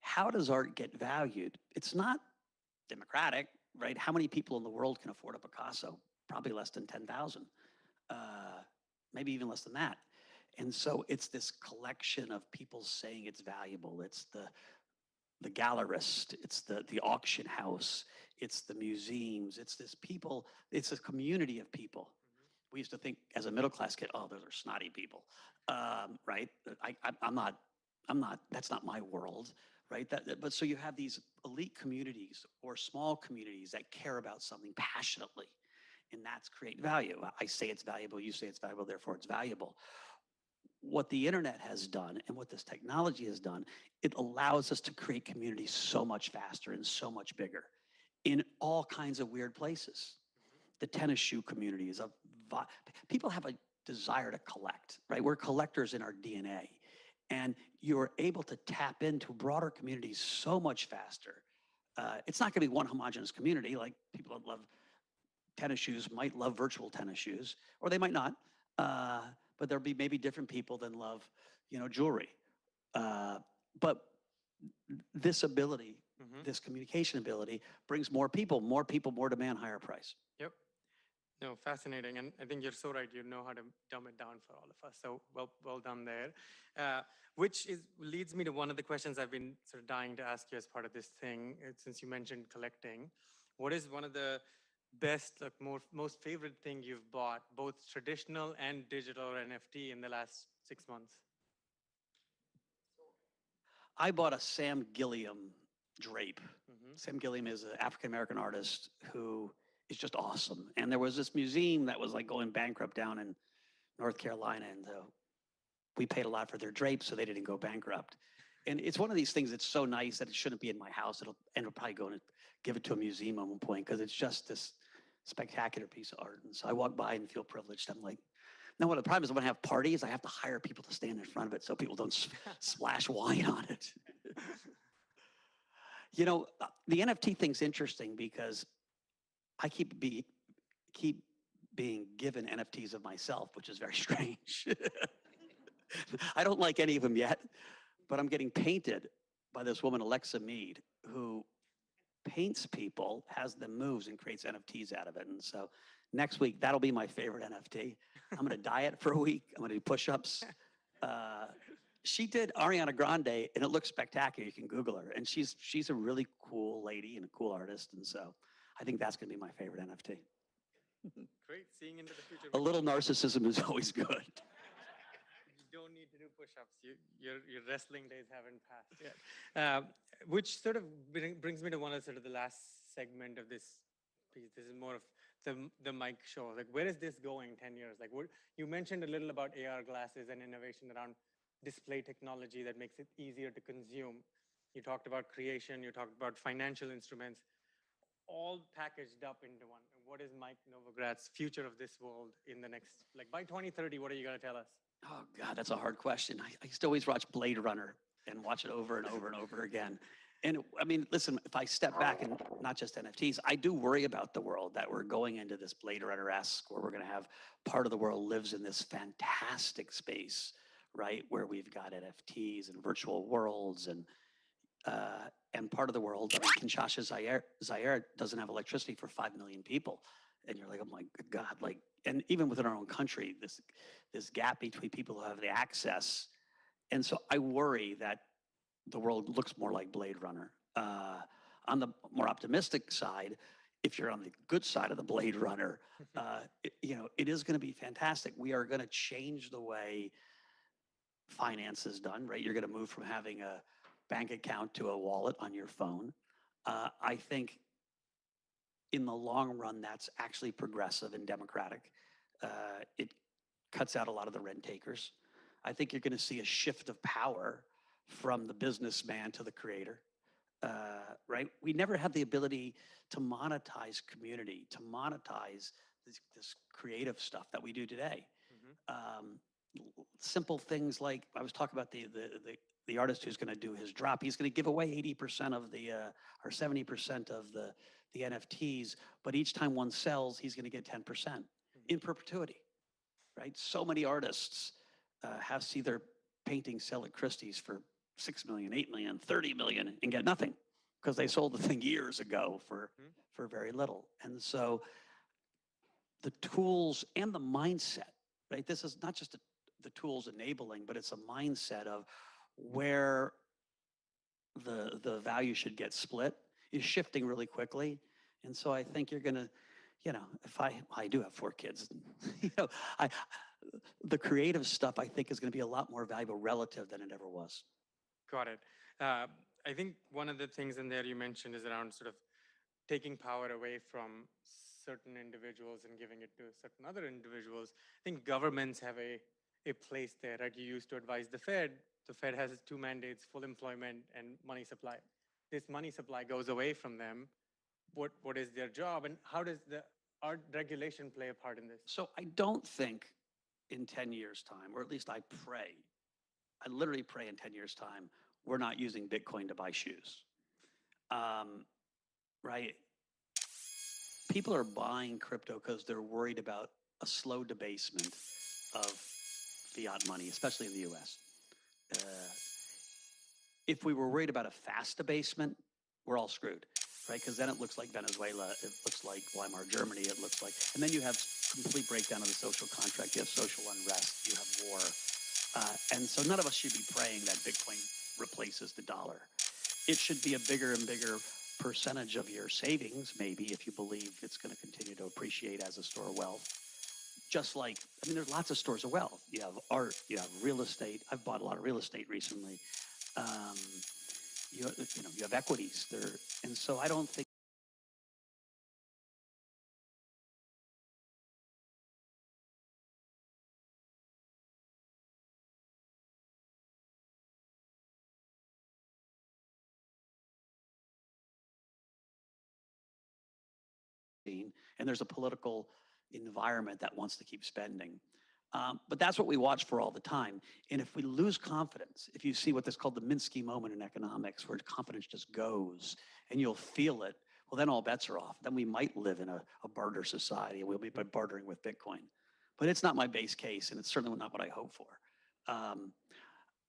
how does art get valued? It's not democratic, right? How many people in the world can afford a Picasso? Probably less than 10,000, maybe even less than that. And so it's this collection of people saying it's valuable. It's the gallerist, it's the auction house, it's the museums, it's this people, it's a community of people. We used to think as a middle class kid, oh, those are snotty people, right? I'm not, that's not my world, right? But so you have these elite communities or small communities that care about something passionately, and that's create value. I say it's valuable, you say it's valuable, therefore it's valuable. What the internet has done and what this technology has done, it allows us to create communities so much faster and so much bigger in all kinds of weird places. The tennis shoe community is people have a desire to collect, right? We're collectors in our DNA. And you're able to tap into broader communities so much faster. It's not gonna be one homogenous community, like people that love tennis shoes might love virtual tennis shoes, or they might not. But there'll be maybe different people than love, jewelry. But this ability, this communication ability brings more people, more demand, higher price. Yep. No, fascinating. And I think you're so right. You know how to dumb it down for all of us. So well done there. Which leads me to one of the questions I've been sort of dying to ask you as part of this thing, since you mentioned collecting. What is one of the best, like most favorite thing you've bought, both traditional and digital or NFT in the last 6 months? I bought a Sam Gilliam drape. Sam Gilliam is an African-American artist who is just awesome. And there was this museum that was like going bankrupt down in North Carolina, and we paid a lot for their drapes, so they didn't go bankrupt. And it's one of these things that's so nice that it shouldn't be in my house. It'll probably go and give it to a museum at one point, because it's just this spectacular piece of art. And so I walk by and feel privileged. I'm like, now what the problem is, when I have parties, I have to hire people to stand in front of it so people don't splash wine on it. The NFT thing's interesting because I keep being given NFTs of myself, which is very strange. I don't like any of them yet, but I'm getting painted by this woman, Alexa Mead, who paints people, has them moves, and creates NFTs out of it. And so next week, that'll be my favorite NFT. I'm going to diet for a week. I'm going to do push-ups. She did Ariana Grande, and it looks spectacular. You can Google her. And she's a really cool lady and a cool artist. And so I think that's going to be my favorite NFT. Great, seeing into the future. A little narcissism is always good. You don't need to do push-ups. Your wrestling days haven't passed yet. Which sort of brings me to one of sort of the last segment of this piece. This is more of the Mike show. Like, where is this going 10 years? Like, you mentioned a little about AR glasses and innovation around display technology that makes it easier to consume. You talked about creation. You talked about financial instruments, all packaged up into one. What is Mike Novogratz' future of this world in the next, like by 2030, what are you going to tell us? Oh, God, that's a hard question. I used to always watch Blade Runner and watch it over and over and over again. And I mean, listen, if I step back and not just NFTs, I do worry about the world that we're going into this Blade Runner-esque, where we're going to have part of the world lives in this fantastic space, right? Where we've got NFTs and virtual worlds and part of the world, I mean, Kinshasa, Zaire doesn't have electricity for 5 million people. And you're like, oh my God, like, and even within our own country, this gap between people who have the access. And so I worry that the world looks more like Blade Runner. On the more optimistic side, if you're on the good side of the Blade Runner, it is going to be fantastic. We are going to change the way finance is done, right? You're going to move from having a bank account to a wallet on your phone. I think in the long run, that's actually progressive and democratic. It cuts out a lot of the rent takers. I think you're going to see a shift of power from the businessman to the creator, right? We never had the ability to monetize community, to monetize this creative stuff that we do today. Simple things like, I was talking about the artist who's going to do his drop. He's going to give away 80% of or 70% of the NFTs, but each time one sells, he's going to get 10% in perpetuity, right? So many artists see their paintings sell at Christie's for 6 million, 8 million, 30 million and get nothing because they sold the thing years ago for very little. And so the tools and the mindset, right? This is not just the tools enabling, but it's a mindset of where the value should get split is shifting really quickly. And so I think you're gonna, if I do have 4 kids, the creative stuff I think is gonna be a lot more valuable relative than it ever was. Got it. I think one of the things in there you mentioned is around sort of taking power away from certain individuals and giving it to certain other individuals. I think governments have a place there, right? You used to advise the Fed. The Fed has two mandates, full employment and money supply. This money supply goes away from them. What is their job, and how does the art regulation play a part in this? So I don't think in 10 years' time, or at least I literally pray in 10 years' time, we're not using Bitcoin to buy shoes. Right? People are buying crypto because they're worried about a slow debasement of fiat money, especially in the US. If we were worried about a fast debasement, we're all screwed, right? Because then it looks like Venezuela, it looks like Weimar Germany, it looks like, and then you have complete breakdown of the social contract, you have social unrest, you have war. And so none of us should be praying that Bitcoin replaces the dollar. It should be a bigger and bigger percentage of your savings, maybe, if you believe it's going to continue to appreciate as a store of wealth. Just like, I mean, there's lots of stores of wealth. You have art, you have real estate. I've bought a lot of real estate recently. You have equities there. And so I don't think and there's a political environment that wants to keep spending. But that's what we watch for all the time. And if we lose confidence, if you see what is called the Minsky moment in economics, where confidence just goes and you'll feel it, well, then all bets are off. Then we might live in a barter society and we'll be bartering with Bitcoin. But it's not my base case, and it's certainly not what I hope for.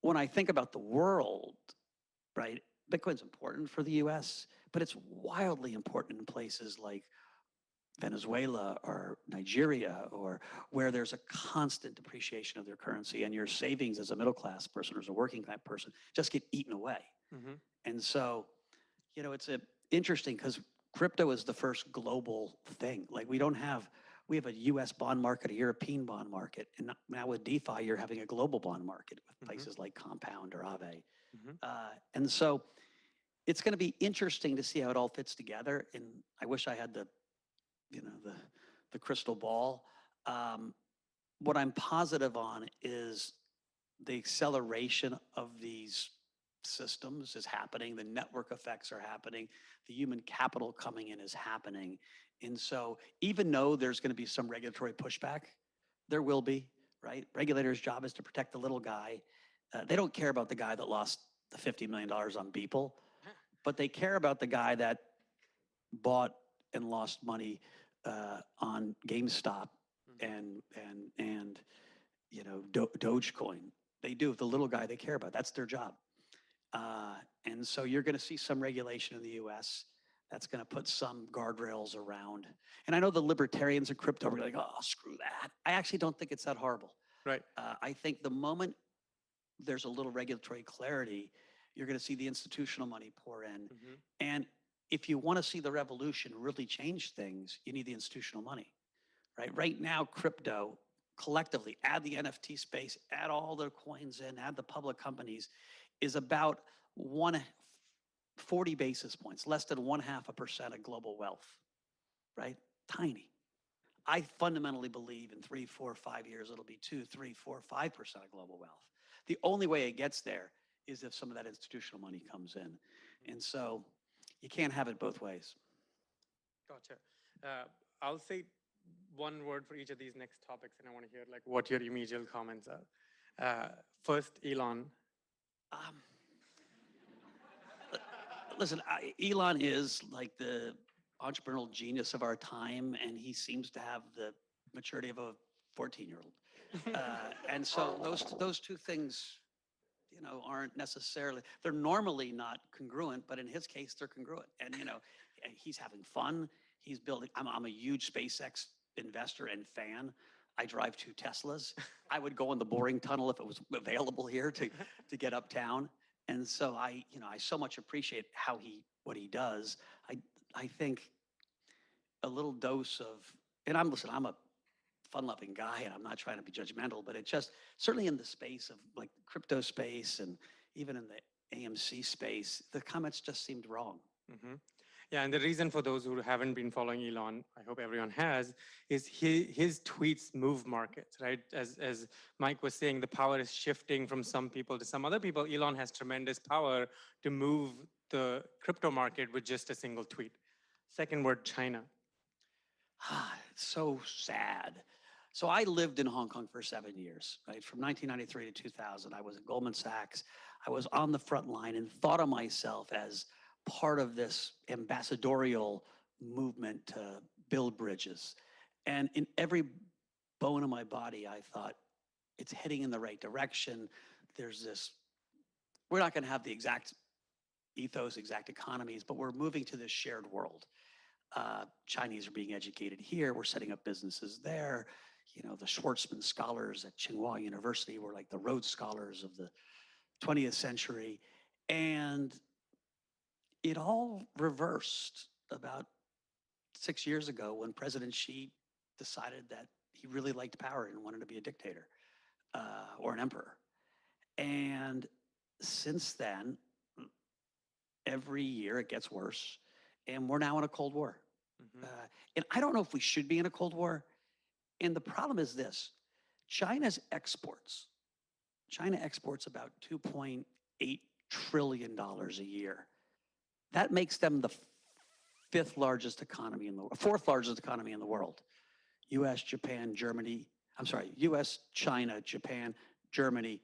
When I think about the world, right, Bitcoin's important for the US, but it's wildly important in places like Venezuela or Nigeria, or where there's a constant depreciation of their currency, and your savings as a middle class person or as a working class person just get eaten away. And so, it's interesting because crypto is the first global thing. Like we have a US bond market, a European bond market, and now with DeFi, you're having a global bond market with places like Compound or Aave. And so it's going to be interesting to see how it all fits together. And I wish I had the crystal ball. What I'm positive on is the acceleration of these systems is happening. The network effects are happening. The human capital coming in is happening. And so even though there's going to be some regulatory pushback, there will be, right? Regulators' job is to protect the little guy. They don't care about the guy that lost the $50 million on Beeple, but they care about the guy that bought and lost money on GameStop and Dogecoin. They do. The little guy they care about. That's their job. And so you're going to see some regulation in the US that's going to put some guardrails around. And I know the libertarians in crypto are like, oh, screw that. I actually don't think it's that horrible. Right. I think the moment there's a little regulatory clarity, you're going to see the institutional money pour in. And if you want to see the revolution really change things, you need the institutional money, right? Right now, crypto, collectively, add the NFT space, add all the coins in, add the public companies, is about 40 basis points, less than 0.5% of global wealth, right? Tiny. I fundamentally believe in 3, 4, 5 years, it'll be 2, 3, 4, 5% of global wealth. The only way it gets there is if some of that institutional money comes in. And so you can't have it both ways. Gotcha. I'll say one word for each of these next topics, and I want to hear like what your immediate comments are. First, Elon. Listen, Elon is like the entrepreneurial genius of our time, and he seems to have the maturity of a 14-year-old. And so those two things, aren't necessarily, they're normally not congruent, but in his case, they're congruent. And, he's having fun. He's building, I'm a huge SpaceX investor and fan. I drive 2 Teslas. I would go in the boring tunnel if it was available here to get uptown. And so I so much appreciate what he does. I think a little dose of, and I'm a fun-loving guy, and I'm not trying to be judgmental, but it just, certainly in the space of like crypto space and even in the AMC space, the comments just seemed wrong. Yeah, and the reason for those who haven't been following Elon, I hope everyone has, is his tweets move markets, right? As Mike was saying, the power is shifting from some people to some other people. Elon has tremendous power to move the crypto market with just a single tweet. Second word, China. It's so sad. So I lived in Hong Kong for 7 years, right? From 1993 to 2000, I was at Goldman Sachs. I was on the front line and thought of myself as part of this ambassadorial movement to build bridges. And in every bone of my body, I thought, it's heading in the right direction. There's this, we're not gonna have the exact ethos, exact economies, but we're moving to this shared world. Chinese are being educated here. We're setting up businesses there. You know, the Schwartzman scholars at Tsinghua University were like the Rhodes Scholars of the 20th century. And it all reversed about 6 years ago when President Xi decided that he really liked power and wanted to be a dictator or an emperor. And since then, every year it gets worse. And we're now in a Cold War. And I don't know if we should be in a Cold War. And the problem is this, China exports about $2.8 trillion a year. That makes them the fourth largest economy in the world. US, Japan, Germany, US, China, Japan, Germany,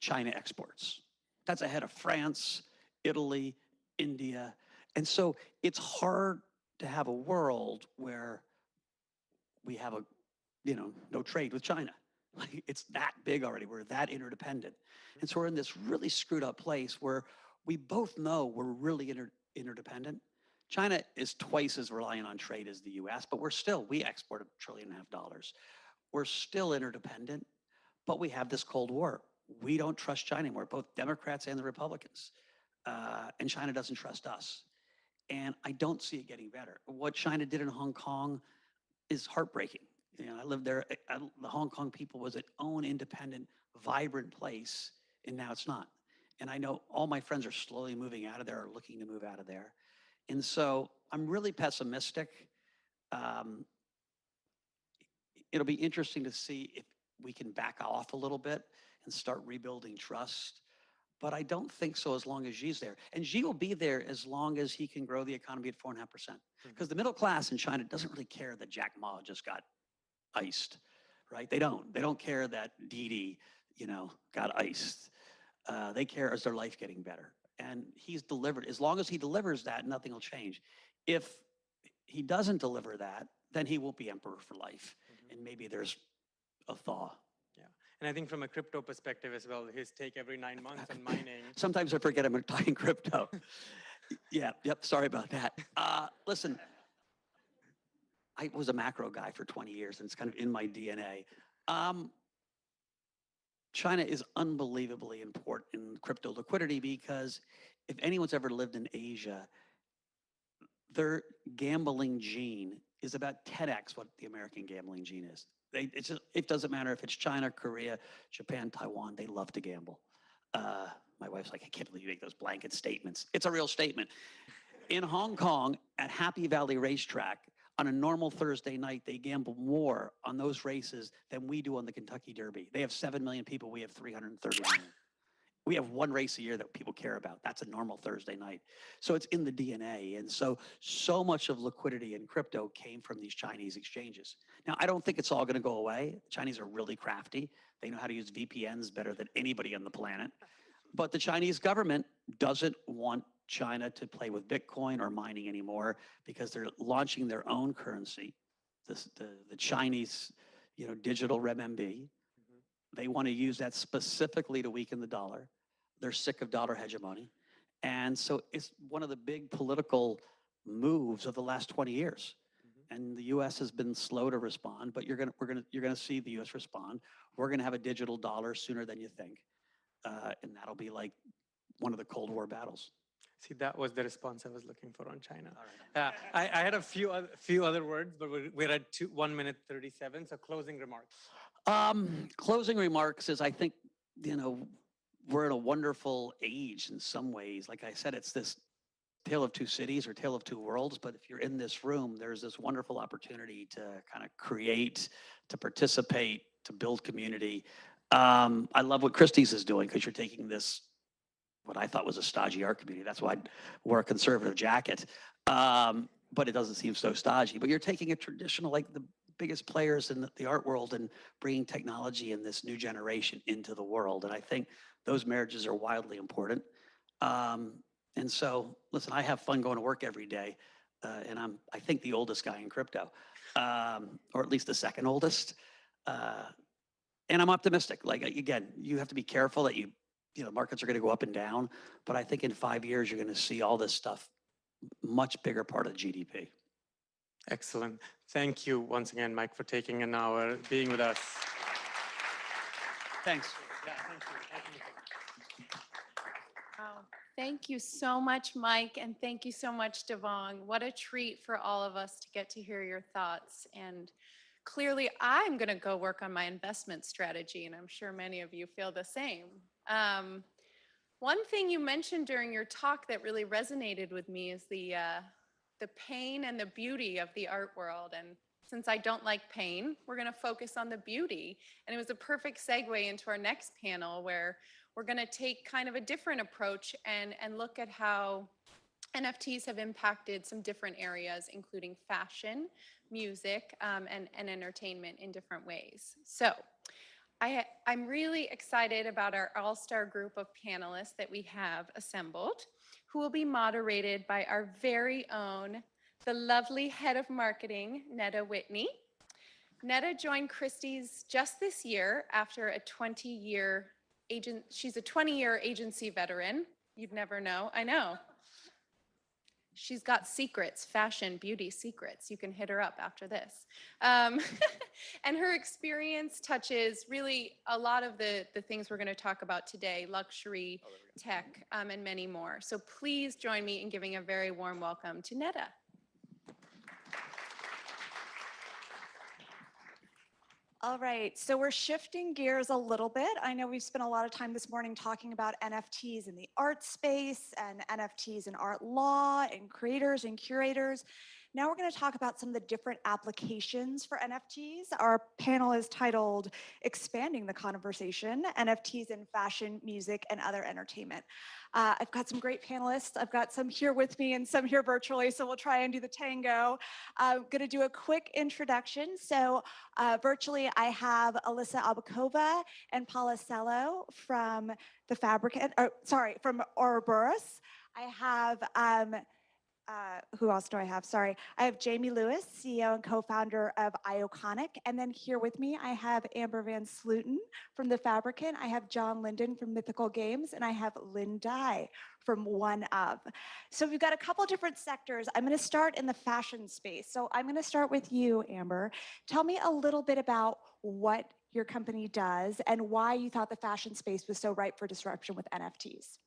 China exports. That's ahead of France, Italy, India. And so it's hard to have a world where we have no trade with China. Like, it's that big already. We're that interdependent. And so we're in this really screwed up place where we both know we're really interdependent. China is twice as reliant on trade as the US, but we export $1.5 trillion. We're still interdependent, but we have this Cold War. We don't trust China anymore, both Democrats and the Republicans. And China doesn't trust us. And I don't see it getting better. What China did in Hong Kong is heartbreaking. You know, I lived there. The Hong Kong people was its own independent, vibrant place, and now it's not. And I know all my friends are slowly moving out of there or looking to move out of there. And so I'm really pessimistic. It'll be interesting to see if we can back off a little bit and start rebuilding trust. But I don't think so as long as Xi's there. And Xi will be there as long as he can grow the economy at 4.5%. Because the middle class in China doesn't really care that Jack Ma just got iced, right? They don't care that Didi, got iced. They care, is their life getting better? And he's delivered. As long as he delivers that, nothing will change. If he doesn't deliver that, then he won't be emperor for life. And maybe there's a thaw. And I think from a crypto perspective as well, his take every 9 months on mining. Sometimes I forget I'm talking crypto. Sorry about that. Listen, I was a macro guy for 20 years, and it's kind of in my DNA. China is unbelievably important in crypto liquidity because if anyone's ever lived in Asia, their gambling gene is about 10x what the American gambling gene is. It doesn't matter if it's China, Korea, Japan, Taiwan, they love to gamble. My wife's like, I can't believe you make those blanket statements. It's a real statement. In Hong Kong, at Happy Valley Racetrack, on a normal Thursday night, they gamble more on those races than we do on the Kentucky Derby. They have 7 million people, we have 330 million. We have one race a year that people care about. That's a normal Thursday night. So it's in the DNA. And so much of liquidity in crypto came from these Chinese exchanges. Now, I don't think it's all gonna go away. The Chinese are really crafty. They know how to use VPNs better than anybody on the planet. But the Chinese government doesn't want China to play with Bitcoin or mining anymore because they're launching their own currency, the Chinese, digital renminbi. They want to use that specifically to weaken the dollar. They're sick of dollar hegemony. And so it's one of the big political moves of the last 20 years. And the US has been slow to respond, but you're gonna see the US respond. We're gonna have a digital dollar sooner than you think. And that'll be like one of the Cold War battles. See, that was the response I was looking for on China. I had a few other words, but we're at 1 minute 37, so closing remarks. Closing remarks is, I think, we're in a wonderful age in some ways. Like I said, it's this tale of two cities or tale of two worlds. But if you're in this room, there's this wonderful opportunity to kind of create, to participate, to build community. I love what Christie's is doing because you're taking this, what I thought was a stodgy art community. That's why I wore a conservative jacket. But it doesn't seem so stodgy. But you're taking a traditional, like the biggest players in the art world, and bringing technology and this new generation into the world. And I think those marriages are wildly important. And so, listen, I have fun going to work every day, and I think the oldest guy in crypto, or at least the second oldest. And I'm optimistic. Like, again, you have to be careful that markets are going to go up and down, but I think in 5 years, you're going to see all this stuff much bigger part of GDP. Excellent. Thank you once again, Mike, for taking an hour, being with us. Thanks. Yeah, thank you. Thank you. Wow. Thank you so much, Mike, and thank you so much, Devang. What a treat for all of us to get to hear your thoughts. And clearly, I'm going to go work on my investment strategy, and I'm sure many of you feel the same. One thing you mentioned during your talk that really resonated with me is the pain and the beauty of the art world. And since I don't like pain, we're going to focus on the beauty. And it was a perfect segue into our next panel, where we're going to take kind of a different approach and look at how NFTs have impacted some different areas, including fashion, music, and entertainment in different ways. So I'm really excited about our all-star group of panelists that we have assembled, who will be moderated by our very own, the lovely head of marketing, Netta Whitney. Netta joined Christie's just this year after a 20-year she's a 20-year agency veteran. You'd never know. I know. She's got secrets, fashion, beauty secrets. You can hit her up after this. And her experience touches really a lot of the things we're going to talk about today: luxury, tech, and many more. So please join me in giving a very warm welcome to Netta. All right, so we're shifting gears a little bit. I know we've spent a lot of time this morning talking about NFTs in the art space and NFTs in art law and creators and curators. Now we're going to talk about some of the different applications for NFTs. Our panel is titled Expanding the Conversation, NFTs in Fashion, Music, and Other Entertainment. I've got some great panelists. I've got some here with me and some here virtually, so we'll try and do the tango. I'm going to do a quick introduction. So virtually, I have Alyssa Abakova and Paula Cello from the from Ouroboros. I have who else do I have? Sorry. I have Jamie Lewis, CEO and co-founder of Ioconic. And then here with me, I have Amber Van Slooten from The Fabricant. I have John Linden from Mythical Games, and I have Lynn Dye from One Of. So we've got a couple different sectors. I'm going to start in the fashion space. So I'm going to start with you, Amber. Tell me a little bit about what your company does and why you thought the fashion space was so ripe for disruption with NFTs.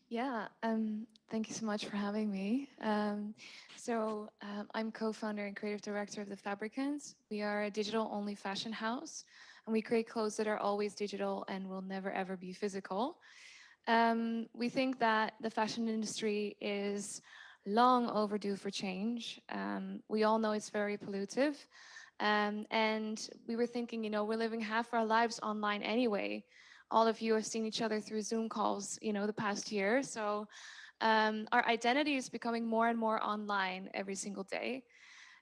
Yeah, thank you so much for having me. I'm co-founder and creative director of The Fabricants. We are a digital-only fashion house, and we create clothes that are always digital and will never, ever be physical. We think that the fashion industry is long overdue for change. We all know it's very pollutive. And we were thinking, we're living half our lives online anyway. All of you have seen each other through Zoom calls, the past year. So our identity is becoming more and more online every single day.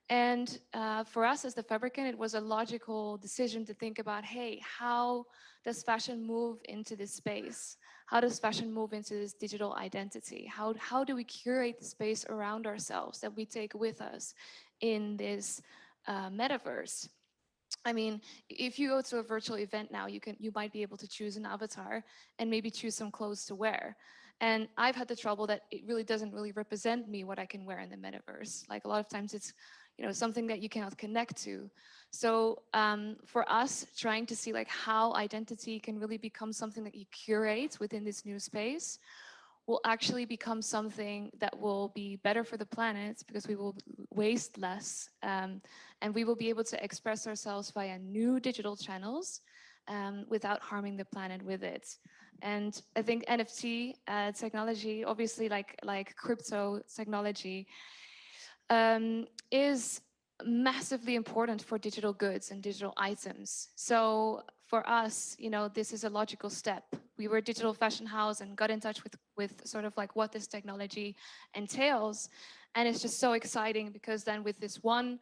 And for us as The Fabricant, it was a logical decision to think about, hey, how does fashion move into this space? How does fashion move into this digital identity? How do we curate the space around ourselves that we take with us in this metaverse? I mean, if you go to a virtual event now, you might be able to choose an avatar and maybe choose some clothes to wear. And I've had the trouble that it really doesn't really represent me what I can wear in the metaverse. Like a lot of times it's, something that you cannot connect to. So for us, trying to see like how identity can really become something that you curate within this new space will actually become something that will be better for the planet because we will waste less and we will be able to express ourselves via new digital channels without harming the planet with it. And I think NFT technology, obviously like crypto technology, is massively important for digital goods and digital items. So for us, this is a logical step. We were a digital fashion house and got in touch with sort of like what this technology entails. And it's just so exciting because then with this one,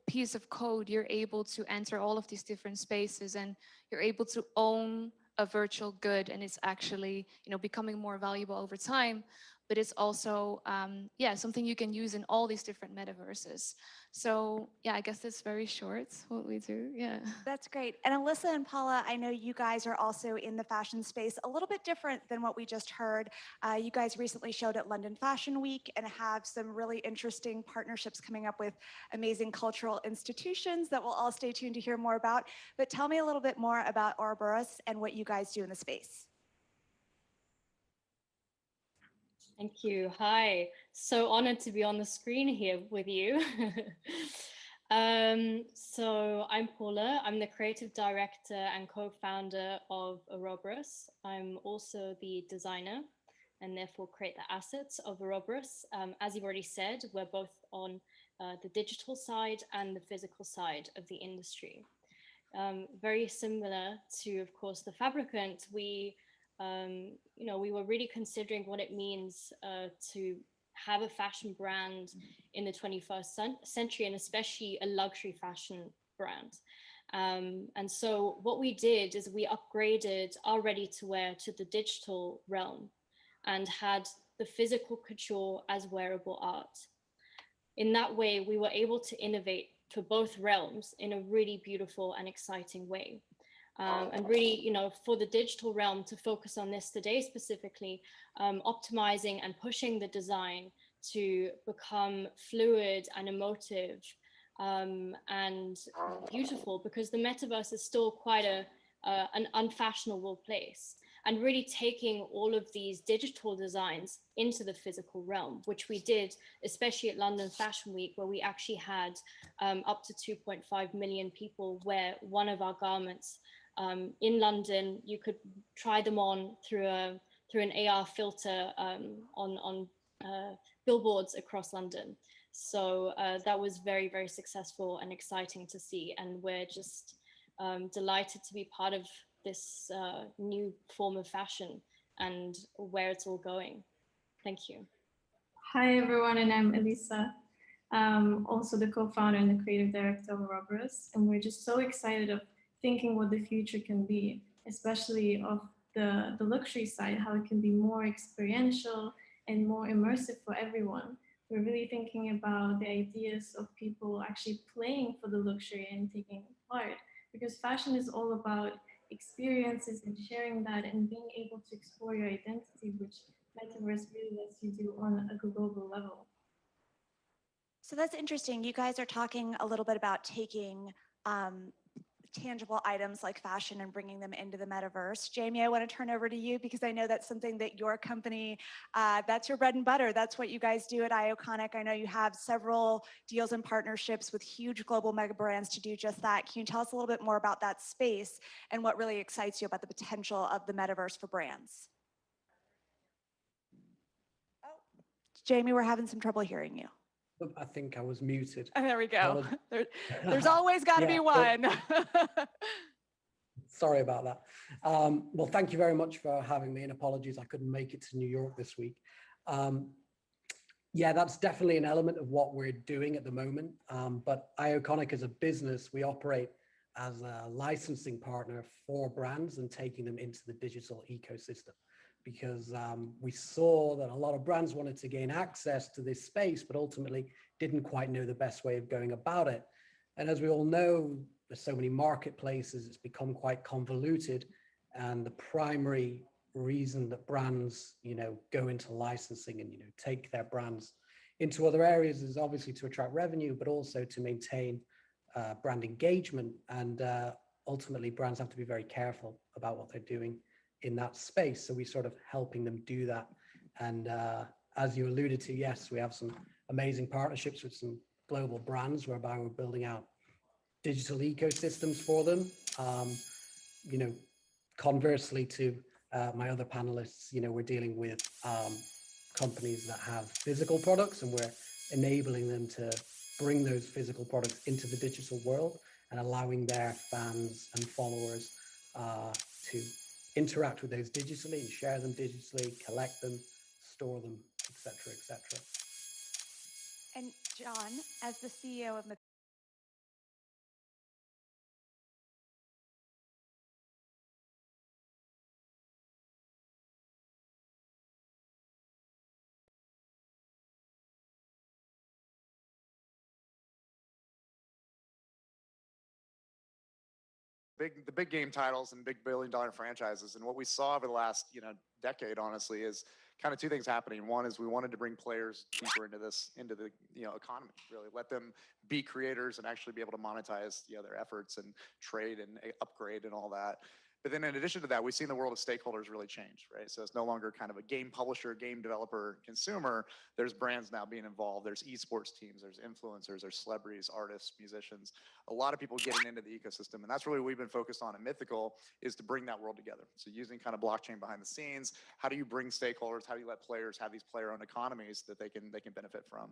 piece of code, you're able to enter all of these different spaces and you're able to own a virtual good, and it's actually, becoming more valuable over time. But it's also, something you can use in all these different metaverses. So yeah, I guess that's very short what we do. Yeah. That's great. And Alyssa and Paula, I know you guys are also in the fashion space, a little bit different than what we just heard. You guys recently showed at London Fashion Week and have some really interesting partnerships coming up with amazing cultural institutions that we'll all stay tuned to hear more about. But tell me a little bit more about Artois and what you guys do in the space. Thank you. Hi. So honored to be on the screen here with you. So I'm Paula. I'm the creative director and co-founder of Ouroboros. I'm also the designer and therefore create the assets of Ouroboros. As you've already said, we're both on the digital side and the physical side of the industry. Very similar to, of course, the Fabricant, we were really considering what it means to have a fashion brand in the 21st century, and especially a luxury fashion brand. And so what we did is we upgraded our ready-to-wear to the digital realm and had the physical couture as wearable art. In that way, we were able to innovate for both realms in a really beautiful and exciting way. And really, for the digital realm, to focus on this today specifically, optimizing and pushing the design to become fluid and emotive and beautiful, because the metaverse is still quite an unfashionable place, and really taking all of these digital designs into the physical realm, which we did, especially at London Fashion Week, where we actually had up to 2.5 million people wear one of our garments. In London, you could try them on through an AR filter on billboards across London. So that was very, very successful and exciting to see. And we're just delighted to be part of this new form of fashion and where it's all going. Thank you. Hi, everyone, and I'm Elisa. Also the co-founder and the creative director of Ouroboros. And we're just so excited of thinking what the future can be, especially of the luxury side, how it can be more experiential and more immersive for everyone. We're really thinking about the ideas of people actually playing for the luxury and taking part, because fashion is all about experiences and sharing that and being able to explore your identity, which Metaverse really lets you do on a global level. So that's interesting. You guys are talking a little bit about taking tangible items like fashion and bringing them into the metaverse. Jamie, I want to turn over to you because I know that's something that your company, that's your bread and butter. That's what you guys do at Ioconic. I know you have several deals and partnerships with huge global mega brands to do just that. Can you tell us a little bit more about that space and what really excites you about the potential of the metaverse for brands? Oh, Jamie, we're having some trouble hearing you. I think I was muted. Oh, there we go. There's always got to be one. Sorry about that. Well, thank you very much for having me, and apologies I couldn't make it to New York this week. Yeah, that's definitely an element of what we're doing at the moment. But Ioconic as a business, we operate as a licensing partner for brands and taking them into the digital ecosystem. Because we saw that a lot of brands wanted to gain access to this space, but ultimately didn't quite know the best way of going about it. And as we all know, there's so many marketplaces, it's become quite convoluted. And the primary reason that brands, go into licensing and, take their brands into other areas is obviously to attract revenue, but also to maintain brand engagement. And ultimately, brands have to be very careful about what they're doing in that space. So we're sort of helping them do that. And as you alluded to, yes, we have some amazing partnerships with some global brands whereby we're building out digital ecosystems for them. Conversely to my other panelists, we're dealing with companies that have physical products, and we're enabling them to bring those physical products into the digital world and allowing their fans and followers to interact with those digitally and share them digitally, collect them, store them, etc., etc. And John, as the CEO of the big game titles and big billion-dollar franchises. And what we saw over the last decade, honestly, is kind of two things happening. One is we wanted to bring players deeper into the economy, really let them be creators and actually be able to monetize their efforts and trade and upgrade and all that. But then in addition to that, we've seen the world of stakeholders really change, right? So it's no longer kind of a game publisher, game developer, consumer. There's brands now being involved. There's esports teams, there's influencers, there's celebrities, artists, musicians, a lot of people getting into the ecosystem. And that's really what we've been focused on at Mythical, is to bring that world together. So using kind of blockchain behind the scenes, how do you bring stakeholders, how do you let players have these player-owned economies that they can benefit from?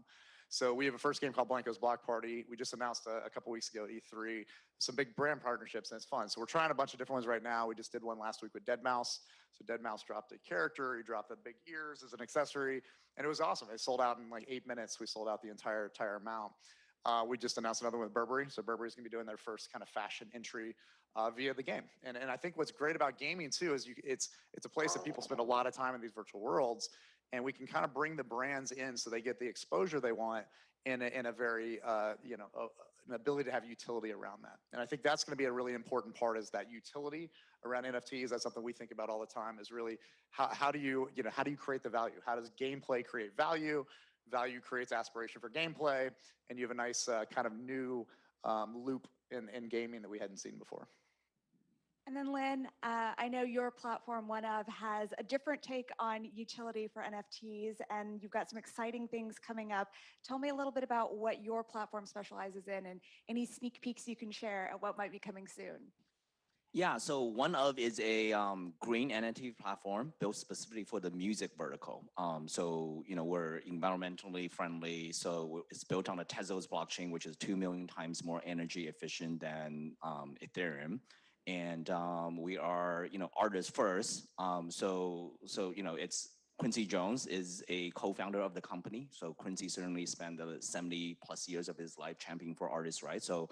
So we have a first game called Blanco's Block Party. We just announced a couple weeks ago at E3 some big brand partnerships, and it's fun. So we're trying a bunch of different ones right now. We just did one last week with deadmau5. So deadmau5 dropped a character. He dropped the big ears as an accessory, and it was awesome. It sold out in like 8 minutes. We sold out the entire amount. We just announced another one with Burberry. So Burberry's gonna be doing their first kind of fashion entry via the game. And I think what's great about gaming too is it's a place that people spend a lot of time in these virtual worlds, and we can kind of bring the brands in so they get the exposure they want in a very an ability to have utility around that. And I think that's going to be a really important part, is that utility around NFTs. That's something we think about all the time, is really how do you create the value? How does gameplay create value? Value creates aspiration for gameplay, and you have a nice kind of new loop in gaming that we hadn't seen before. And then Lynn, I know your platform, OneOf, has a different take on utility for NFTs, and you've got some exciting things coming up. Tell me a little bit about what your platform specializes in and any sneak peeks you can share at what might be coming soon. Yeah, so OneOf is a green NFT platform built specifically for the music vertical. So, we're environmentally friendly. So it's built on a Tezos blockchain, which is 2 million times more energy efficient than Ethereum. And we are, artists first. So it's Quincy Jones is a co-founder of the company. So Quincy certainly spent 70 plus years of his life championing for artists' rights. So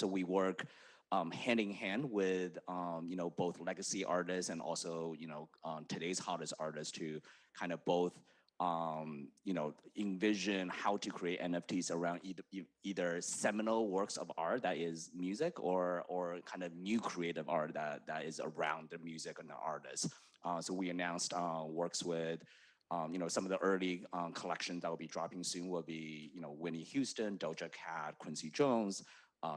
we work hand in hand with both legacy artists and also today's hottest artists to kind of both envision how to create NFTs around either seminal works of art that is music or kind of new creative art that is around the music and the artist. So we announced works with some of the early collections that will be dropping soon will be Whitney Houston, Doja Cat, Quincy Jones,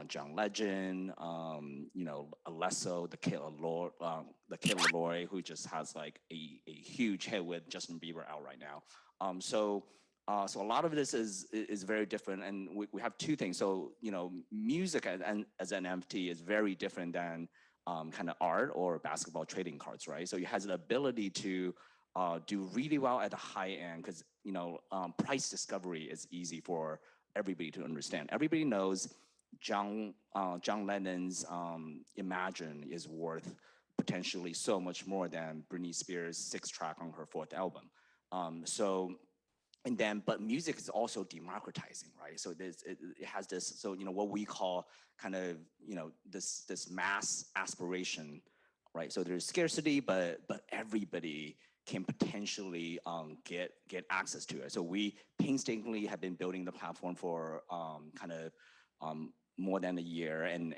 John Legend, Alesso, the Kid Laroi, who just has like a huge hit with Justin Bieber out right now. So a lot of this is very different, and we have two things. So music as an NFT is very different than kind of art or basketball trading cards, right? So it has the ability to do really well at the high end because price discovery is easy for everybody to understand. Everybody knows John Lennon's Imagine is worth potentially so much more than Britney Spears' 6-track on her 4th album. But music is also democratizing, right? So it has this, so what we call kind of this mass aspiration, right? So there's scarcity, but everybody can potentially get access to it. So we painstakingly have been building the platform for kind of more than a year, and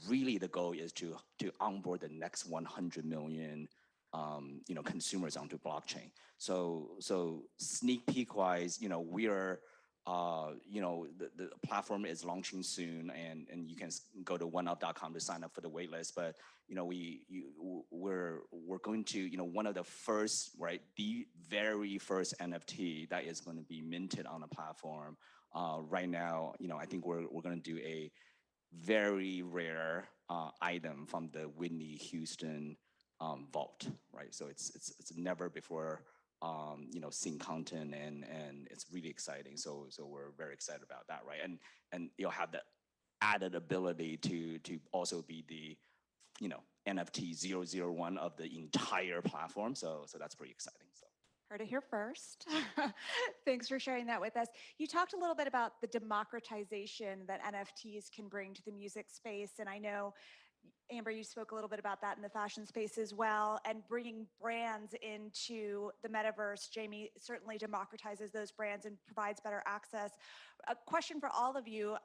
really the goal is to onboard the next 100 million consumers onto blockchain. So sneak peek wise, we are the platform is launching soon, and you can go to oneof.com to sign up for the waitlist. But we're going to one of the first, right, the very first NFT that is going to be minted on the platform. Right now, I think we're going to do a very rare item from the Whitney Houston vault, right? So it's never before seen content, and it's really exciting. So we're very excited about that, right? And you'll have the added ability to also be the NFT 001 of the entire platform. So that's pretty exciting. So. Heard it here first. Thanks for sharing that with us. You talked a little bit about the democratization that NFTs can bring to the music space. And I know, Amber, you spoke a little bit about that in the fashion space as well, and bringing brands into the metaverse. Jamie certainly democratizes those brands and provides better access. A question for all of you.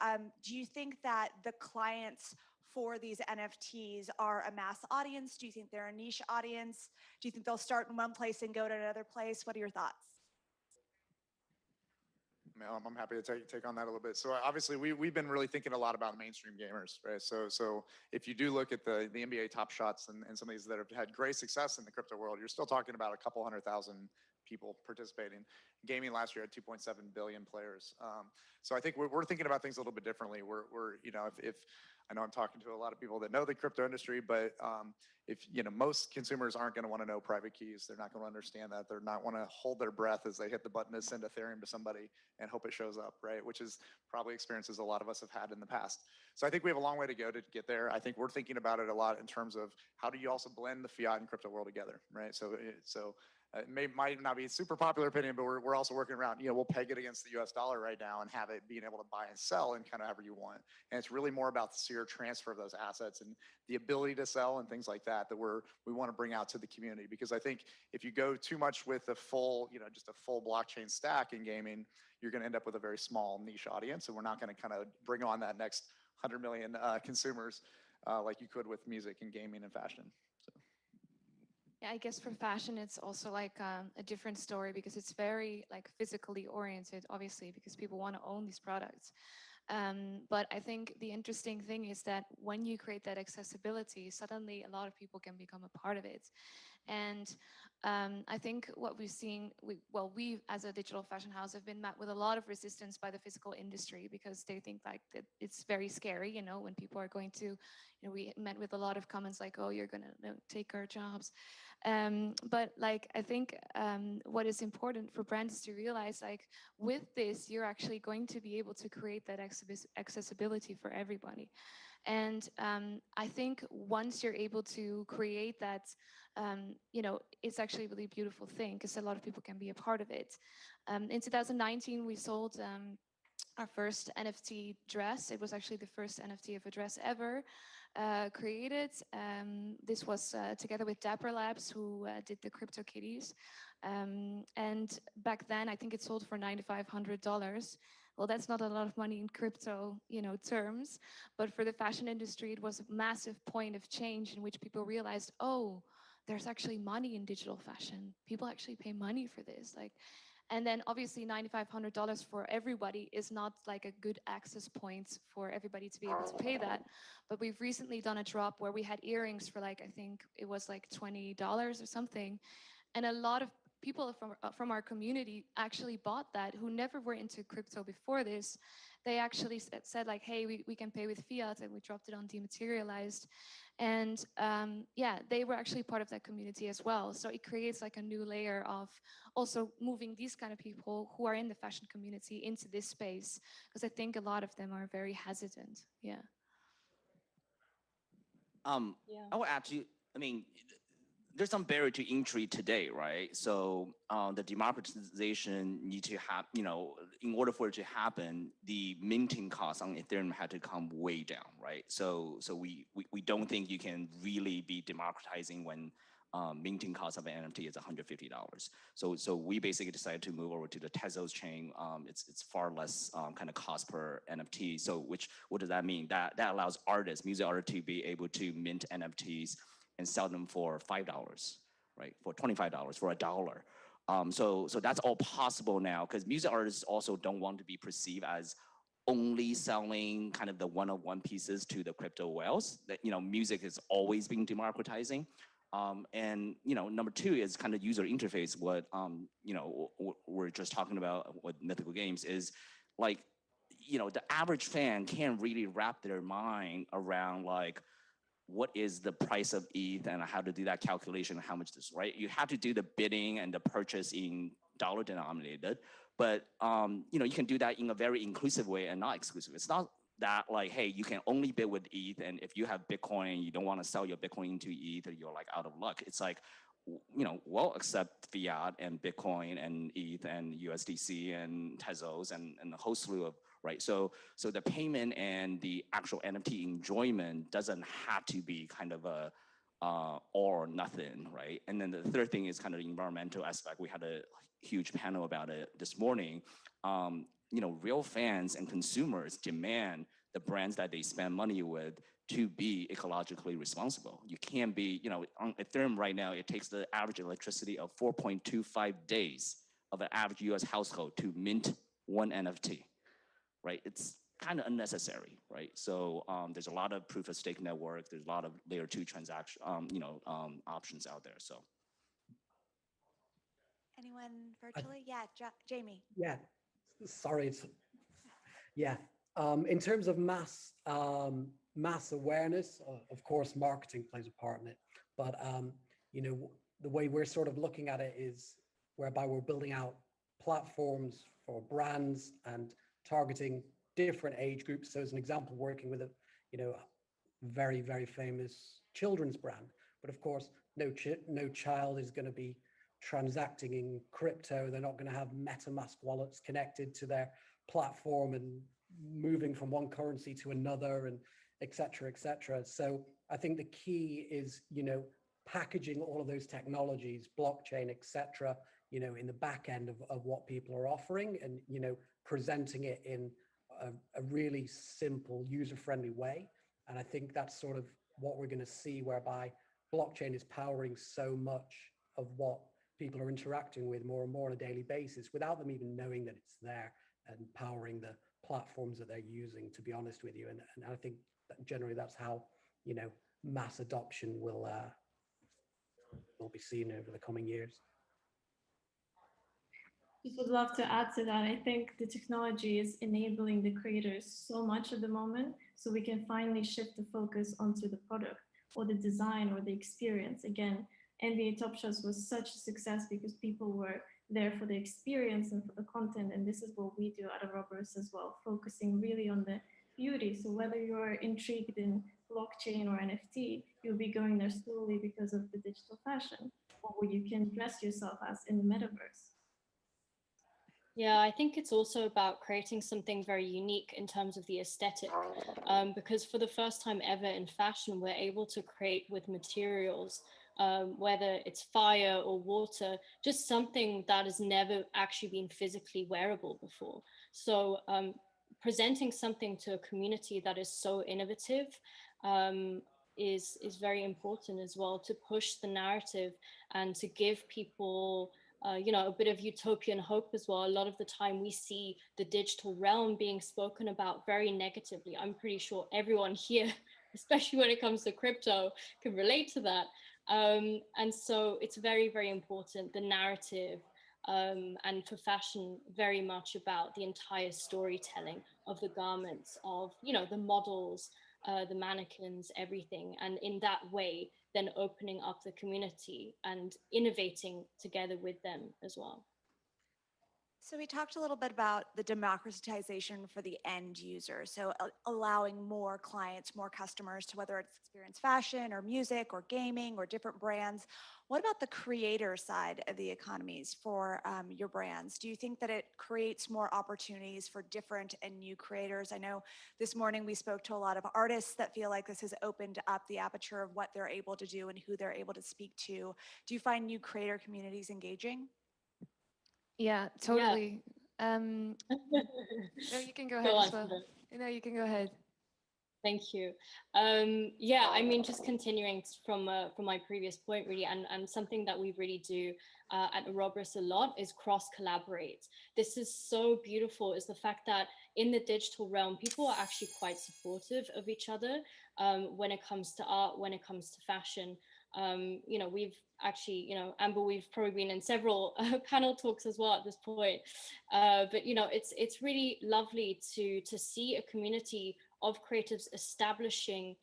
Do you think that the clients for these NFTs are a mass audience? Do you think they're a niche audience? Do you think they'll start in one place and go to another place? What are your thoughts? I'm happy to take on that a little bit. So obviously we've been really thinking a lot about mainstream gamers, right? So if you do look at the NBA Top Shots and some of these that have had great success in the crypto world, you're still talking about a couple 100,000 people participating. Gaming last year had 2.7 billion players. So I think we're thinking about things a little bit differently. We're if I know I'm talking to a lot of people that know the crypto industry, but if most consumers aren't going to want to know private keys, they're not going to understand that. They're not want to hold their breath as they hit the button to send Ethereum to somebody and hope it shows up, right? Which is probably experiences a lot of us have had in the past. So I think we have a long way to go to get there. I think we're thinking about it a lot in terms of how do you also blend the fiat and crypto world together, right? So it might not be a super popular opinion, but we're also working around, we'll peg it against the US dollar right now and have it being able to buy and sell in kind of however you want. And it's really more about the sheer transfer of those assets and the ability to sell and things like that we want to bring out to the community. Because I think if you go too much with a full, just a full blockchain stack in gaming, you're going to end up with a very small niche audience. And we're not going to kind of bring on that next 100 million consumers like you could with music and gaming and fashion. Yeah, I guess for fashion, it's also like a different story because it's very like physically oriented, obviously, because people want to own these products. But I think the interesting thing is that when you create that accessibility, suddenly a lot of people can become a part of it. And I think what we've seen, we as a digital fashion house have been met with a lot of resistance by the physical industry because they think like that it's very scary, when people are going to, we met with a lot of comments like, oh, you're going to take our jobs. But like, I think what is important for brands to realize, like with this, you're actually going to be able to create that accessibility for everybody. And I think once you're able to create that, it's actually a really beautiful thing because a lot of people can be a part of it. In 2019, we sold our first NFT dress. It was actually the first NFT of a dress ever created. This was together with Dapper Labs, who did the crypto kitties. And back then, I think it sold for $9,500. Well, that's not a lot of money in crypto, terms, but for the fashion industry, it was a massive point of change in which people realized, oh, there's actually money in digital fashion. People actually pay money for this. And then obviously $9,500 for everybody is not like a good access point for everybody to be able to pay that. But we've recently done a drop where we had earrings for like, I think it was like $20 or something. And a lot of people from our community actually bought that who never were into crypto before this. They actually said like, hey, we can pay with fiat, and we dropped it on Dematerialized. And yeah, they were actually part of that community as well. So it creates like a new layer of also moving these kind of people who are in the fashion community into this space, because I think a lot of them are very hesitant. Yeah. I will add to, there's some barrier to entry today, right? So the democratization need to have, in order for it to happen, the minting costs on Ethereum had to come way down, right? So we don't think you can really be democratizing when minting cost of an NFT is $150. So we basically decided to move over to the Tezos chain. It's far less kind of cost per NFT. So what does that mean? That allows artists, music artists, to be able to mint NFTs and sell them for $5, right? For $25, for $1. So that's all possible now because music artists also don't want to be perceived as only selling kind of the one-of-one pieces to the crypto whales. That music has always been democratizing. And number two is kind of user interface. What we're just talking about with Mythical Games is like, the average fan can't really wrap their mind around like what is the price of ETH and how to do that calculation, how much this, right? You have to do the bidding and the purchase in dollar denominated, but you know, you can do that in a very inclusive way and not exclusive. It's not that like, hey, you can only bid with ETH, and if you have Bitcoin, you don't want to sell your Bitcoin into ETH, you're like out of luck. It's like, you know, we'll accept fiat and Bitcoin and ETH and USDC and Tezos and a whole slew of, right? So the payment and the actual NFT enjoyment doesn't have to be kind of a all or nothing, right? And then the third thing is kind of the environmental aspect. We had a huge panel about it this morning. You know, real fans and consumers demand the brands that they spend money with to be ecologically responsible. You can't be, you know, on Ethereum right now, it takes the average electricity of 4.25 days of an average US household to mint one NFT, right? It's kind of unnecessary, right? So there's a lot of proof of stake network, there's a lot of layer 2 transaction, options out there, so. Anyone virtually? Yeah, Jamie. Yeah, sorry. Yeah, in terms of mass awareness, of course, marketing plays a part in it. But you know, the way we're sort of looking at it is whereby we're building out platforms for brands and targeting different age groups. So as an example, working with a, you know, very, very famous children's brand. But of course, no child is going to be transacting in crypto. They're not going to have MetaMask wallets connected to their platform and moving from one currency to another, and et cetera, et cetera. So I think the key is, you know, packaging all of those technologies, blockchain, et cetera, you know, in the back end of what people are offering, and, you know, presenting it in a really simple, user-friendly way. And I think that's sort of what we're going to see, whereby blockchain is powering so much of what people are interacting with more and more on a daily basis without them even knowing that it's there, and powering the platforms that they're using, to be honest with you. And I think that generally that's how, you know, mass adoption will be seen over the coming years. Just would love to add to that. I think the technology is enabling the creators so much at the moment, so we can finally shift the focus onto the product or the design or the experience. Again, NBA Top Shots was such a success because people were there for the experience and for the content. And this is what we do at Ouroboros as well, focusing really on the beauty. So whether you're intrigued in blockchain or NFT, you'll be going there slowly because of the digital fashion, or you can dress yourself as in the metaverse. Yeah, I think it's also about creating something very unique in terms of the aesthetic, because for the first time ever in fashion, we're able to create with materials, whether it's fire or water, just something that has never actually been physically wearable before. So presenting something to a community that is so innovative is very important as well, to push the narrative and to give people you know, a bit of utopian hope as well. A lot of the time we see the digital realm being spoken about very negatively. I'm pretty sure everyone here, especially when it comes to crypto, can relate to that. And so it's very, very important, the narrative, and for fashion, very much about the entire storytelling of the garments, of, you know, the models, the mannequins, everything. And in that way, then opening up the community and innovating together with them as well. So we talked a little bit about the democratization for the end user. So allowing more clients, more customers to, whether it's experience fashion or music or gaming or different brands. What about the creator side of the economies for your brands? Do you think that it creates more opportunities for different and new creators? I know this morning we spoke to a lot of artists that feel like this has opened up the aperture of what they're able to do and who they're able to speak to. Do you find new creator communities engaging? Yeah, totally. No, you can go ahead as well. No, you can go ahead. Thank you. Yeah, I mean, just continuing from my previous point, really, and something that we really do at Ouroboros a lot is cross-collaborate. This is so beautiful, is the fact that in the digital realm, people are actually quite supportive of each other when it comes to art, when it comes to fashion. You know, we've actually, you know, Amber, we've probably been in several panel talks as well at this point. But, you know, it's really lovely to see a community of creatives establishing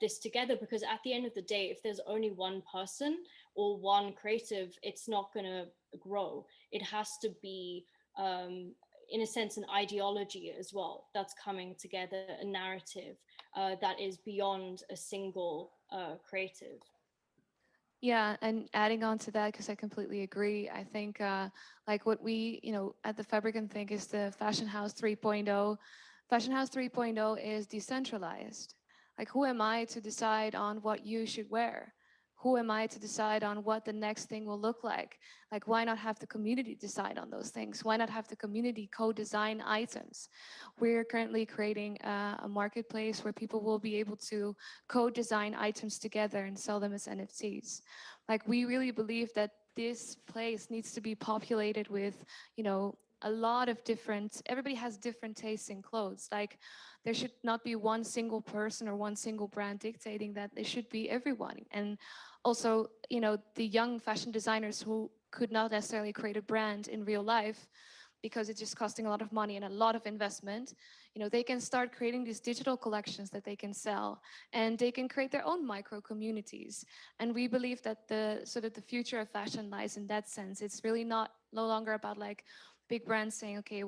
this together, because at the end of the day, if there's only one person or one creative, it's not going to grow. It has to be, in a sense, an ideology as well that's coming together, a narrative that is beyond a single creative. Yeah, and adding on to that, because I completely agree. I think like what we, at the Fabricant think is the Fashion House 3.0. Fashion House 3.0 is decentralized. Like, who am I to decide on what you should wear? Who am I to decide on what the next thing will look like? Like, why not have the community decide on those things? Why not have the community co-design items? We're currently creating a marketplace where people will be able to co-design items together and sell them as NFTs. Like, we really believe that this place needs to be populated with, a lot of everybody has different tastes in clothes. Like, there should not be one single person or one single brand dictating that. It should be everyone. And also, the young fashion designers who could not necessarily create a brand in real life because it's just costing a lot of money and a lot of investment, they can start creating these digital collections that they can sell, and they can create their own micro communities. And we believe that the future of fashion lies in that sense. It's really no longer about like big brands saying, okay,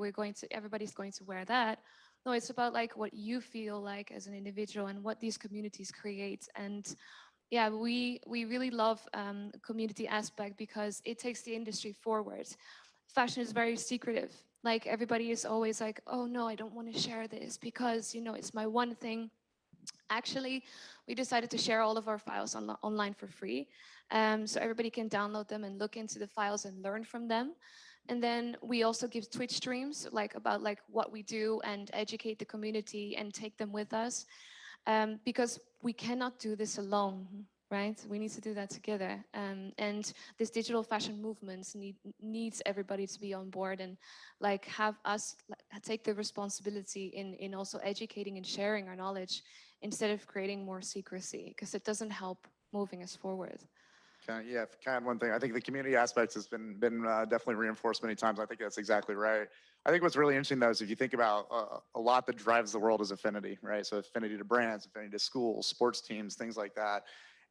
everybody's going to wear that. No, it's about like what you feel like as an individual and what these communities create. And yeah, we really love community aspect because it takes the industry forward. Fashion is very secretive. Like, everybody is always like, oh no, I don't want to share this because, it's my one thing. Actually, we decided to share all of our files online for free. So everybody can download them and look into the files and learn from them. And then we also give Twitch streams about what we do and educate the community and take them with us. Because we cannot do this alone, right? We need to do that together. And this digital fashion movement needs everybody to be on board and have us take the responsibility in also educating and sharing our knowledge instead of creating more secrecy, because it doesn't help moving us forward. Kind of one thing. I think the community aspect has been definitely reinforced many times. I think that's exactly right. I think what's really interesting though is if you think about a lot that drives the world is affinity, right? So affinity to brands, affinity to schools, sports teams, things like that.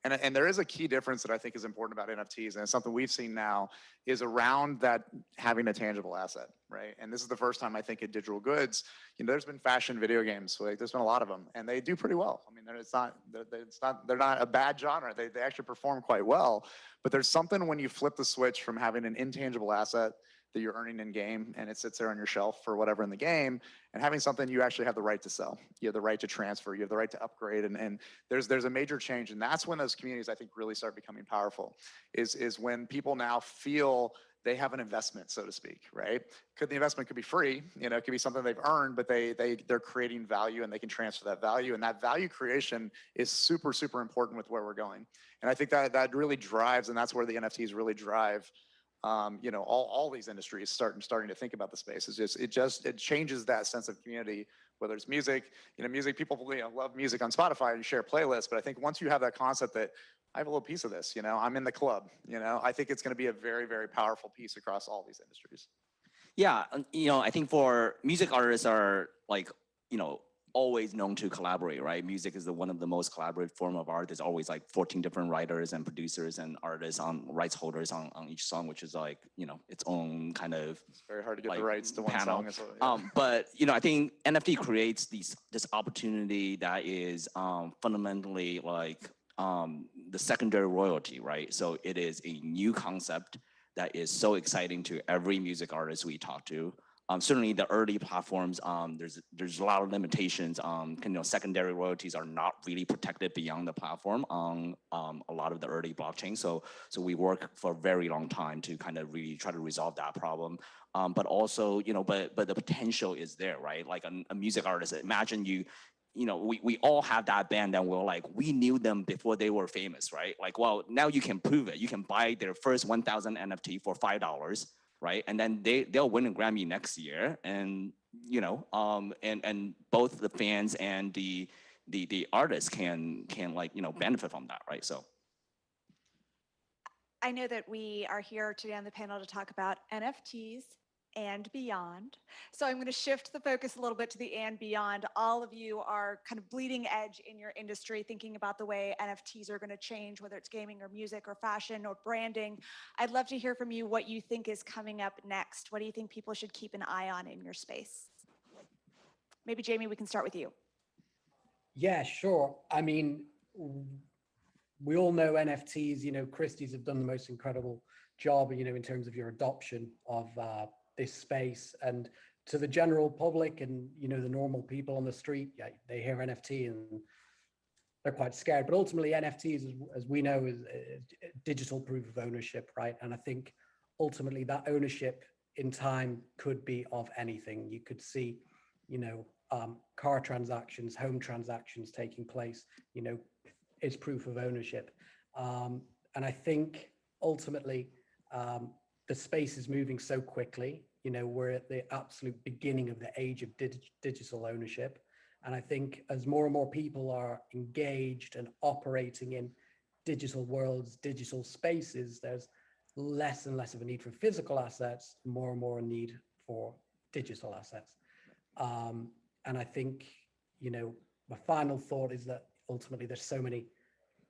And there is a key difference that I think is important about NFTs, and it's something we've seen now, is around that having a tangible asset, right? And this is the first time I think in digital goods, there's been fashion video games, like there's been a lot of them, and they do pretty well. I mean, they're not a bad genre. They actually perform quite well. But there's something when you flip the switch from having an intangible asset that you're earning in game and it sits there on your shelf for whatever in the game, and having something you actually have the right to sell. You have the right to transfer, you have the right to upgrade, and there's a major change. And that's when those communities I think really start becoming powerful, is when people now feel they have an investment, so to speak, right? The investment could be free, it could be something they've earned, but they're creating value and they can transfer that value. And that value creation is super, super important with where we're going. And I think that really drives, and that's where the NFTs really drive all these industries starting to think about the space. It changes that sense of community, whether it's music, people love music on Spotify and share playlists. But I think once you have that concept that I have a little piece of this, I'm in the club, I think it's going to be a very, very powerful piece across all these industries. Yeah, I think for music artists are always known to collaborate, right? Music is one of the most collaborative form of art. There's always 14 different writers and producers and artists rights holders on each song, which is its own kind of. It's very hard to get the rights to one panel. song. Yeah. But I think NFT creates this opportunity that is fundamentally the secondary royalty, right? So it is a new concept that is so exciting to every music artist we talk to. Certainly the early platforms, there's a lot of limitations. Secondary royalties are not really protected beyond the platform on a lot of the early blockchains. So we work for a very long time to kind of really try to resolve that problem. But also, but the potential is there, right? Like a music artist, imagine we all have that band and we knew them before they were famous, right? Well, now you can prove it. You can buy their first 1,000 NFT for $5. Right, and then they'll win a Grammy next year, and and both the fans and the artists can benefit from that, right? So I know that we are here today on the panel to talk about NFTs and beyond. So I'm going to shift the focus a little bit to the and beyond. All of you are kind of bleeding edge in your industry, thinking about the way NFTs are going to change, whether it's gaming or music or fashion or branding. I'd love to hear from you what you think is coming up next. What do you think people should keep an eye on in your space? Maybe Jamie, we can start with you. Yeah, sure. I mean, we all know NFTs, you know, Christie's have done the most incredible job, you know, in terms of your adoption of this space. And to the general public and, you know, the normal people on the street, yeah, they hear NFT and they're quite scared. But ultimately, NFTs, as we know, is digital proof of ownership, right? And I think ultimately that ownership in time could be of anything. You could see, you know, car transactions, home transactions taking place, you know, is proof of ownership. And I think ultimately the space is moving so quickly. You know, we're at the absolute beginning of the age of digital ownership. And I think as more and more people are engaged and operating in digital worlds, digital spaces, there's less and less of a need for physical assets, more and more a need for digital assets. And I think, you know, my final thought is that ultimately there's so many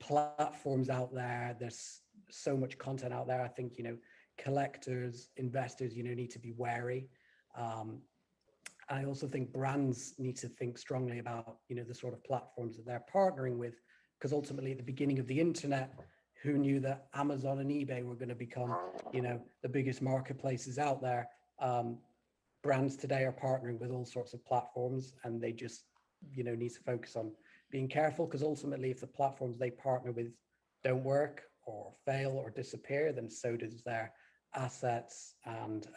platforms out there, there's so much content out there. I think, you know, collectors, investors, you know, need to be wary. I also think brands need to think strongly about, you know, the sort of platforms that they're partnering with, because ultimately at the beginning of the internet, who knew that Amazon and eBay were going to become, you know, the biggest marketplaces out there? Brands today are partnering with all sorts of platforms, and they just, you know, need to focus on being careful, because ultimately if the platforms they partner with don't work or fail or disappear, then so does their assets and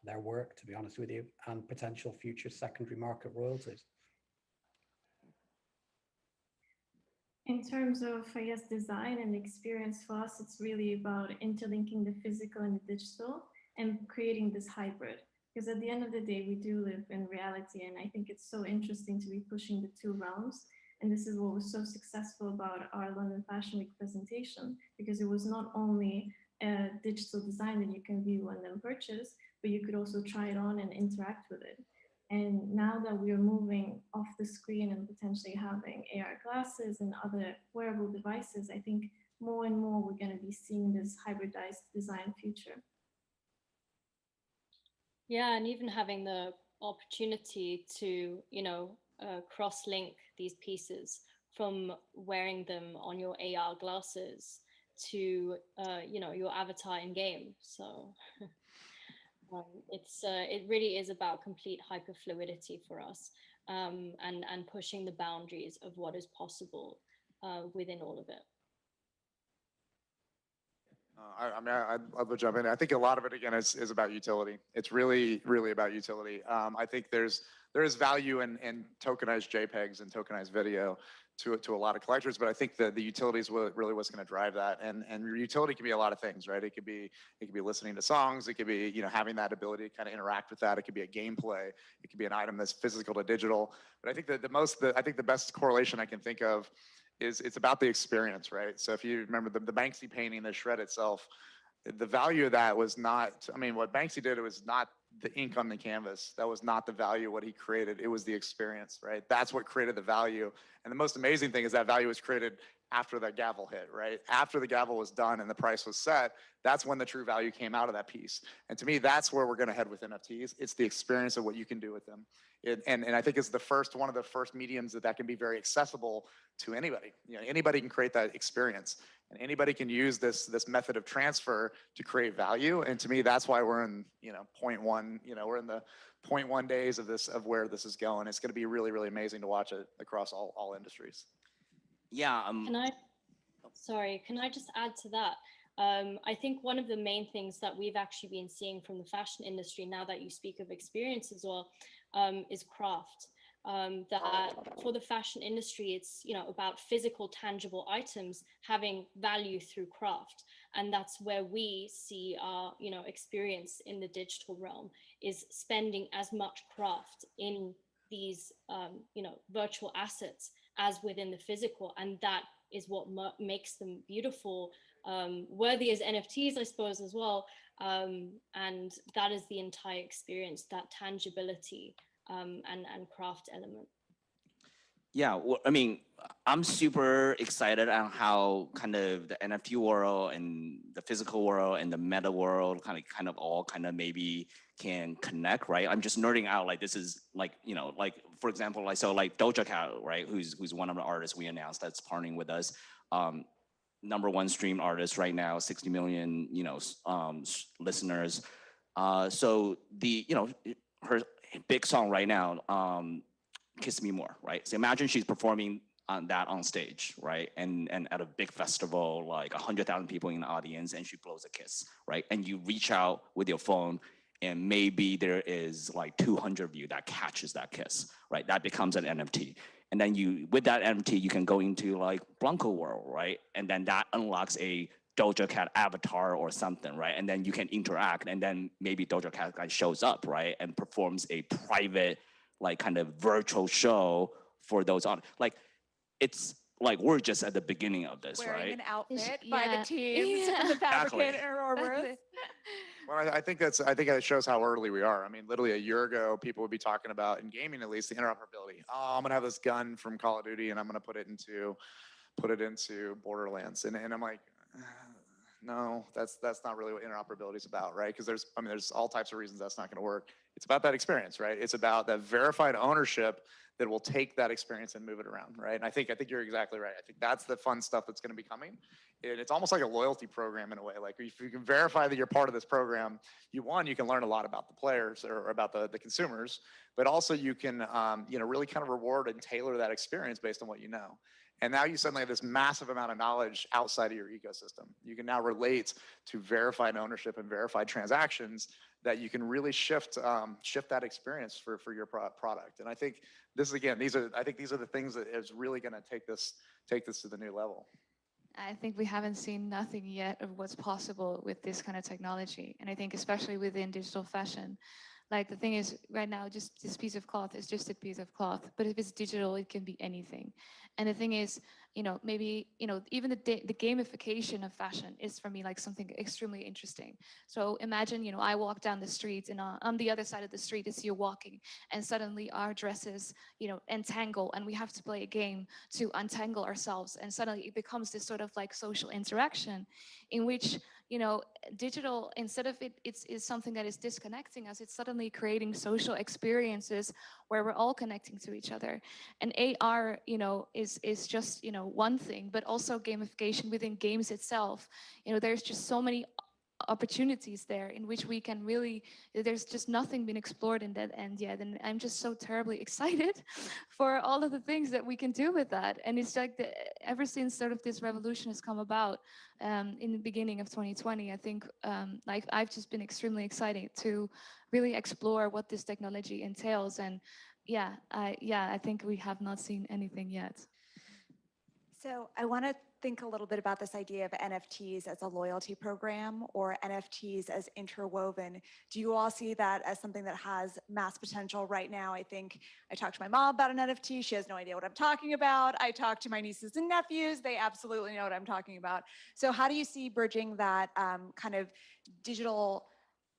their work, to be honest with you, and potential future secondary market royalties. In terms of, I guess, design and experience for us, it's really about interlinking the physical and the digital and creating this hybrid. Because at the end of the day, we do live in reality. And I think it's so interesting to be pushing the two realms. And this is what was so successful about our London Fashion Week presentation, because it was not only a digital design that you can view and then purchase, but you could also try it on and interact with it. And now that we are moving off the screen and potentially having AR glasses and other wearable devices, I think more and more we're going to be seeing this hybridized design future. Yeah, and even having the opportunity to, you know, cross-link these pieces from wearing them on your AR glasses to, you know, your avatar in game. So it really is about complete hyperfluidity for us, and pushing the boundaries of what is possible within all of it. I'd love to jump in. I think a lot of it, again, is about utility. It's really, really about utility. I think there is value in tokenized JPEGs and tokenized video to a lot of collectors, but I think the utility is really what's going to drive that. And utility can be a lot of things, right? It could be listening to songs. It could be, you know, having that ability to kind of interact with that. It could be a gameplay. It could be an item that's physical to digital. But I think the best correlation I can think of is it's about the experience, right? So if you remember the Banksy painting, the shred itself, the value of that was not, I mean, what Banksy did, it was not the ink on the canvas. That was not the value of what he created. It was the experience, right? That's what created the value. And the most amazing thing is that value was created after that gavel hit, right? After the gavel was done and the price was set, that's when the true value came out of that piece. And to me, that's where we're going to head with NFTs. It's the experience of what you can do with them. And I think it's one of the first mediums that can be very accessible to anybody. You know, anybody can create that experience, and anybody can use this method of transfer to create value. And to me, that's why we're in, you know, we're in the 0.1 days of where this is going. It's going to be really, really amazing to watch it across all industries. Yeah. Can I just add to that? I think one of the main things that we've actually been seeing from the fashion industry, now that you speak of experience as well, is craft. That for the fashion industry, it's, you know, about physical, tangible items having value through craft. And that's where we see our, you know, experience in the digital realm, is spending as much craft in these, you know, virtual assets as within the physical. And that is what makes them beautiful, worthy as NFTs, I suppose, as well. And that is the entire experience, that tangibility and craft element. Yeah, well, I mean, I'm super excited on how kind of the NFT world and the physical world and the meta world kind of all kind of maybe can connect, right? I'm just nerding out. Like this is like, you know, like for example, like so like Doja Cat, right? Who's one of the artists we announced that's partnering with us. #1 stream artist right now, 60 million, you know, listeners. So the, you know, her big song right now, Kiss Me More, right? So imagine she's performing on that on stage, right? And at a big festival, like 100,000 people in the audience, and she blows a kiss, right? And you reach out with your phone, and maybe there is like 200 of you that catches that kiss, right? That becomes an NFT. And then you, with that NFT, you can go into like Blanco world, right? And then that unlocks a Doja Cat avatar or something, right? And then you can interact, and then maybe Doja Cat guy shows up, right? And performs a private, like kind of virtual show for those on, like, it's like we're just at the beginning of this, Wearing right? an outfit by the teams and the fabricator Ouroboros. Well, I think that shows how early we are. I mean, literally a year ago, people would be talking about, in gaming at least, the interoperability. Oh, I'm gonna have this gun from Call of Duty and I'm gonna put it into Borderlands. And I'm like, no, that's not really what interoperability is about, right? Because there's all types of reasons that's not gonna work. It's about that experience, right? It's about that verified ownership that will take that experience and move it around, right? And I think you're exactly right. I think that's the fun stuff that's gonna be coming. And it's almost like a loyalty program in a way. Like if you can verify that you're part of this program, you can learn a lot about the players or about the consumers, but also you can, really kind of reward and tailor that experience based on what you know. And now you suddenly have this massive amount of knowledge outside of your ecosystem. You can now relate to verified ownership and verified transactions that you can really shift that experience for your product. And I think these are the things that is really going to take this to the new level. I think we haven't seen nothing yet of what's possible with this kind of technology. And I think especially within digital fashion, like the thing is right now, just this piece of cloth is just a piece of cloth, but if it's digital, it can be anything. And the thing is, maybe, even the gamification of fashion is for me like something extremely interesting. So imagine, I walk down the street and on the other side of the street is you walking and suddenly our dresses, entangle and we have to play a game to untangle ourselves. And suddenly it becomes this sort of like social interaction in which, digital, instead of it's something that is disconnecting us, it's suddenly creating social experiences where we're all connecting to each other. And AR, is just, one thing, but also gamification within games itself. There's just so many opportunities there in which we can really, there's just nothing been explored in that end yet. And I'm just so terribly excited for all of the things that we can do with that. And it's like ever since sort of this revolution has come about in the beginning of 2020, I think like I've just been extremely excited to really explore what this technology entails. And I think we have not seen anything yet. So I want to think a little bit about this idea of NFTs as a loyalty program or NFTs as interwoven. Do you all see that as something that has mass potential right now? I think I talked to my mom about an NFT. She has no idea what I'm talking about. I talked to my nieces and nephews. They absolutely know what I'm talking about. So how do you see bridging that kind of digital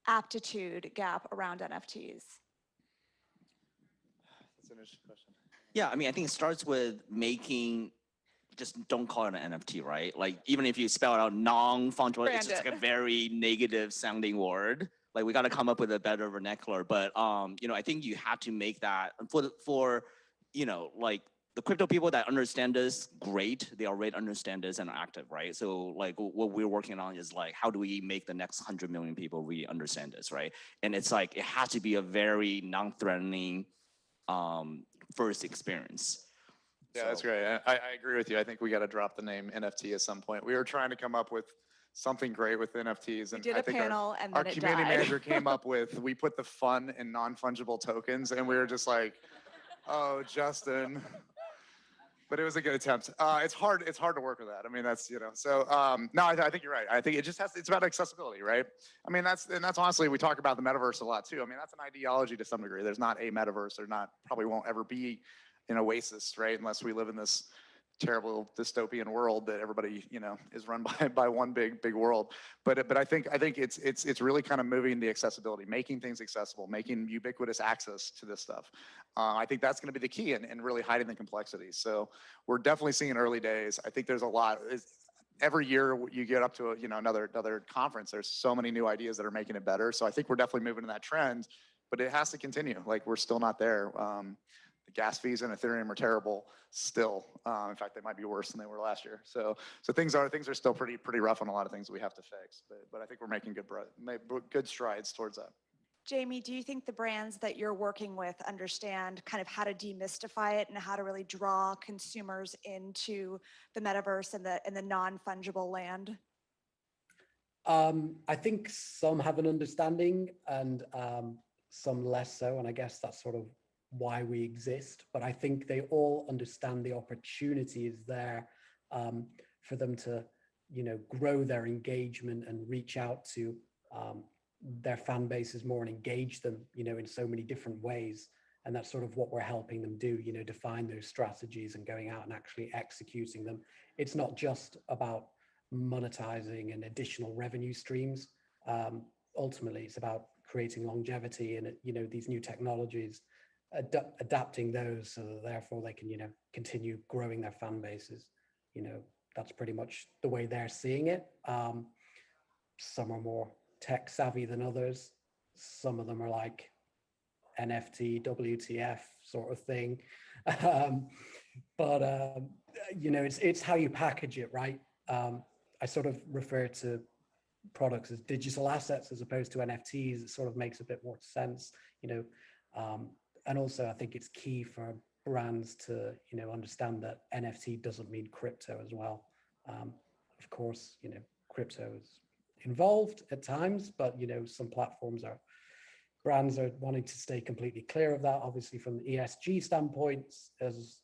aptitude gap around NFTs? That's an interesting question. Yeah, I mean, I think it starts with making, just don't call it an NFT, right? Like even if you spell it out non-fungible, it's just like a very negative sounding word. Like we got to come up with a better vernacular. But I think you have to make that for like the crypto people that understand this, great. They already understand this and are active, right? So like what we're working on is like, how do we make the next 100 million people really understand this, right? And it's like, it has to be a very non-threatening first experience. Yeah, that's great. I agree with you. I think we got to drop the name NFT at some point. We were trying to come up with something great with NFTs, and we did I a think panel, and then our it community died. manager came up with, we put the fun and non-fungible tokens, and we were just like, oh, Justin. But it was a good attempt. It's hard to work with that. I mean, that's, so no, I think you're right. I think it just it's about accessibility, right? I mean, that's honestly, we talk about the metaverse a lot too. I mean, that's an ideology to some degree. There's not a metaverse. There probably won't ever be an oasis, right? Unless we live in this terrible dystopian world that everybody is run by one big world. But I think it's really kind of moving the accessibility, making things accessible, making ubiquitous access to this stuff. I think that's going to be the key, and really hiding the complexity. So we're definitely seeing early days. I think there's a lot. Every year you get up to another conference, there's so many new ideas that are making it better. So I think we're definitely moving in that trend, but it has to continue. Like, we're still not there. The gas fees in Ethereum are terrible still. In fact, they might be worse than they were last year. So things are still pretty rough on a lot of things we have to fix. But I think we're making good strides towards that. Jamie, do you think the brands that you're working with understand kind of how to demystify it and how to really draw consumers into the metaverse and the non-fungible land? I think some have an understanding and some less so, and I guess that's sort of why we exist. But I think they all understand the opportunity is there for them to, grow their engagement and reach out to their fan bases more and engage them, in so many different ways. And that's sort of what we're helping them do, define those strategies and going out and actually executing them. It's not just about monetizing and additional revenue streams. Ultimately, it's about creating longevity and, these new technologies, adapting those so that therefore they can, continue growing their fan bases. That's pretty much the way they're seeing it. Some are more tech savvy than others. Some of them are like NFT, WTF sort of thing. It's how you package it, right? I sort of refer to products as digital assets as opposed to NFTs. It sort of makes a bit more sense, and also I think it's key for brands to, understand that NFT doesn't mean crypto as well. Of course, crypto is involved at times, but, some brands are wanting to stay completely clear of that, obviously from the ESG standpoint, as,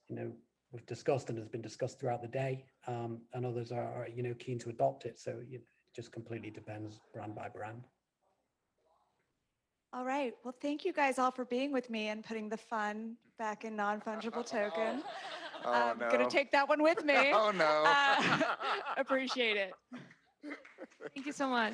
we've discussed and has been discussed throughout the day, and others are, keen to adopt it. So it just completely depends brand by brand. All right. Well, thank you guys all for being with me and putting the fun back in non-fungible token. I'm going to take that one with me. Oh, no. Appreciate it. Thank you so much.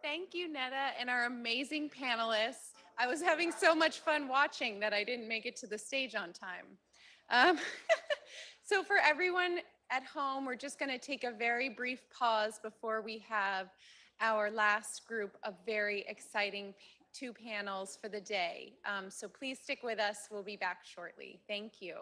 Thank you, Netta, and our amazing panelists. I was having so much fun watching that I didn't make it to the stage on time. So for everyone at home, we're just going to take a very brief pause before we have our last group of very exciting two panels for the day. So please stick with us. We'll be back shortly. Thank you.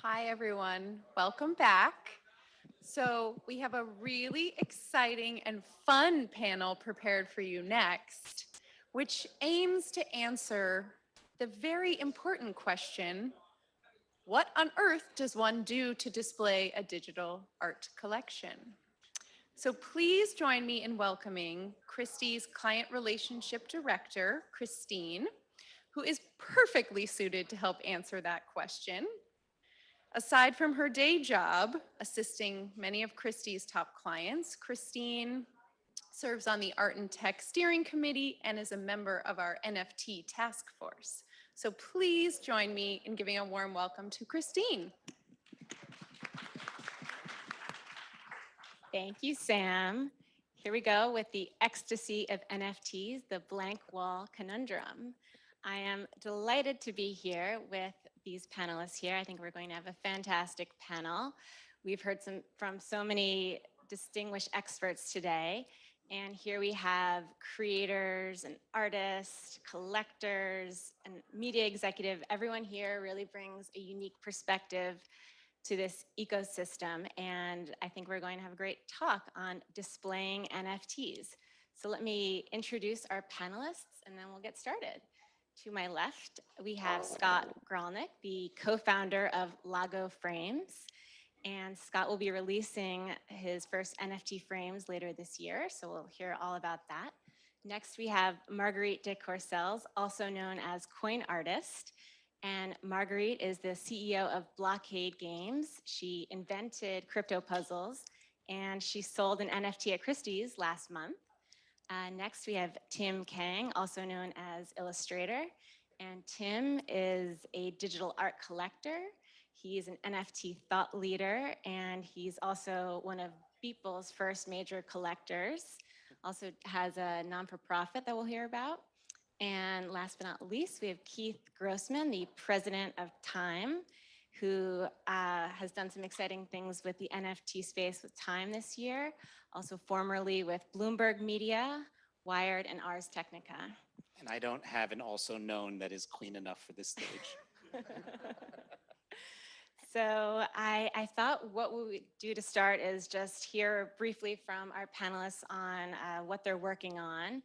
Hi, everyone. Welcome back. So we have a really exciting and fun panel prepared for you next, which aims to answer the very important question, what on earth does one do to display a digital art collection? So please join me in welcoming Christie's Client Relationship Director, Christine, who is perfectly suited to help answer that question. Aside from her day job, assisting many of Christie's top clients, Christine serves on the Art and Tech Steering Committee and is a member of our NFT task force. So please join me in giving a warm welcome to Christine. Thank you, Sam. Here we go with the ecstasy of NFTs, the blank wall conundrum. I am delighted to be here with these panelists here. I think we're going to have a fantastic panel. We've heard from so many distinguished experts today. And here we have creators and artists, collectors, and media executive. Everyone here really brings a unique perspective to this ecosystem. And I think we're going to have a great talk on displaying NFTs. So let me introduce our panelists and then we'll get started. To my left, we have Scott Gralnick, the co-founder of Lago Frames. And Scott will be releasing his first NFT frames later this year, so we'll hear all about that. Next, we have Marguerite de Courcelles, also known as Coin Artist. And Marguerite is the CEO of Blockade Games. She invented crypto puzzles, and she sold an NFT at Christie's last month. Next, we have Tim Kang, also known as Illustrator. And Tim is a digital art collector. He's an NFT thought leader, and he's also one of Beeple's first major collectors. Also has a non-for-profit that we'll hear about. And last but not least, we have Keith Grossman, the president of Time, who has done some exciting things with the NFT space with Time this year, also formerly with Bloomberg Media, Wired, and Ars Technica. And I don't have an also known that is clean enough for this stage. So I thought what we would do to start is just hear briefly from our panelists on what they're working on,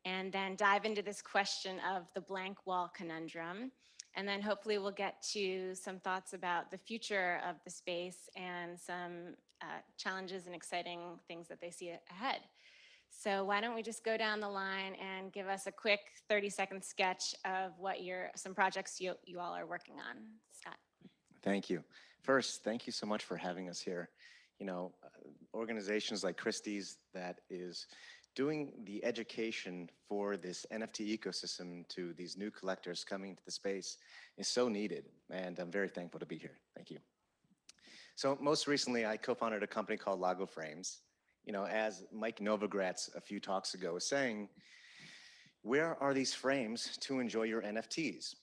and then dive into this question of the blank wall conundrum. And then hopefully we'll get to some thoughts about the future of the space and some challenges and exciting things that they see ahead. So why don't we just go down the line and give us a quick 30-second sketch of what some projects you all are working on. Scott. Thank you. First, thank you so much for having us here. You know, organizations like Christie's that is doing the education for this NFT ecosystem to these new collectors coming into the space is so needed, and I'm very thankful to be here. Thank you. So most recently, I co-founded a company called Lago Frames. You know, as Mike Novogratz a few talks ago was saying, where are these frames to enjoy your NFTs?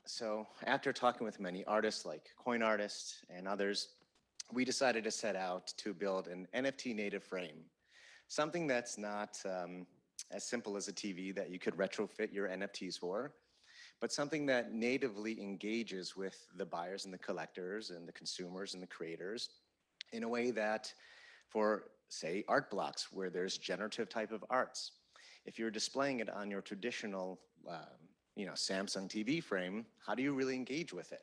So after talking with many artists like Coin Artist and others, we decided to set out to build an NFT native frame, something that's not as simple as a TV that you could retrofit your NFTs for, but something that natively engages with the buyers and the collectors and the consumers and the creators in a way that for, say, art blocks where there's generative type of arts. If you're displaying it on your traditional Samsung TV frame, how do you really engage with it?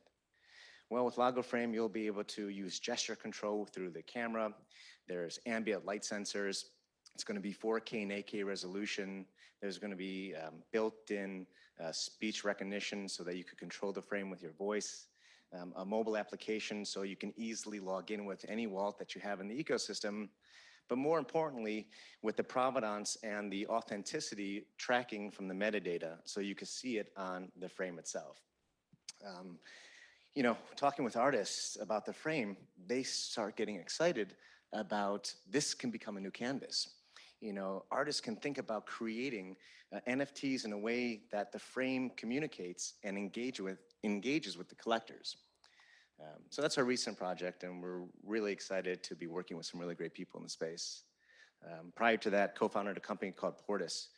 Well, with Lago Frame, you'll be able to use gesture control through the camera. There's ambient light sensors. It's going to be 4K and 8K resolution. There's going to be built-in speech recognition so that you could control the frame with your voice. A mobile application so you can easily log in with any wallet that you have in the ecosystem. But more importantly, with the provenance and the authenticity tracking from the metadata so you can see it on the frame itself. Talking with artists about the frame, they start getting excited about this can become a new canvas. Artists can think about creating NFTs in a way that the frame communicates and engages with the collectors. So that's our recent project, and we're really excited to be working with some really great people in the space. Prior to that, co-founded a company called Portis.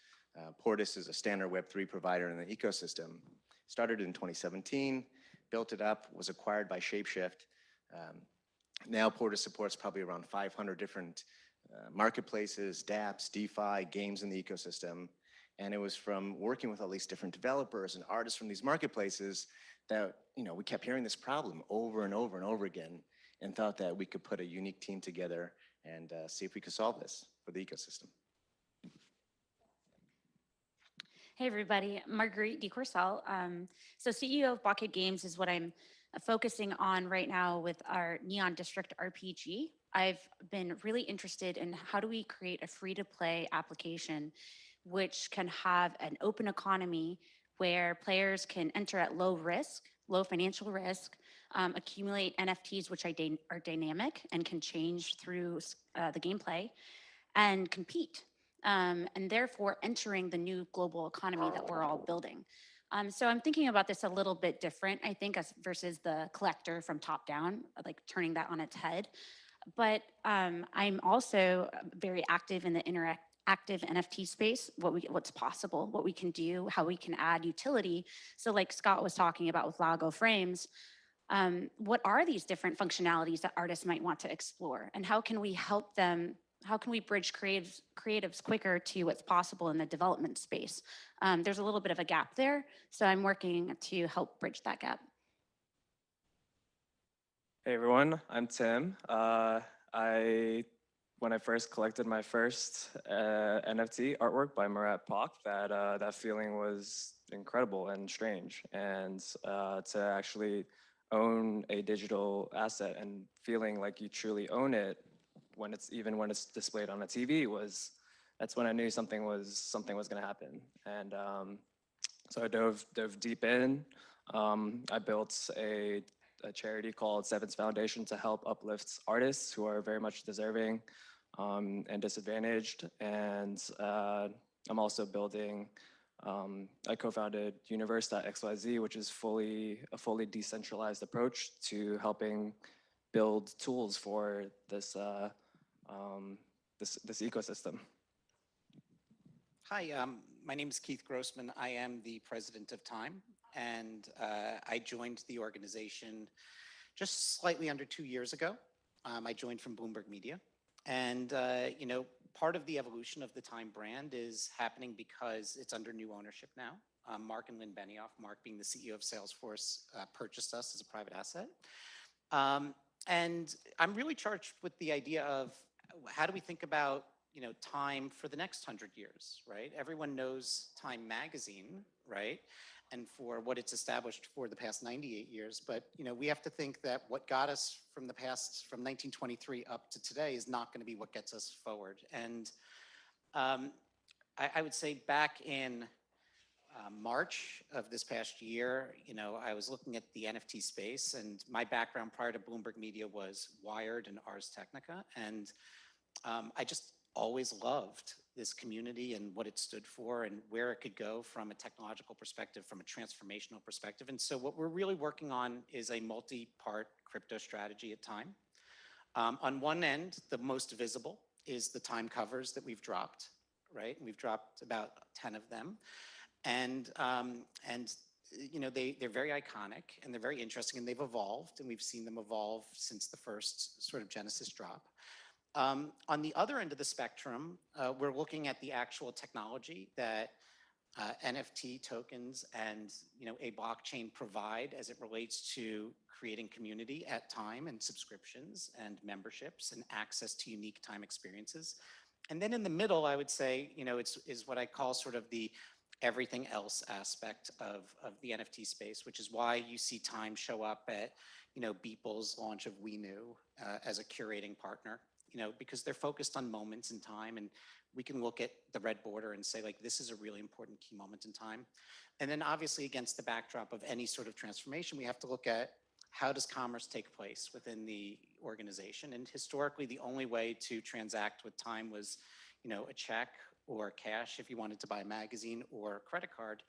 Portis is a standard Web3 provider in the ecosystem. Started in 2017, built it up, was acquired by Shapeshift. Now Portis supports probably around 500 different marketplaces, dApps, DeFi, games in the ecosystem. And it was from working with all these different developers and artists from these marketplaces that we kept hearing this problem over and over and over again, and thought that we could put a unique team together and see if we could solve this for the ecosystem. Hey everybody, Marguerite DeCourcel. So CEO of Bucket Games is what I'm focusing on right now with our Neon District RPG. I've been really interested in how do we create a free-to-play application which can have an open economy where players can enter at low risk, low financial risk, accumulate NFTs which are dynamic and can change through the gameplay, and compete, and therefore entering the new global economy that we're all building. So I'm thinking about this a little bit different, I think, versus the collector from top down, like turning that on its head. But I'm also very active in the active NFT space, what's possible, what we can do, how we can add utility. So like Scott was talking about with Lago Frames, what are these different functionalities that artists might want to explore? And how can we help them? How can we bridge creatives quicker to what's possible in the development space? There's a little bit of a gap there. So I'm working to help bridge that gap. Hey everyone, I'm Tim. When I first collected my first NFT artwork by Murat Pak, that feeling was incredible and strange. And to actually own a digital asset and feeling like you truly own it when it's displayed on a TV that's when I knew something was going to happen. And so I dove deep in. I built a charity called Sevens Foundation to help uplift artists who are very much deserving and disadvantaged. And I'm also building, I co-founded Universe.xyz, which is a fully decentralized approach to helping build tools for this ecosystem. Hi, my name is Keith Grossman. I am the president of Time. and I joined the organization just slightly under 2 years ago. I joined from Bloomberg Media. And, part of the evolution of the Time brand is happening because it's under new ownership now. Mark and Lynn Benioff, Mark being the CEO of Salesforce, purchased us as a private asset. And I'm really charged with the idea of how do we think about Time for the next 100 years, right? Everyone knows Time magazine, right? And for what it's established for the past 98 years. But, we have to think that what got us from the past, from 1923 up to today is not going to be what gets us forward. And I would say back in March of this past year, I was looking at the NFT space, and my background prior to Bloomberg Media was Wired and Ars Technica. And I just always loved this community and what it stood for and where it could go from a technological perspective, from a transformational perspective. And so what we're really working on is a multi-part crypto strategy at Time. On one end, the most visible is the Time covers that we've dropped, right? We've dropped about 10 of them. And they're very iconic and they're very interesting and they've evolved, and we've seen them evolve since the first sort of Genesis drop. On the other end of the spectrum, we're looking at the actual technology that NFT tokens and a blockchain provide as it relates to creating community at Time and subscriptions and memberships and access to unique Time experiences. And then in the middle, I would say, is what I call sort of the everything else aspect of the NFT space, which is why you see Time show up at Beeple's launch of We Knew as a curating partner. Because they're focused on moments in time, and we can look at the red border and say, like, this is a really important key moment in time. And then obviously against the backdrop of any sort of transformation, we have to look at how does commerce take place within the organization. And historically, the only way to transact with Time was, a check or cash if you wanted to buy a magazine or a credit card.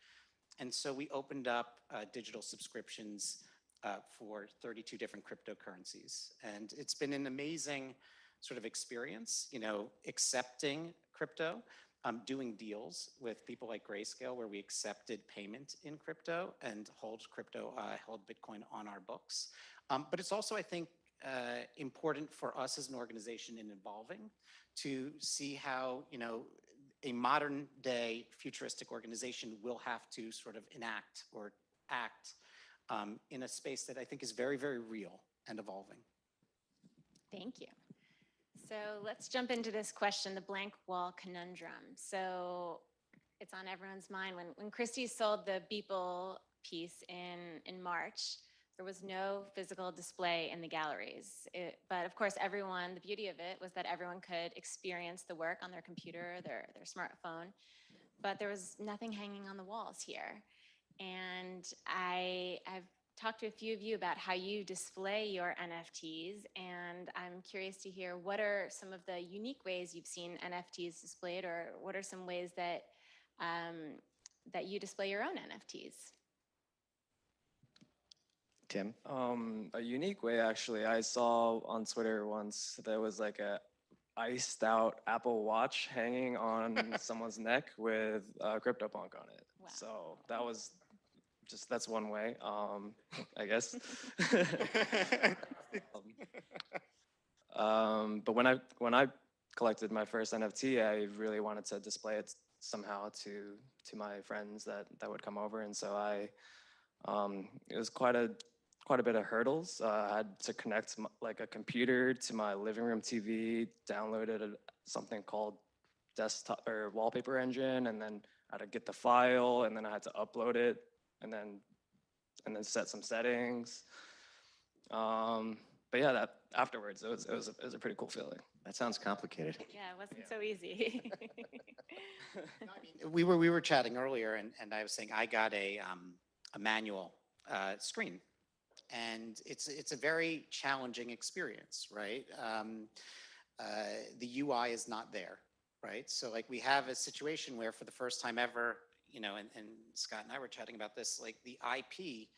And so we opened up digital subscriptions for 32 different cryptocurrencies. And it's been an amazing sort of experience, accepting crypto, doing deals with people like Grayscale where we accepted payment in crypto and hold Bitcoin on our books. But it's also, I think, important for us as an organization in evolving to see how, a modern day futuristic organization will have to sort of enact or act in a space that I think is very, very real and evolving. Thank you. So let's jump into this question, the blank wall conundrum. So it's on everyone's mind. When Christie sold the Beeple piece in March, there was no physical display in the galleries. But of course, the beauty of it was that everyone could experience the work on their computer, their smartphone, but there was nothing hanging on the walls here. And I've talked to a few of you about how you display your NFTs, and I'm curious to hear what are some of the unique ways you've seen NFTs displayed, or what are some ways that that you display your own NFTs? Tim? A unique way, actually, I saw on Twitter once there was like a iced out Apple Watch hanging on someone's neck with CryptoPunk on it. Wow. So that's one way, I guess. But when I collected my first NFT, I really wanted to display it somehow to my friends that would come over, and so it was quite a bit of hurdles. I had to connect like a computer to my living room TV, downloaded something called desktop or wallpaper engine, and then I had to get the file, and then I had to upload it, and then set some settings. But yeah, that afterwards it was a pretty cool feeling. That sounds complicated. Yeah, it wasn't so easy. No, I mean, we were chatting earlier, and I was saying I got a manual screen, and it's a very challenging experience, right? The UI is not there, right? So like we have a situation where for the first time ever, and Scott and I were chatting about this, like the IP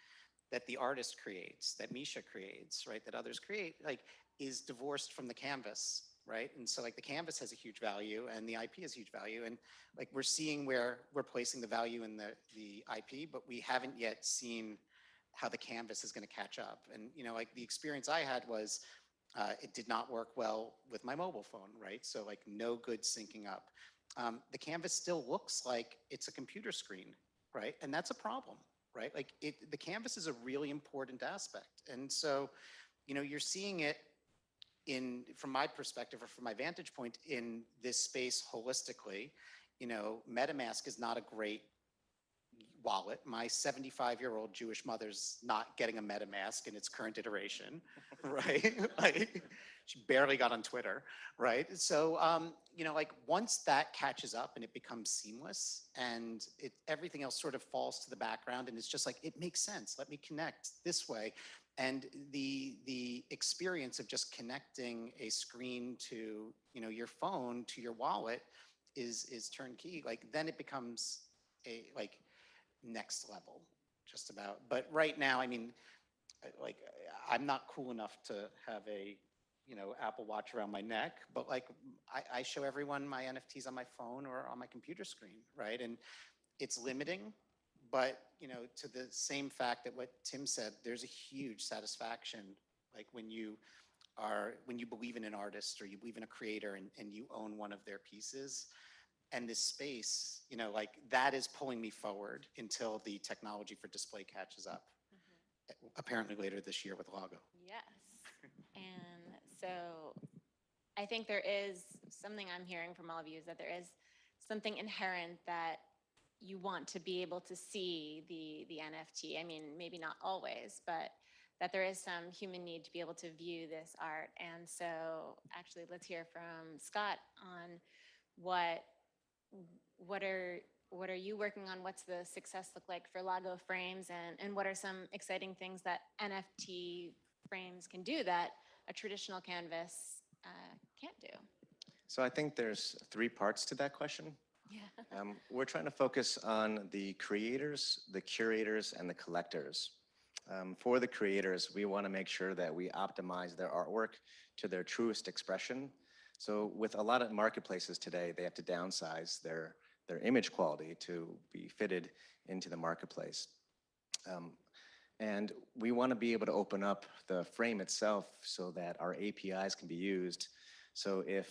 that the artist creates, that Misha creates, right, that others create, like is divorced from the canvas. right? And so like the canvas has a huge value and the IP has huge value. And like we're seeing where we're placing the value in the IP, but we haven't yet seen how the canvas is going to catch up. And, you know, like the experience I had was it did not work well with my mobile phone, right? So like no good syncing up. The canvas still looks like it's a computer screen, right? And that's a problem, right? Like the canvas is a really important aspect. And so, you know, you're seeing it from my perspective or from my vantage point in this space holistically. You know, MetaMask is not a great wallet. My 75-year-old Jewish mother's not getting a MetaMask in its current iteration, right? Like, she barely got on Twitter, right? So, you know, like once that catches up and it becomes seamless and everything else sort of falls to the background and it's just like, it makes sense. Let me connect this way. And the experience of just connecting a screen to, you know, your phone to your wallet is turnkey. Like then it becomes a like next level, just about. But right now, I mean, like I'm not cool enough to have a, you know, Apple Watch around my neck, but like I show everyone my NFTs on my phone or on my computer screen, right? And it's limiting, but you know, to the same fact that what Tim said, there's a huge satisfaction, like when you believe in an artist or you believe in a creator and you own one of their pieces. And this space, you know, like that is pulling me forward until the technology for display catches up. Apparently later this year with Lago. Yes. And so I think there is something I'm hearing from all of you is that there is something inherent that you want to be able to see the NFT. I mean, maybe not always, but that there is some human need to be able to view this art. And so actually let's hear from Scott on what are you working on? What's the success look like for Lago frames, and what are some exciting things that NFT frames can do that a traditional canvas can't do? So I think there's 3 parts to that question. Yeah. We're trying to focus on the creators, the curators, and the collectors. For the creators, we want to make sure that we optimize their artwork to their truest expression. So with a lot of marketplaces today, they have to downsize their image quality to be fitted into the marketplace. And we want to be able to open up the frame itself so that our APIs can be used. So if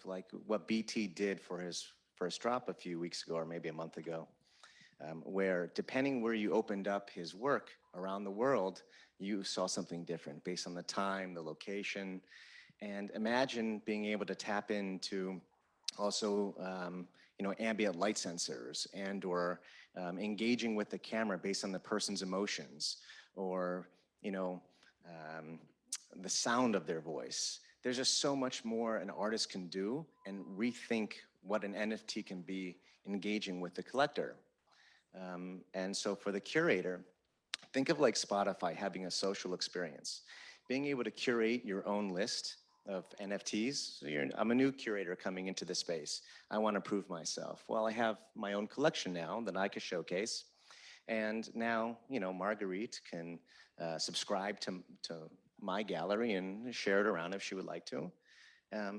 like what BT did for his first drop a few weeks ago or maybe a month ago, where depending where you opened up his work around the world, you saw something different based on the time, the location. And imagine being able to tap into also you know, ambient light sensors and or engaging with the camera based on the person's emotions or, you know, the sound of their voice. There's just so much more an artist can do and rethink what an NFT can be engaging with the collector. And so for the curator, think of like Spotify having a social experience. Being able to curate your own list of NFTs. So I'm a new curator coming into this space. I want to prove myself. Well, I have my own collection now that I can showcase. And now, you know, Marguerite can subscribe to my gallery and share it around if she would like to.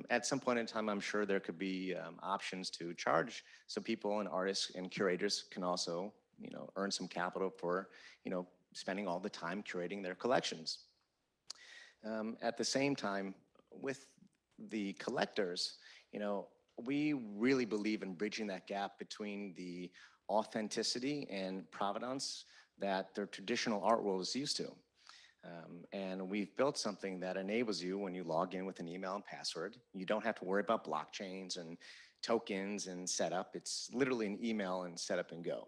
At some point in time, I'm sure there could be options to charge so people and artists and curators can also, you know, earn some capital for, you know, spending all the time curating their collections. At the same time, with the collectors, you know, we really believe in bridging that gap between the authenticity and provenance that the traditional art world is used to. And we've built something that enables you when you log in with an email and password. You don't have to worry about blockchains and tokens and setup. It's literally an email and setup and go.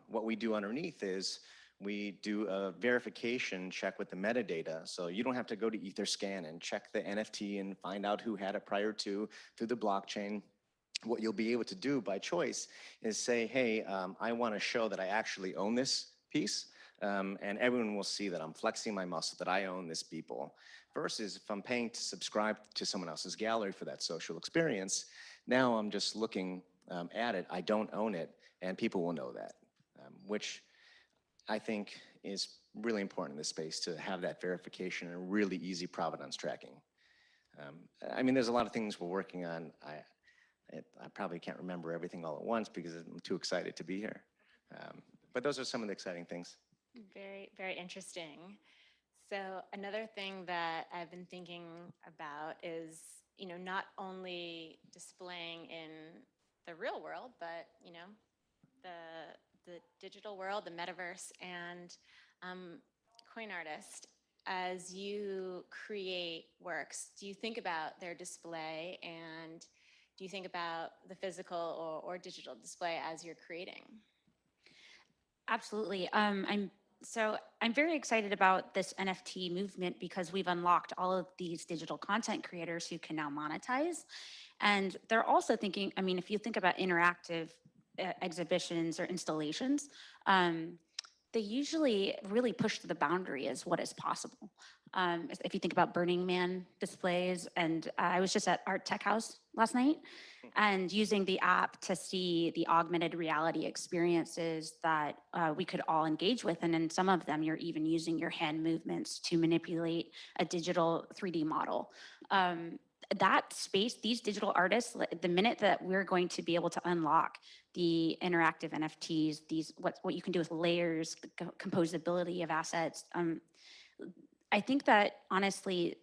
What we do underneath is we do a verification check with the metadata. So you don't have to go to Etherscan and check the NFT and find out who had it prior to through the blockchain. What you'll be able to do by choice is say, hey, I want to show that I actually own this piece. And everyone will see that I'm flexing my muscle, that I own this people. Versus if I'm paying to subscribe to someone else's gallery for that social experience, now I'm just looking at it, I don't own it, and people will know that, which I think is really important in this space to have that verification and really easy provenance tracking. I mean, there's a lot of things we're working on. I probably can't remember everything all at once because I'm too excited to be here. But those are some of the exciting things. Very, very interesting. So another thing that I've been thinking about is, not only displaying in the real world, but, the digital world, the metaverse, and Coin Artist, as you create works, do you think about their display, and do you think about the physical or digital display as you're creating? Absolutely. I'm very excited about this NFT movement because we've unlocked all of these digital content creators who can now monetize. And they're also thinking, I mean, if you think about interactive exhibitions or installations, they usually really push to the boundary as what is possible. If you think about Burning Man displays, and I was just at Art Tech House last night and using the app to see the augmented reality experiences that we could all engage with. And in some of them, you're even using your hand movements to manipulate a digital 3D model. That space, these digital artists, the minute that we're going to be able to unlock the interactive NFTs, what you can do with layers, the composability of assets, I think that honestly,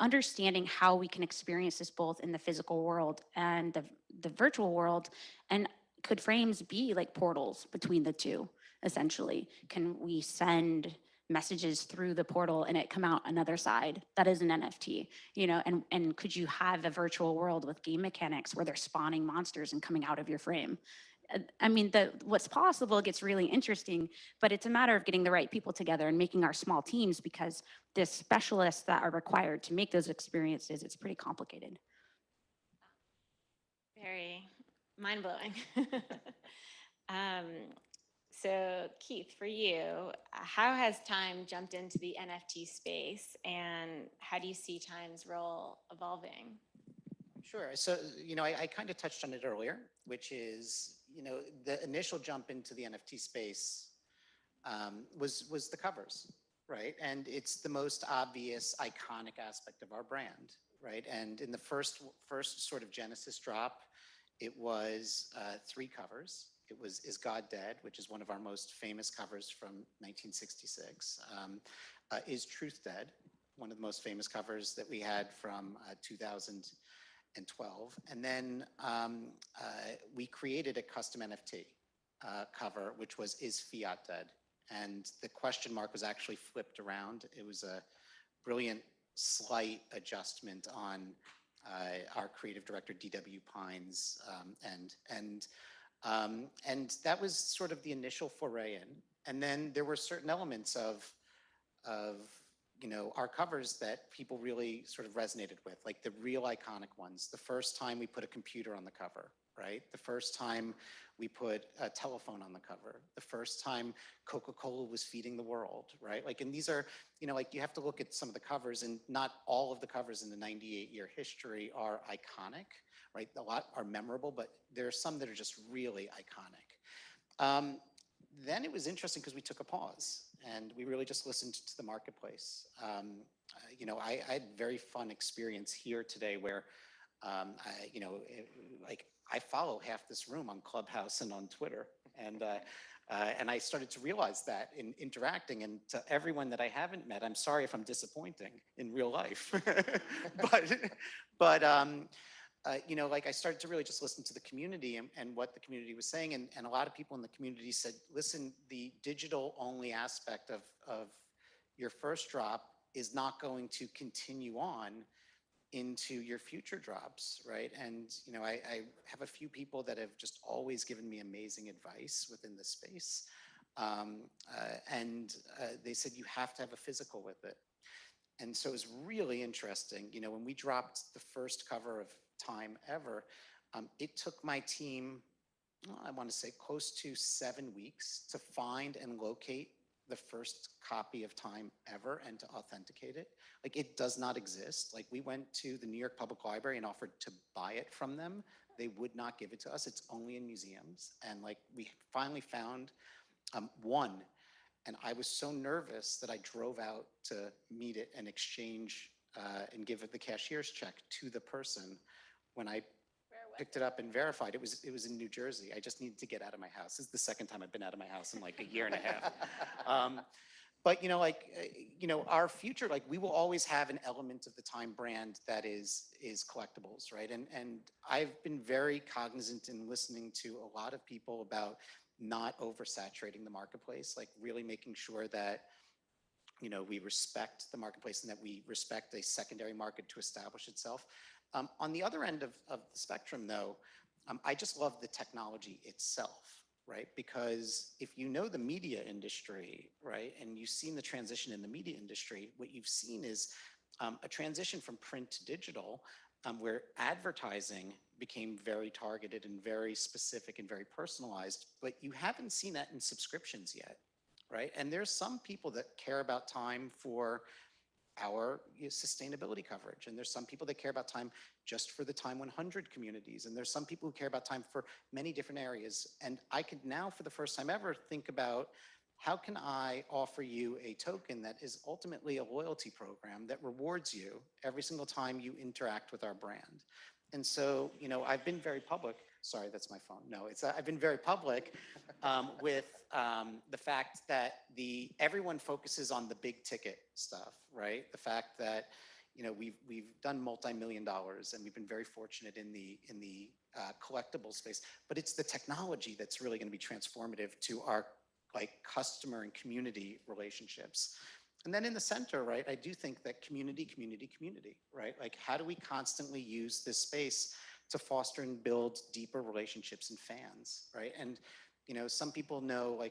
understanding how we can experience this both in the physical world and the virtual world, and could frames be like portals between the two, essentially? Can we send messages through the portal and it come out another side? That is an NFT, and could you have a virtual world with game mechanics where they're spawning monsters and coming out of your frame? I mean, what's possible gets really interesting, but it's a matter of getting the right people together and making our small teams, because the specialists that are required to make those experiences, it's pretty complicated. Very mind-blowing. So Keith, for you, how has time jumped into the NFT space, and how do you see time's role evolving? Sure. So, I kind of touched on it earlier, which is, the initial jump into the NFT space was the covers, right? And it's the most obvious, iconic aspect of our brand, right? And in the first sort of Genesis drop, it was 3 covers. It was Is God Dead, which is one of our most famous covers from 1966. Is Truth Dead, one of the most famous covers that we had from 2012. And then we created a custom NFT cover, which was Is Fiat Dead? And the question mark was actually flipped around. It was a brilliant, slight adjustment on our creative director, D.W. Pine's and that was sort of the initial foray in. And then there were certain elements of our covers that people really sort of resonated with, like the real iconic ones. The first time we put a computer on the cover, right? The first time we put a telephone on the cover. The first time Coca-Cola was feeding the world, right? And these are, you have to look at some of the covers, and not all of the covers in the 98-year history are iconic, right? A lot are memorable, but there are some that are just really iconic. Then it was interesting because we took a pause and we really just listened to the marketplace. I had a very fun experience here today where, I follow half this room on Clubhouse and on Twitter, and I started to realize that in interacting. And to everyone that I haven't met, I'm sorry if I'm disappointing in real life, but I started to really just listen to the community and what the community was saying. And a lot of people in the community said, listen, the digital only aspect of your first drop is not going to continue on into your future drops, right? And, I have a few people that have just always given me amazing advice within the space. And they said, you have to have a physical with it. And so it was really interesting. When we dropped the first cover of Time ever, it took my team, I want to say close to 7 weeks to find and locate the first copy of Time ever and to authenticate it. It does not exist. We went to the New York Public Library and offered to buy it from them. They would not give it to us. It's only in museums. And we finally found one. And I was so nervous that I drove out to meet it and exchange and give the cashier's check to the person. When I picked it up and verified, it was in New Jersey. I just needed to get out of my house. This is the second time I've been out of my house in like a year and a half. But our future, like we will always have an element of the Time brand that is collectibles, right? And I've been very cognizant in listening to a lot of people about not oversaturating the marketplace, like really making sure that we respect the marketplace and that we respect a secondary market to establish itself. On the other end of the spectrum, though, I just love the technology itself, right? Because if you know the media industry, right, and you've seen the transition in the media industry, what you've seen is a transition from print to digital, where advertising became very targeted and very specific and very personalized, but you haven't seen that in subscriptions yet, right? And there's some people that care about Time for our sustainability coverage. And there's some people that care about Time just for the Time 100 communities. And there's some people who care about Time for many different areas. And I could now, for the first time ever, think about how can I offer you a token that is ultimately a loyalty program that rewards you every single time you interact with our brand. And so, I've been very public. Sorry, that's my phone. No, I've been very public with the fact that everyone focuses on the big ticket stuff, right? The fact that we've done multi-million dollars, and we've been very fortunate in the collectible space. But it's the technology that's really going to be transformative to our customer and community relationships. And then in the center, right, I do think that community, right? Like, how do we constantly use this space to foster and build deeper relationships and fans, right? And some people know, I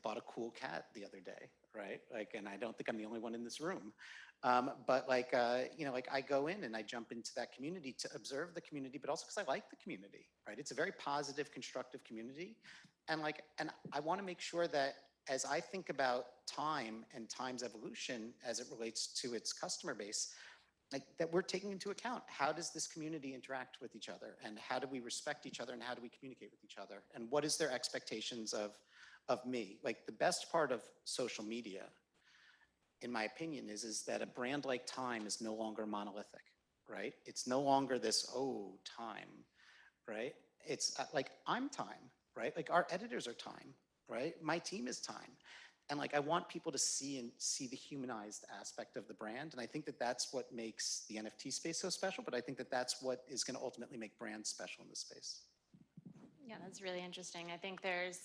bought a cool cat the other day, right? And I don't think I'm the only one in this room. But I go in and I jump into that community to observe the community, but also because I like the community, right? It's a very positive, constructive community. And I want to make sure that as I think about Time and Time's evolution as it relates to its customer base, that we're taking into account, how does this community interact with each other, and how do we respect each other, and how do we communicate with each other, and what is their expectations of me? Like, the best part of social media, in my opinion, is that a brand like Time is no longer monolithic, right? It's no longer this, oh, Time, right? It's like, I'm Time, right? Like, our editors are Time, right? My team is Time. And I want people to see the humanized aspect of the brand. And I think that that's what makes the NFT space so special, but I think that that's what is going to ultimately make brands special in this space. Yeah, that's really interesting. I think there's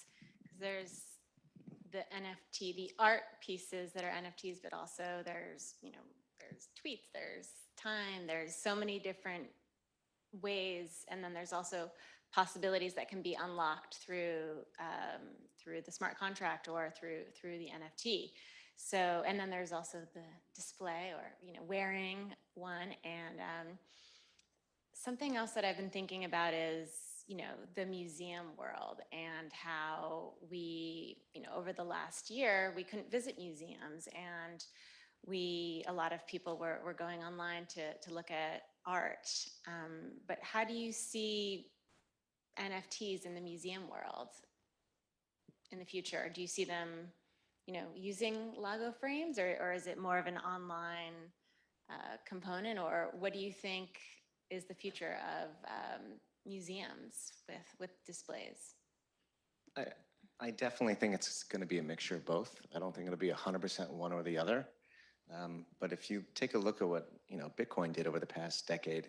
the NFT, the art pieces that are NFTs, but also there's tweets, there's Time, there's so many different ways. And then there's also possibilities that can be unlocked through the smart contract or through the NFT. So, and then there's also the display or wearing one. And something else that I've been thinking about is the museum world and how we over the last year we couldn't visit museums, and a lot of people were going online to look at art. But how do you see NFTs in the museum world in the future? Do you see them, using Lago frames, or is it more of an online component, or what do you think is the future of museums with displays? I definitely think it's going to be a mixture of both. I don't think it'll be 100% one or the other. But if you take a look at what Bitcoin did over the past decade,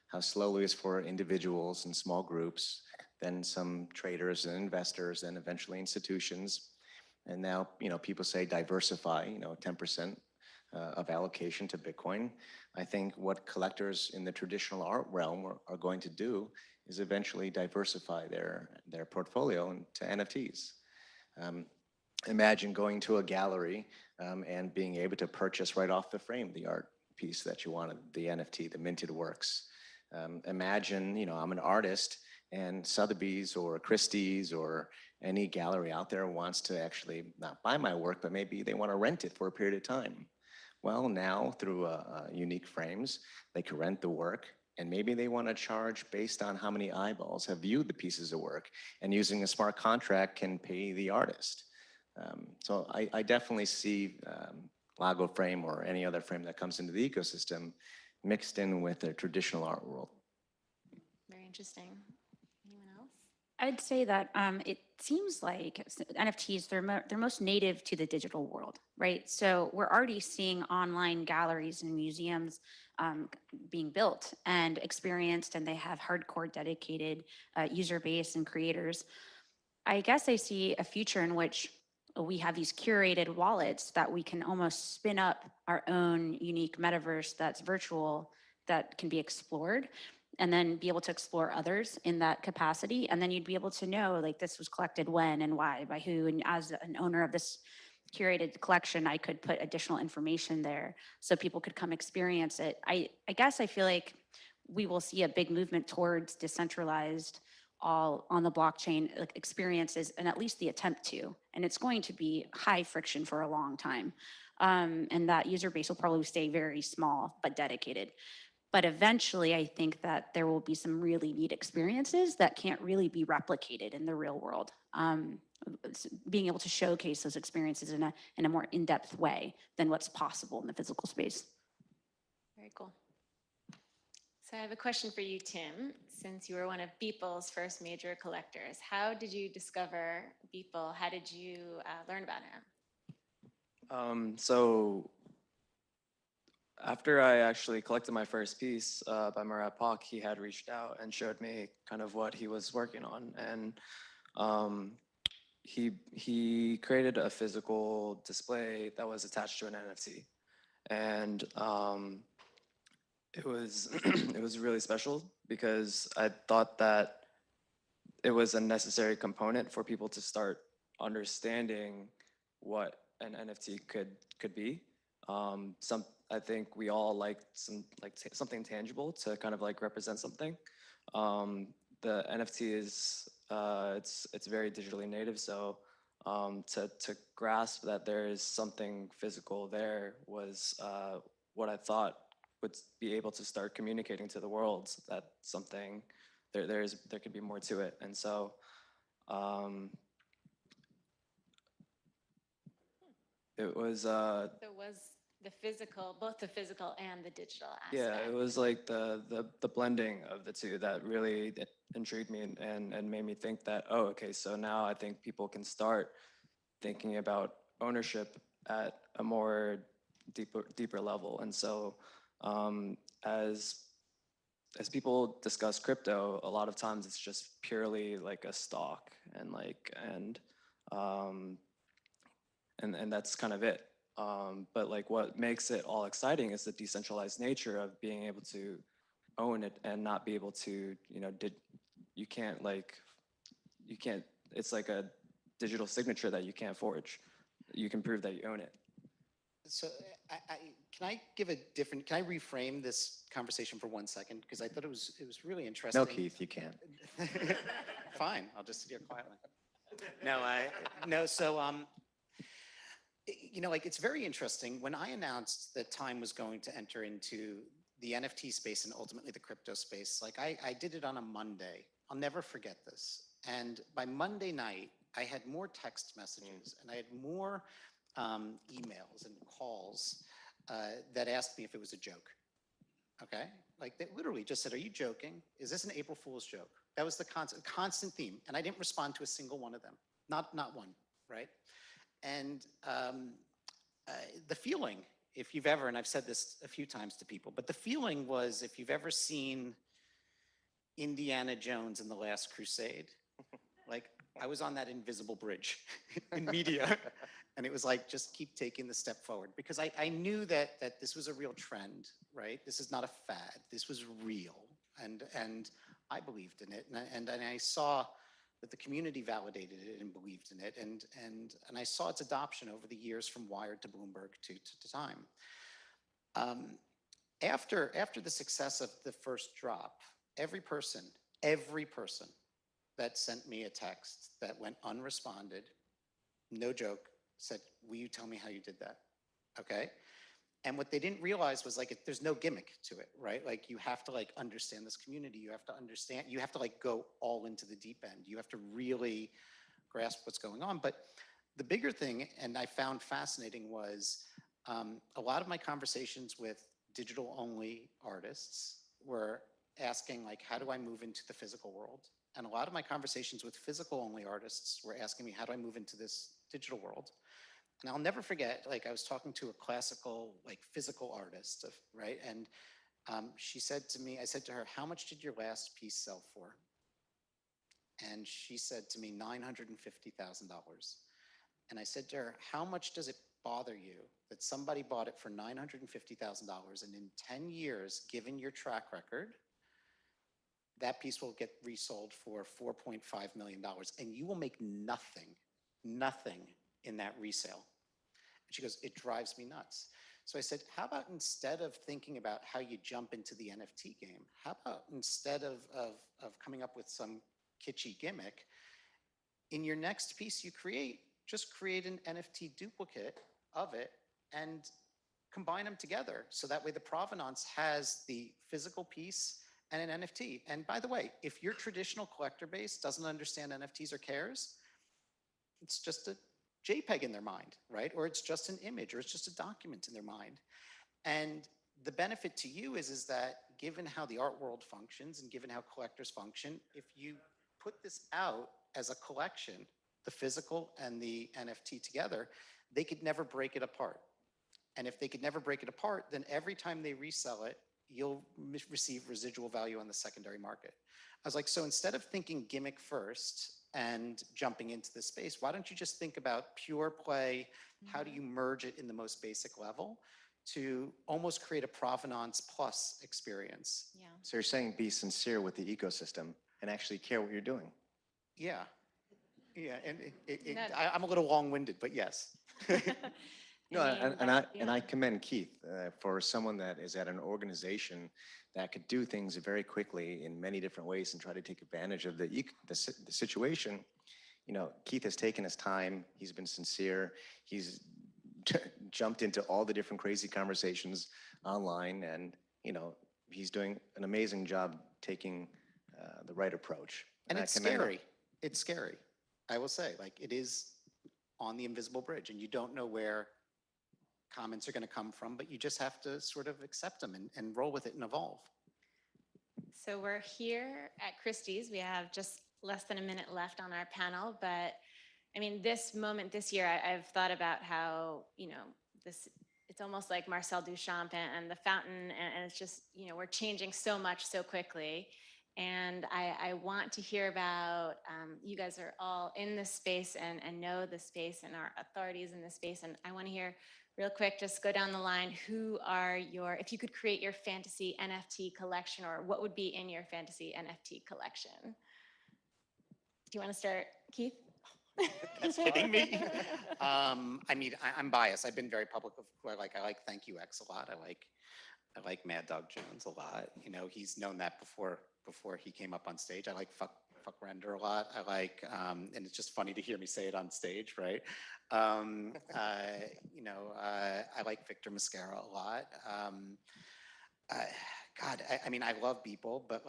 how slowly it's for individuals and small groups, then some traders and investors, and eventually institutions. And now, people say diversify, 10% of allocation to Bitcoin. I think what collectors in the traditional art realm are going to do is eventually diversify their portfolio into NFTs. Imagine going to a gallery and being able to purchase right off the frame the art piece that you wanted, the NFT, the minted works. Imagine, I'm an artist, and Sotheby's or Christie's or any gallery out there wants to actually not buy my work, but maybe they want to rent it for a period of time. Well, now through unique frames, they can rent the work, and maybe they want to charge based on how many eyeballs have viewed the pieces of work, and using a smart contract can pay the artist. So I definitely see Lago frame or any other frame that comes into the ecosystem mixed in with the traditional art world. Very interesting. Anyone else? I'd say that it seems like NFTs, they're most native to the digital world, right? So we're already seeing online galleries and museums being built and experienced, and they have hardcore dedicated user base and creators. I guess I see a future in which we have these curated wallets that we can almost spin up our own unique metaverse that's virtual, that can be explored, and then be able to explore others in that capacity. And then you'd be able to know, like, this was collected when and why, by who. And as an owner of this curated collection, I could put additional information there so people could come experience it. I guess I feel like we will see a big movement towards decentralized, all on the blockchain experiences, and at least the attempt to. And it's going to be high friction for a long time. And that user base will probably stay very small but dedicated. But eventually, I think that there will be some really neat experiences that can't really be replicated in the real world. Being able to showcase those experiences in a more in-depth way than what's possible in the physical space. Very cool. So I have a question for you, Tim. Since you were one of Beeple's first major collectors, how did you discover Beeple? How did you learn about him? So after I actually collected my first piece by Murat Pak, he had reached out and showed me kind of what he was working on. And he created a physical display that was attached to an NFT. And it was it was really special because I thought that it was a necessary component for people to start understanding what an NFT could be. I think we all like something tangible to kind of like represent something. The NFT is it's very digitally native, so to grasp that there is something physical there was what I thought would be able to start communicating to the world that something there could be more to it. And so it was So it was the physical, both the physical and the digital aspect. yeah, it was like the blending of the two that really intrigued me and made me think that, oh, okay, so now I think people can start thinking about ownership at a more deeper level. And so as people discuss crypto, a lot of times it's just purely like a stock and that's kind of it. But like what makes it all exciting is the decentralized nature of being able to own it and not be able to, you can't, it's like a digital signature that you can't forge. You can prove that you own it. So can I reframe this conversation for 1 second? Because I thought it was really interesting. No, Keith, you can't. Fine, I'll just sit here quietly. It's very interesting. When I announced that Time was going to enter into the NFT space and ultimately the crypto space, I did it on a Monday. I'll never forget this. And by Monday night, I had more text messages and I had more emails and calls that asked me if it was a joke. Okay? They literally just said, "Are you joking? Is this an April Fool's joke?" That was the constant theme. And I didn't respond to a single one of them. Not one, right? And the feeling, if you've ever, and I've said this a few times to people, but the feeling was, if you've ever seen Indiana Jones and the Last Crusade, I was on that invisible bridge in media. And it was like, just keep taking the step forward. Because I knew that this was a real trend, right? This is not a fad. This was real. And I believed in it. And I saw that the community validated it and believed in it. And I saw its adoption over the years from Wired to Bloomberg to Time. After the success of the first drop, every person that sent me a text that went unresponded, no joke, said, "Will you tell me how you did that?" Okay? And what they didn't realize was there's no gimmick to it, right? You have to understand this community. You have to go all into the deep end. You have to really grasp what's going on. But the bigger thing, and I found fascinating, was A lot of my conversations with digital-only artists were asking, like, how do I move into the physical world? And a lot of my conversations with physical-only artists were asking me, how do I move into this digital world? And I'll never forget, like, I was talking to a classical, like, physical artist, right? And she said to me, I said to her, how much did your last piece sell for? And she said to me, $950,000. And I said to her, how much does it bother you that somebody bought it for $950,000 and in 10 years, given your track record, that piece will get resold for $4.5 million and you will make nothing in that resale? And she goes, it drives me nuts. So I said, how about instead of thinking about how you jump into the NFT game, how about instead of coming up with some kitschy gimmick, in your next piece you create, just create an NFT duplicate of it and combine them together. So that way the provenance has the physical piece and an NFT. And by the way, if your traditional collector base doesn't understand NFTs or cares, it's just a JPEG in their mind, right? Or it's just an image, or it's just a document in their mind. And the benefit to you is that given how the art world functions and given how collectors function, if you put this out as a collection, the physical and the NFT together, they could never break it apart. And if they could never break it apart, then every time they resell it, you'll receive residual value on the secondary market. I was like, so instead of thinking gimmick first and jumping into the space, why don't you just think about pure play? How do you merge it in the most basic level to almost create a provenance plus experience? Yeah. So you're saying be sincere with the ecosystem and actually care what you're doing. Yeah. Yeah, and No. I'm a little long-winded, but yes. No, mean, and I commend Keith for someone that is at an organization that could do things very quickly in many different ways and try to take advantage of the situation. You know, Keith has taken his time. He's been sincere. He's jumped into all the different crazy conversations online, and you know, he's doing an amazing job taking the right approach. And I it's commend him. scary. It's scary. I will say, like, it is on the invisible bridge, and you don't know where comments are going to come from, but you just have to sort of accept them and roll with it and evolve. So we're here at Christie's. We have just less than a minute left on our panel, but I mean, this moment this year, I've thought about how, you know, it's almost like Marcel Duchamp and the fountain, and it's just, you know, we're changing so much so quickly. And I want to hear about, you guys are all in this space and know the space and are authorities in this space. And I want to hear real quick, just go down the line. Who are if you could create your fantasy NFT collection, or what would be in your fantasy NFT collection? Do you want to start, Keith? That's kidding me. I mean, I'm biased. I've been very public of who I like. I like Thank You X a lot. I like Mad Dog Jones a lot. You know, he's known that before he came up on stage. I like Fuck Render a lot. I like, and it's just funny to hear me say it on stage, right? You know, I like Victor Mascara a lot. God, I mean, I love Beeple, but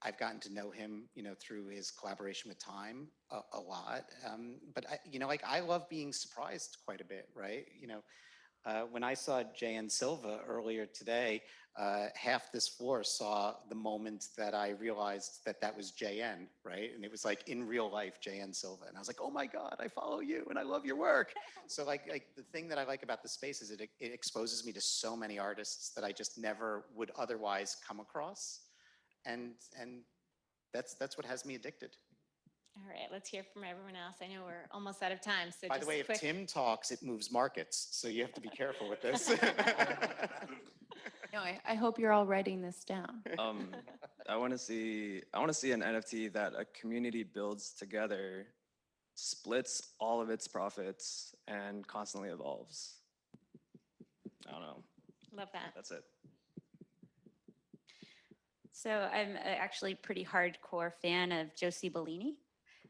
I've gotten to know him, you know, through his collaboration with Time a lot. But you know, like, I love being surprised quite a bit, right? You know, when I saw JN Silva earlier today, half this floor saw the moment that I realized that was JN, right? And it was like in real life, JN Silva. And I was like, oh my God, I follow you and I love your work. So like the thing that I like about the space is it exposes me to so many artists that I just never would otherwise come across. And that's what has me addicted. All right, let's hear from everyone else. I know we're almost out of time, so By just the way, if quick. Tim talks, it moves markets. So you have to be careful with this. No, I hope you're all writing this down. I want to see an NFT that a community builds together, splits all of its profits, and constantly evolves. I don't know. Love that. That's it. So I'm actually a pretty hardcore fan of Josie Bellini,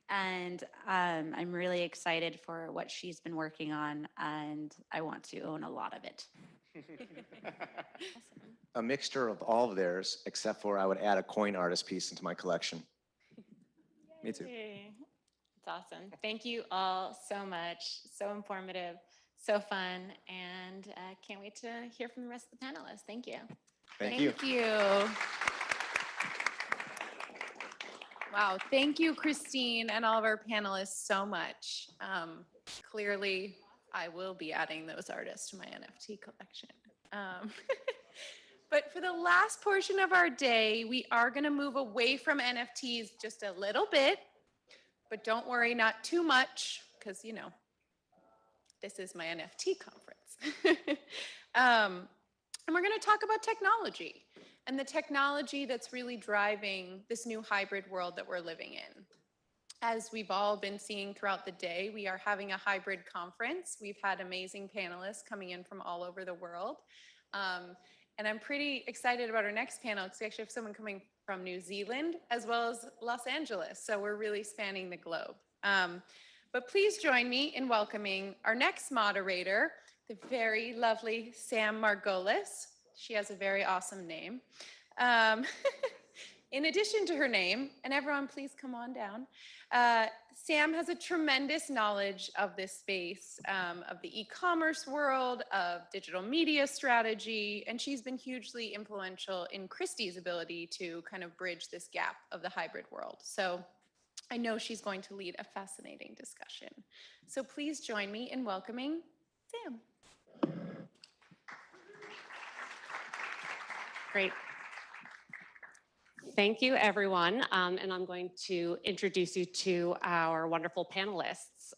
and I'm really excited for what she's been working on, and I want to own a lot of it. A mixture of all of theirs, except for I would add a coin artist piece into my collection. Me too. Yay. It's awesome. Thank you all so much. So informative, So fun, and can't wait to hear from the rest of the panelists. Thank you. Thank you. Wow, thank you, Christine, and all of our panelists so much. Clearly, I will be adding those artists to my NFT collection. But for the last portion of our day, we are going to move away from NFTs just a little bit, but don't worry, not too much, because, you know, this is my NFT conference. And we're going to talk about technology and the technology that's really driving this new hybrid world that we're living in. As we've all been seeing throughout the day, we are having a hybrid conference. We've had amazing panelists coming in from all over the world. And I'm pretty excited about our next panel because we actually have someone coming from New Zealand as well as Los Angeles. So we're really spanning the globe. But please join me in welcoming our next moderator, the very lovely Sam Margolis. She has a very awesome name. In addition to her name, and everyone please come on down, Sam has a tremendous knowledge of this space, of the e-commerce world, of digital media strategy, and she's been hugely influential in Christie's ability to kind of bridge this gap of the hybrid world. So I know she's going to lead a fascinating discussion. So please join me in welcoming Sam. Great. Thank you, everyone. And I'm going to introduce you to our wonderful panelists.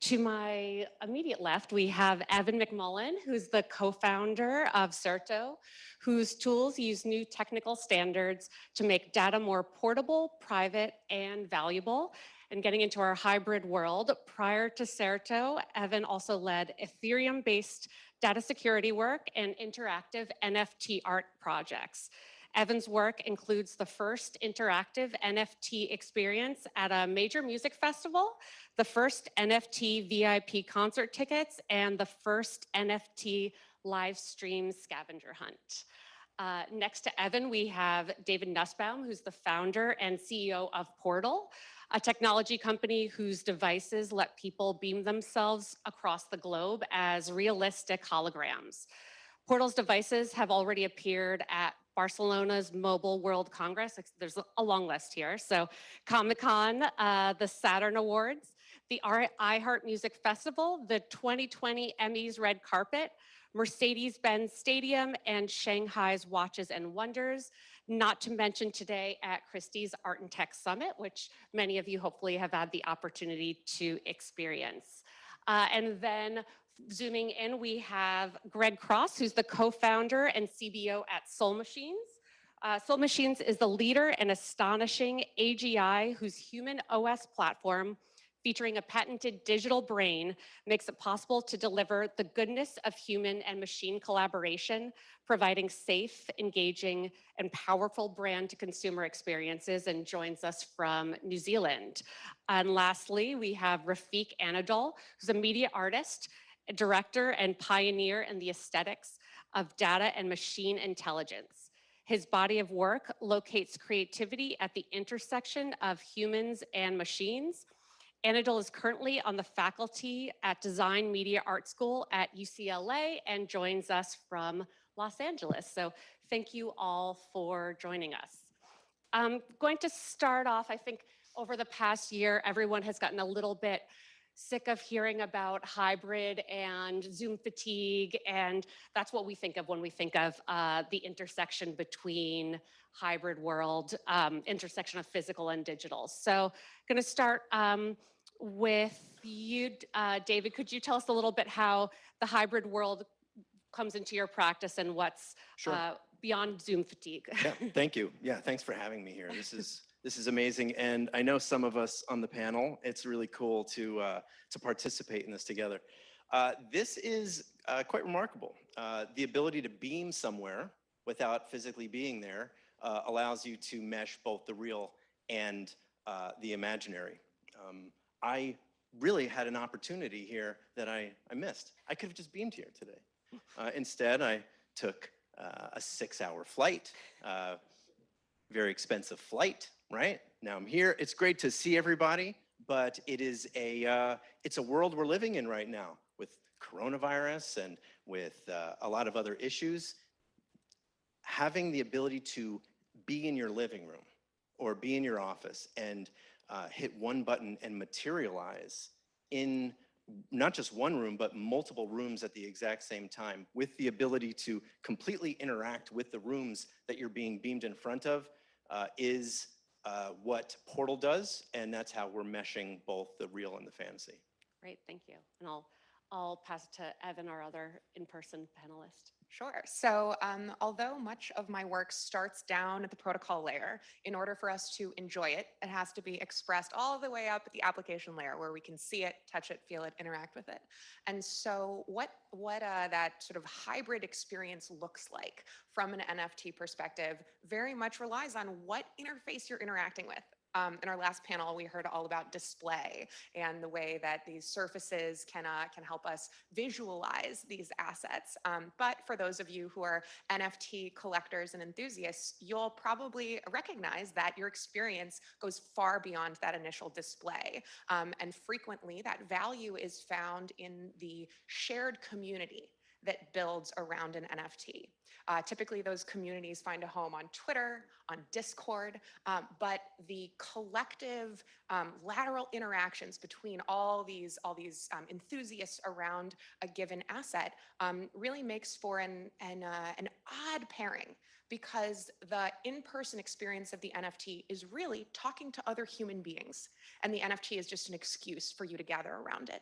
To my immediate left, we have Evan McMullen, who's the co-founder of Certo, whose tools use new technical standards to make data more portable, private, and valuable. And getting into our hybrid world, prior to Certo, Evan also led Ethereum-based data security work and interactive NFT art projects. Evan's work includes the first interactive NFT experience at a major music festival, the first NFT VIP concert tickets, and the first NFT live stream scavenger hunt. Next to Evan, we have David Nussbaum, who's the founder and CEO of Portal, a technology company whose devices let people beam themselves across the globe as realistic holograms. Portal's devices have already appeared at Barcelona's Mobile World Congress. There's a long list here. So Comic-Con, the Saturn Awards, the iHeart Music Festival, the 2020 Emmys Red Carpet, Mercedes-Benz Stadium, and Shanghai's Watches and Wonders, not to mention today at Christie's Art and Tech Summit, which many of you hopefully have had the opportunity to experience. And then zooming in, we have Greg Cross, who's the co-founder and CBO at Soul Machines. Soul Machines is the leader and astonishing AGI whose human OS platform, featuring a patented digital brain, makes it possible to deliver the goodness of human and machine collaboration, providing safe, engaging, and powerful brand-to-consumer experiences, and joins us from New Zealand. And lastly, we have Rafiq Anadol, who's a media artist, a director, and pioneer in the aesthetics of data and machine intelligence. His body of work locates creativity at the intersection of humans and machines. Anadol is currently on the faculty at Design Media Art School at UCLA and joins us from Los Angeles. So thank you all for joining us. I'm going to start off, I think over the past year, everyone has gotten a little bit sick of hearing about hybrid and Zoom fatigue, and that's what we think of when we think of the intersection between hybrid world, intersection of physical and digital. So I'm gonna start with you, David. Could you tell us a little bit how the hybrid world comes into your practice and what's beyond Zoom fatigue? Yeah, thank you. Yeah, thanks for having me here. This is amazing, and I know some of us on the panel. It's really cool to participate in this together. This is quite remarkable. The ability to beam somewhere without physically being there allows you to mesh both the real and the imaginary. I really had an opportunity here that I missed. I could have just beamed here today. Instead, I took a 6-hour flight, very expensive flight, right? Now I'm here. It's great to see everybody, but it's a world we're living in right now with coronavirus and with a lot of other issues, having the ability to be in your living room or be in your office and hit one button and materialize in not just one room, but multiple rooms at the exact same time, with the ability to completely interact with the rooms that you're being beamed in front of, is what Portal does, and that's how we're meshing both the real and the fantasy. Great, thank you. And I'll pass it to Evan, our other in-person panelist. Sure. So although much of my work starts down at the protocol layer, in order for us to enjoy it, it has to be expressed all the way up at the application layer where we can see it, touch it, feel it, interact with it. And so what that sort of hybrid experience looks like from an NFT perspective very much relies on what interface you're interacting with. In our last panel, we heard all about display and the way that these surfaces can help us visualize these assets. But for those of you who are NFT collectors and enthusiasts, you'll probably recognize that your experience goes far beyond that initial display. And frequently, that value is found in the shared community that builds around an NFT. Typically, those communities find a home on Twitter, on Discord, but the collective lateral interactions between all these enthusiasts around a given asset really makes for an odd pairing, because the in-person experience of the NFT is really talking to other human beings, and the NFT is just an excuse for you to gather around it.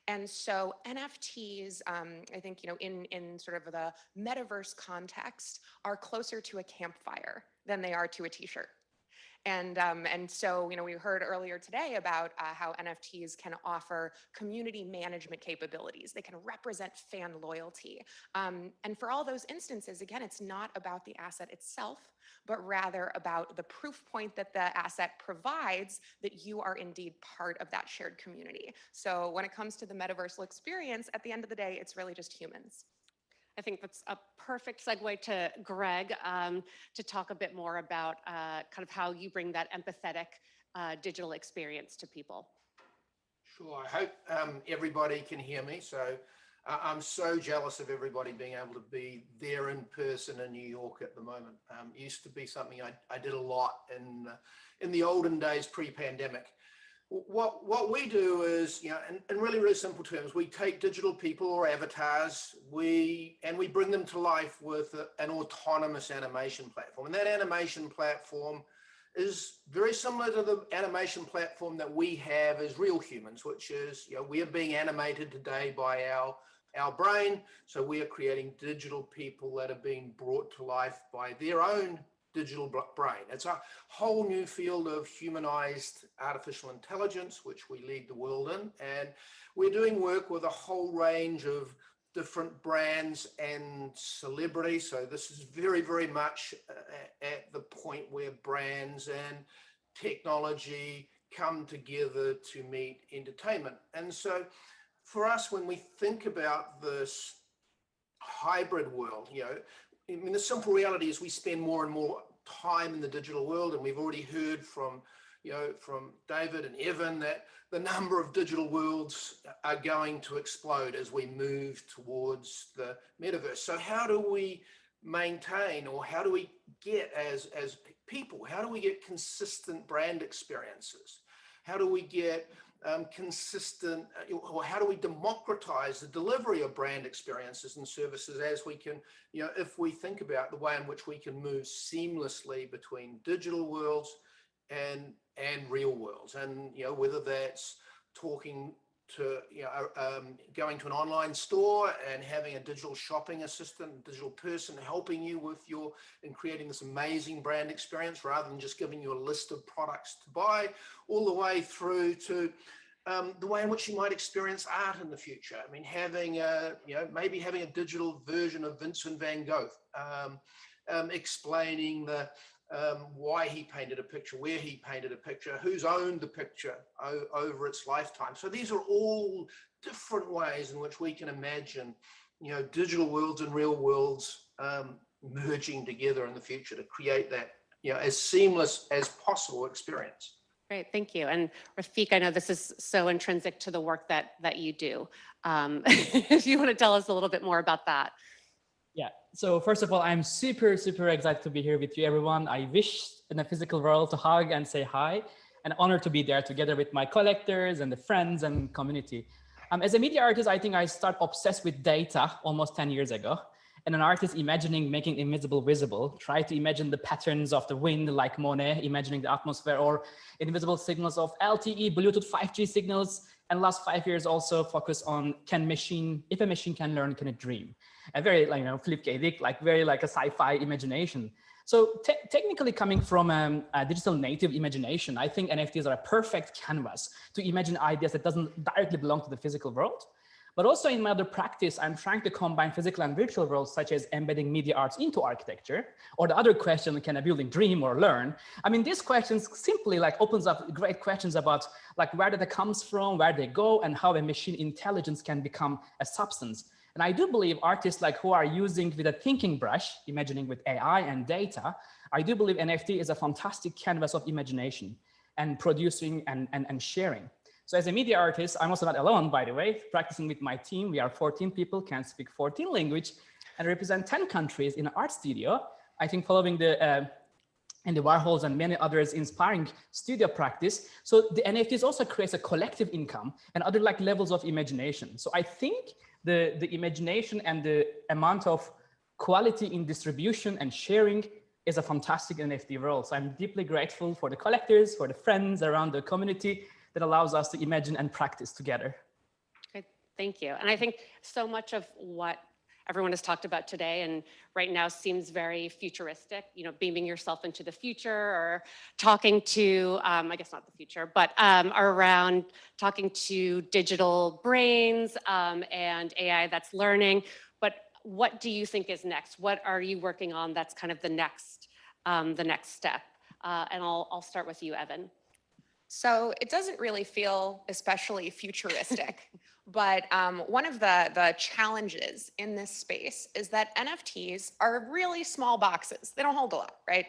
And so NFTs, I think, in sort of the metaverse context, are closer to a campfire than they are to a t-shirt. And so, we heard earlier today about how NFTs can offer community management capabilities. They can represent fan loyalty. And for all those instances, again, it's not about the asset itself, but rather about the proof point that the asset provides that you are indeed part of that shared community. So when it comes to the metaversal experience, at the end of the day, it's really just humans. I think that's a perfect segue to Greg to talk a bit more about kind of how you bring that empathetic digital experience to people. Sure. I hope everybody can hear me. So I'm so jealous of everybody being able to be there in person in New York at the moment. It used to be something I did a lot in the olden days pre-pandemic. What we do is, in really, really simple terms, we take digital people or avatars, and we bring them to life with an autonomous animation platform. And that animation platform is very similar to the animation platform that we have as real humans, which is, we are being animated today by our brain. So we are creating digital people that are being brought to life by their own digital brain. It's a whole new field of humanized artificial intelligence, which we lead the world in. And we're doing work with a whole range of different brands and celebrities. So this is very, very much at the point where brands and technology come together to meet entertainment. And so for us, when we think about this hybrid world, the simple reality is we spend more and more time in the digital world, and we've already heard from David and Evan that the number of digital worlds are going to explode as we move towards the metaverse. So how do we maintain, or how do we get as people, how do we get consistent brand experiences? How do we get consistent, or how do we democratize the delivery of brand experiences and services as we can, if we think about the way in which we can move seamlessly between digital worlds and real worlds, and whether that's talking to going to an online store and having a digital shopping assistant, a digital person helping you in creating this amazing brand experience, rather than just giving you a list of products to buy, all the way through to the way in which you might experience art in the future. I mean, maybe having a digital version of Vincent van Gogh, explaining why he painted a picture, where he painted a picture, who's owned the picture over its lifetime. So these are all different ways in which we can imagine, digital worlds and real worlds merging together in the future to create that, as seamless as possible experience. Great, thank you. And Rafiq, I know this is so intrinsic to the work that you do. If you want to tell us a little bit more about that. Yeah, so first of all, I'm super excited to be here with you, everyone. I wish in the physical world to hug and say hi, and honored to be there together with my collectors and the friends and community. As a media artist, I think I started obsessed with data almost 10 years ago. And an artist imagining making invisible visible, try to imagine the patterns of the wind like Monet, imagining the atmosphere, or invisible signals of LTE, Bluetooth, 5G signals. And last 5 years also focus on if a machine can learn, can it dream? A very, like, Philip K. Dick, like very like a sci-fi imagination. So technically coming from a digital native imagination, I think NFTs are a perfect canvas to imagine ideas that doesn't directly belong to the physical world. But also in my other practice, I'm trying to combine physical and virtual worlds, such as embedding media arts into architecture, or the other question, can a building dream or learn? I mean, these questions simply like opens up great questions about like where data comes from, where they go, and how a machine intelligence can become a substance. And I do believe artists like who are using with a thinking brush, imagining with AI and data, I do believe NFT is a fantastic canvas of imagination and producing and sharing. So as a media artist, I'm also not alone, by the way, practicing with my team. We are 14 people, can speak 14 languages, and represent 10 countries in an art studio. I think following the Andy Warhol's and many others inspiring studio practice. So the NFTs also creates a collective income and other like levels of imagination. So I think the imagination and the amount of quality in distribution and sharing is a fantastic NFT world. So I'm deeply grateful for the collectors, for the friends around the community that allows us to imagine and practice together. Great, thank you. And I think so much of what everyone has talked about today and right now seems very futuristic, beaming yourself into the future or talking to, I guess not the future, but around talking to digital brains and AI that's learning. But what do you think is next? What are you working on that's kind of the next step? And I'll start with you, Evan. So it doesn't really feel especially futuristic, but one of the challenges in this space is that NFTs are really small boxes. They don't hold a lot, right?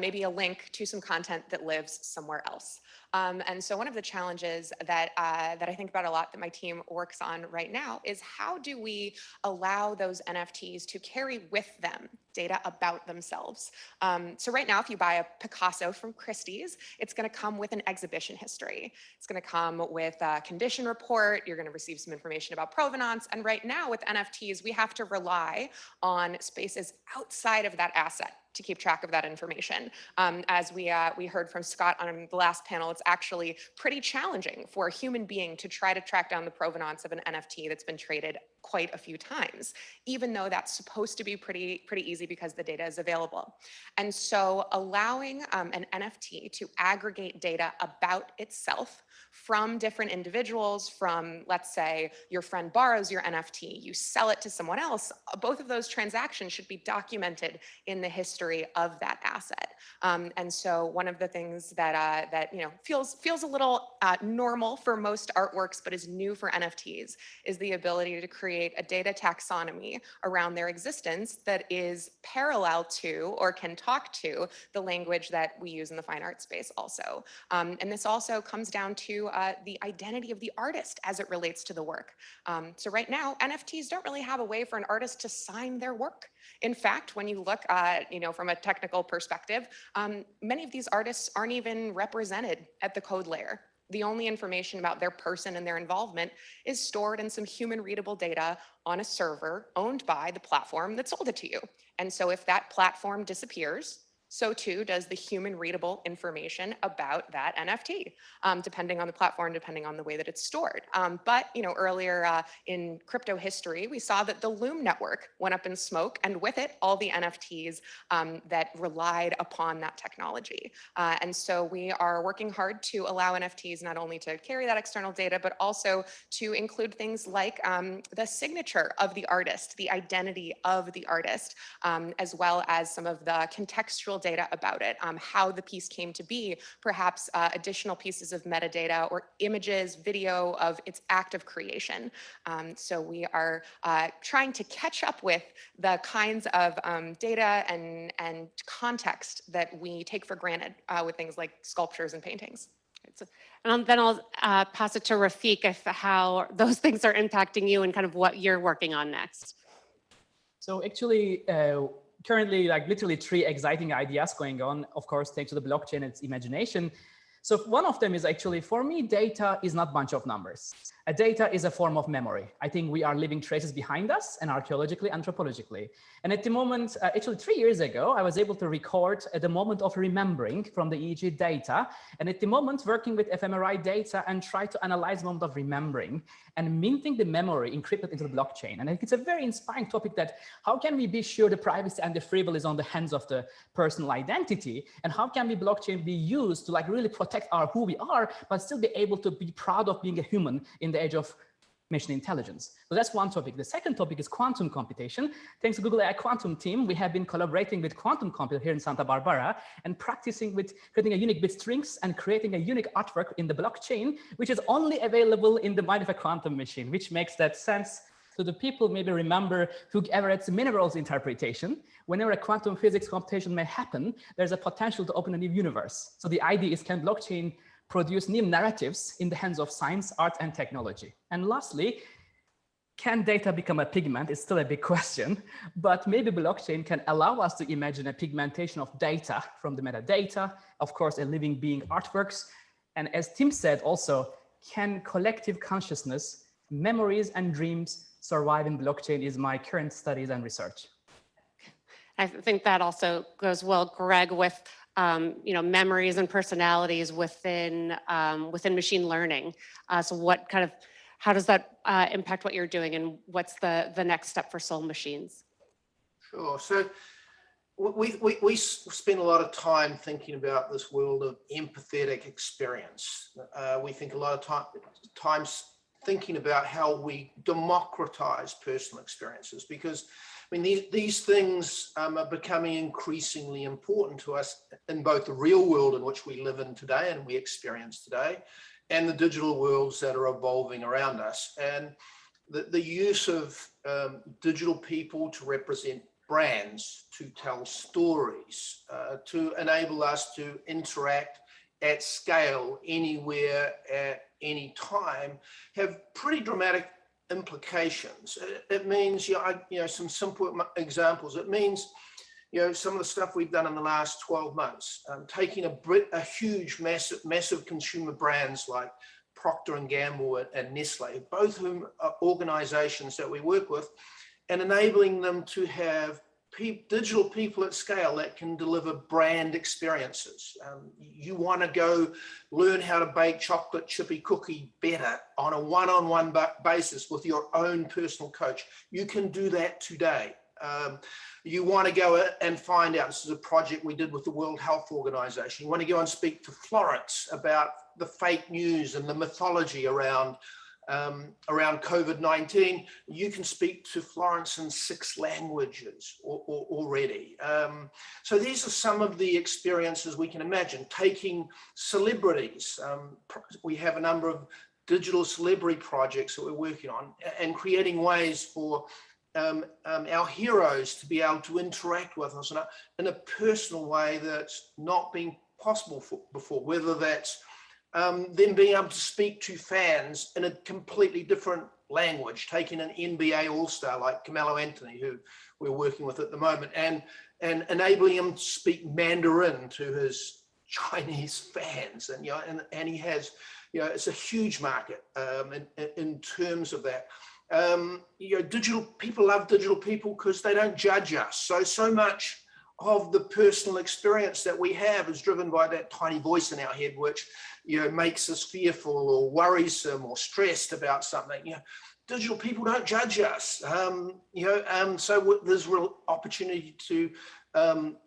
Maybe a link to some content that lives somewhere else. And so one of the challenges that I think about a lot that my team works on right now is how do we allow those NFTs to carry with them data about themselves. So right now, if you buy a Picasso from Christie's, it's going to come with an exhibition history. It's going to come with a condition report. You're going to receive some information about provenance. And right now with NFTs, we have to rely on spaces outside of that asset to keep track of that information. As we heard from Scott on the last panel, it's actually pretty challenging for a human being to try to track down the provenance of an NFT that's been traded quite a few times, even though that's supposed to be pretty easy because the data is available. And so allowing an NFT to aggregate data about itself from different individuals, from, let's say, your friend borrows your NFT, you sell it to someone else, both of those transactions should be documented in the history of that asset. And so one of the things that feels a little normal for most artworks, but is new for NFTs, is the ability to create a data taxonomy around their existence that is parallel to or can talk to the language that we use in the fine art space also. And this also comes down to the identity of the artist as it relates to the work. So right now, NFTs don't really have a way for an artist to sign their work. In fact, when you look from a technical perspective, many of these artists aren't even represented at the code layer. The only information about their person and their involvement is stored in some human readable data on a server owned by the platform that sold it to you. And so if that platform disappears, so too does the human readable information about that NFT, depending on the platform, depending on the way that it's stored. But earlier in crypto history, we saw that the Loom network went up in smoke, and with it, all the NFTs that relied upon that technology. And so we are working hard to allow NFTs not only to carry that external data, but also to include things like the signature of the artist, the identity of the artist, as well as some of the contextual data about it, how the piece came to be, perhaps additional pieces of metadata or images, video of its act of creation. So we are trying to catch up with the kinds of data and context that we take for granted with things like sculptures and paintings. And then I'll pass it to Rafiq if how those things are impacting you and kind of what you're working on next. So actually, currently, like literally 3 exciting ideas going on, of course, thanks to the blockchain and its imagination. So one of them is actually, for me, data is not a bunch of numbers. Data is a form of memory. I think we are leaving traces behind us, and archaeologically, anthropologically. And at the moment, actually 3 years ago, I was able to record at the moment of remembering from the EEG data. And at the moment, working with fMRI data and try to analyze the moment of remembering and minting the memory encrypted into the blockchain. And I think it's a very inspiring topic that how can we be sure the privacy and the free will is on the hands of the personal identity? And how can we blockchain be used to like really protect our who we are, but still be able to be proud of being a human in the age of machine intelligence. So that's one topic. The second topic is quantum computation. Thanks to Google AI Quantum team, we have been collaborating with quantum computer here in Santa Barbara and practicing with creating a unique bit strings and creating a unique artwork in the blockchain, which is only available in the mind of a quantum machine, which makes that sense. So the people maybe remember whoever it's minerals interpretation. Whenever a quantum physics computation may happen, there's a potential to open a new universe. So the idea is, can blockchain produce new narratives in the hands of science, art, and technology? And lastly, can data become a pigment? It's still a big question, but maybe blockchain can allow us to imagine a pigmentation of data from the metadata, of course, a living being artworks. And as Tim said also, can collective consciousness, memories, and dreams survive in blockchain is my current studies and research. I think that also goes well, Greg, with memories and personalities within within machine learning. So what kind of, how does that impact what you're doing, and what's the next step for Soul Machines? Sure. So we spend a lot of time thinking about this world of empathetic experience. We think a lot of times thinking about how we democratize personal experiences, because I mean, these things are becoming increasingly important to us in both the real world in which we live in today and we experience today, and the digital worlds that are evolving around us. And the use of digital people to represent brands, to tell stories, to enable us to interact at scale, anywhere, at any time, have pretty dramatic implications. It means, some simple examples. It means, some of the stuff we've done in the last 12 months, taking a huge, massive consumer brands like Procter & Gamble and Nestle, both of whom are organizations that we work with, and enabling them to have digital people at scale that can deliver brand experiences. You want to go learn how to bake chocolate chippy cookie better on a one-on-one basis with your own personal coach. You can do that today. You want to go and find out, this is a project we did with the World Health Organization. You want to go and speak to Florence about the fake news and the mythology around COVID-19, you can speak to Florence in 6 languages already. So these are some of the experiences we can imagine. Taking celebrities, we have a number of digital celebrity projects that we're working on, and creating ways for our heroes to be able to interact with us in a personal way that's not been possible before, whether that's then being able to speak to fans in a completely different language, taking an NBA All-Star like Carmelo Anthony, who we're working with at the moment, and enabling him to speak Mandarin to his Chinese fans. And he has, it's a huge market in terms of that. Digital people love digital people because they don't judge us. So much of the personal experience that we have is driven by that tiny voice in our head, which makes us fearful or worrisome or stressed about something. Digital people don't judge us. So there's real opportunity to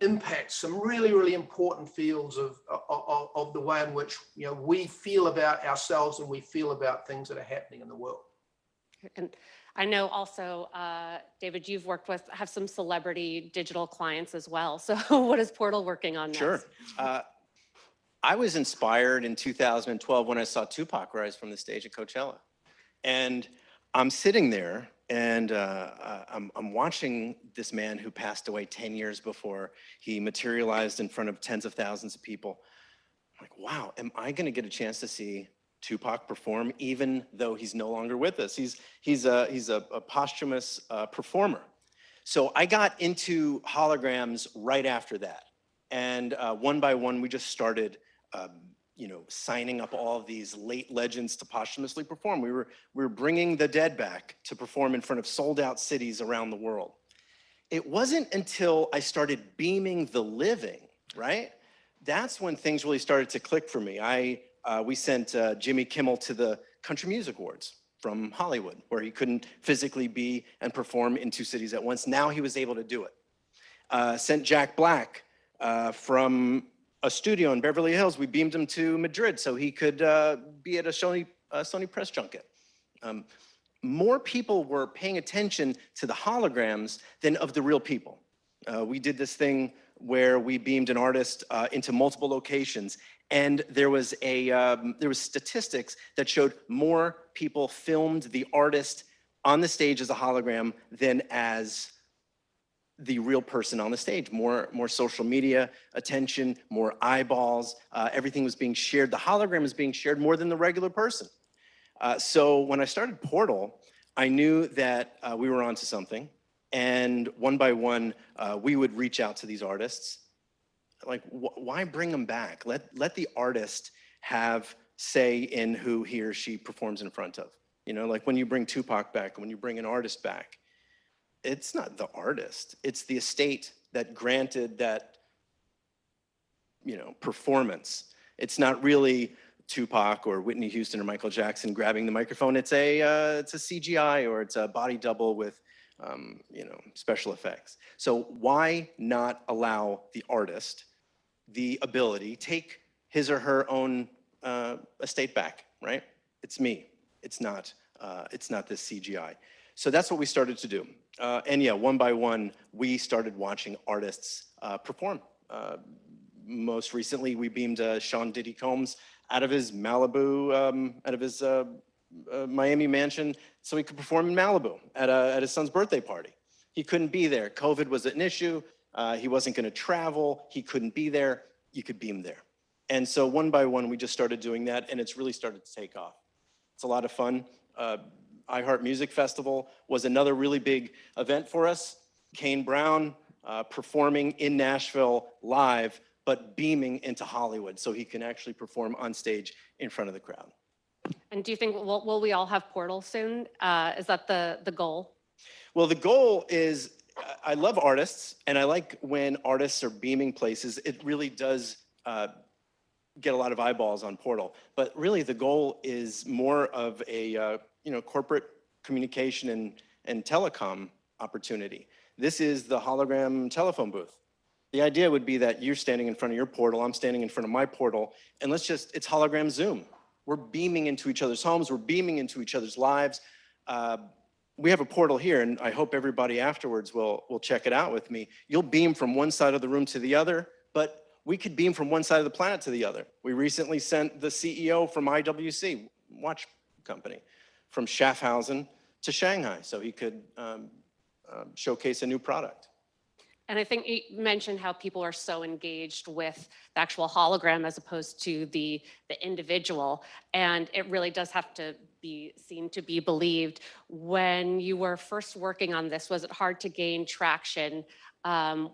impact some really important fields of the way in which we feel about ourselves and we feel about things that are happening in the world. And I know also, David, you've have some celebrity digital clients as well. So what is Portal working on next? Sure. I was inspired in 2012 when I saw Tupac rise from the stage at Coachella. And I'm sitting there and I'm watching this man who passed away 10 years before he materialized in front of tens of thousands of people. I'm like, wow, am I going to get a chance to see Tupac perform even though he's no longer with us? He's a posthumous performer. So I got into holograms right after that. And one by one, we just started signing up all of these late legends to posthumously perform. We were bringing the dead back to perform in front of sold out cities around the world. It wasn't until I started beaming the living, right? That's when things really started to click for me. We sent Jimmy Kimmel to the Country Music Awards from Hollywood, where he couldn't physically be and perform in 2 cities at once. Now he was able to do it. Sent Jack Black from a studio in Beverly Hills. We beamed him to Madrid so he could be at a Sony press junket. More people were paying attention to the holograms than of the real people. We did this thing where we beamed an artist into multiple locations, and there was statistics that showed more people filmed the artist on the stage as a hologram than as the real person on the stage. More social media attention, more eyeballs, everything was being shared. The hologram is being shared more than the regular person. So when I started Portal, I knew that we were onto something. And one by one, we would reach out to these artists. Like, why bring them back? Let the artist have say in who he or she performs in front of. Like when you bring Tupac back, when you bring an artist back, it's not the artist, it's the estate that granted that, performance. It's not really Tupac or Whitney Houston or Michael Jackson grabbing the microphone. It's a CGI or it's a body double with, special effects. So why not allow the artist the ability, take his or her own estate back, right? It's me. It's not this CGI. So that's what we started to do. And yeah, one by one, we started watching artists perform. Most recently, we beamed Sean Diddy Combs out of his Malibu, out of his Miami mansion, so he could perform in Malibu at his son's birthday party. He couldn't be there. COVID was an issue. He wasn't going to travel. He couldn't be there. You could beam there. And so one by one, we just started doing that, and it's really started to take off. It's a lot of fun. iHeart Music Festival was another really big event for us. Kane Brown performing in Nashville live, but beaming into Hollywood so he can actually perform on stage in front of the crowd. And do you think, will we all have Portal soon? Is that the goal? Well, the goal is, I love artists, and I like when artists are beaming places. It really does get a lot of eyeballs on Portal. But really, the goal is more of a corporate communication and telecom opportunity. This is the hologram telephone booth. The idea would be that you're standing in front of your portal, I'm standing in front of my portal, and it's hologram Zoom. We're beaming into each other's homes, we're beaming into each other's lives. We have a portal here, and I hope everybody afterwards will check it out with me. You'll beam from one side of the room to the other, but we could beam from one side of the planet to the other. We recently sent the CEO from IWC, watch company, from Schaffhausen to Shanghai, so he could showcase a new product. And I think you mentioned how people are so engaged with the actual hologram as opposed to the individual. And it really does have to be seen to be believed. When you were first working on this, was it hard to gain traction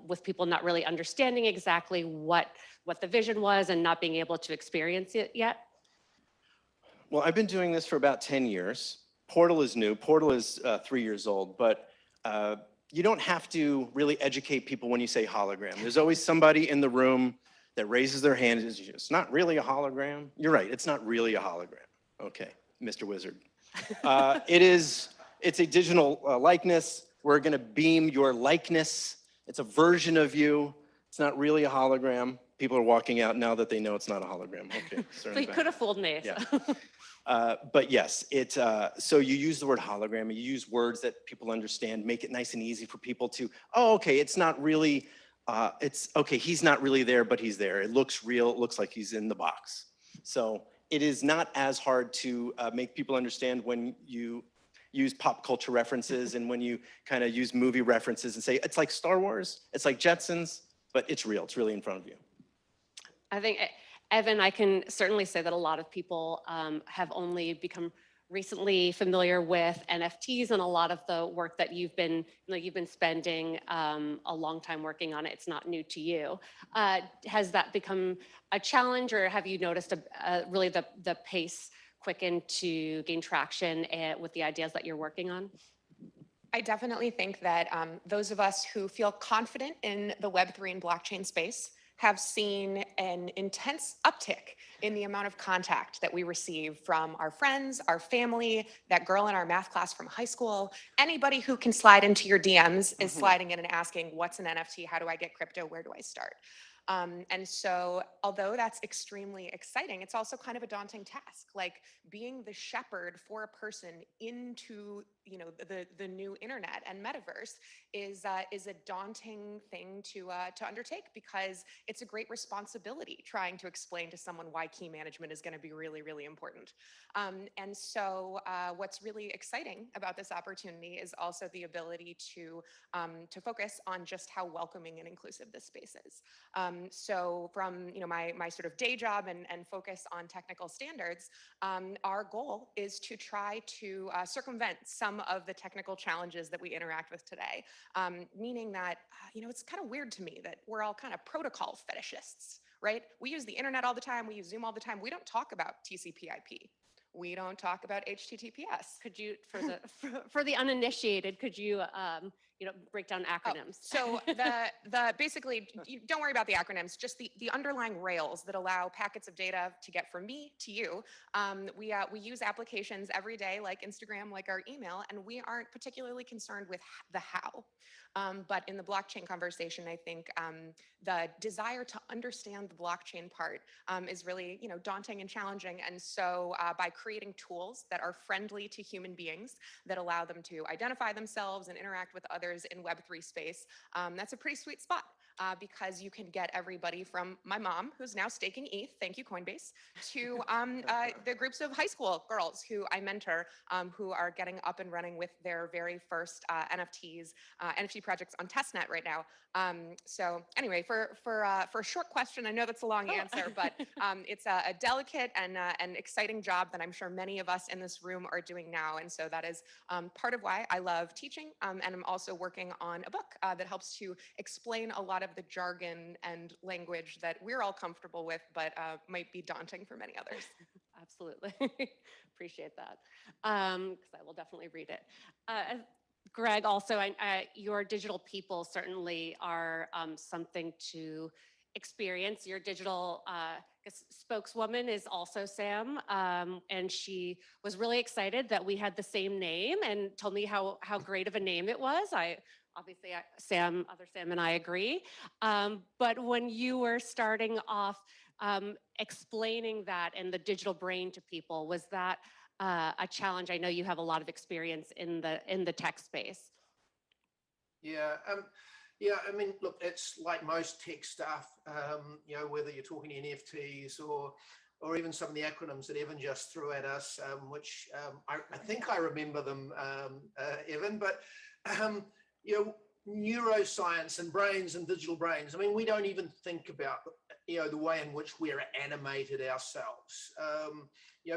with people not really understanding exactly what the vision was and not being able to experience it yet? Well, I've been doing this for about 10 years. Portal is new. Portal is 3 years old, but you don't have to really educate people when you say hologram. There's always somebody in the room that raises their hand and says, it's not really a hologram. You're right, it's not really a hologram. Okay, Mr. Wizard. It's a digital likeness. We're gonna beam your likeness. It's a version of you. It's not really a hologram. People are walking out now that they know it's not a hologram. Okay, So you could have fooled me. Yeah. But yes, so you use the word hologram, you use words that people understand, make it nice and easy for people to, oh, okay, it's not really, he's not really there, but he's there. It looks real, it looks like he's in the box. So it is not as hard to make people understand when you use pop culture references and when you kind of use movie references and say, it's like Star Wars, it's like Jetsons, but it's real, it's really in front of you. I think Evan, I can certainly say that a lot of people have only become recently familiar with NFTs and a lot of the work that you've been spending a long time working on it. It's not new to you. Has that become a challenge, or have you noticed really the pace quicken to gain traction with the ideas that you're working on? I definitely think that those of us who feel confident in the Web3 and blockchain space have seen an intense uptick in the amount of contact that we receive from our friends, our family, that girl in our math class from high school. Anybody who can slide into your DMs is sliding in and asking, what's an NFT? How do I get crypto? Where do I start? And so although that's extremely exciting, it's also kind of a daunting task. Like being the shepherd for a person into the new internet and metaverse is a daunting thing to undertake, because it's a great responsibility trying to explain to someone why key management is going to be really, really important. And so what's really exciting about this opportunity is also the ability to focus on just how welcoming and inclusive this space is. So from my sort of day job and focus on technical standards, our goal is to try to circumvent some of the technical challenges that we interact with today. Meaning that, it's kind of weird to me that we're all kind of protocol fetishists, right? We use the internet all the time. We use Zoom all the time. We don't talk about TCP/IP. We don't talk about HTTPS. Could you, for the uninitiated, could you, break down acronyms? So the basically, don't worry about the acronyms, just the underlying rails that allow packets of data to get from me to you. We use applications every day, like Instagram, like our email, and we aren't particularly concerned with the how. But in the blockchain conversation, I think the desire to understand the blockchain part is really, daunting and challenging. And so by creating tools that are friendly to human beings, that allow them to identify themselves and interact with others in Web3 space, that's a pretty sweet spot. Because you can get everybody from my mom, who's now staking ETH, thank you Coinbase, to the groups of high school girls who I mentor, who are getting up and running with their very first NFTs, NFT projects on testnet right now. So anyway, for a short question, I know that's a long answer, but it's a delicate and an exciting job that I'm sure many of us in this room are doing now. And so that is part of why I love teaching. And I'm also working on a book that helps to explain a lot of the jargon and language that we're all comfortable with, but might be daunting for many others. Absolutely. Appreciate that. Because I will definitely read it. Greg, also, your digital people certainly are something to experience. Your digital spokeswoman is also Sam, and she was really excited that we had the same name and told me how great of a name it was. Obviously, other Sam and I agree. But when you were starting off explaining that and the digital brain to people, was that a challenge? I know you have a lot of experience in the tech space. Yeah, I mean, look, it's like most tech stuff, whether you're talking NFTs or even some of the acronyms that Evan just threw at us, which I think I remember them, Evan, but neuroscience and brains and digital brains. I mean, we don't even think about, the way in which we're animated ourselves,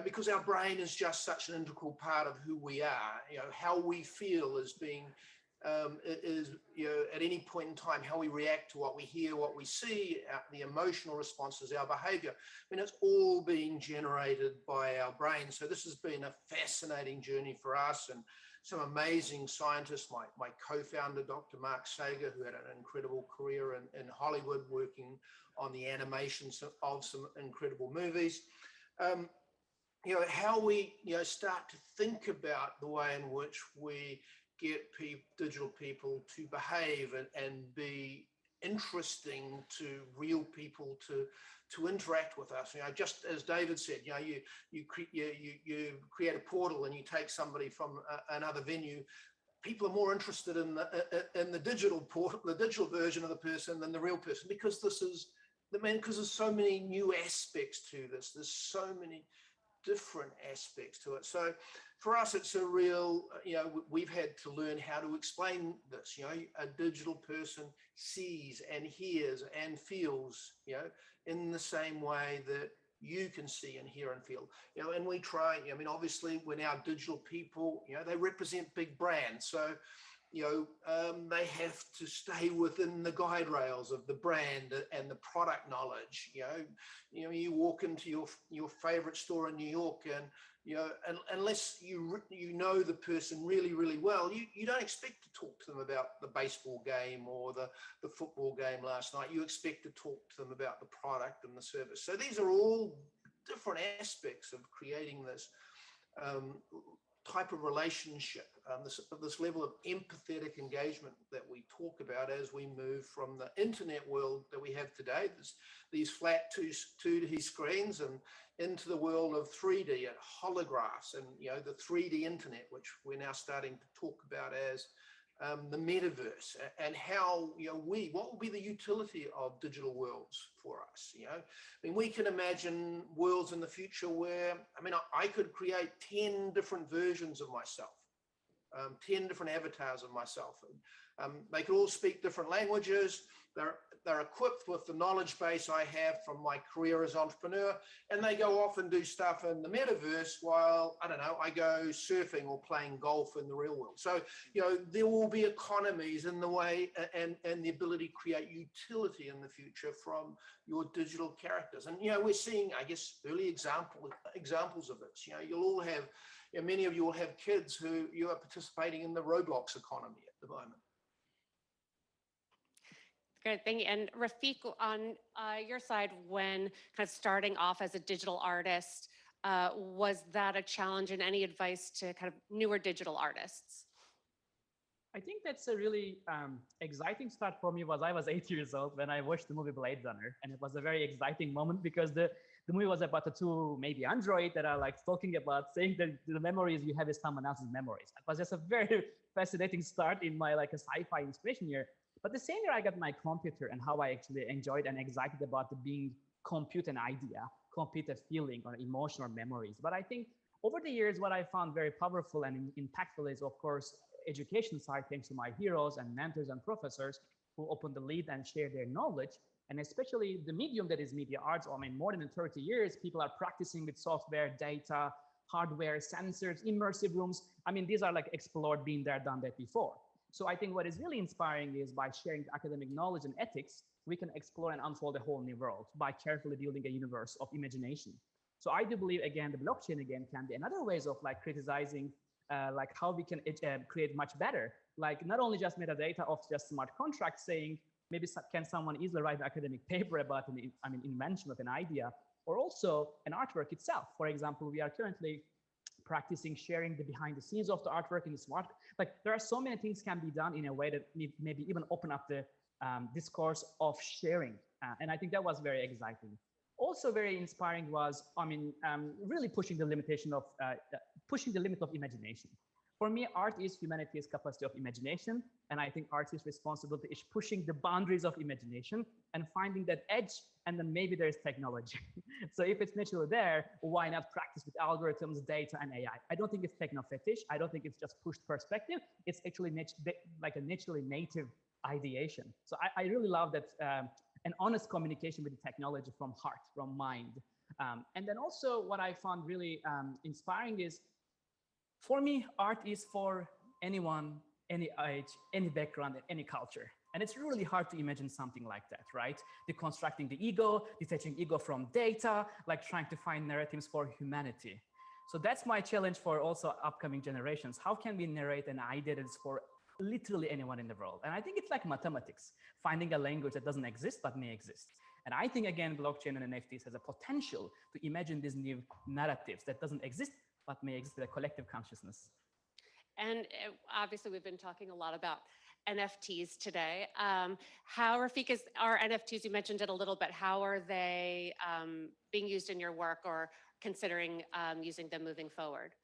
because our brain is just such an integral part of who we are. How we feel as being, at any point in time, how we react to what we hear, what we see, the emotional responses, our behavior. I mean, it's all being generated by our brain. So this has been a fascinating journey for us, and some amazing scientists, my co-founder, Dr. Mark Sager, who had an incredible career in Hollywood working on the animations of some incredible movies. How we start to think about the way in which we get digital people to behave and be interesting to real people to interact with us. Just as David said, you create a portal and you take somebody from another venue. People are more interested in the digital portal, the digital version of the person, than the real person, because because there's so many new aspects to this. There's so many different aspects to it. So for us, it's a real, we've had to learn how to explain this. A digital person sees and hears and feels, in the same way that you can see and hear and feel. And we try, obviously when our digital people, they represent big brands. So, they have to stay within the guide rails of the brand and the product knowledge. You walk into your favorite store in New York and, unless you know the person really, really well, you don't expect to talk to them about the baseball game or the football game last night. You expect to talk to them about the product and the service. So these are all different aspects of creating this type of relationship, this level of empathetic engagement that we talk about as we move from the internet world that we have today, these flat 2D screens, and into the world of 3D and holographs and the 3D internet, which we're now starting to talk about as the metaverse, and how what will be the utility of digital worlds for us. We can imagine worlds in the future where I could create 10 different versions of myself, 10 different avatars of myself. They could all speak different languages. They're equipped with the knowledge base I have from my career as entrepreneur, and they go off and do stuff in the metaverse while, I go surfing or playing golf in the real world. So, there will be economies in the way and the ability to create utility in the future from your digital characters. And, we're seeing, I guess, early examples of this. You'll all have, many of you will have kids who you are participating in the Roblox economy at the moment. Good, thank you. And Rafiq, on your side, when kind of starting off as a digital artist, was that a challenge, and any advice to kind of newer digital artists? I think that's a really exciting start for me. I was 8 years old when I watched the movie Blade Runner, and it was a very exciting moment because the movie was about the two maybe android that are like talking about saying that the memories you have is someone else's memories. It was just a very fascinating start in my like a sci-fi inspiration year. But the same year I got my computer, and how I actually enjoyed and excited about the being compute an idea, compute a feeling or emotion or memories. But I think over the years, what I found very powerful and impactful is, of course, education side, thanks to my heroes and mentors and professors who opened the lead and share their knowledge. And especially the medium that is media arts. More than 30 years, people are practicing with software, data, hardware, sensors, immersive rooms. These are like explored, been there, done that before. So I think what is really inspiring is by sharing academic knowledge and ethics, we can explore and unfold a whole new world by carefully building a universe of imagination. So I do believe, again, the blockchain again can be another ways of like criticizing like how we can create much better, like not only just metadata of just smart contracts saying, maybe can someone easily write an academic paper about an invention of an idea, or also an artwork itself. For example, we are currently practicing sharing the behind the scenes of the artwork in the smart, like there are so many things can be done in a way that maybe even open up the discourse of sharing. And I think that was very exciting. Also very inspiring was, really pushing the limitation of, pushing the limit of imagination. For me, art is humanity's capacity of imagination. And I think art's responsibility is pushing the boundaries of imagination and finding that edge, and then maybe there's technology. So if it's naturally there, why not practice with algorithms, data, and AI? I don't think it's techno-fetish. I don't think it's just pushed perspective. It's actually like a naturally native ideation. So I really love that an honest communication with the technology from heart, from mind. And then also what I found really inspiring is, for me, art is for anyone, any age, any background, and any culture. And it's really hard to imagine something like that, right? Deconstructing the ego, detaching ego from data, like trying to find narratives for humanity. So that's my challenge for also upcoming generations. How can we narrate an idea that's for literally anyone in the world? And I think it's like mathematics, finding a language that doesn't exist but may exist. And I think, again, blockchain and NFTs has a potential to imagine these new narratives that doesn't exist but may exist in a collective consciousness. And obviously, we've been talking a lot about NFTs today. How, Rafiq, are NFTs, you mentioned it a little bit, how are they being used in your work, or considering using them moving forward?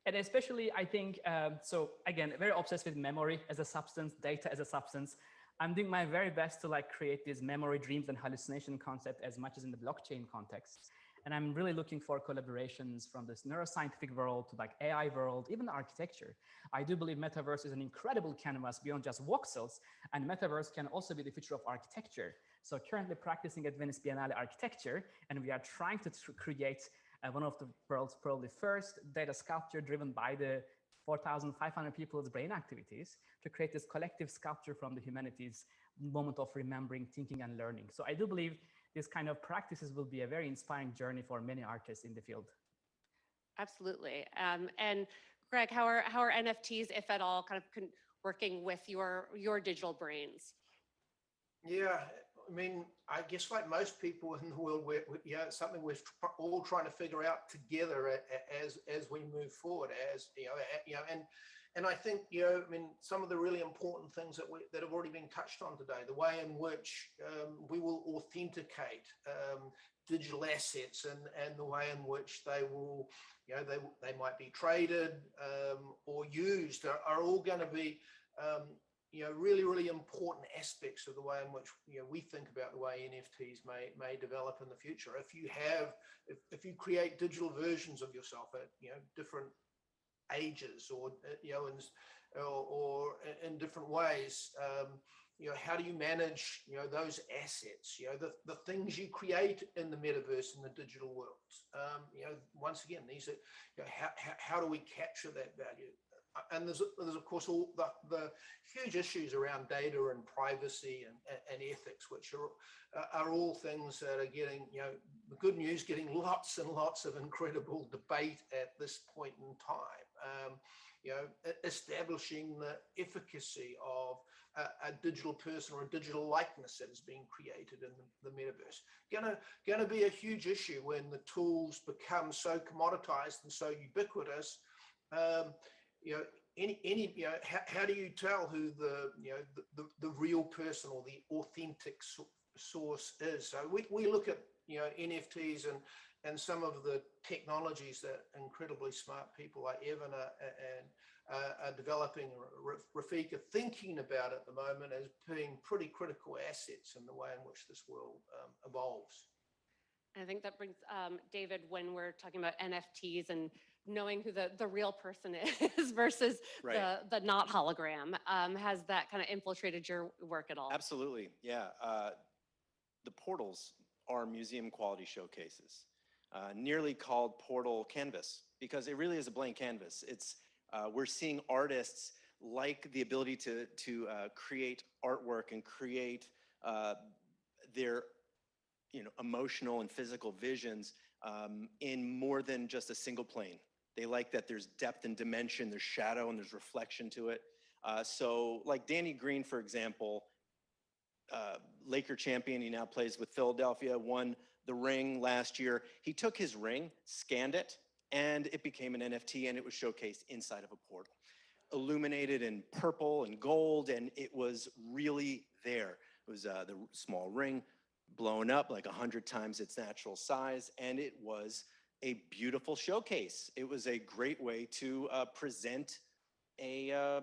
And especially, I think, so again, very obsessed with memory as a substance, data as a substance. I'm doing my very best to like create these memory, dreams, and hallucination concept as much as in the blockchain context. And I'm really looking for collaborations from this neuroscientific world to like AI world, even architecture. I do believe metaverse is an incredible canvas beyond just voxels, and metaverse can also be the future of architecture. So currently practicing at Venice Biennale architecture, and we are trying to create one of the world's probably first data sculpture driven by the 4,500 people's brain activities to create this collective sculpture from the humanities moment of remembering, thinking, and learning. So I do believe this kind of practices will be a very inspiring journey for many artists in the field. Absolutely. And Greg, how are NFTs, if at all, kind of working with your digital brains? Yeah, I mean, I guess like most people in the world, it's something we're all trying to figure out together as we move forward. And I think I mean, some of the really important things that have already been touched on today, the way in which we will authenticate digital assets and the way in which they will, they might be traded or used are all going to be really, really important aspects of the way in which we think about the way NFTs may develop in the future. If you create digital versions of yourself at different ages or in different ways, how do you manage those assets? The things you create in the metaverse and the digital world. Once again, these are how do we capture that value? And there's of course all the huge issues around data and privacy and ethics, which are all things that are getting, the good news, getting lots and lots of incredible debate at this point in time. Establishing the efficacy of a digital person or a digital likeness that is being created in the metaverse. Gonna be a huge issue when the tools become so commoditized and so ubiquitous. How do you tell who the real person or the authentic source is? So we look at NFTs and some of the technologies that incredibly smart people like Evan are developing, Rafik are thinking about at the moment as being pretty critical assets in the way in which this world evolves. I think that brings, David, when we're talking about NFTs and knowing who the real person is versus Right. the not hologram, has that kind of infiltrated your work at all? Absolutely, yeah. The portals are museum quality showcases, nearly called portal canvas, because it really is a blank canvas. It's we're seeing artists like the ability to create artwork and create their emotional and physical visions in more than just a single plane. They like that there's depth and dimension, there's shadow and there's reflection to it. So like Danny Green, for example, Laker champion, he now plays with Philadelphia, won the ring last year. He took his ring, scanned it, and it became an NFT, and it was showcased inside of a portal. Illuminated in purple and gold, and it was really there. It was the small ring blown up like 100 times its natural size, and it was a beautiful showcase. It was a great way to present a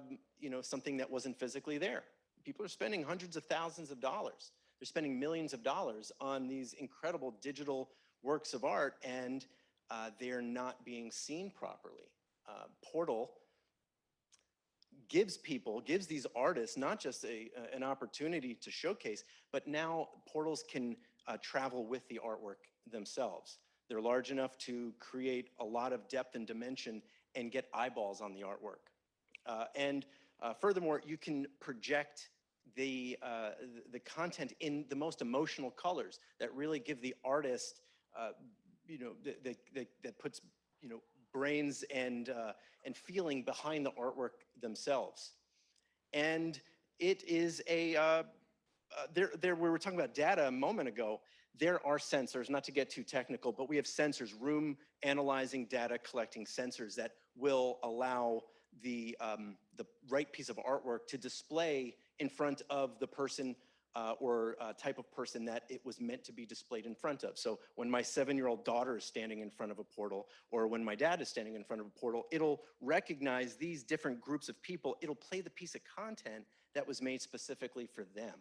something that wasn't physically there. People are spending hundreds of thousands of dollars. They're spending millions of dollars on these incredible digital works of art, and they're not being seen properly. Portal gives these artists not just an opportunity to showcase, but now portals can travel with the artwork themselves. They're large enough to create a lot of depth and dimension and get eyeballs on the artwork. And furthermore, you can project the content in the most emotional colors that really give the artist, that puts, brains and feeling behind the artwork themselves. And it is we were talking about data a moment ago. There are sensors, not to get too technical, but we have sensors, room analyzing data, collecting sensors that will allow the right piece of artwork to display in front of the person or type of person that it was meant to be displayed in front of. So when my 7-year-old daughter is standing in front of a portal, or when my dad is standing in front of a portal, it'll recognize these different groups of people. It'll play the piece of content that was made specifically for them.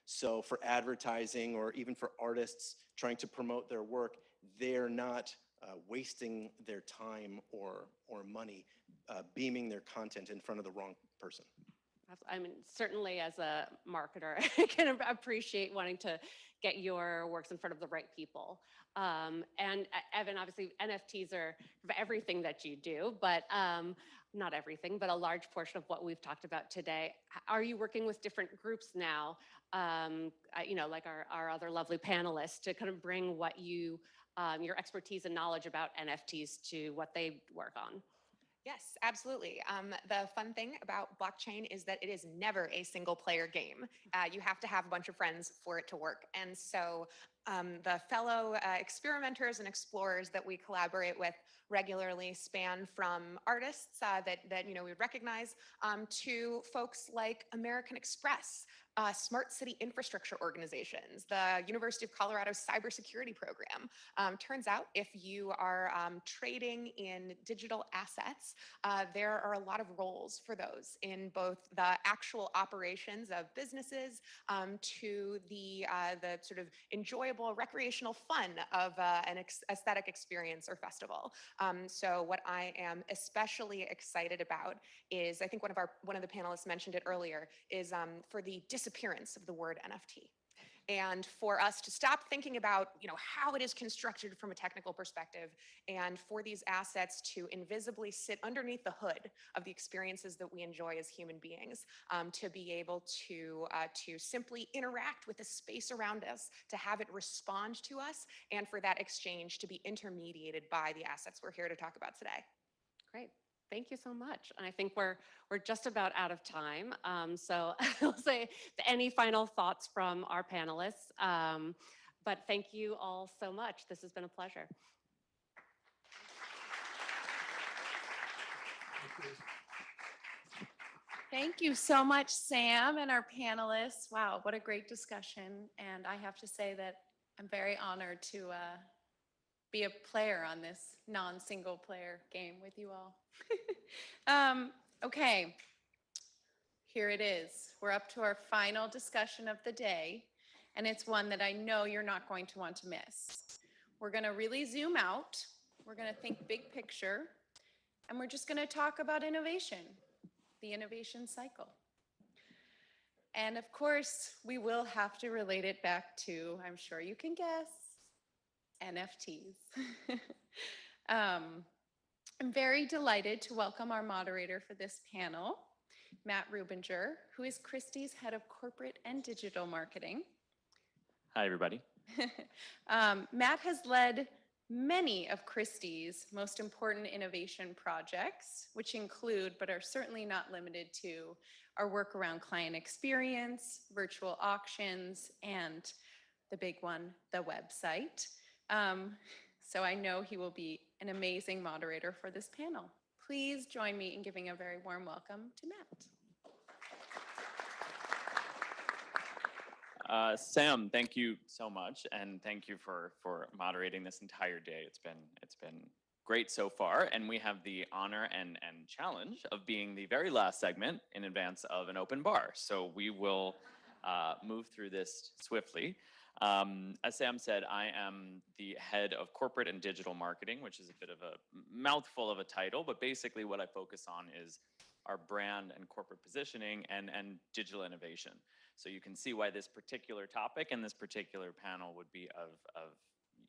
So for advertising or even for artists trying to promote their work, they're not wasting their time or money beaming their content in front of the wrong person. I mean, certainly as a marketer, I can appreciate wanting to get your works in front of the right people. And Evan, obviously NFTs are everything that you do, but not everything, but a large portion of what we've talked about today. Are you working with different groups now, like our other lovely panelists, to kind of bring what your expertise and knowledge about NFTs to what they work on? Yes, absolutely. The fun thing about blockchain is that it is never a single player game. You have to have a bunch of friends for it to work. And so the fellow experimenters and explorers that we collaborate with regularly span from artists that we would recognize to folks like American Express, smart city infrastructure organizations, the University of Colorado cybersecurity program. Turns out if you are trading in digital assets, there are a lot of roles for those in both the actual operations of businesses to the sort of enjoyable recreational fun of an aesthetic experience or festival. So what I am especially excited about is, I think one of the panelists mentioned it earlier, is for the disappearance of the word NFT. And for us to stop thinking about how it is constructed from a technical perspective, and for these assets to invisibly sit underneath the hood of the experiences that we enjoy as human beings, to be able to simply interact with the space around us, to have it respond to us, and for that exchange to be intermediated by the assets we're here to talk about today. Great. Thank you so much. And I think we're just about out of time. So I'll say any final thoughts from our panelists. But thank you all so much. This has been a pleasure. Thank you so much, Sam, and our panelists. Wow, what a great discussion. And I have to say that I'm very honored to be a player on this non-single player game with you all. Okay, here it is. We're up to our final discussion of the day, and it's one that I know you're not going to want to miss. We're going to really zoom out. We're going to think big picture, and we're just going to talk about innovation, the innovation cycle. And of course, we will have to relate it back to, I'm sure you can guess, NFTs. I'm very delighted to welcome our moderator for this panel, Matt Rubinger, who is Christie's Head of Corporate and Digital Marketing. Hi, everybody. Matt has led many of Christie's most important innovation projects, which include, but are certainly not limited to, our work around client experience, virtual auctions, and the big one, the website. So I know he will be an amazing moderator for this panel. Please join me in giving a very warm welcome to Matt. Sam, thank you so much, and thank you for moderating this entire day. It's been great so far, and we have the honor and challenge of being the very last segment in advance of an open bar. So we will move through this swiftly. As Sam said, I am the head of corporate and digital marketing, which is a bit of a mouthful of a title, but basically what I focus on is our brand and corporate positioning and digital innovation. So you can see why this particular topic and this particular panel would be of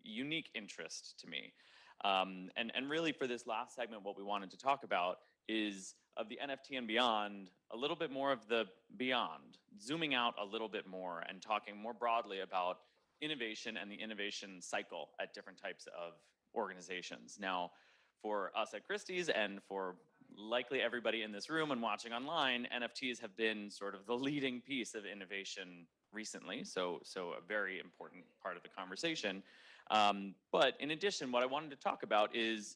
unique interest to me. And really for this last segment, what we wanted to talk about is of the NFT and beyond, a little bit more of the beyond, zooming out a little bit more and talking more broadly about innovation and the innovation cycle at different types of organizations. Now, for us at Christie's and for likely everybody in this room and watching online, NFTs have been sort of the leading piece of innovation recently, so a very important part of the conversation. But in addition, what I wanted to talk about is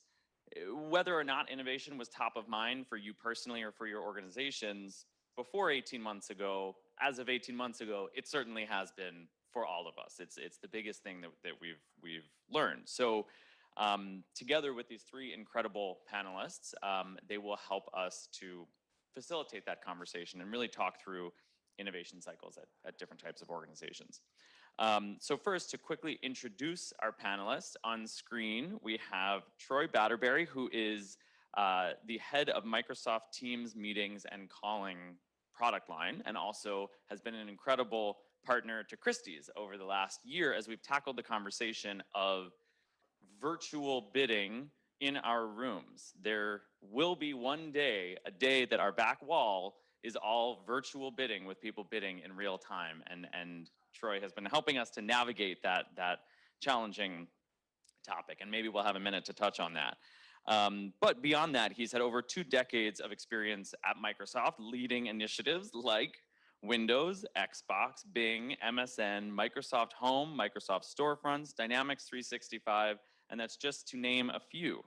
whether or not innovation was top of mind for you personally or for your organizations before 18 months ago. As of 18 months ago, it certainly has been for all of us. It's the biggest thing that we've learned. So together with these three incredible panelists, they will help us to facilitate that conversation and really talk through innovation cycles at different types of organizations. So first, to quickly introduce our panelists, on screen we have Troy Batterberry, who is the head of Microsoft Teams meetings and calling product line, and also has been an incredible partner to Christie's over the last year as we've tackled the conversation of virtual bidding in our rooms. There will be one day, a day that our back wall is all virtual bidding with people bidding in real time. And Troy has been helping us to navigate that challenging topic. And maybe we'll have a minute to touch on that. But beyond that, he's had over 2 decades of experience at Microsoft leading initiatives like Windows, Xbox, Bing, MSN, Microsoft Home, Microsoft Storefronts, Dynamics 365, and that's just to name a few.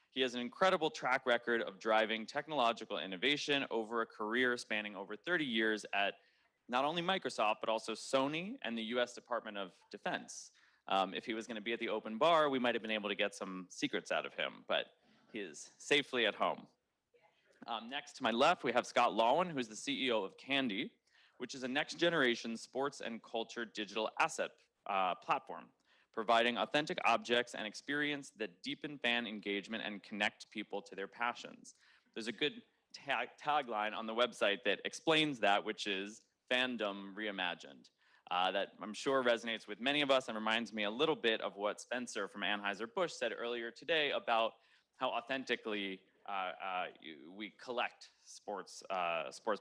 He has an incredible track record of driving technological innovation over a career spanning over 30 years at not only Microsoft, but also Sony and the US Department of Defense. If he was going to be at the open bar, we might have been able to get some secrets out of him, but he is safely at home. Next to my left, we have Scott Lowen, who's the CEO of Candy, which is a next generation sports and culture digital asset platform, providing authentic objects and experience that deepen fan engagement and connect people to their passions. There's a good tagline on the website that explains that, which is fandom reimagined. That I'm sure resonates with many of us and reminds me a little bit of what Spencer from Anheuser-Busch said earlier today about how authentically we collect sports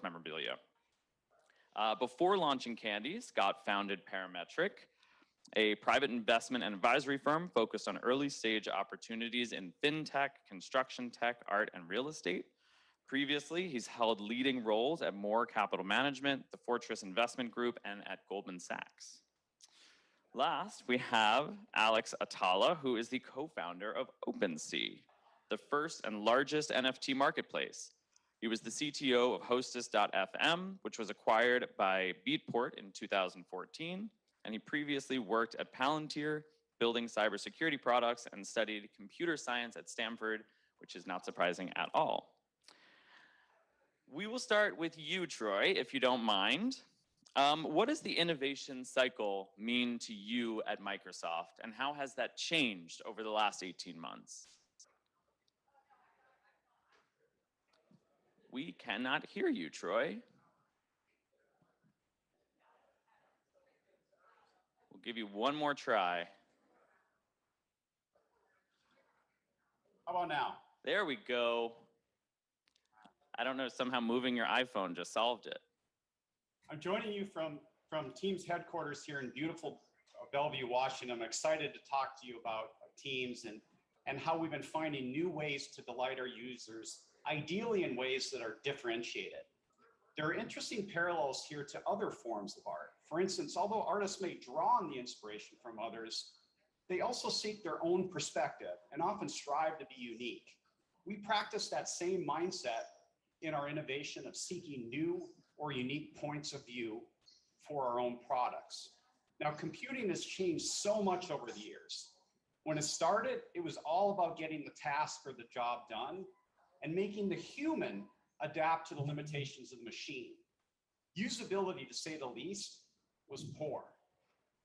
memorabilia. Before launching Candy, Scott founded Parametric, a private investment and advisory firm focused on early stage opportunities in fintech, construction tech, art, and real estate. Previously, he's held leading roles at Moore Capital Management, the Fortress Investment Group, and at Goldman Sachs. Last, we have Alex Atala, who is the co-founder of OpenSea, the first and largest NFT marketplace. He was the CTO of Hostess.fm, which was acquired by Beatport in 2014, and he previously worked at Palantir, building cybersecurity products, and studied computer science at Stanford, which is not surprising at all. We will start with you, Troy, if you don't mind. What does the innovation cycle mean to you at Microsoft, and how has that changed over the last 18 months? We cannot hear you, Troy. We'll give you one more try. How about now? There we go. I don't know, somehow moving your iPhone just solved it. I'm joining you from Teams headquarters here in beautiful Bellevue, Washington. I'm excited to talk to you about Teams and how we've been finding new ways to delight our users, ideally in ways that are differentiated. There are interesting parallels here to other forms of art. For instance, although artists may draw on the inspiration from others, they also seek their own perspective and often strive to be unique. We practice that same mindset in our innovation of seeking new or unique points of view for our own products. Now, computing has changed so much over the years. When it started, it was all about getting the task or the job done and making the human adapt to the limitations of the machine. Usability, to say the least, was poor.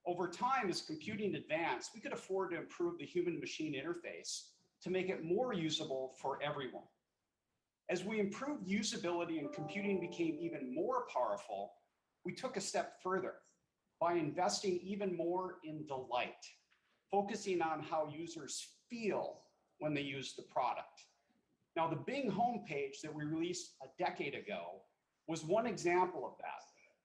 Over time, as computing advanced, we could afford to improve the human-machine interface to make it more usable for everyone. As we improved usability and computing became even more powerful, we took a step further by investing even more in delight, focusing on how users feel when they use the product. Now, the Bing homepage that we released a decade ago was one example of that.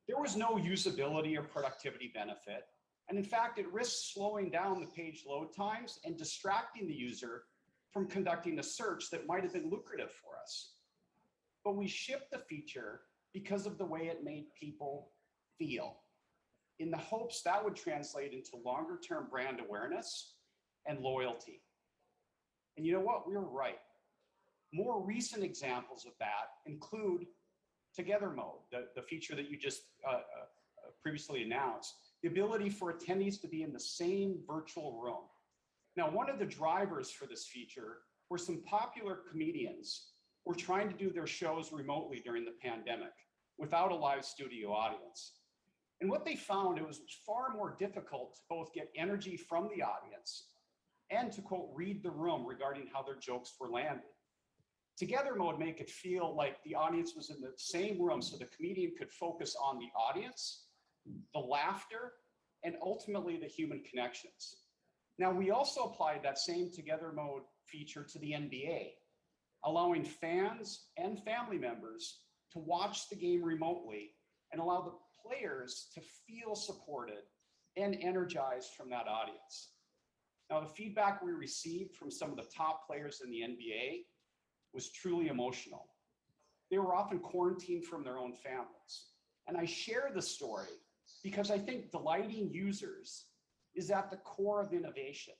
There was no usability or productivity benefit. And in fact, it risks slowing down the page load times and distracting the user from conducting a search that might have been lucrative for us. But we shipped the feature because of the way it made people feel, in the hopes that would translate into longer-term brand awareness and loyalty. And you know what? We were right. More recent examples of that include Together Mode, the feature that you just previously announced, the ability for attendees to be in the same virtual room. Now, one of the drivers for this feature were some popular comedians who were trying to do their shows remotely during the pandemic without a live studio audience. And what they found, it was far more difficult to both get energy from the audience and to, quote, read the room regarding how their jokes were landed. Together mode make it feel like the audience was in the same room, so the comedian could focus on the audience, the laughter, and ultimately the human connections. Now, we also applied that same together mode feature to the NBA, allowing fans and family members to watch the game remotely and allow the players to feel supported and energized from that audience. Now, the feedback we received from some of the top players in the NBA was truly emotional. They were often quarantined from their own families. And I share the story because I think delighting users is at the core of innovation.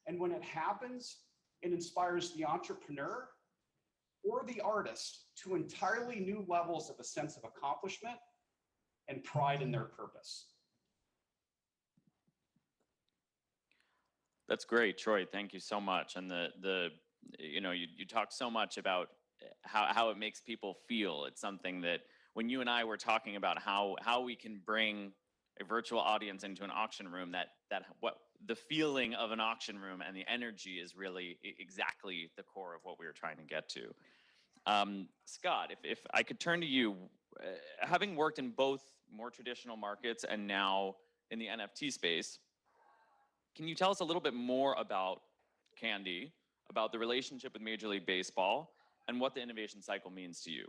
And when it happens, it inspires the entrepreneur or the artist to entirely new levels of a sense of accomplishment and pride in their purpose. That's great, Troy. Thank you so much. And you talk so much about how it makes people feel. It's something that when you and I were talking about how we can bring a virtual audience into an auction room, that what the feeling of an auction room and the energy is really exactly the core of what we were trying to get to. Scott, if I could turn to you, having worked in both more traditional markets and now in the NFT space, can you tell us a little bit more about Candy, about the relationship with Major League Baseball, and what the innovation cycle means to you?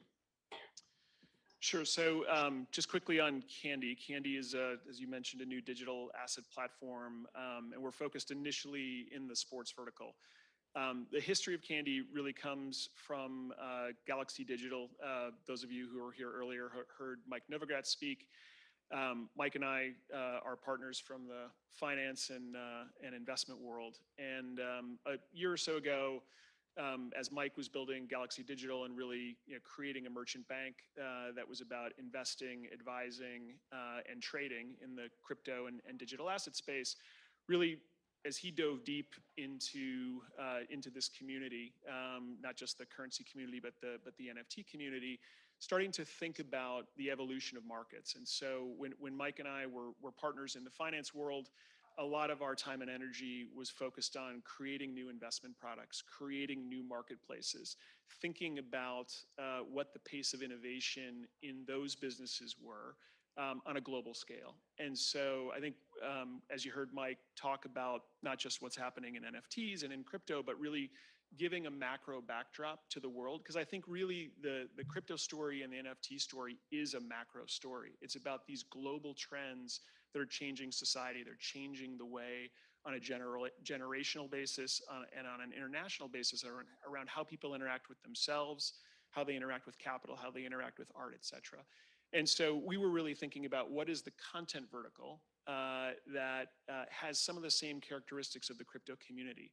Sure. So just quickly on Candy. Candy is, as you mentioned, a new digital asset platform, and we're focused initially in the sports vertical. The history of Candy really comes from Galaxy Digital. Those of you who were here earlier heard Mike Novogratz speak. Mike and I are partners from the finance and investment world. And a year or so ago, as Mike was building Galaxy Digital and really creating a merchant bank that was about investing, advising, and trading in the crypto and digital asset space, really as he dove deep into this community, not just the currency community, but the NFT community, starting to think about the evolution of markets. And so when Mike and I were partners in the finance world, a lot of our time and energy was focused on creating new investment products, creating new marketplaces, thinking about what the pace of innovation in those businesses were on a global scale. And so I think, as you heard Mike talk about not just what's happening in NFTs and in crypto, but really giving a macro backdrop to the world, because I think really the crypto story and the NFT story is a macro story. It's about these global trends that are changing society. They're changing the way on a generational basis and on an international basis around how people interact with themselves, how they interact with capital, how they interact with art, et cetera. And so we were really thinking about what is the content vertical that has some of the same characteristics of the crypto community.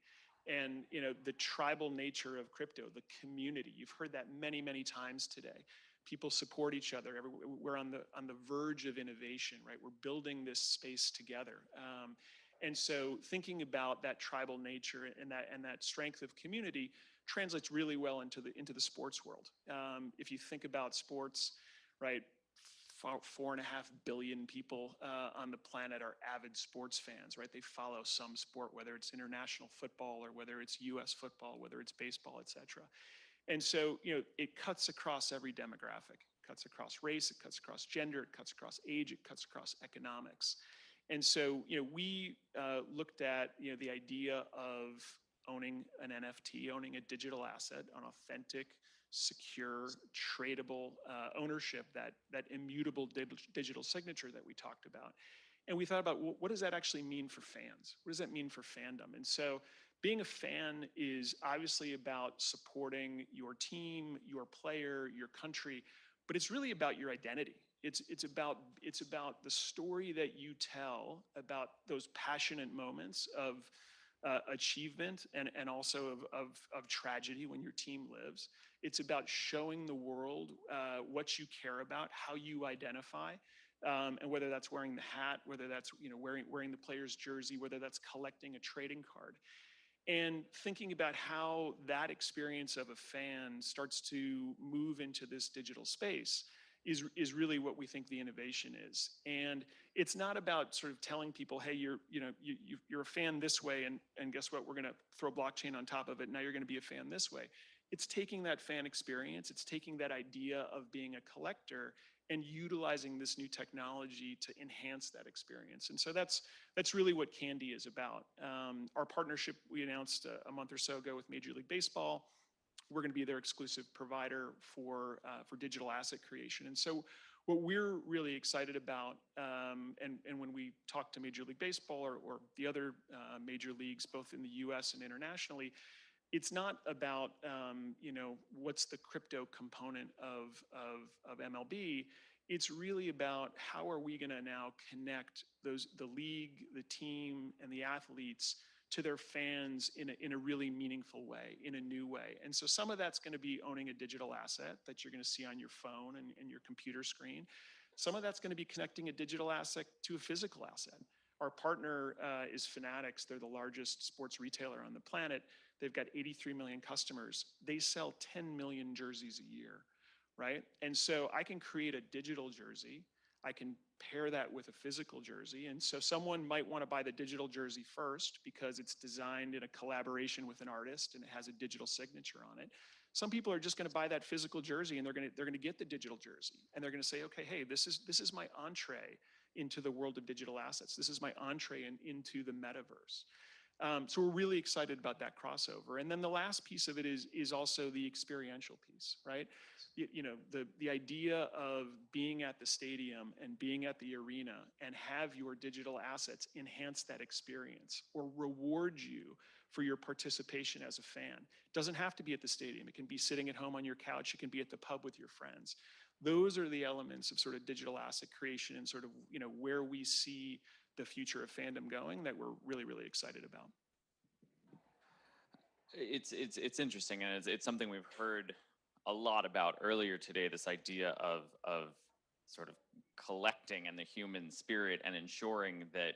And the tribal nature of crypto, the community. You've heard that many, many times today. People support each other. We're on the verge of innovation, right? We're building this space together. And so thinking about that tribal nature and that strength of community translates really well into the sports world. If you think about sports, right? 4.5 billion people on the planet are avid sports fans, right? They follow some sport, whether it's international football or whether it's US football, whether it's baseball, et cetera. And so, it cuts across every demographic. It cuts across race, it cuts across gender, it cuts across age, it cuts across economics. And so, we looked at, the idea of owning an NFT, owning a digital asset, an authentic, secure, tradable ownership, that immutable digital signature that we talked about. And we thought about, well, what does that actually mean for fans? What does that mean for fandom? And so being a fan is obviously about supporting your team, your player, your country, but it's really about your identity. It's about the story that you tell about those passionate moments of achievement and also of tragedy when your team lives. It's about showing the world what you care about, how you identify, and whether that's wearing the hat, whether that's wearing the player's jersey, whether that's collecting a trading card. And thinking about how that experience of a fan starts to move into this digital space is really what we think the innovation is. And it's not about sort of telling people, hey, you're a fan this way, and guess what? We're going to throw blockchain on top of it. Now you're going to be a fan this way. It's taking that fan experience, it's taking that idea of being a collector and utilizing this new technology to enhance that experience. And so that's really what Candy is about. Our partnership we announced a month or so ago with Major League Baseball. We're going to be their exclusive provider for digital asset creation. And so what we're really excited about, and when we talk to Major League Baseball or the other major leagues, both in the US and internationally, it's not about, what's the crypto component of MLB. It's really about how are we going to now connect the league, the team, and the athletes to their fans in a really meaningful way, in a new way. And so some of that's going to be owning a digital asset that you're going to see on your phone and your computer screen. Some of that's going to be connecting a digital asset to a physical asset. Our partner is Fanatics. They're the largest sports retailer on the planet. They've got 83 million customers. They sell 10 million jerseys a year, right? And so I can create a digital jersey. I can pair that with a physical jersey. And so someone might want to buy the digital jersey first because it's designed in a collaboration with an artist and it has a digital signature on it. Some people are just going to buy that physical jersey and they're going to get the digital jersey and they're going to say, okay, hey, this is my entree into the world of digital assets. This is my entree into the metaverse. So we're really excited about that crossover. And then the last piece of it is also the experiential piece, right? The idea of being at the stadium and being at the arena and have your digital assets enhance that experience or reward you for your participation as a fan. It doesn't have to be at the stadium. It can be sitting at home on your couch. It can be at the pub with your friends. Those are the elements of sort of digital asset creation and sort of, where we see the future of fandom going that we're really, really excited about. It's interesting, and it's something we've heard a lot about earlier today, this idea of sort of collecting and the human spirit and ensuring that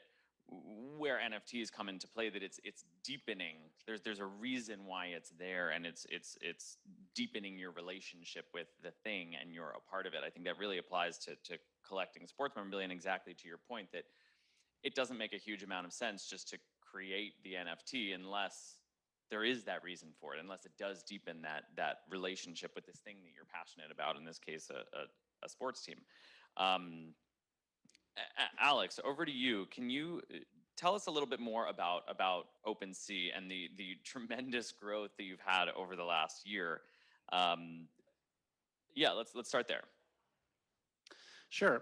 where NFTs come into play, that it's deepening. There's a reason why it's there, and it's deepening your relationship with the thing, and you're a part of it. I think that really applies to collecting sports memorabilia, and exactly to your point that it doesn't make a huge amount of sense just to create the NFT unless there is that reason for it, unless it does deepen that relationship with this thing that you're passionate about, in this case, a sports team. Alex, over to you. Can you tell us a little bit more about OpenSea and the tremendous growth that you've had over the last year? Yeah, let's start there. Sure.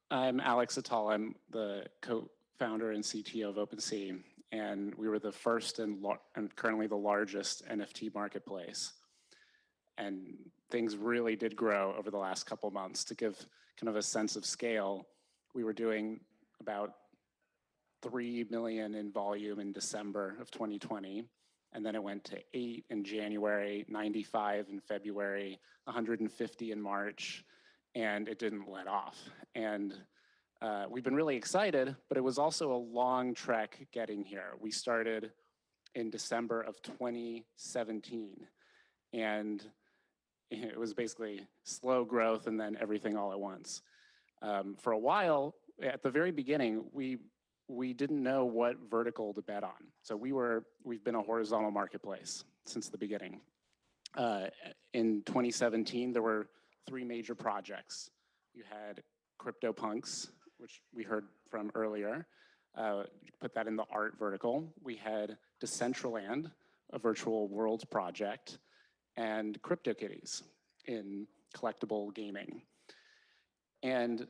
I'm Alex Attal. I'm the co-founder and CTO of OpenSea, and we were the first and currently the largest NFT marketplace. And things really did grow over the last couple months. To give kind of a sense of scale, we were doing about 3 million in volume in December of 2020, and then it went to 8 in January, 95 in February, 150 in March, and it didn't let off. And we've been really excited, but it was also a long trek getting here. We started in December of 2017, and it was basically slow growth and then everything all at once. For a while, at the very beginning, we didn't know what vertical to bet on. So we've been a horizontal marketplace since the beginning. In 2017, there were 3 major projects. You had CryptoPunks, which we heard from earlier. Put that in the art vertical. We had Decentraland, a virtual world project, and CryptoKitties in collectible gaming. And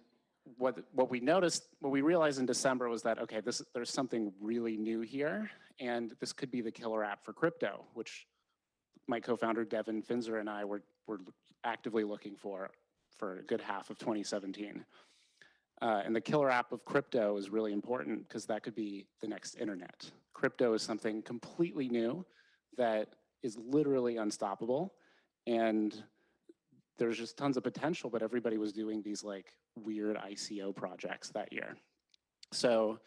what we realized in December was that, okay, there's something really new here, and this could be the killer app for crypto, which my co-founder Devin Finzer and I were actively looking for a good half of 2017. And the killer app of crypto is really important because that could be the next internet. Crypto is something completely new that is literally unstoppable, and there's just tons of potential, but everybody was doing these like weird ICO projects that year. So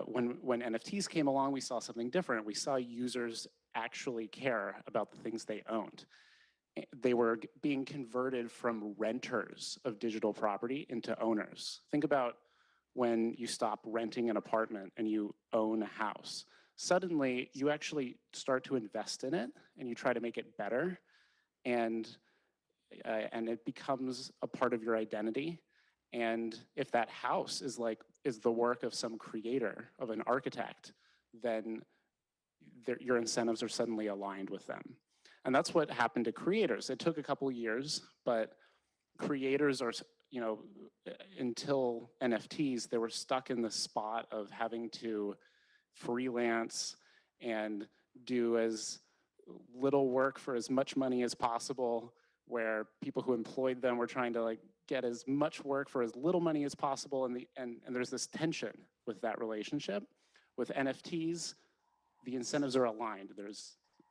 when NFTs came along, we saw something different. We saw users actually care about the things they owned. They were being converted from renters of digital property into owners. Think about when you stop renting an apartment and you own a house. suddenly you actually start to invest in it and you try to make it better, and it becomes a part of your identity. And if that house is the work of some creator, of an architect, then your incentives are suddenly aligned with them. And that's what happened to creators. It took a couple years, but creators are, until NFTs, they were stuck in the spot of having to freelance and do as little work for as much money as possible, where people who employed them were trying to get as much work for as little money as possible. And there's this tension with that relationship. With NFTs, the incentives are aligned.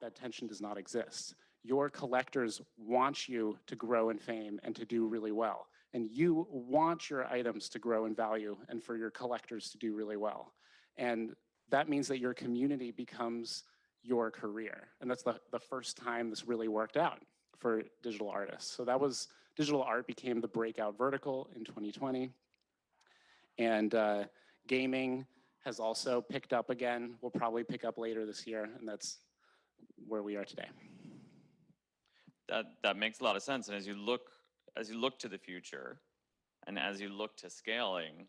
That tension does not exist. Your collectors want you to grow in fame and to do really well. And you want your items to grow in value and for your collectors to do really well. And that means that your community becomes your career. And that's the first time this really worked out for digital artists. So digital art became the breakout vertical in 2020. And gaming has also picked up again. We'll probably pick up later this year, and that's where we are today. That makes a lot of sense. And as you look to the future, and as you look to scaling,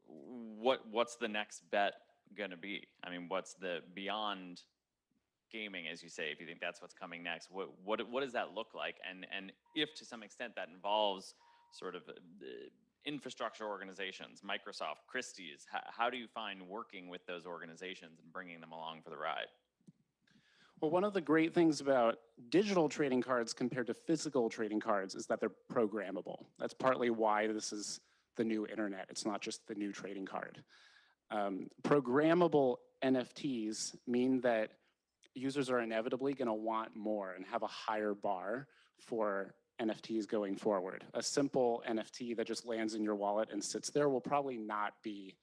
what's the next bet going to be? I mean, what's the beyond gaming, as you say, if you think that's what's coming next? What does that look like? And if to some extent that involves sort of infrastructure organizations, Microsoft, Christie's, how do you find working with those organizations and bringing them along for the ride? Well, one of the great things about digital trading cards compared to physical trading cards is that they're programmable. That's partly why this is the new internet. It's not just the new trading card. Programmable NFTs mean that users are inevitably going to want more and have a higher bar for NFTs going forward. A simple NFT that just lands in your wallet and sits there will probably not be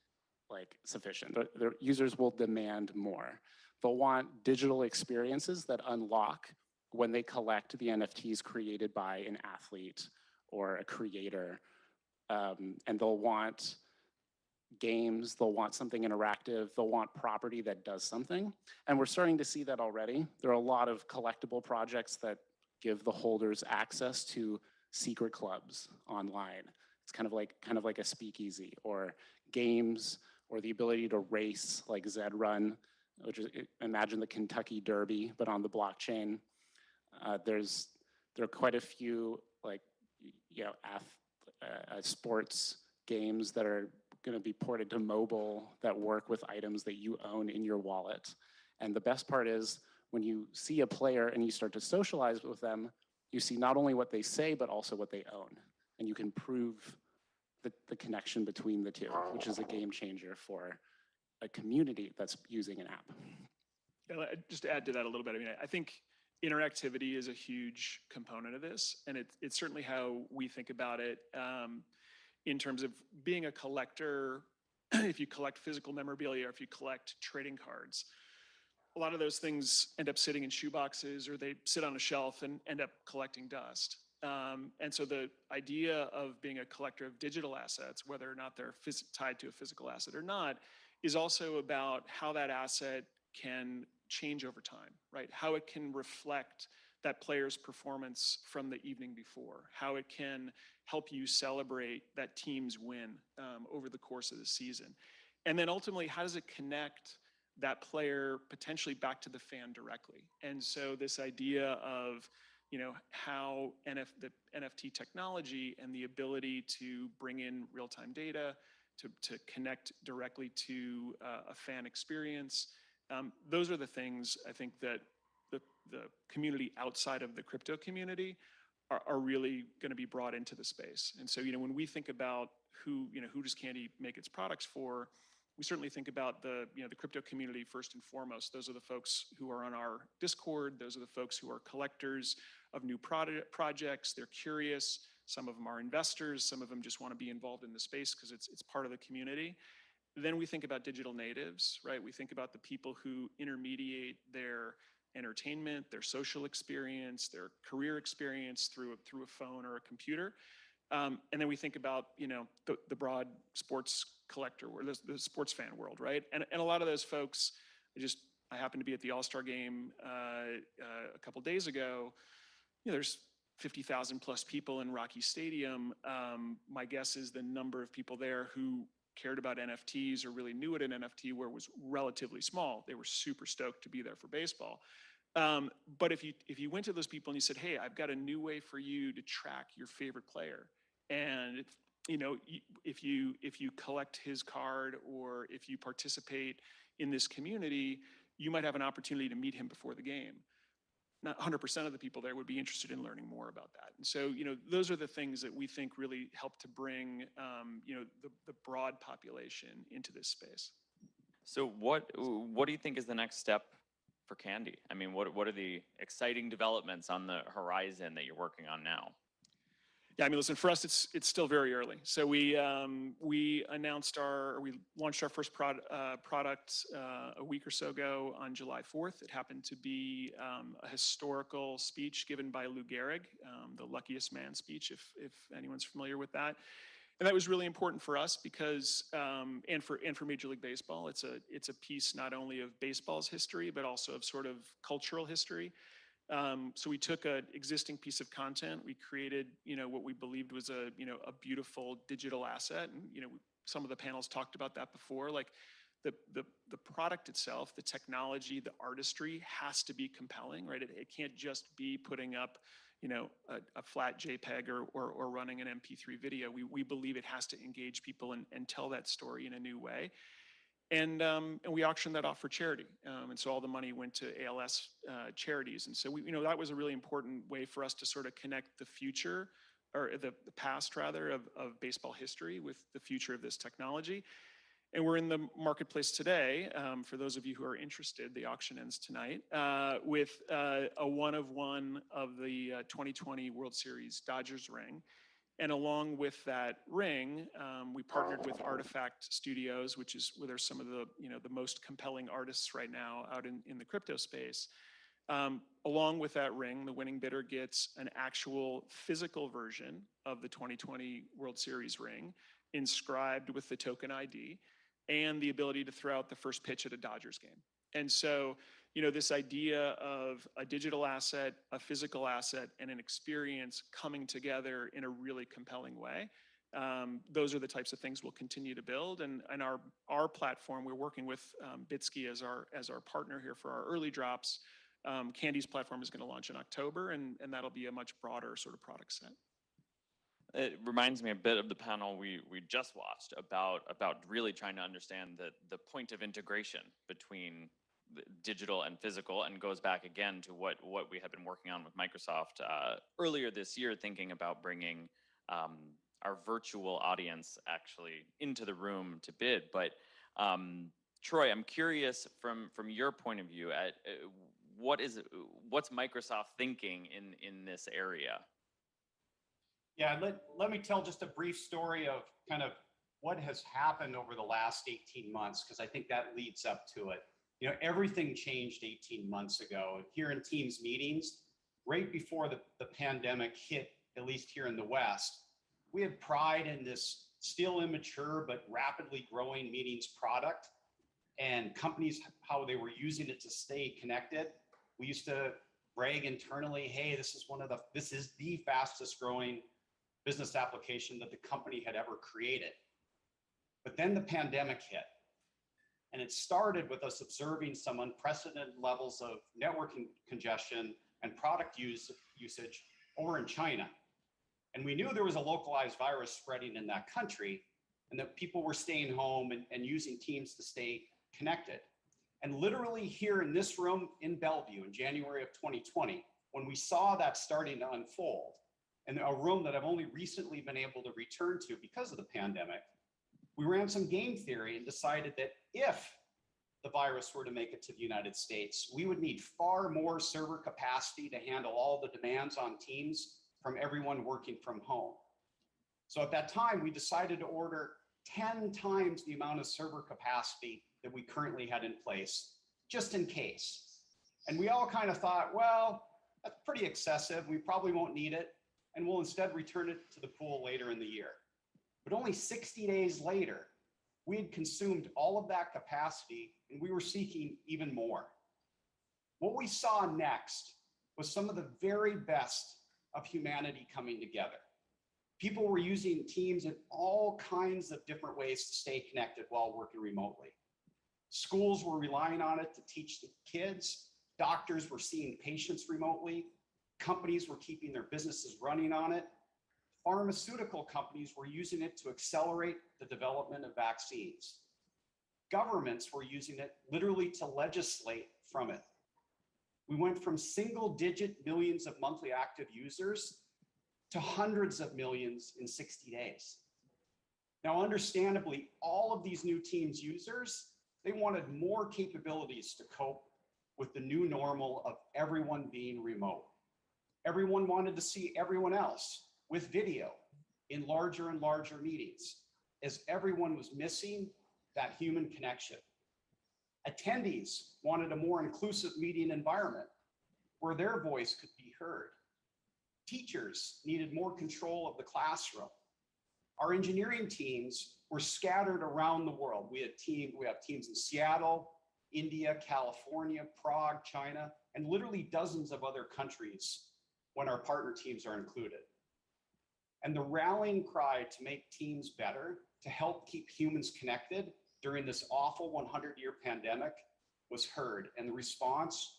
sufficient. The users will demand more. They'll want digital experiences that unlock when they collect the NFTs created by an athlete or a creator. And they'll want games, they'll want something interactive, they'll want property that does something. And we're starting to see that already. There are a lot of collectible projects that give the holders access to secret clubs online. It's kind of like a speakeasy, or games, or the ability to race like Zed Run, which is, imagine the Kentucky Derby, but on the blockchain. There are quite a few sports games that are going to be ported to mobile that work with items that you own in your wallet. And the best part is when you see a player and you start to socialize with them, you see not only what they say, but also what they own. And you can prove the connection between the two, which is a game changer for a community that's using an app. Yeah, just to add to that a little bit, I think interactivity is a huge component of this, and it's certainly how we think about it in terms of being a collector. If you collect physical memorabilia, or if you collect trading cards, a lot of those things end up sitting in shoeboxes, or they sit on a shelf and end up collecting dust. And so the idea of being a collector of digital assets, whether or not they're tied to a physical asset or not, is also about how that asset can change over time, right? How it can reflect that player's performance from the evening before, how it can help you celebrate that team's win over the course of the season. And then ultimately, how does it connect that player potentially back to the fan directly? And so this idea of how the NFT technology and the ability to bring in real-time data to connect directly to a fan experience. Those are the things I think that the community outside of the crypto community are really going to be brought into the space. And so, when we think about who does Candy make its products for, we certainly think about the crypto community first and foremost. Those are the folks who are on our Discord. Those are the folks who are collectors of new projects. They're curious. Some of them are investors. Some of them just want to be involved in the space because it's part of the community. Then we think about digital natives, right? We think about the people who intermediate their entertainment, their social experience, their career experience through a phone or a computer. And then we think about, the broad sports collector, or the sports fan world, right? And a lot of those folks I happened to be at the All-Star game a couple days ago. There's 50,000 plus people in Rocky Stadium. My guess is the number of people there who cared about NFTs or really knew what an NFT were was relatively small. They were super stoked to be there for baseball. But if you went to those people and you said, hey, I've got a new way for you to track your favorite player, and if you collect his card or if you participate in this community, you might have an opportunity to meet him before the game. Not 100% of the people there would be interested in learning more about that. And so, those are the things that we think really help to bring, the broad population into this space. So what do you think is the next step for Candy? I mean, what are the exciting developments on the horizon that you're working on now? Yeah, I mean, listen, for us, it's still very early. So we launched our first product a week or so ago on July 4th. It happened to be a historical speech given by Lou Gehrig, the luckiest man speech, if anyone's familiar with that. And that was really important for us because, and for Major League Baseball, it's a piece not only of baseball's history, but also of sort of cultural history. So we took an existing piece of content, we created, what we believed was a beautiful digital asset. And, some of the panels talked about that before, like the product itself, the technology, the artistry has to be compelling, right? It can't just be putting up, a flat JPEG or running an MP3 video. We believe it has to engage people and tell that story in a new way. And we auctioned that off for charity. And so all the money went to ALS charities. And so that was a really important way for us to sort of connect the future, or the past rather, of baseball history with the future of this technology. And we're in the marketplace today, for those of you who are interested, the auction ends tonight, with a one-of-one of the 2020 World Series Dodgers ring. And along with that ring, we partnered with Artifact Studios, which is where there's some of the the most compelling artists right now out in the crypto space. Along with that ring, the winning bidder gets an actual physical version of the 2020 World Series ring, inscribed with the token ID, and the ability to throw out the first pitch at a Dodgers game. And so, this idea of a digital asset, a physical asset, and an experience coming together in a really compelling way, those are the types of things we'll continue to build. And our platform, we're working with Bitsky as our partner here for our early drops. Candy's platform is going to launch in October, and that'll be a much broader sort of product set. It reminds me a bit of the panel we just watched about really trying to understand the point of integration between the digital and physical, and goes back again to what we have been working on with Microsoft earlier this year, thinking about bringing our virtual audience actually into the room to bid. But Troy, I'm curious from your point of view, at what's Microsoft thinking in this area? Yeah, let me tell just a brief story of kind of what has happened over the last 18 months, because I think that leads up to it. Everything changed 18 months ago. Here in Teams meetings, right before the pandemic hit, at least here in the West, we had pride in this still immature but rapidly growing meetings product, and companies, how they were using it to stay connected. We used to brag internally, hey, this is the fastest growing business application that the company had ever created. But then the pandemic hit. And it started with us observing some unprecedented levels of networking congestion and product usage over in China. And we knew there was a localized virus spreading in that country, and that people were staying home and using Teams to stay connected. And literally here in this room in Bellevue in January of 2020, when we saw that starting to unfold, and a room that I've only recently been able to return to because of the pandemic, we ran some game theory and decided that if the virus were to make it to the United States, we would need far more server capacity to handle all the demands on Teams from everyone working from home. So at that time, we decided to order 10 times the amount of server capacity that we currently had in place, just in case. And we all kind of thought, well, that's pretty excessive. We probably won't need it, and we'll instead return it to the pool later in the year. But only 60 days later, We had consumed all of that capacity and we were seeking even more. What we saw next was some of the very best of humanity coming together. People were using Teams in all kinds of different ways to stay connected while working remotely. Schools were relying on it to teach the kids. Doctors were seeing patients remotely. Companies were keeping their businesses running on it. Pharmaceutical companies were using it to accelerate the development of vaccines. Governments were using it literally to legislate from it. We went from single-digit millions of monthly active users to hundreds of millions in 60 days. Now, understandably, all of these new Teams users, they wanted more capabilities to cope with the new normal of everyone being remote. Everyone wanted to see everyone else with video in larger and larger meetings, as everyone was missing that human connection. Attendees wanted a more inclusive meeting environment where their voice could be heard. Teachers needed more control of the classroom. Our engineering teams were scattered around the world. We have teams in Seattle, India, California, Prague, China, and literally dozens of other countries when our partner teams are included. And the rallying cry to make Teams better, to help keep humans connected during this awful 100-year pandemic was heard, and the response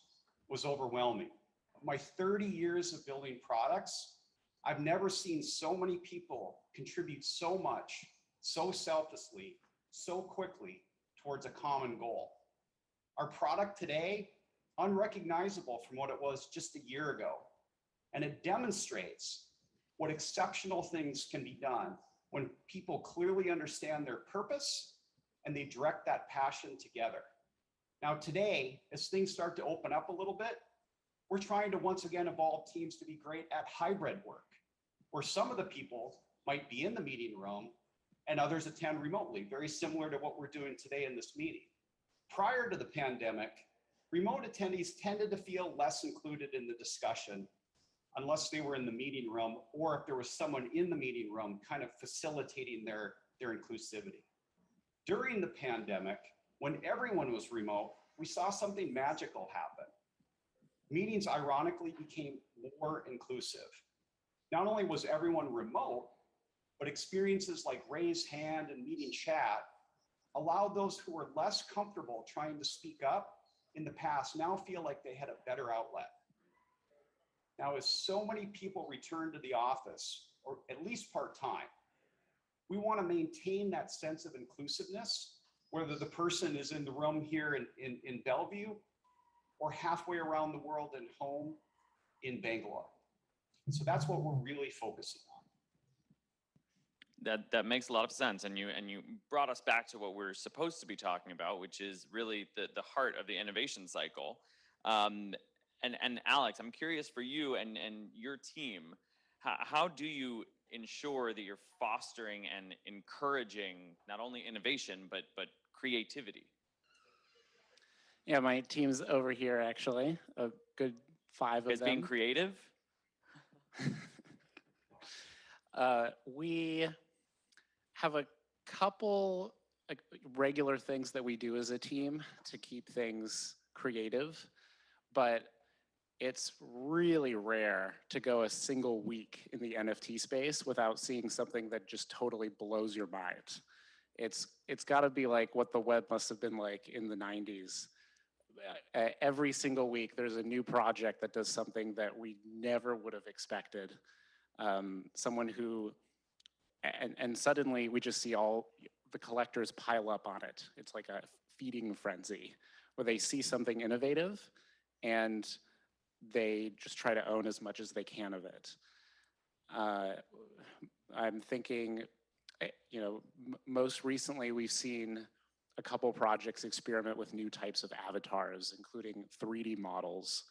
was overwhelming. My 30 years of building products, I've never seen so many people contribute so much, so selflessly, so quickly towards a common goal. Our product today, unrecognizable from what it was just a year ago. And it demonstrates what exceptional things can be done when people clearly understand their purpose and they direct that passion together. Now today, as things start to open up a little bit, we're trying to once again evolve Teams to be great at hybrid work, where some of the people might be in the meeting room and others attend remotely, very similar to what we're doing today in this meeting. Prior to the pandemic, remote attendees tended to feel less included in the discussion unless they were in the meeting room or if there was someone in the meeting room kind of facilitating their inclusivity. During the pandemic, when everyone was remote, we saw something magical happen. Meetings ironically became more inclusive. Not only was everyone remote, but experiences like raise hand and meeting chat allowed those who were less comfortable trying to speak up in the past now feel like they had a better outlet. Now, as so many people return to the office, or at least part-time, we want to maintain that sense of inclusiveness, whether the person is in the room here in Bellevue or halfway around the world and home in Bangalore. So that's what we're really focusing on. That makes a lot of sense, and you brought us back to what we're supposed to be talking about, which is really the heart of the innovation cycle. And Alex, I'm curious for you and your team, how do you ensure that you're fostering and encouraging not only innovation but creativity? Yeah, my team's over here actually, a good 5 of Is them. being creative? We have a couple regular things that we do as a team to keep things creative, but it's really rare to go a single week in the NFT space without seeing something that just totally blows your mind. It's got to be like what the web must have been like in the 90s. Every single week, there's a new project that does something that we never would have expected. Someone who, and suddenly we just see all the collectors pile up on it. It's like a feeding frenzy where they see something innovative and they just try to own as much as they can of it. I'm thinking, most recently we've seen a couple projects experiment with new types of avatars, including 3D models,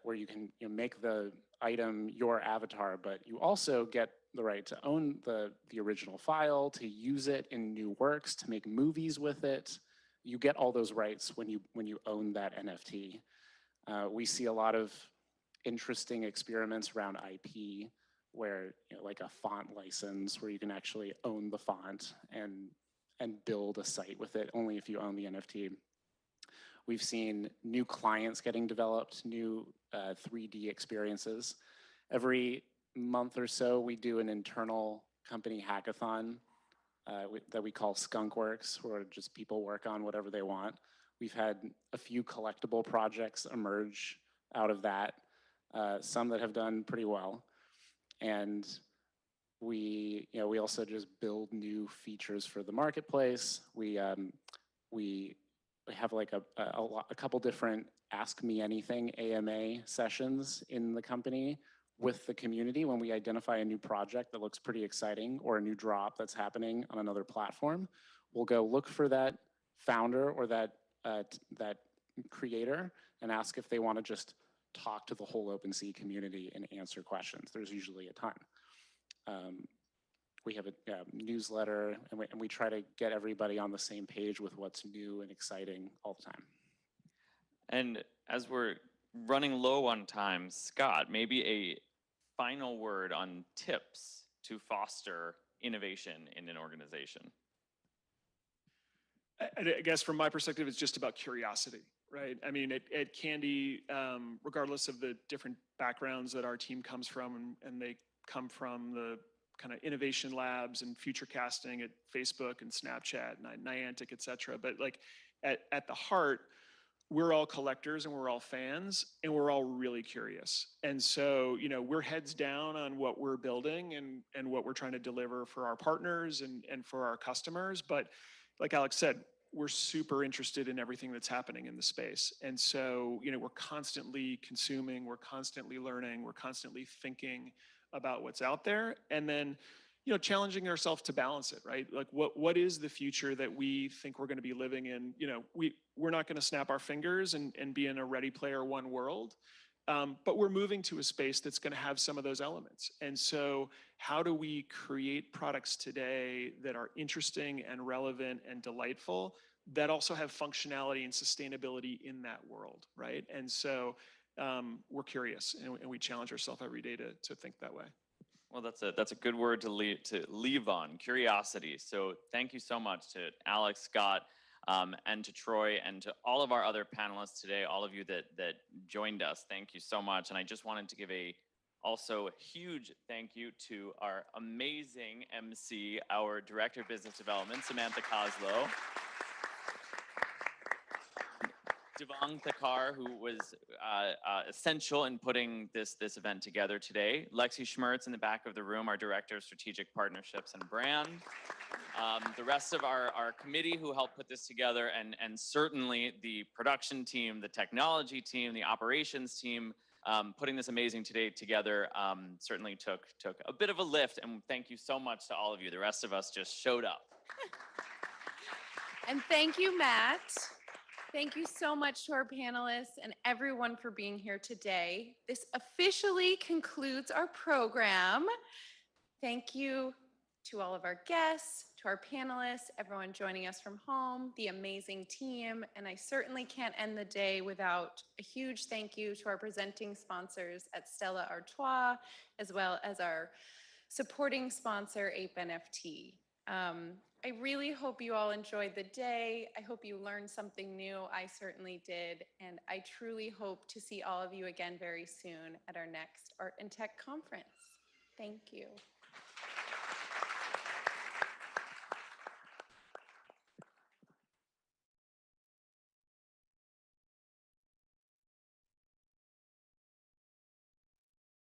where you can make the item your avatar, but you also get the right to own the original file, to use it in new works, to make movies with it. You get all those rights when you own that NFT. We see a lot of interesting experiments around IP, where like a font license, where you can actually own the font and and build a site with it only if you own the NFT. We've seen new clients getting developed, new 3D experiences. Every month or so, we do an internal company hackathon that we call Skunkworks, where just people work on whatever they want. We've had a few collectible projects emerge out of that, some that have done pretty well. And we also just build new features for the marketplace. We have like a couple different Ask Me Anything AMA sessions in the company with the community when we identify a new project that looks pretty exciting or a new drop that's happening on another platform. We'll go look for that founder or that creator and ask if they want to just talk to the whole OpenSea community and answer questions. There's usually a ton. We have a newsletter, and we try to get everybody on the same page with what's new and exciting all the time. And as we're running low on time, Scott, maybe a final word on tips to foster innovation in an organization. I guess from my perspective, it's just about curiosity, right? I mean, at Candy, regardless of the different backgrounds that our team comes from, and they come from the kind of innovation labs and future casting at Facebook and Snapchat and Niantic, et cetera. But like at the heart, we're all collectors and we're all fans and we're all really curious. And so, we're heads down on what we're building and what we're trying to deliver for our partners and for our customers. But like Alex said, we're super interested in everything that's happening in the space. And so, we're constantly consuming, we're constantly learning, we're constantly thinking about what's out there. And then, challenging ourselves to balance it, right? Like what is the future that we think we're going to be living in? We're not going to snap our fingers and be in a Ready Player One world. But we're moving to a space that's going to have some of those elements. And so how do we create products today that are interesting and relevant and delightful that also have functionality and sustainability in that world, right? And so we're curious and we challenge ourselves every day to think that way. Well, that's a good word to leave on, curiosity. So thank you so much to Alex, Scott, and to Troy, and to all of our other panelists today, all of you that joined us. Thank you so much. And I just wanted to give also a huge thank you to our amazing MC, our Director of Business Development, Samantha Kozlow. Devang Thakar, who was essential in putting this event together today. Lexi Schmertz in the back of the room, our Director of Strategic Partnerships and Brand. The rest of our committee who helped put this together, and certainly the production team, the technology team, the operations team, putting this amazing today together certainly took a bit of a lift, and thank you so much to all of you. The rest of us just showed up. And thank you, Matt. Thank you so much to our panelists and everyone for being here today. This officially concludes our program. Thank you to all of our guests, to our panelists, everyone joining us from home, the amazing team, and I certainly can't end the day without a huge thank you to our presenting sponsors at Stella Artois, as well as our supporting sponsor, Ape NFT. I really hope you all enjoyed the day. I hope you learned something new. I certainly did. And I truly hope to see all of you again very soon at our next Art and Tech conference. Thank you.